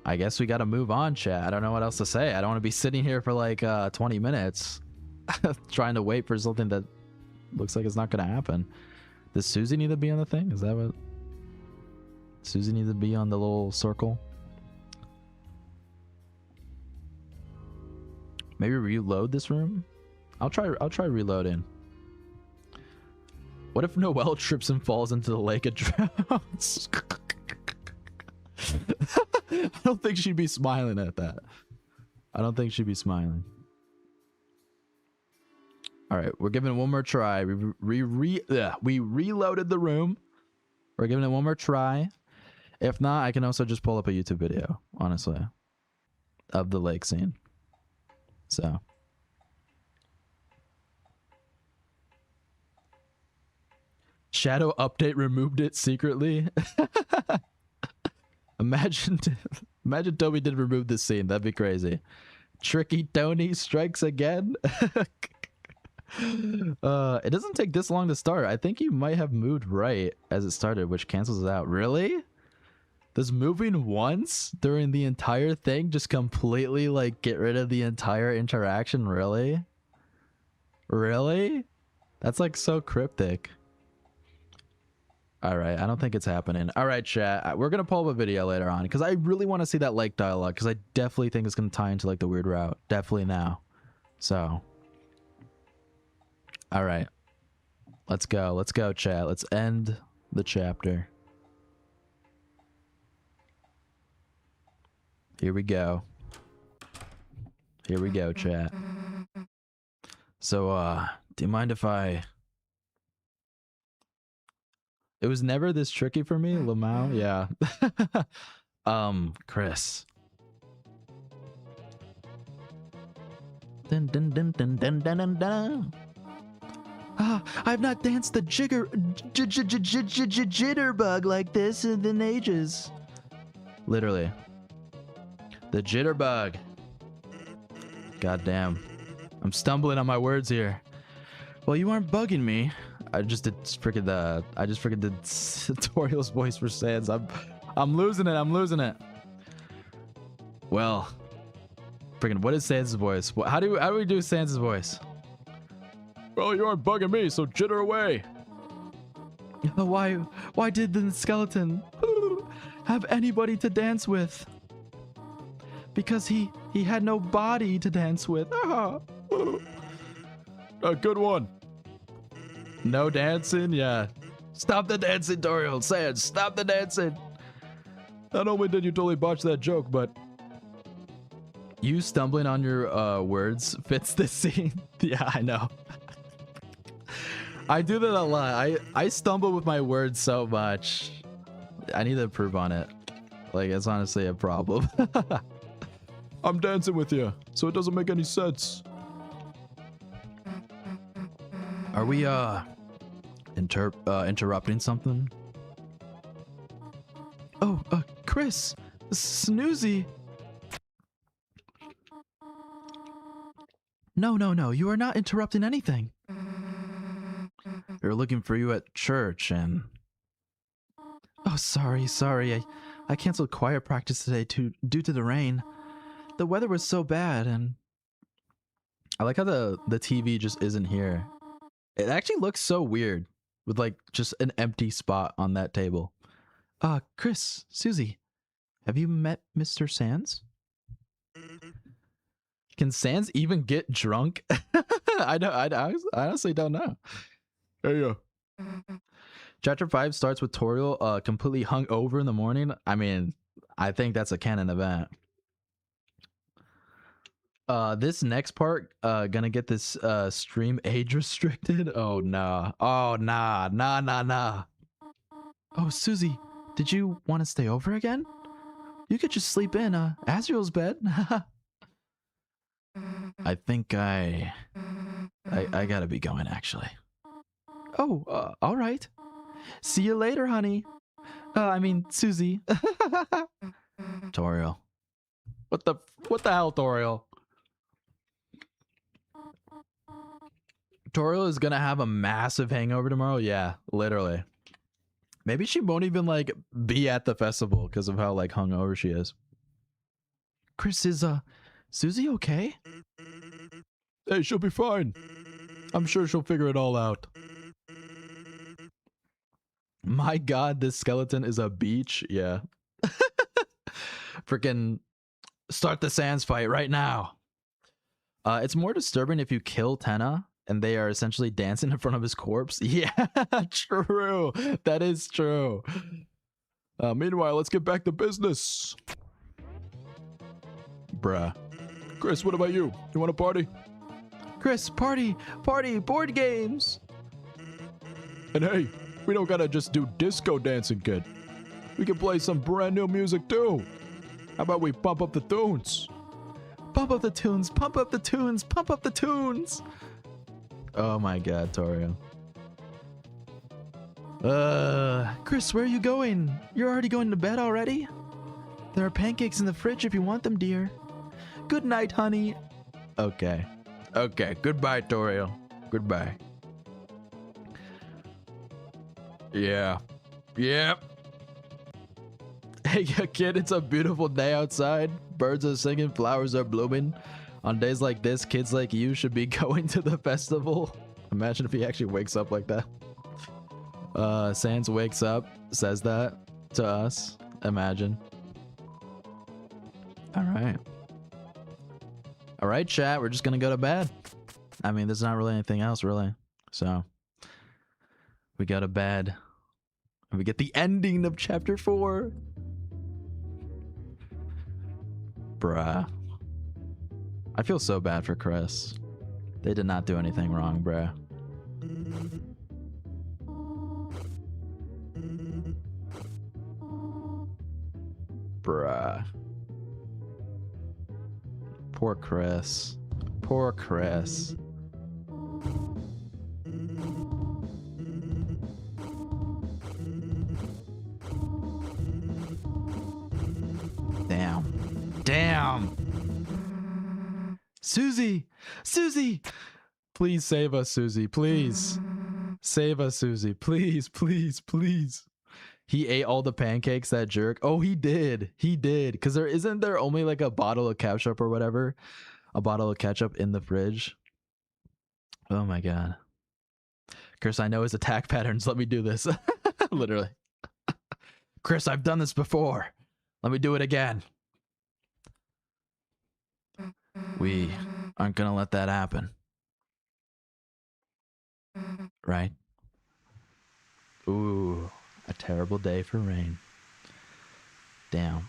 [SPEAKER 1] I guess we got to move on, chat. I don't know what else to say. I don't want to be sitting here for like 20 minutes trying to wait for something that looks like it's not going to happen. Does Susie need to be on the thing? Is that what? Susie needs to be on the little circle? Maybe reload this room? I'll try reloading. What if Noelle trips and falls into the lake and drowns? I don't think she'd be smiling at that. I don't think she'd be smiling. All right, we're giving it one more try. We reloaded the room. We're giving it one more try. If not, I can also just pull up a YouTube video, honestly, of the lake scene. So. Shadow update removed it secretly. Imagine Toby did remove this scene. That'd be crazy. Tricky Tony strikes again. It doesn't take this long to start. I think you might have moved right as it started, which cancels it out. Really? Does moving once during the entire thing just completely like get rid of the entire interaction? Really? Really? That's like so cryptic. All right, I don't think it's happening. All right, chat. We're going to pull up a video later on because I really want to see that lake dialogue because I definitely think it's going to tie into like the weird route. Definitely now. So. All right. Let's go. Let's go, chat. Let's end the chapter. Here we go. Here we go, chat. So, do you mind if I... It was never this tricky for me, Lamau. Yeah. Chris. Dun, dun, dun, dun, dun, dun, dun, dun. Ah, I've not danced the jitterbug like this in ages. Literally. The jitterbug. Goddamn. I'm stumbling on my words here. Well, you aren't bugging me. I just did freaking Toriel's voice for Sans. I'm losing it. Well, freaking what is Sans' voice? How do we do Sans' voice? Well, you aren't bugging me, so jitter away. Why did the skeleton have anybody to dance with? Because he had no body to dance with. A good one. No dancing, yeah. Stop the dancing, Toriel. Sans, stop the dancing. Not only did you totally botch that joke, but you stumbling on your words fits this scene. Yeah, I know. I do that a lot. I stumble with my words so much. I need to improve on it. Like, it's honestly a problem. I'm dancing with you, so it doesn't make any sense. Are we interrupting something? Oh, Chris, Snoozy. No, you are not interrupting anything. We were looking for you at church and... Oh, sorry. I canceled choir practice today due to the rain. The weather was so bad, and... I like how the TV just isn't here. It actually looks so weird with like just an empty spot on that table. Chris, Susie, have you met Mr. Sans? Can Sans even get drunk? I honestly don't know. Hey, Chapter 5 starts with Toriel completely hung over in the morning. I mean, I think that's a canon event. This next part gonna get this stream age restricted. Oh nah. Oh nah. Oh, Susie, did you want to stay over again? You could just sleep in Azriel's bed. I think I gotta be going, actually. Oh, all right. See you later, honey. I mean, Susie. Toriel. What the hell, Toriel? Toriel is gonna have a massive hangover tomorrow. Yeah, literally. Maybe she won't even like be at the festival because of how like hungover she is. Chris, is Susie okay? Hey, she'll be fine. I'm sure she'll figure it all out. My god, this skeleton is a beach. Yeah. Freaking start the Sans fight right now. It's more disturbing if you kill Tenna and they are essentially dancing in front of his corpse. Yeah, true. That is true. Meanwhile, let's get back to business. Bruh. Chris, what about you? You want to party? Chris, party, board games. And hey, we don't gotta just do disco dancing, kid. We can play some brand new music too. How about we pump up the tunes? Pump up the tunes, pump up the tunes, pump up the tunes. Oh my god, Toriel. Chris, where are you going? You're already going to bed already? There are pancakes in the fridge if you want them, dear. Good night, honey. Okay. Goodbye, Toriel. Goodbye. Yeah. Yep. Hey, kid, it's a beautiful day outside. Birds are singing, flowers are blooming. On days like this, kids like you should be going to the festival. Imagine if he actually wakes up like that. Sans wakes up, says that to us. Imagine. All right, chat. We're just gonna go to bed. I mean, there's not really anything else, really. So we go to bed. And we get the ending of chapter 4. Bruh. I feel so bad for Chris. They did not do anything wrong, bruh. Bruh. Poor Chris. Poor Chris. Damn. Susie. Please save us, Susie. Please. Save us, Susie. Please. He ate all the pancakes, that jerk. Oh, he did. Because isn't there only like a bottle of ketchup or whatever? A bottle of ketchup in the fridge. Oh my God. Chris, I know his attack patterns. Let me do this. Literally. Chris, I've done this before. Let me do it again. We aren't going to let that happen. Right? Ooh, a terrible day for rain. Damn.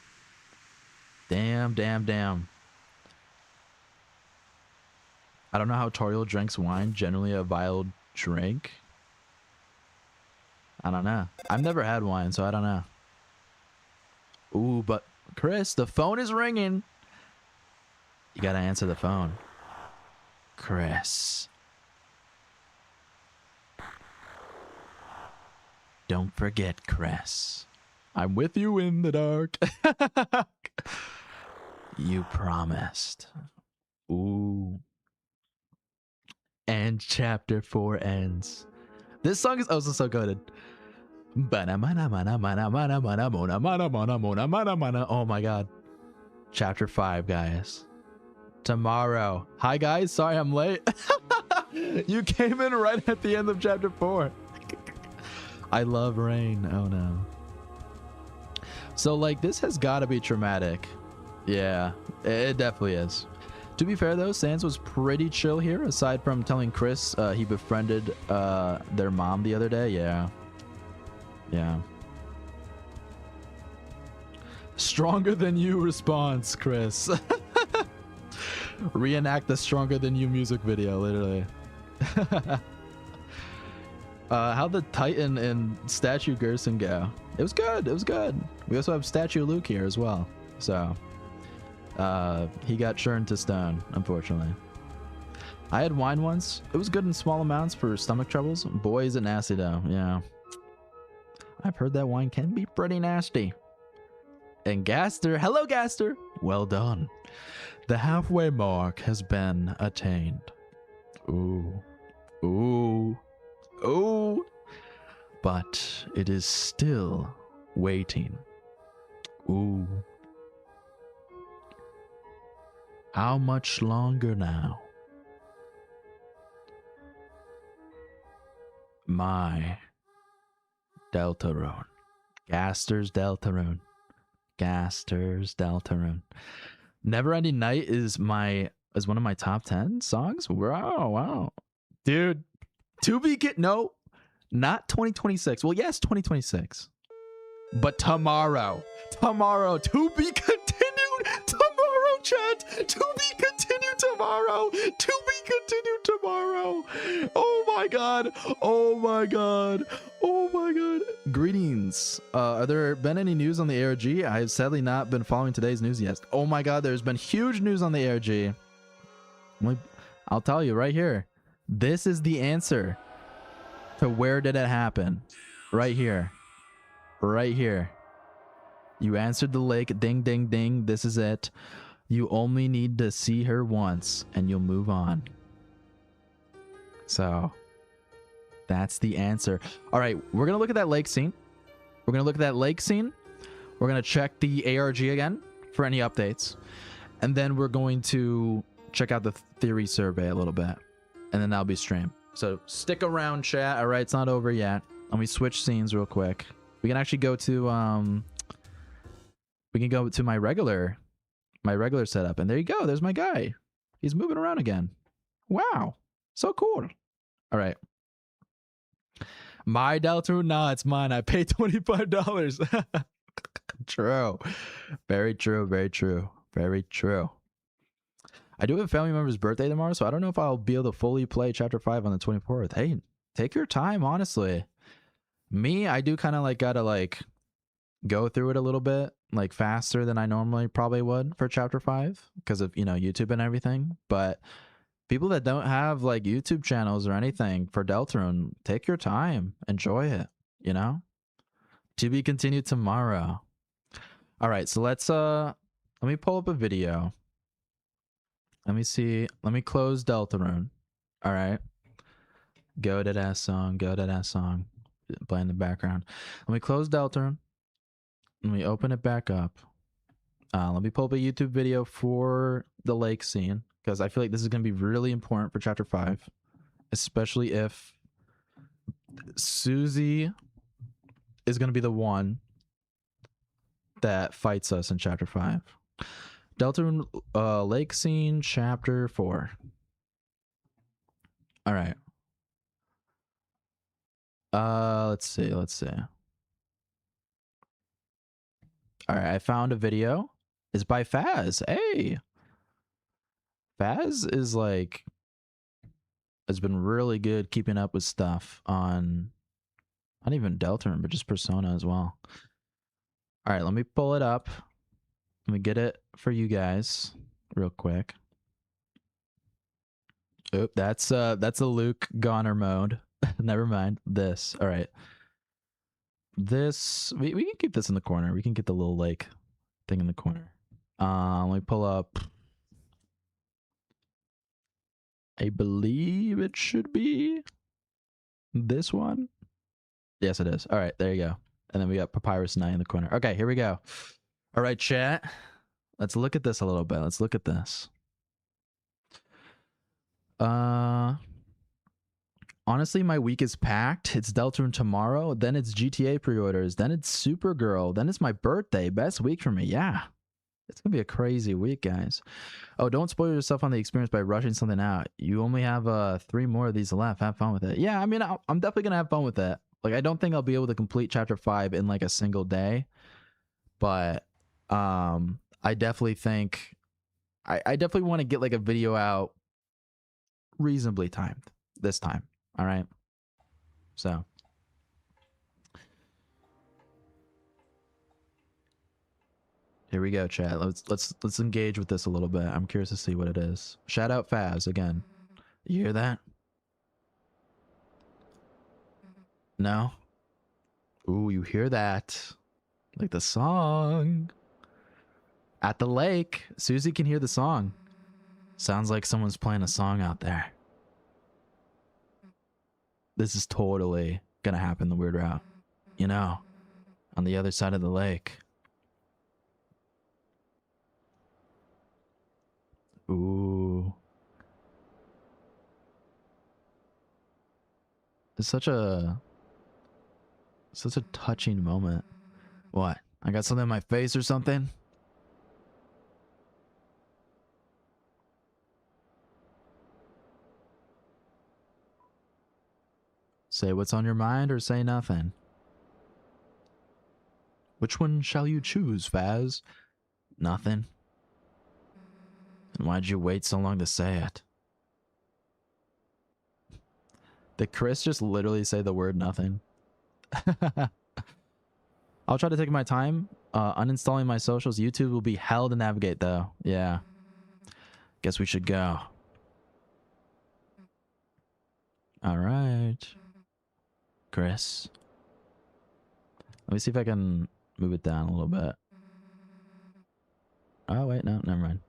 [SPEAKER 1] I don't know how Toriel drinks wine. Generally a vile drink. I don't know. I've never had wine, so I don't know. Ooh, but Chris, the phone is ringing. You gotta answer the phone. Chris. Don't forget, Chris. I'm with you in the dark. You promised. Ooh. And chapter 4 ends. This song is also so good. Oh my God. Chapter 5, guys. Tomorrow. Hi, guys. Sorry I'm late. You came in right at the end of chapter 4. I love rain. Oh no. So like this has got to be traumatic. Yeah, it definitely is. To be fair though, Sans was pretty chill here, aside from telling Chris he befriended their mom the other day. Yeah. Stronger than you response, Chris. Reenact the Stronger Than You music video, literally. How'd the Titan and Statue Gerson go? It was good. We also have Statue Luke here as well. So he got churned to stone, unfortunately. I had wine once. It was good in small amounts for stomach troubles. Boy, is it nasty though. Yeah. I've heard that wine can be pretty nasty. And Gaster, hello Gaster. Well done. The halfway mark has been attained. Ooh. But it is still waiting. Ooh. How much longer now? My Deltarune. Gaster's Deltarune. Never Ending Night is one of my top 10 songs. Wow. Dude, no, not 2026. Well, yes, 2026. But tomorrow, to be continued tomorrow, chat. To be continued tomorrow. Oh my god. Greetings. Are there been any news on the ARG? I have sadly not been following today's news yet. Oh my god, there's been huge news on the ARG. I'll tell you right here. This is the answer to where did it happen. Right here. You answered the lake. Ding, ding, ding. This is it. You only need to see her once and you'll move on. So that's the answer. All right, we're going to look at that lake scene. We're going to check the ARG again for any updates. And then we're going to check out the theory survey a little bit. And then that'll be stream. So stick around, chat. All right, it's not over yet. Let me switch scenes real quick. We can actually go to my regular setup, and there you go. There's my guy. He's moving around again. Wow, so cool. All right, my Deltarune. Nah, it's mine. I paid $25. True, very true. I do have a family member's birthday tomorrow, so I don't know if I'll be able to fully play Chapter 5 on the 24th. Hey, take your time, honestly. Me, I do kind of like gotta like go through it a little bit like faster than I normally probably would for Chapter 5 because of, you know, YouTube and everything. But People that don't have like YouTube channels or anything for Deltarune, take your time, enjoy it, you know? To be continued tomorrow. All right, so let me pull up a video. Let me see. Let me close Deltarune. All right. Go to that song. Go to that song. Play in the background. Let me close Deltarune. Let me open it back up. Let me pull up a YouTube video for the lake scene because I feel like this is going to be really important for chapter 5, especially if Susie is going to be the one that fights us in chapter 5. Deltarune lake scene chapter 4. All right. Let's see. All right, I found a video. It's by Faz. Hey. Faz is like has been really good keeping up with stuff on not even Deltarune, but just Persona as well. All right, let me pull it up. Let me get it for you guys real quick. Oop, that's a Luke goner mode. Never mind this. All right. This we can keep this in the corner. We can get the little lake thing in the corner. Let me pull up. I believe it should be this one. Yes, it is. All right, there you go. And then we got Papyrus Knight in the corner. Okay, here we go. All right, chat. Let's look at this a little bit. Let's look at this. Honestly, my week is packed. It's Deltarune tomorrow. Then it's GTA pre-orders. Then it's Supergirl. Then it's my birthday. Best week for me. Yeah. It's going to be a crazy week, guys. Oh, don't spoil yourself on the experience by rushing something out. You only have 3 more of these left. Have fun with it. Yeah, I mean, I'm definitely going to have fun with it. Like, I don't think I'll be able to complete chapter 5 in like a single day. But I definitely think I definitely want to get like a video out reasonably timed this time. All right. So here we go, chat. Let's engage with this a little bit. I'm curious to see what it is. Shout out Faz again. You hear that? No? Ooh, you hear that? Like the song. At the lake. Susie can hear the song. Sounds like someone's playing a song out there. This is totally gonna happen the weird route. You know, on the other side of the lake. Ooh. It's such a touching moment. What? I got something in my face or something? Say what's on your mind or say nothing. Which one shall you choose, Faz? Nothing. And why'd you wait so long to say it? Did Chris just literally say the word nothing? I'll try to take my time. Uninstalling my socials. YouTube will be hell to navigate though. Yeah. Guess we should go. All right. Chris. Let me see if I can move it down a little bit. Oh, wait. No, never mind.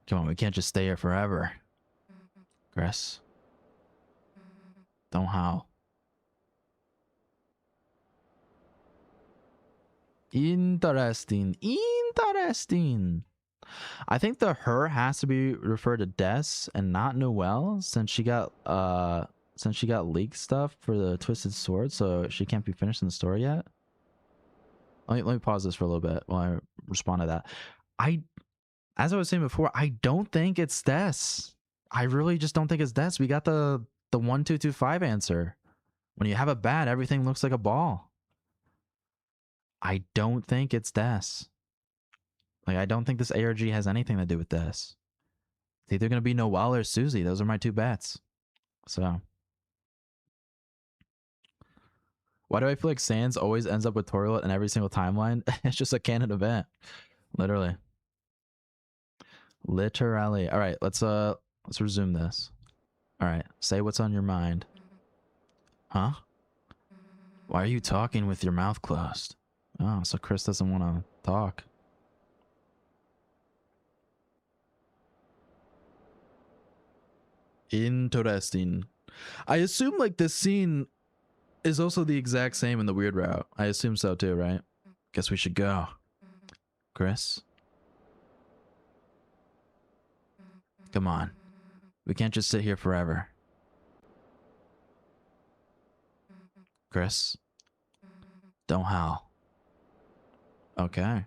[SPEAKER 1] Come on. We can't just stay here forever. Chris. Don't howl. Interesting. Interesting. I think the her has to be referred to Des and not Noelle since she got leaked stuff for the Twisted Sword, so she can't be finished in the story yet. Let me pause this for a little bit while I respond to that. As I was saying before, I don't think it's Des. I really just don't think it's Des. We got the 1225 answer. When you have a bat, everything looks like a ball. I don't think it's Des. Like, I don't think this ARG has anything to do with this. It's either going to be Noelle or Susie. Those are my 2 bets. So. Why do I feel like Sans always ends up with Toilet in every single timeline? It's just a canon event. Literally. Literally. All right, let's resume this. All right, say what's on your mind. Huh? Why are you talking with your mouth closed? Oh, so Chris doesn't want to talk. Interesting. I assume like this scene is also the exact same in the weird route. I assume so too, right? Guess we should go. Chris? Come on. We can't just sit here forever. Chris? Don't howl. Okay.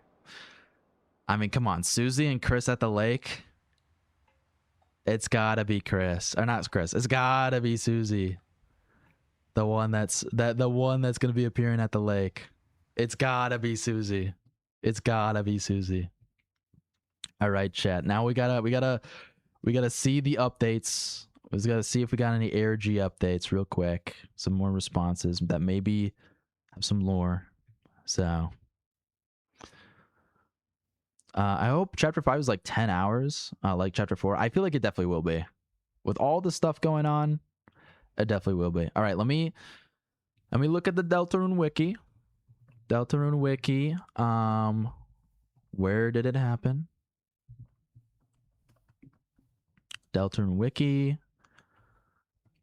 [SPEAKER 1] I mean, come on. Susie and Chris at the lake? It's gotta be Chris. Or not Chris. It's gotta be Susie. The one that's gonna be appearing at the lake. It's gotta be Susie. It's gotta be Susie. All right, chat. Now we gotta see the updates. We just gotta see if we got any ARG updates real quick. Some more responses that maybe have some lore. So I hope chapter 5 is like 10 hours, like chapter 4. I feel like it definitely will be. With all the stuff going on, it definitely will be. All right, let me look at the Deltarune wiki. Deltarune wiki. Where did it happen? Deltarune wiki.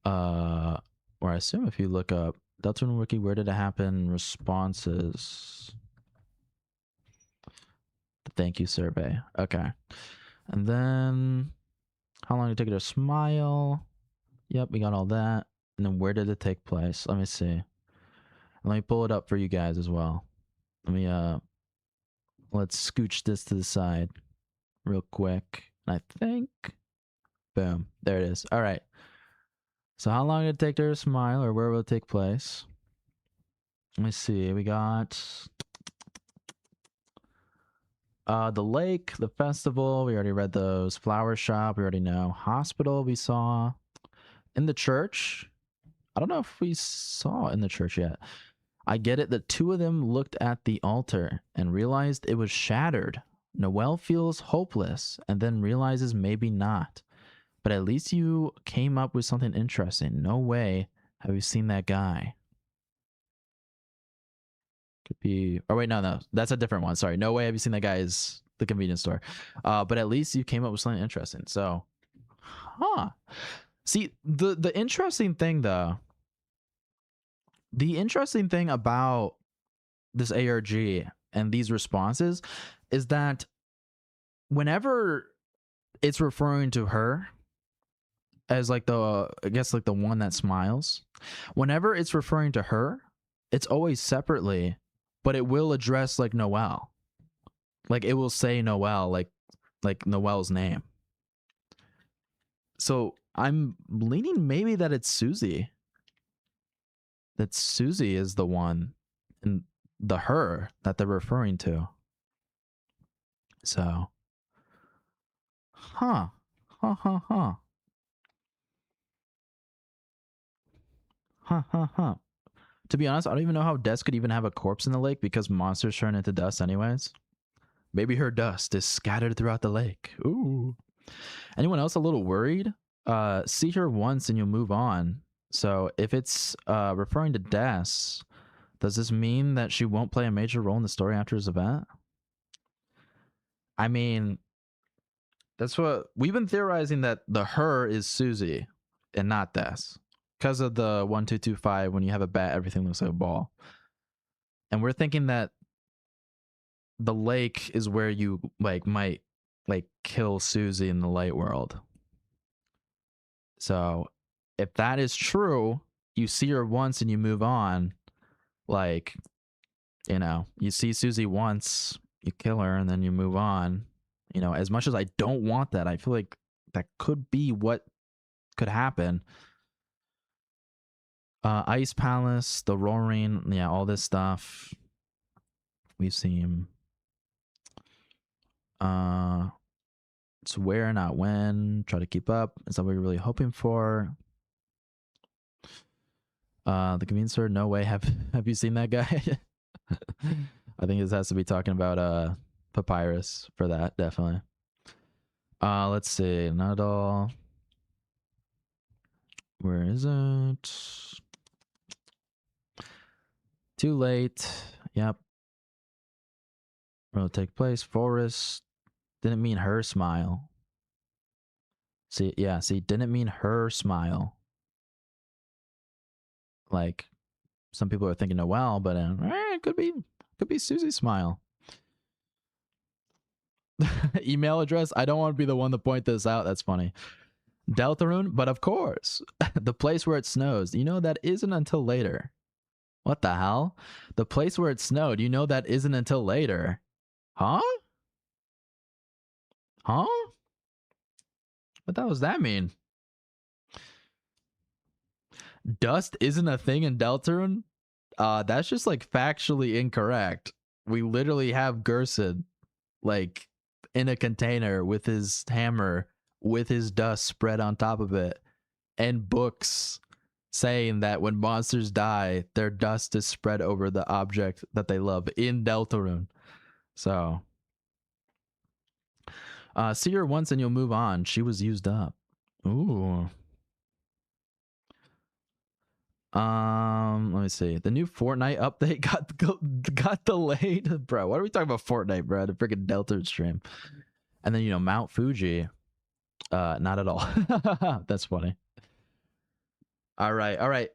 [SPEAKER 1] Or I assume if you look up Deltarune wiki, where did it happen? Responses. The thank you survey. Okay. And then how long did it take to smile? Yep, we got all that. And then where did it take place? Let me see. Let me pull it up for you guys as well. Let me let's scooch this to the side real quick. And I think boom, there it is. All right. So how long did it take her to smile, or where will it take place? Let me see. We got the lake, the festival. We already read those. Flower shop. We already know. Hospital. We saw. In the church. I don't know if we saw in the church yet. I get it. The two of them looked at the altar and realized it was shattered. Noelle feels hopeless and then realizes maybe not. But at least you came up with something interesting. No way have you seen that guy. Could be... Oh, wait, no. That's a different one. Sorry. No way have you seen that guy is the convenience store. But at least you came up with something interesting. So, See, the interesting thing, though... The interesting thing about this ARG and these responses is that whenever it's referring to her as like I guess like the one that smiles, whenever it's referring to her, it's always separately, but it will address like Noelle. Like it will say Noelle, like Noelle's name. So I'm leaning maybe that it's Susie. That Susie is the one and the her that they're referring to. So, huh. To be honest, I don't even know how Des could even have a corpse in the lake because monsters turn into dust anyways. Maybe her dust is scattered throughout the lake. Ooh. Anyone else a little worried? See her once and you'll move on. So if it's referring to Des, does this mean that she won't play a major role in the story after his event? I mean, that's what we've been theorizing, that the her is Susie and not Des. Because of the 1-2-2-5, when you have a bat, everything looks like a ball. And we're thinking that the lake is where you might kill Susie in the light world. So if that is true, you see her once and you move on. Like, you know, you see Susie once, you kill her, and then you move on. You know, as much as I don't want that, I feel like that could be what could happen. Ice Palace, the Roaring, yeah, all this stuff. We've seen. It's where, not when. Try to keep up. Is that what you're really hoping for? The convenience store. No way. Have you seen that guy? I think this has to be talking about Papyrus for that, definitely. Let's see. Not all. Where is it? Too late. Yep. Will take place. Forest. Didn't mean her smile. See, yeah, see, didn't mean her smile. Like, some people are thinking Noelle, but it could be Susie's smile. Email address. I don't want to be the one to point this out. That's funny. Deltarune, but of course, the place where it snows. You know that isn't until later. What the hell? The place where it snowed. You know that isn't until later. Huh? Huh? What the hell does that mean? Dust isn't a thing in Deltarune? That's just like factually incorrect. We literally have Gerson like in a container with his hammer with his dust spread on top of it, and books saying that when monsters die, their dust is spread over the object that they love in Deltarune. So see her once and you'll move on. She was used up. Ooh. Let me see. The new Fortnite update got delayed, bro. What are we talking about Fortnite, bro? The freaking Delta stream, and then Mount Fuji. Not at all. That's funny. All right.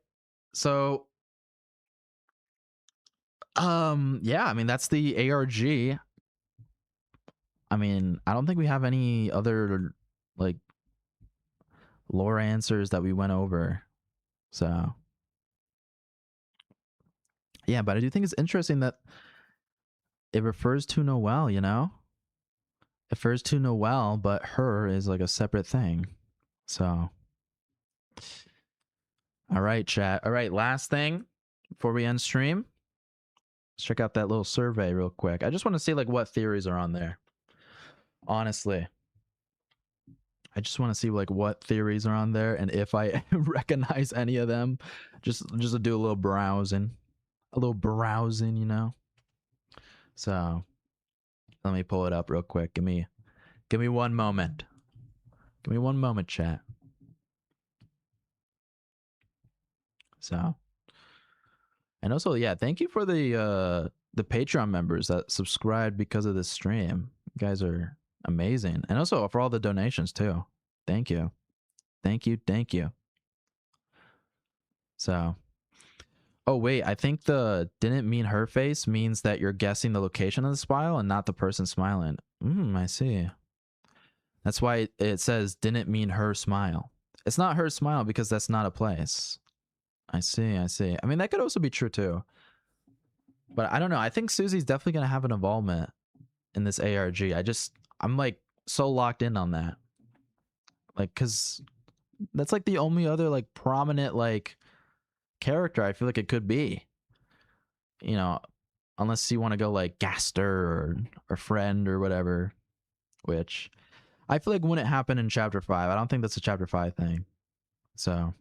[SPEAKER 1] So, yeah. I mean, that's the ARG. I mean, I don't think we have any other like lore answers that we went over. So, yeah, but I do think it's interesting that it refers to Noelle, It refers to Noelle, but her is like a separate thing. So, all right, chat. All right, last thing before we end stream. Let's check out that little survey real quick. I just want to see like what theories are on there. Honestly. I just want to see like what theories are on there and if I recognize any of them. Just to do a little browsing. So let me pull it up real quick. Give me 1 moment. Give me 1 moment, chat. So, and also, yeah, thank you for the Patreon members that subscribed because of this stream. You guys are amazing. And also for all the donations too. Thank you. So, oh wait, I think the didn't mean her face means that you're guessing the location of the smile and not the person smiling. I see. That's why it says didn't mean her smile. It's not her smile because that's not a place. I see. I mean, that could also be true too. But I don't know. I think Susie's definitely going to have an involvement in this ARG. I'm like so locked in on that. Like, cause that's like the only other like prominent like character I feel like it could be. Unless you want to go like Gaster or Friend or whatever, which I feel like wouldn't happen in chapter 5. I don't think that's a chapter 5 thing. So,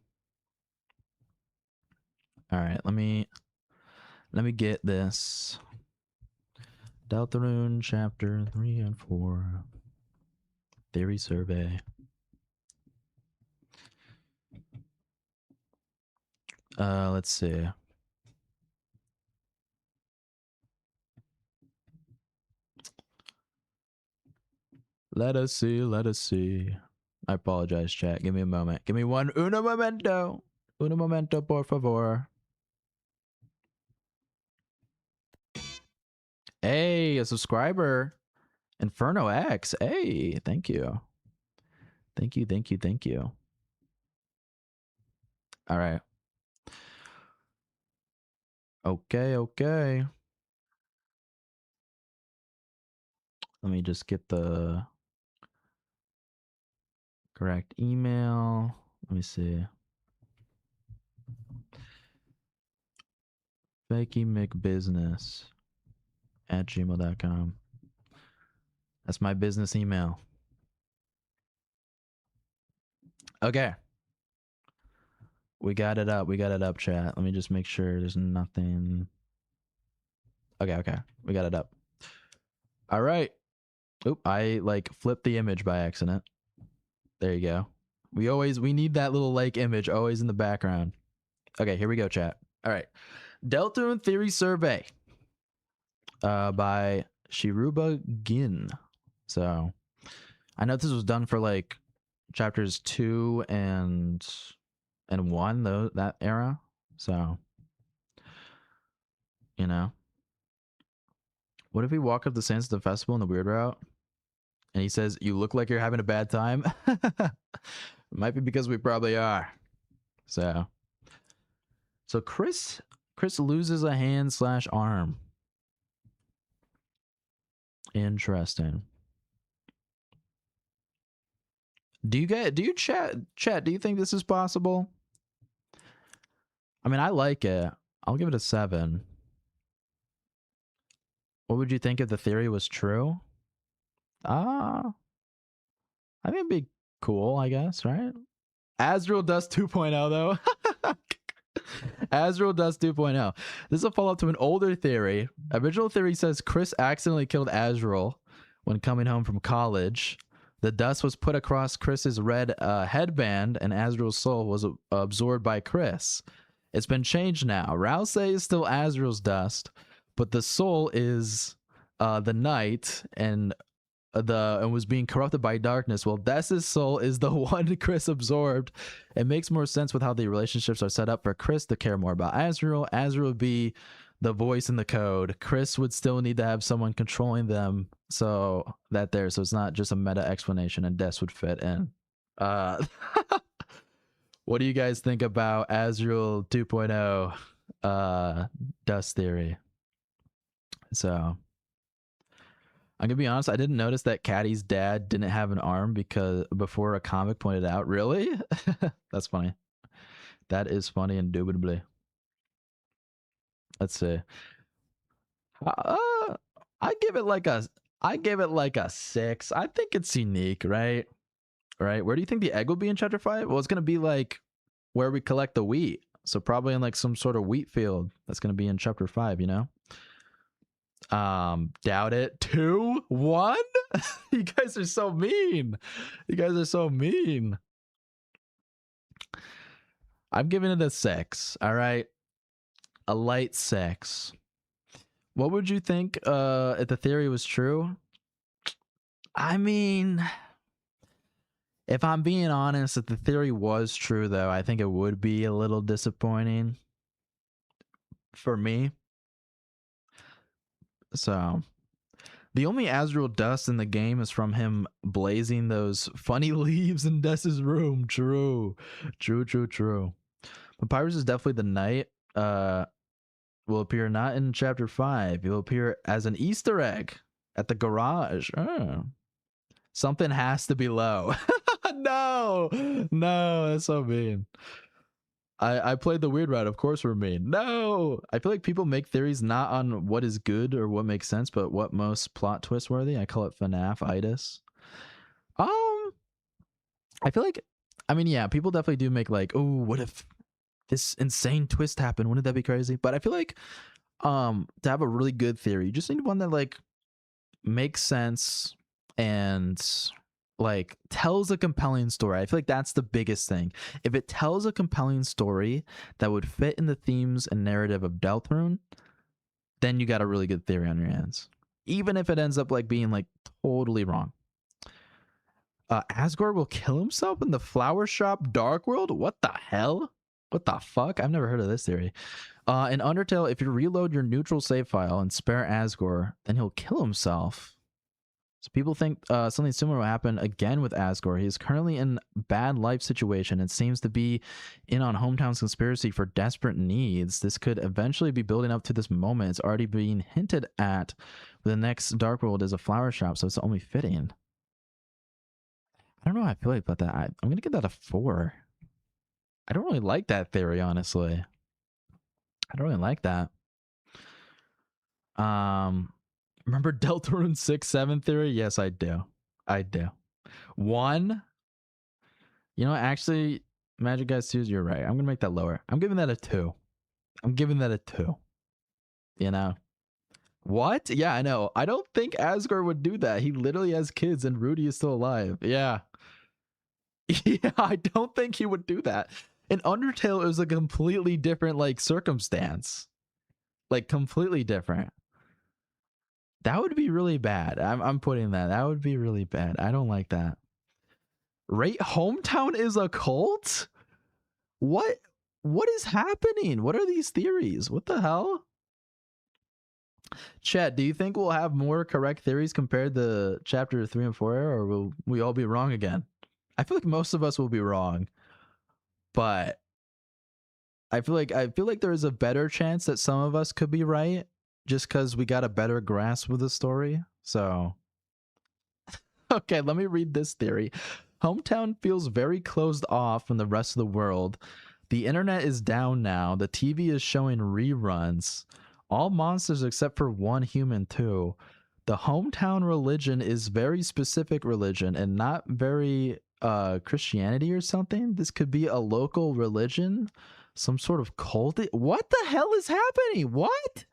[SPEAKER 1] all right, let me get this. Deltarune chapter 3 and 4 theory survey. Let's see. Let us see. I apologize, chat. Give me a moment. Give me uno momento. Uno momento, por favor. Hey, a subscriber. Inferno X. Hey, thank you. Thank you. All right. Okay. Let me just get the correct email. Let me see. Fakeymcbusiness@gmail.com. That's my business email. Okay. We got it up, chat. Let me just make sure there's nothing. Okay. We got it up. All right. Oop, I like flipped the image by accident. There you go. We need that little like image always in the background. Okay, here we go, chat. All right. Deltarune Theory Survey by Shiruba Gin. So I know this was done for like chapters 2 and 1, though, that era. So, you know. What if we walk up the Sandstorm Festival in the weird route and he says, "You look like you're having a bad time"? Might be because we probably are. So Chris loses a hand/arm. Interesting. Do you chat, do you think this is possible? I mean, I like it. I'll give it a 7. What would you think if the theory was true? I think it'd be cool, I guess, right? Azrael Dust 2.0 though. Azrael Dust 2.0. This is a follow-up to an older theory. Original theory says Chris accidentally killed Azrael when coming home from college. The dust was put across Chris's red headband, and Azrael's soul was absorbed by Chris. It's been changed now. Rouse is still Azrael's dust, but the soul is the night and was being corrupted by darkness. Well, Dess's soul is the one Chris absorbed. It makes more sense with how the relationships are set up for Chris to care more about Azrael. Azrael would be the voice in the code. Chris would still need to have someone controlling them so it's not just a meta explanation, and Des would fit in. What do you guys think about Azrael 2.0 dust theory? So I'm gonna be honest, I didn't notice that Caddy's dad didn't have an arm before a comic pointed out. Really? That's funny. That is funny, indubitably. Let's see. I give it like a 6. I think it's unique, right? Right. Where do you think the egg will be in chapter 5? Well, it's gonna be like where we collect the wheat. So probably in like some sort of wheat field. That's gonna be in chapter 5, you know? Doubt it. 2, 1. You guys are so mean. I'm giving it a 6. All right, a light 6. What would you think if the theory was true? I mean, if I'm being honest, if the theory was true, though, I think it would be a little disappointing for me. So the only Azrael dust in the game is from him blazing those funny leaves in Dess's room. True. Papyrus is definitely the knight. Will appear not in chapter 5. He will appear as an Easter egg at the garage. Something has to be low. No, that's so mean. I played the weird route. Of course we're mean. No, I feel like people make theories not on what is good or what makes sense, but what most plot twist worthy. I call it FNAF-itis. I feel like, I mean, yeah, people definitely do make like, oh, what if this insane twist happened? Wouldn't that be crazy? But I feel like to have a really good theory, you just need one that like makes sense and like tells a compelling story. I feel like that's the biggest thing. If it tells a compelling story that would fit in the themes and narrative of Deltarune, then you got a really good theory on your hands. Even if it ends up like being like totally wrong. Asgore will kill himself in the flower shop Dark World? What the hell? What the fuck? I've never heard of this theory. In Undertale, if you reload your neutral save file and spare Asgore, then he'll kill himself. So people think something similar will happen again with Asgore. He is currently in bad life situation and seems to be in on Hometown's conspiracy for desperate needs. This could eventually be building up to this moment. It's already being hinted at. The next Dark World is a flower shop, so it's only fitting. I don't know how I feel about that. I'm going to give that a 4. I don't really like that theory, honestly. I don't really like that. Remember Deltarune 6-7 theory? Yes, I do. 1. You know, actually, Magic Guys 2, you're right. I'm going to make that lower. I'm giving that a 2. You know? What? Yeah, I know. I don't think Asgard would do that. He literally has kids and Rudy is still alive. Yeah. Yeah, I don't think he would do that. In Undertale, it was a completely different like circumstance. Like completely different. That would be really bad. I'm putting that. That would be really bad. I don't like that. Right? Hometown is a cult? What is happening? What are these theories? What the hell? Chat, do you think we'll have more correct theories compared to chapter 3 and 4 era, or will we all be wrong again? I feel like most of us will be wrong, but I feel like there is a better chance that some of us could be right just because we got a better grasp of the story. So okay, let me read this theory. Hometown feels very closed off from the rest of the world. The internet is down now. The TV is showing reruns. All monsters except for one human too. The hometown religion is very specific religion and not very Christianity or something. This could be a local religion, some sort of cult. What the hell is happening? What?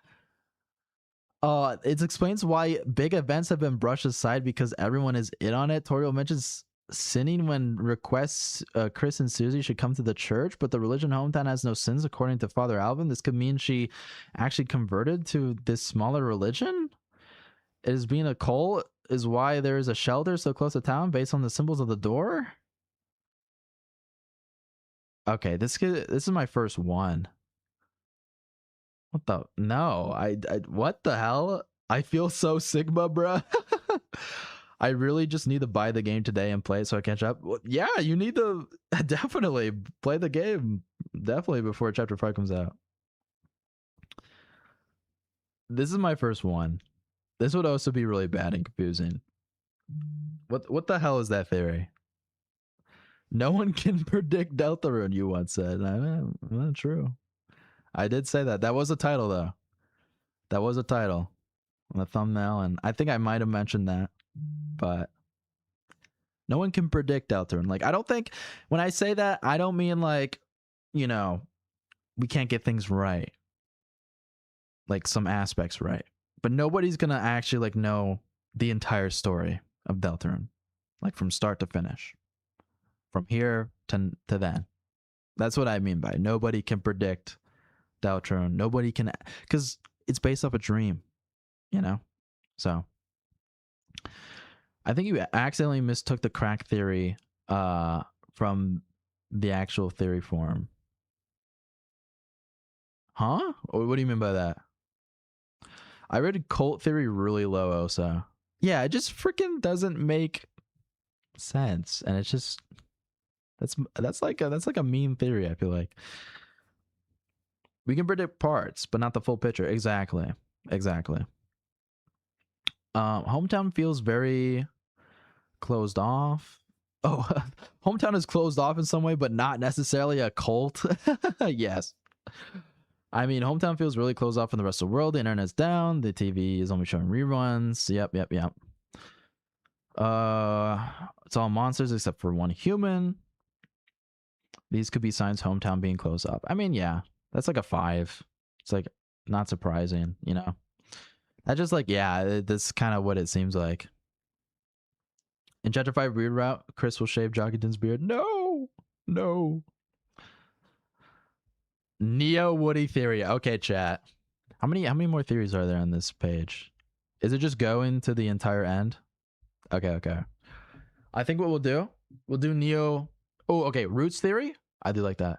[SPEAKER 1] It explains why big events have been brushed aside because everyone is in on it. Toriel mentions sinning when requests Chris and Susie should come to the church, but the religion hometown has no sins according to Father Alvin. This could mean she actually converted to this smaller religion. Is being a cult is why there is a shelter so close to town based on the symbols of the door. Okay, this is my first one. What the no? I what the hell? I feel so Sigma, bruh. I really just need to buy the game today and play it so I catch up. Well, yeah, you need to definitely play the game definitely before chapter 5 comes out. This is my first one. This would also be really bad and confusing. What the hell is that theory? No one can predict Deltarune, you once said. Not true. I did say that. That was a title though. That was a title on the thumbnail, and I think I might have mentioned that, but no one can predict Deltarune. Like, I don't think when I say that, I don't mean like, you know, we can't get things right, like some aspects right, but nobody's gonna actually like know the entire story of Deltarune, like from start to finish, from here to then. That's what I mean by nobody can predict Deltarune. Nobody can, because it's based off a dream, you know. So I think you accidentally mistook the crack theory from the actual theory form. Huh? What do you mean by that? I rated cult theory really low, Osa. Yeah, it just freaking doesn't make sense, and it's just that's like a mean theory. I feel like we can predict parts, but not the full picture. Exactly. Hometown feels very closed off. Oh, hometown is closed off in some way, but not necessarily a cult. Yes. I mean, hometown feels really closed off from the rest of the world. The internet's down. The TV is only showing reruns. Yep. It's all monsters except for one human. These could be signs hometown being closed off. I mean, yeah, that's like a 5. It's like not surprising, you know. That's just like, yeah, that's kind of what it seems like. In chapter 5 Weird Route, Chris will shave Jockington's beard. No. Neo Woody theory. Okay, chat. How many more theories are there on this page? Is it just going to the entire end? Okay. I think what we'll do Neo. Oh, okay. Roots theory. I do like that.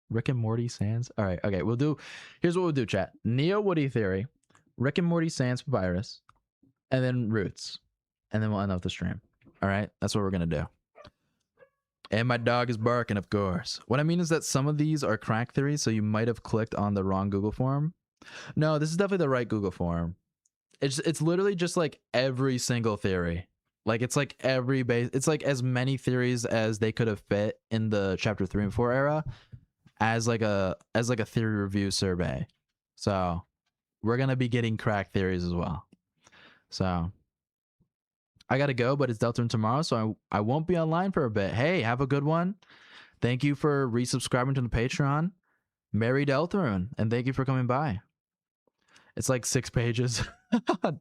[SPEAKER 1] Rick and Morty Sans. All right. Okay. Here's what we'll do, chat. Neo Woody theory, Rick and Morty Sans Papyrus, and then Roots, and then we'll end off the stream. All right. That's what we're gonna do. And my dog is barking, of course. What I mean is that some of these are crack theories, so you might have clicked on the wrong Google form. No, this is definitely the right Google form. It's literally just like every single theory. Like it's like it's like as many theories as they could have fit in the chapter 3 and 4 era as like a theory review survey. So we're gonna be getting crack theories as well. So I gotta go, but it's Deltarune tomorrow, so I won't be online for a bit. Hey, have a good one. Thank you for resubscribing to the Patreon. Merry Deltarune, and thank you for coming by. It's like 6 pages.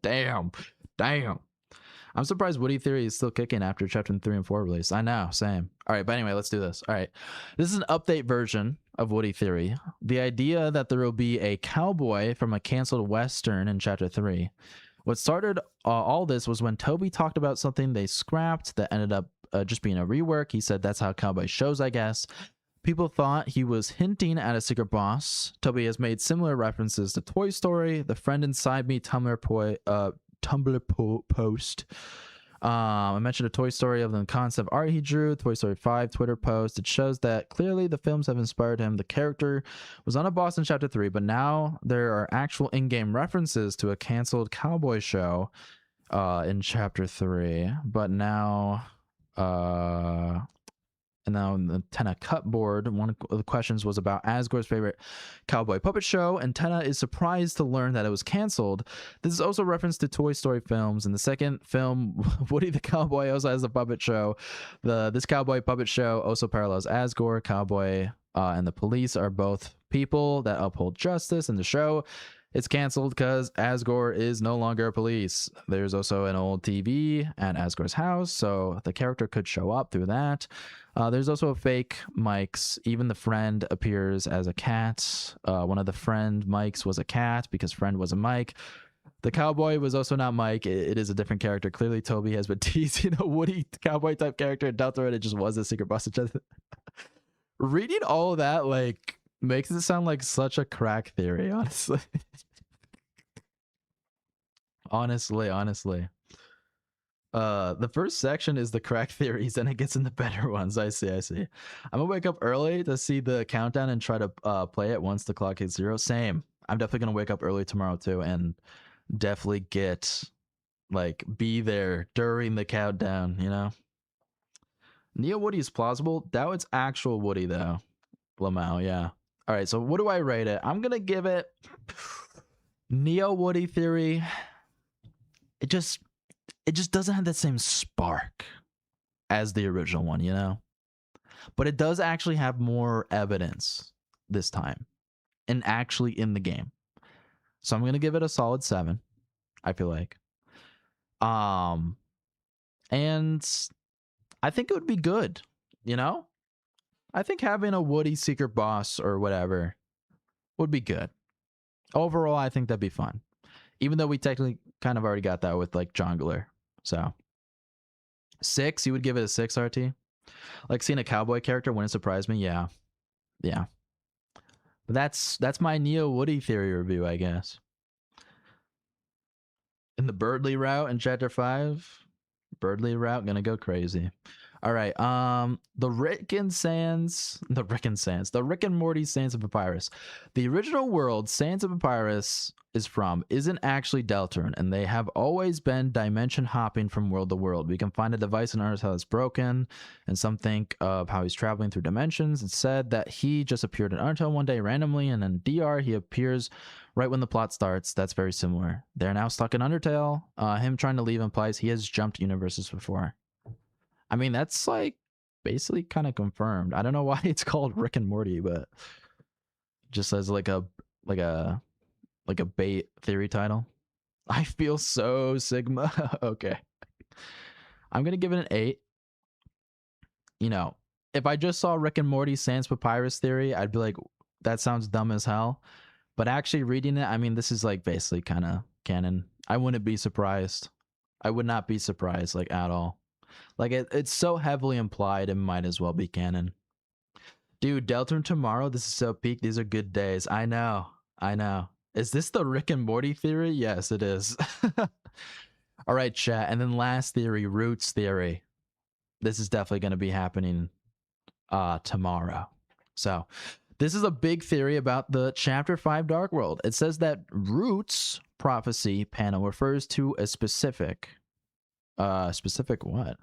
[SPEAKER 1] Damn. I'm surprised Woody Theory is still kicking after chapter 3 and 4 release. I know, same. All right, but anyway, let's do this. All right. This is an update version of Woody Theory. The idea that there will be a cowboy from a canceled Western in chapter 3. What started all this was when Toby talked about something they scrapped that ended up just being a rework. He said that's how cowboy shows, I guess. People thought he was hinting at a secret boss. Toby has made similar references to Toy Story, The Friend Inside Me Tumblr post. I mentioned a Toy Story of the concept art he drew, Toy Story 5 Twitter post. It shows that clearly the films have inspired him. The character was on a boss in chapter 3, but now there are actual in-game references to a canceled cowboy show in chapter 3. But now and now in the Tenna Cutboard, one of the questions was about Asgore's favorite cowboy puppet show, and Tenna is surprised to learn that it was canceled. This is also a reference to Toy Story films. In the second film, Woody the Cowboy also has a puppet show. This cowboy puppet show also parallels Asgore. Cowboy and the police are both people that uphold justice. In the show, it's canceled because Asgore is no longer police. There's also an old TV at Asgore's house, so the character could show up through that. There's also a fake Mike's. Even the friend appears as a cat. One of the friend Mike's was a cat because friend was a Mike. The cowboy was also not Mike. It is a different character. Clearly, Toby has been teasing a Woody cowboy type character in Deltarune. It just was a secret boss. Reading all of that like makes it sound like such a crack theory, honestly. honestly. The first section is the crack theories, and it gets into better ones. I see. I'm gonna wake up early to see the countdown and try to play it once the clock hits 0. Same. I'm definitely gonna wake up early tomorrow too, and definitely be there during the countdown. You know. Neo Woody is plausible. Doubt it's actual Woody though. Lamau, yeah. All right. So what do I rate it? I'm gonna give it Neo Woody Theory. It just doesn't have that same spark as the original one, you know? But it does actually have more evidence this time and actually in the game. So I'm going to give it a solid 7, I feel like. And I think it would be good, you know? I think having a Woody secret boss or whatever would be good. Overall, I think that'd be fun. Even though we technically kind of already got that with like Jongler. So 6, you would give it a 6, RT? Like seeing a cowboy character wouldn't surprise me. Yeah. But that's my Neo Woody Theory review, I guess. In the Birdly route in chapter 5, Birdly route gonna go crazy. All right. The Rick and Morty Sands of Papyrus. The original world Sands of Papyrus is from isn't actually Deltarune, and they have always been dimension hopping from world to world. We can find a device in Earth how it's broken, and some think of how he's traveling through dimensions. It's said that he just appeared in Undertale one day randomly, and in DR he appears right when the plot starts. That's very similar. They're now stuck in Undertale. Him trying to leave implies he has jumped universes before. I mean, that's like basically kind of confirmed. I don't know why it's called Rick and Morty, but just as like a bait theory title. I feel so Sigma. Okay. I'm going to give it an 8. You know, if I just saw Rick and Morty Sans Papyrus theory, I'd be like, that sounds dumb as hell. But actually reading it, I mean, this is like basically kind of canon. I wouldn't be surprised. I would not be surprised like at all. Like it's so heavily implied, it might as well be canon. Dude, Deltarune tomorrow, this is so peak. These are good days. I know. Is this the Rick and Morty theory? Yes, it is. All right, chat. And then last theory, Roots theory. This is definitely going to be happening tomorrow. So this is a big theory about the Chapter 5 Dark World. It says that Roots prophecy panel refers to a specific what?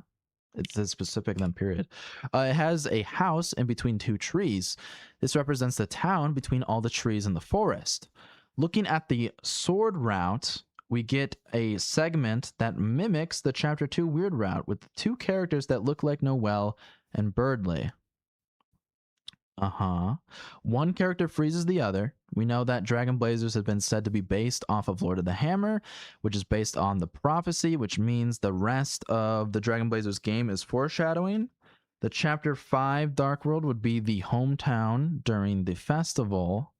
[SPEAKER 1] It says specific then period. It has a house in between 2 trees. This represents the town between all the trees in the forest. Looking at the sword route, we get a segment that mimics the chapter 2 weird route with 2 characters that look like Noelle and Birdly. One character freezes the other. We know that Dragon Blazers have been said to be based off of Lord of the Hammer, which is based on the prophecy, which means the rest of the Dragon Blazers game is foreshadowing. The Chapter 5 Dark World would be the hometown during the festival.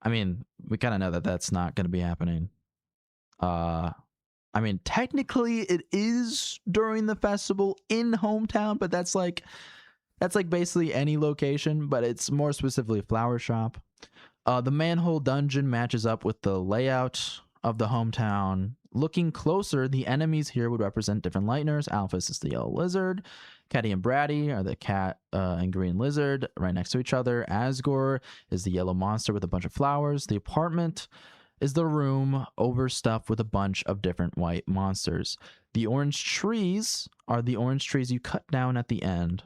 [SPEAKER 1] I mean, we kind of know that that's not going to be happening. I mean, technically it is during the festival in hometown, but that's like basically any location, but it's more specifically Flower Shop. The manhole dungeon matches up with the layout of the hometown. Looking closer, the enemies here would represent different Lightners. Alphys is the yellow lizard. Catty and Bratty are the cat and green lizard right next to each other. Asgore is the yellow monster with a bunch of flowers. The apartment is the room overstuffed with a bunch of different white monsters. The orange trees are the orange trees you cut down at the end.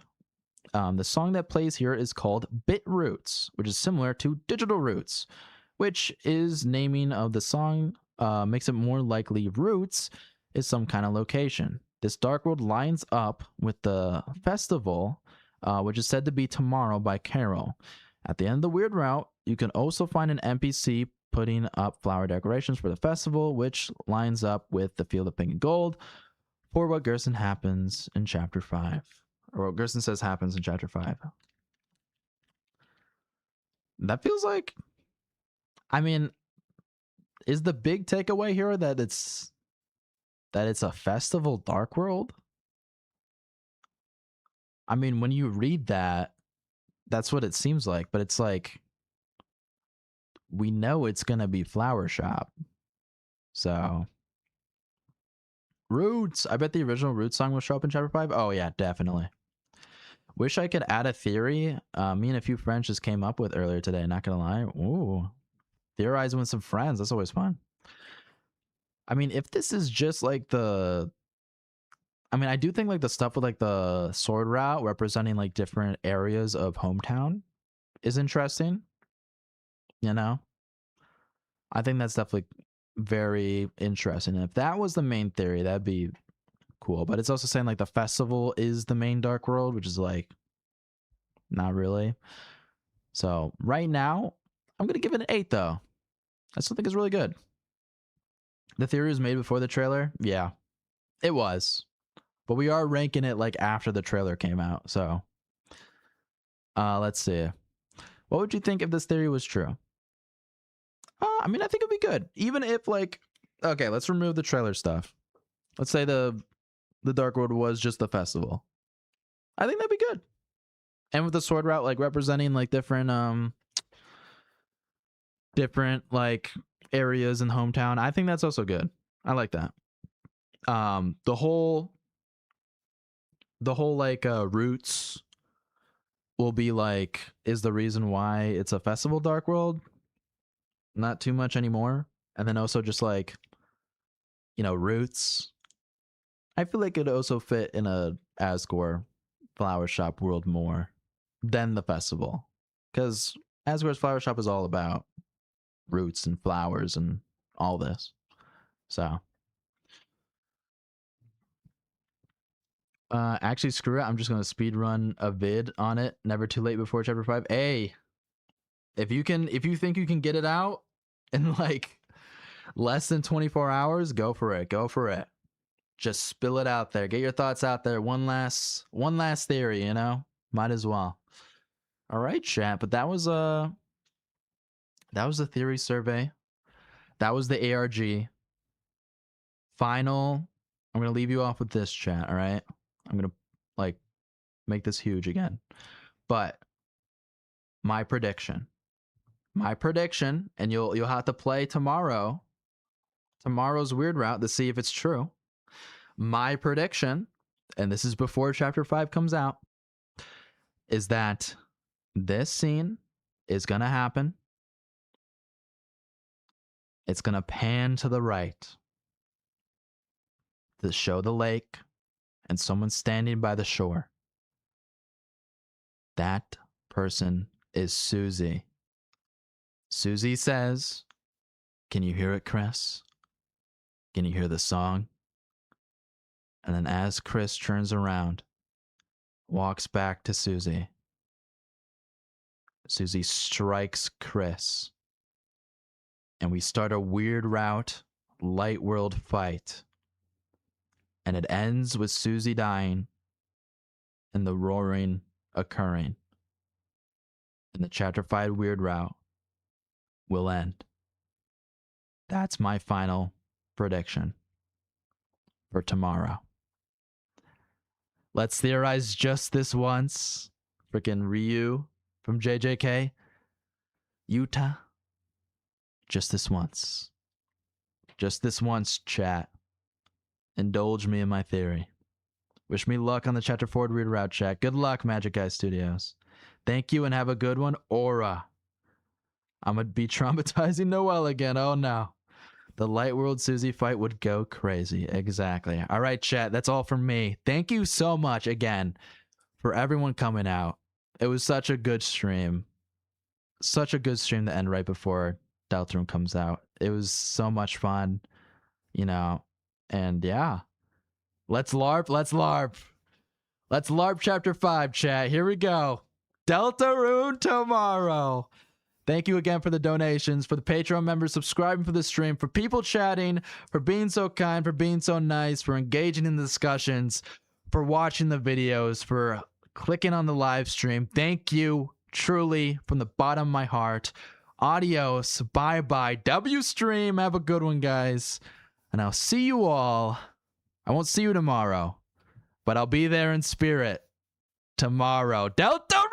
[SPEAKER 1] The song that plays here is called Bit Roots, which is similar to Digital Roots, which is naming of the song makes it more likely Roots is some kind of location. This Dark World lines up with the festival, which is said to be tomorrow by Carol. At the end of the weird route, you can also find an NPC putting up flower decorations for the festival, which lines up with the Field of Pink and Gold for what Gerson happens in Chapter 5. Or what Gerson says happens in Chapter 5. That feels like... I mean, is the big takeaway here that it's a festival Dark World? I mean, when you read that, that's what it seems like, but it's like we know it's gonna be Flower Shop. So Roots. I bet the original Roots song will show up in Chapter 5. Oh yeah, definitely. Wish I could add a theory. Me and a few friends just came up with earlier today, not gonna lie. Ooh. Theorizing with some friends. That's always fun. I mean, if this is just like the... I mean, I do think like the stuff with like the sword route representing like different areas of hometown is interesting. You know? I think that's definitely very interesting. And if that was the main theory, that'd be cool. But it's also saying like the festival is the main Dark World, which is like not really. So right now, I'm gonna give it an 8 though. I still think it's really good. The theory was made before the trailer. Yeah, it was. But we are ranking it like after the trailer came out. So let's see. What would you think if this theory was true? I mean, I think it'd be good. Even if like, okay, let's remove the trailer stuff. Let's say the Dark World was just the festival. I think that'd be good. And with the sword route like representing like different like areas in hometown, I think that's also good. I like that. The whole like Roots will be like is the reason why it's a festival Dark World. Not too much anymore. And then also just like, you know, Roots. I feel like it'd also fit in a Asgore Flower Shop world more than the festival. Because Asgore's Flower Shop is all about roots and flowers and all this. So actually screw it. I'm just gonna speed run a vid on it. Never too late before Chapter 5. Hey, if you think you can get it out in like less than 24 hours, go for it. Go for it. Just spill it out there. Get your thoughts out there. One last theory, you know? Might as well. All right, chat. But that was the theory survey. That was the ARG. Final. I'm gonna leave you off with this, chat. All right. I'm gonna like make this huge again. But my prediction, and you'll have to play tomorrow's weird route to see if it's true. My prediction, and this is before Chapter 5 comes out, is that this scene is gonna happen. It's gonna pan to the right to show the lake and someone standing by the shore. That person is Susie. Susie says, "Can you hear it, Chris? Can you hear the song?" And then as Chris turns around, walks back to Susie, Susie strikes Chris. And we start a weird route, light world fight. And it ends with Susie dying and the roaring occurring. And the Chapter 5 weird route will end. That's my final prediction for tomorrow. Let's theorize just this once. Freaking Ryu from JJK. Utah. Just this once. Just this once, chat. Indulge me in my theory. Wish me luck on the Chapter 4 weird route, chat. Good luck, Magic Guy Studios. Thank you and have a good one. Aura. I'm going to be traumatizing Noelle again. Oh, no. The Light World Susie fight would go crazy. Exactly. All right, chat. That's all from me. Thank you so much again for everyone coming out. It was such a good stream. Such a good stream to end right before Deltarune comes out. It was so much fun, you know. And yeah. Let's LARP. Let's LARP. Let's LARP Chapter 5, chat. Here we go. Deltarune tomorrow. Thank you again for the donations, for the Patreon members subscribing for the stream, for people chatting, for being so kind, for being so nice, for engaging in the discussions, for watching the videos, for clicking on the live stream. Thank you, truly, from the bottom of my heart. Adios. Bye-bye. W stream. Have a good one, guys. And I'll see you all. I won't see you tomorrow, but I'll be there in spirit tomorrow. Deltarune!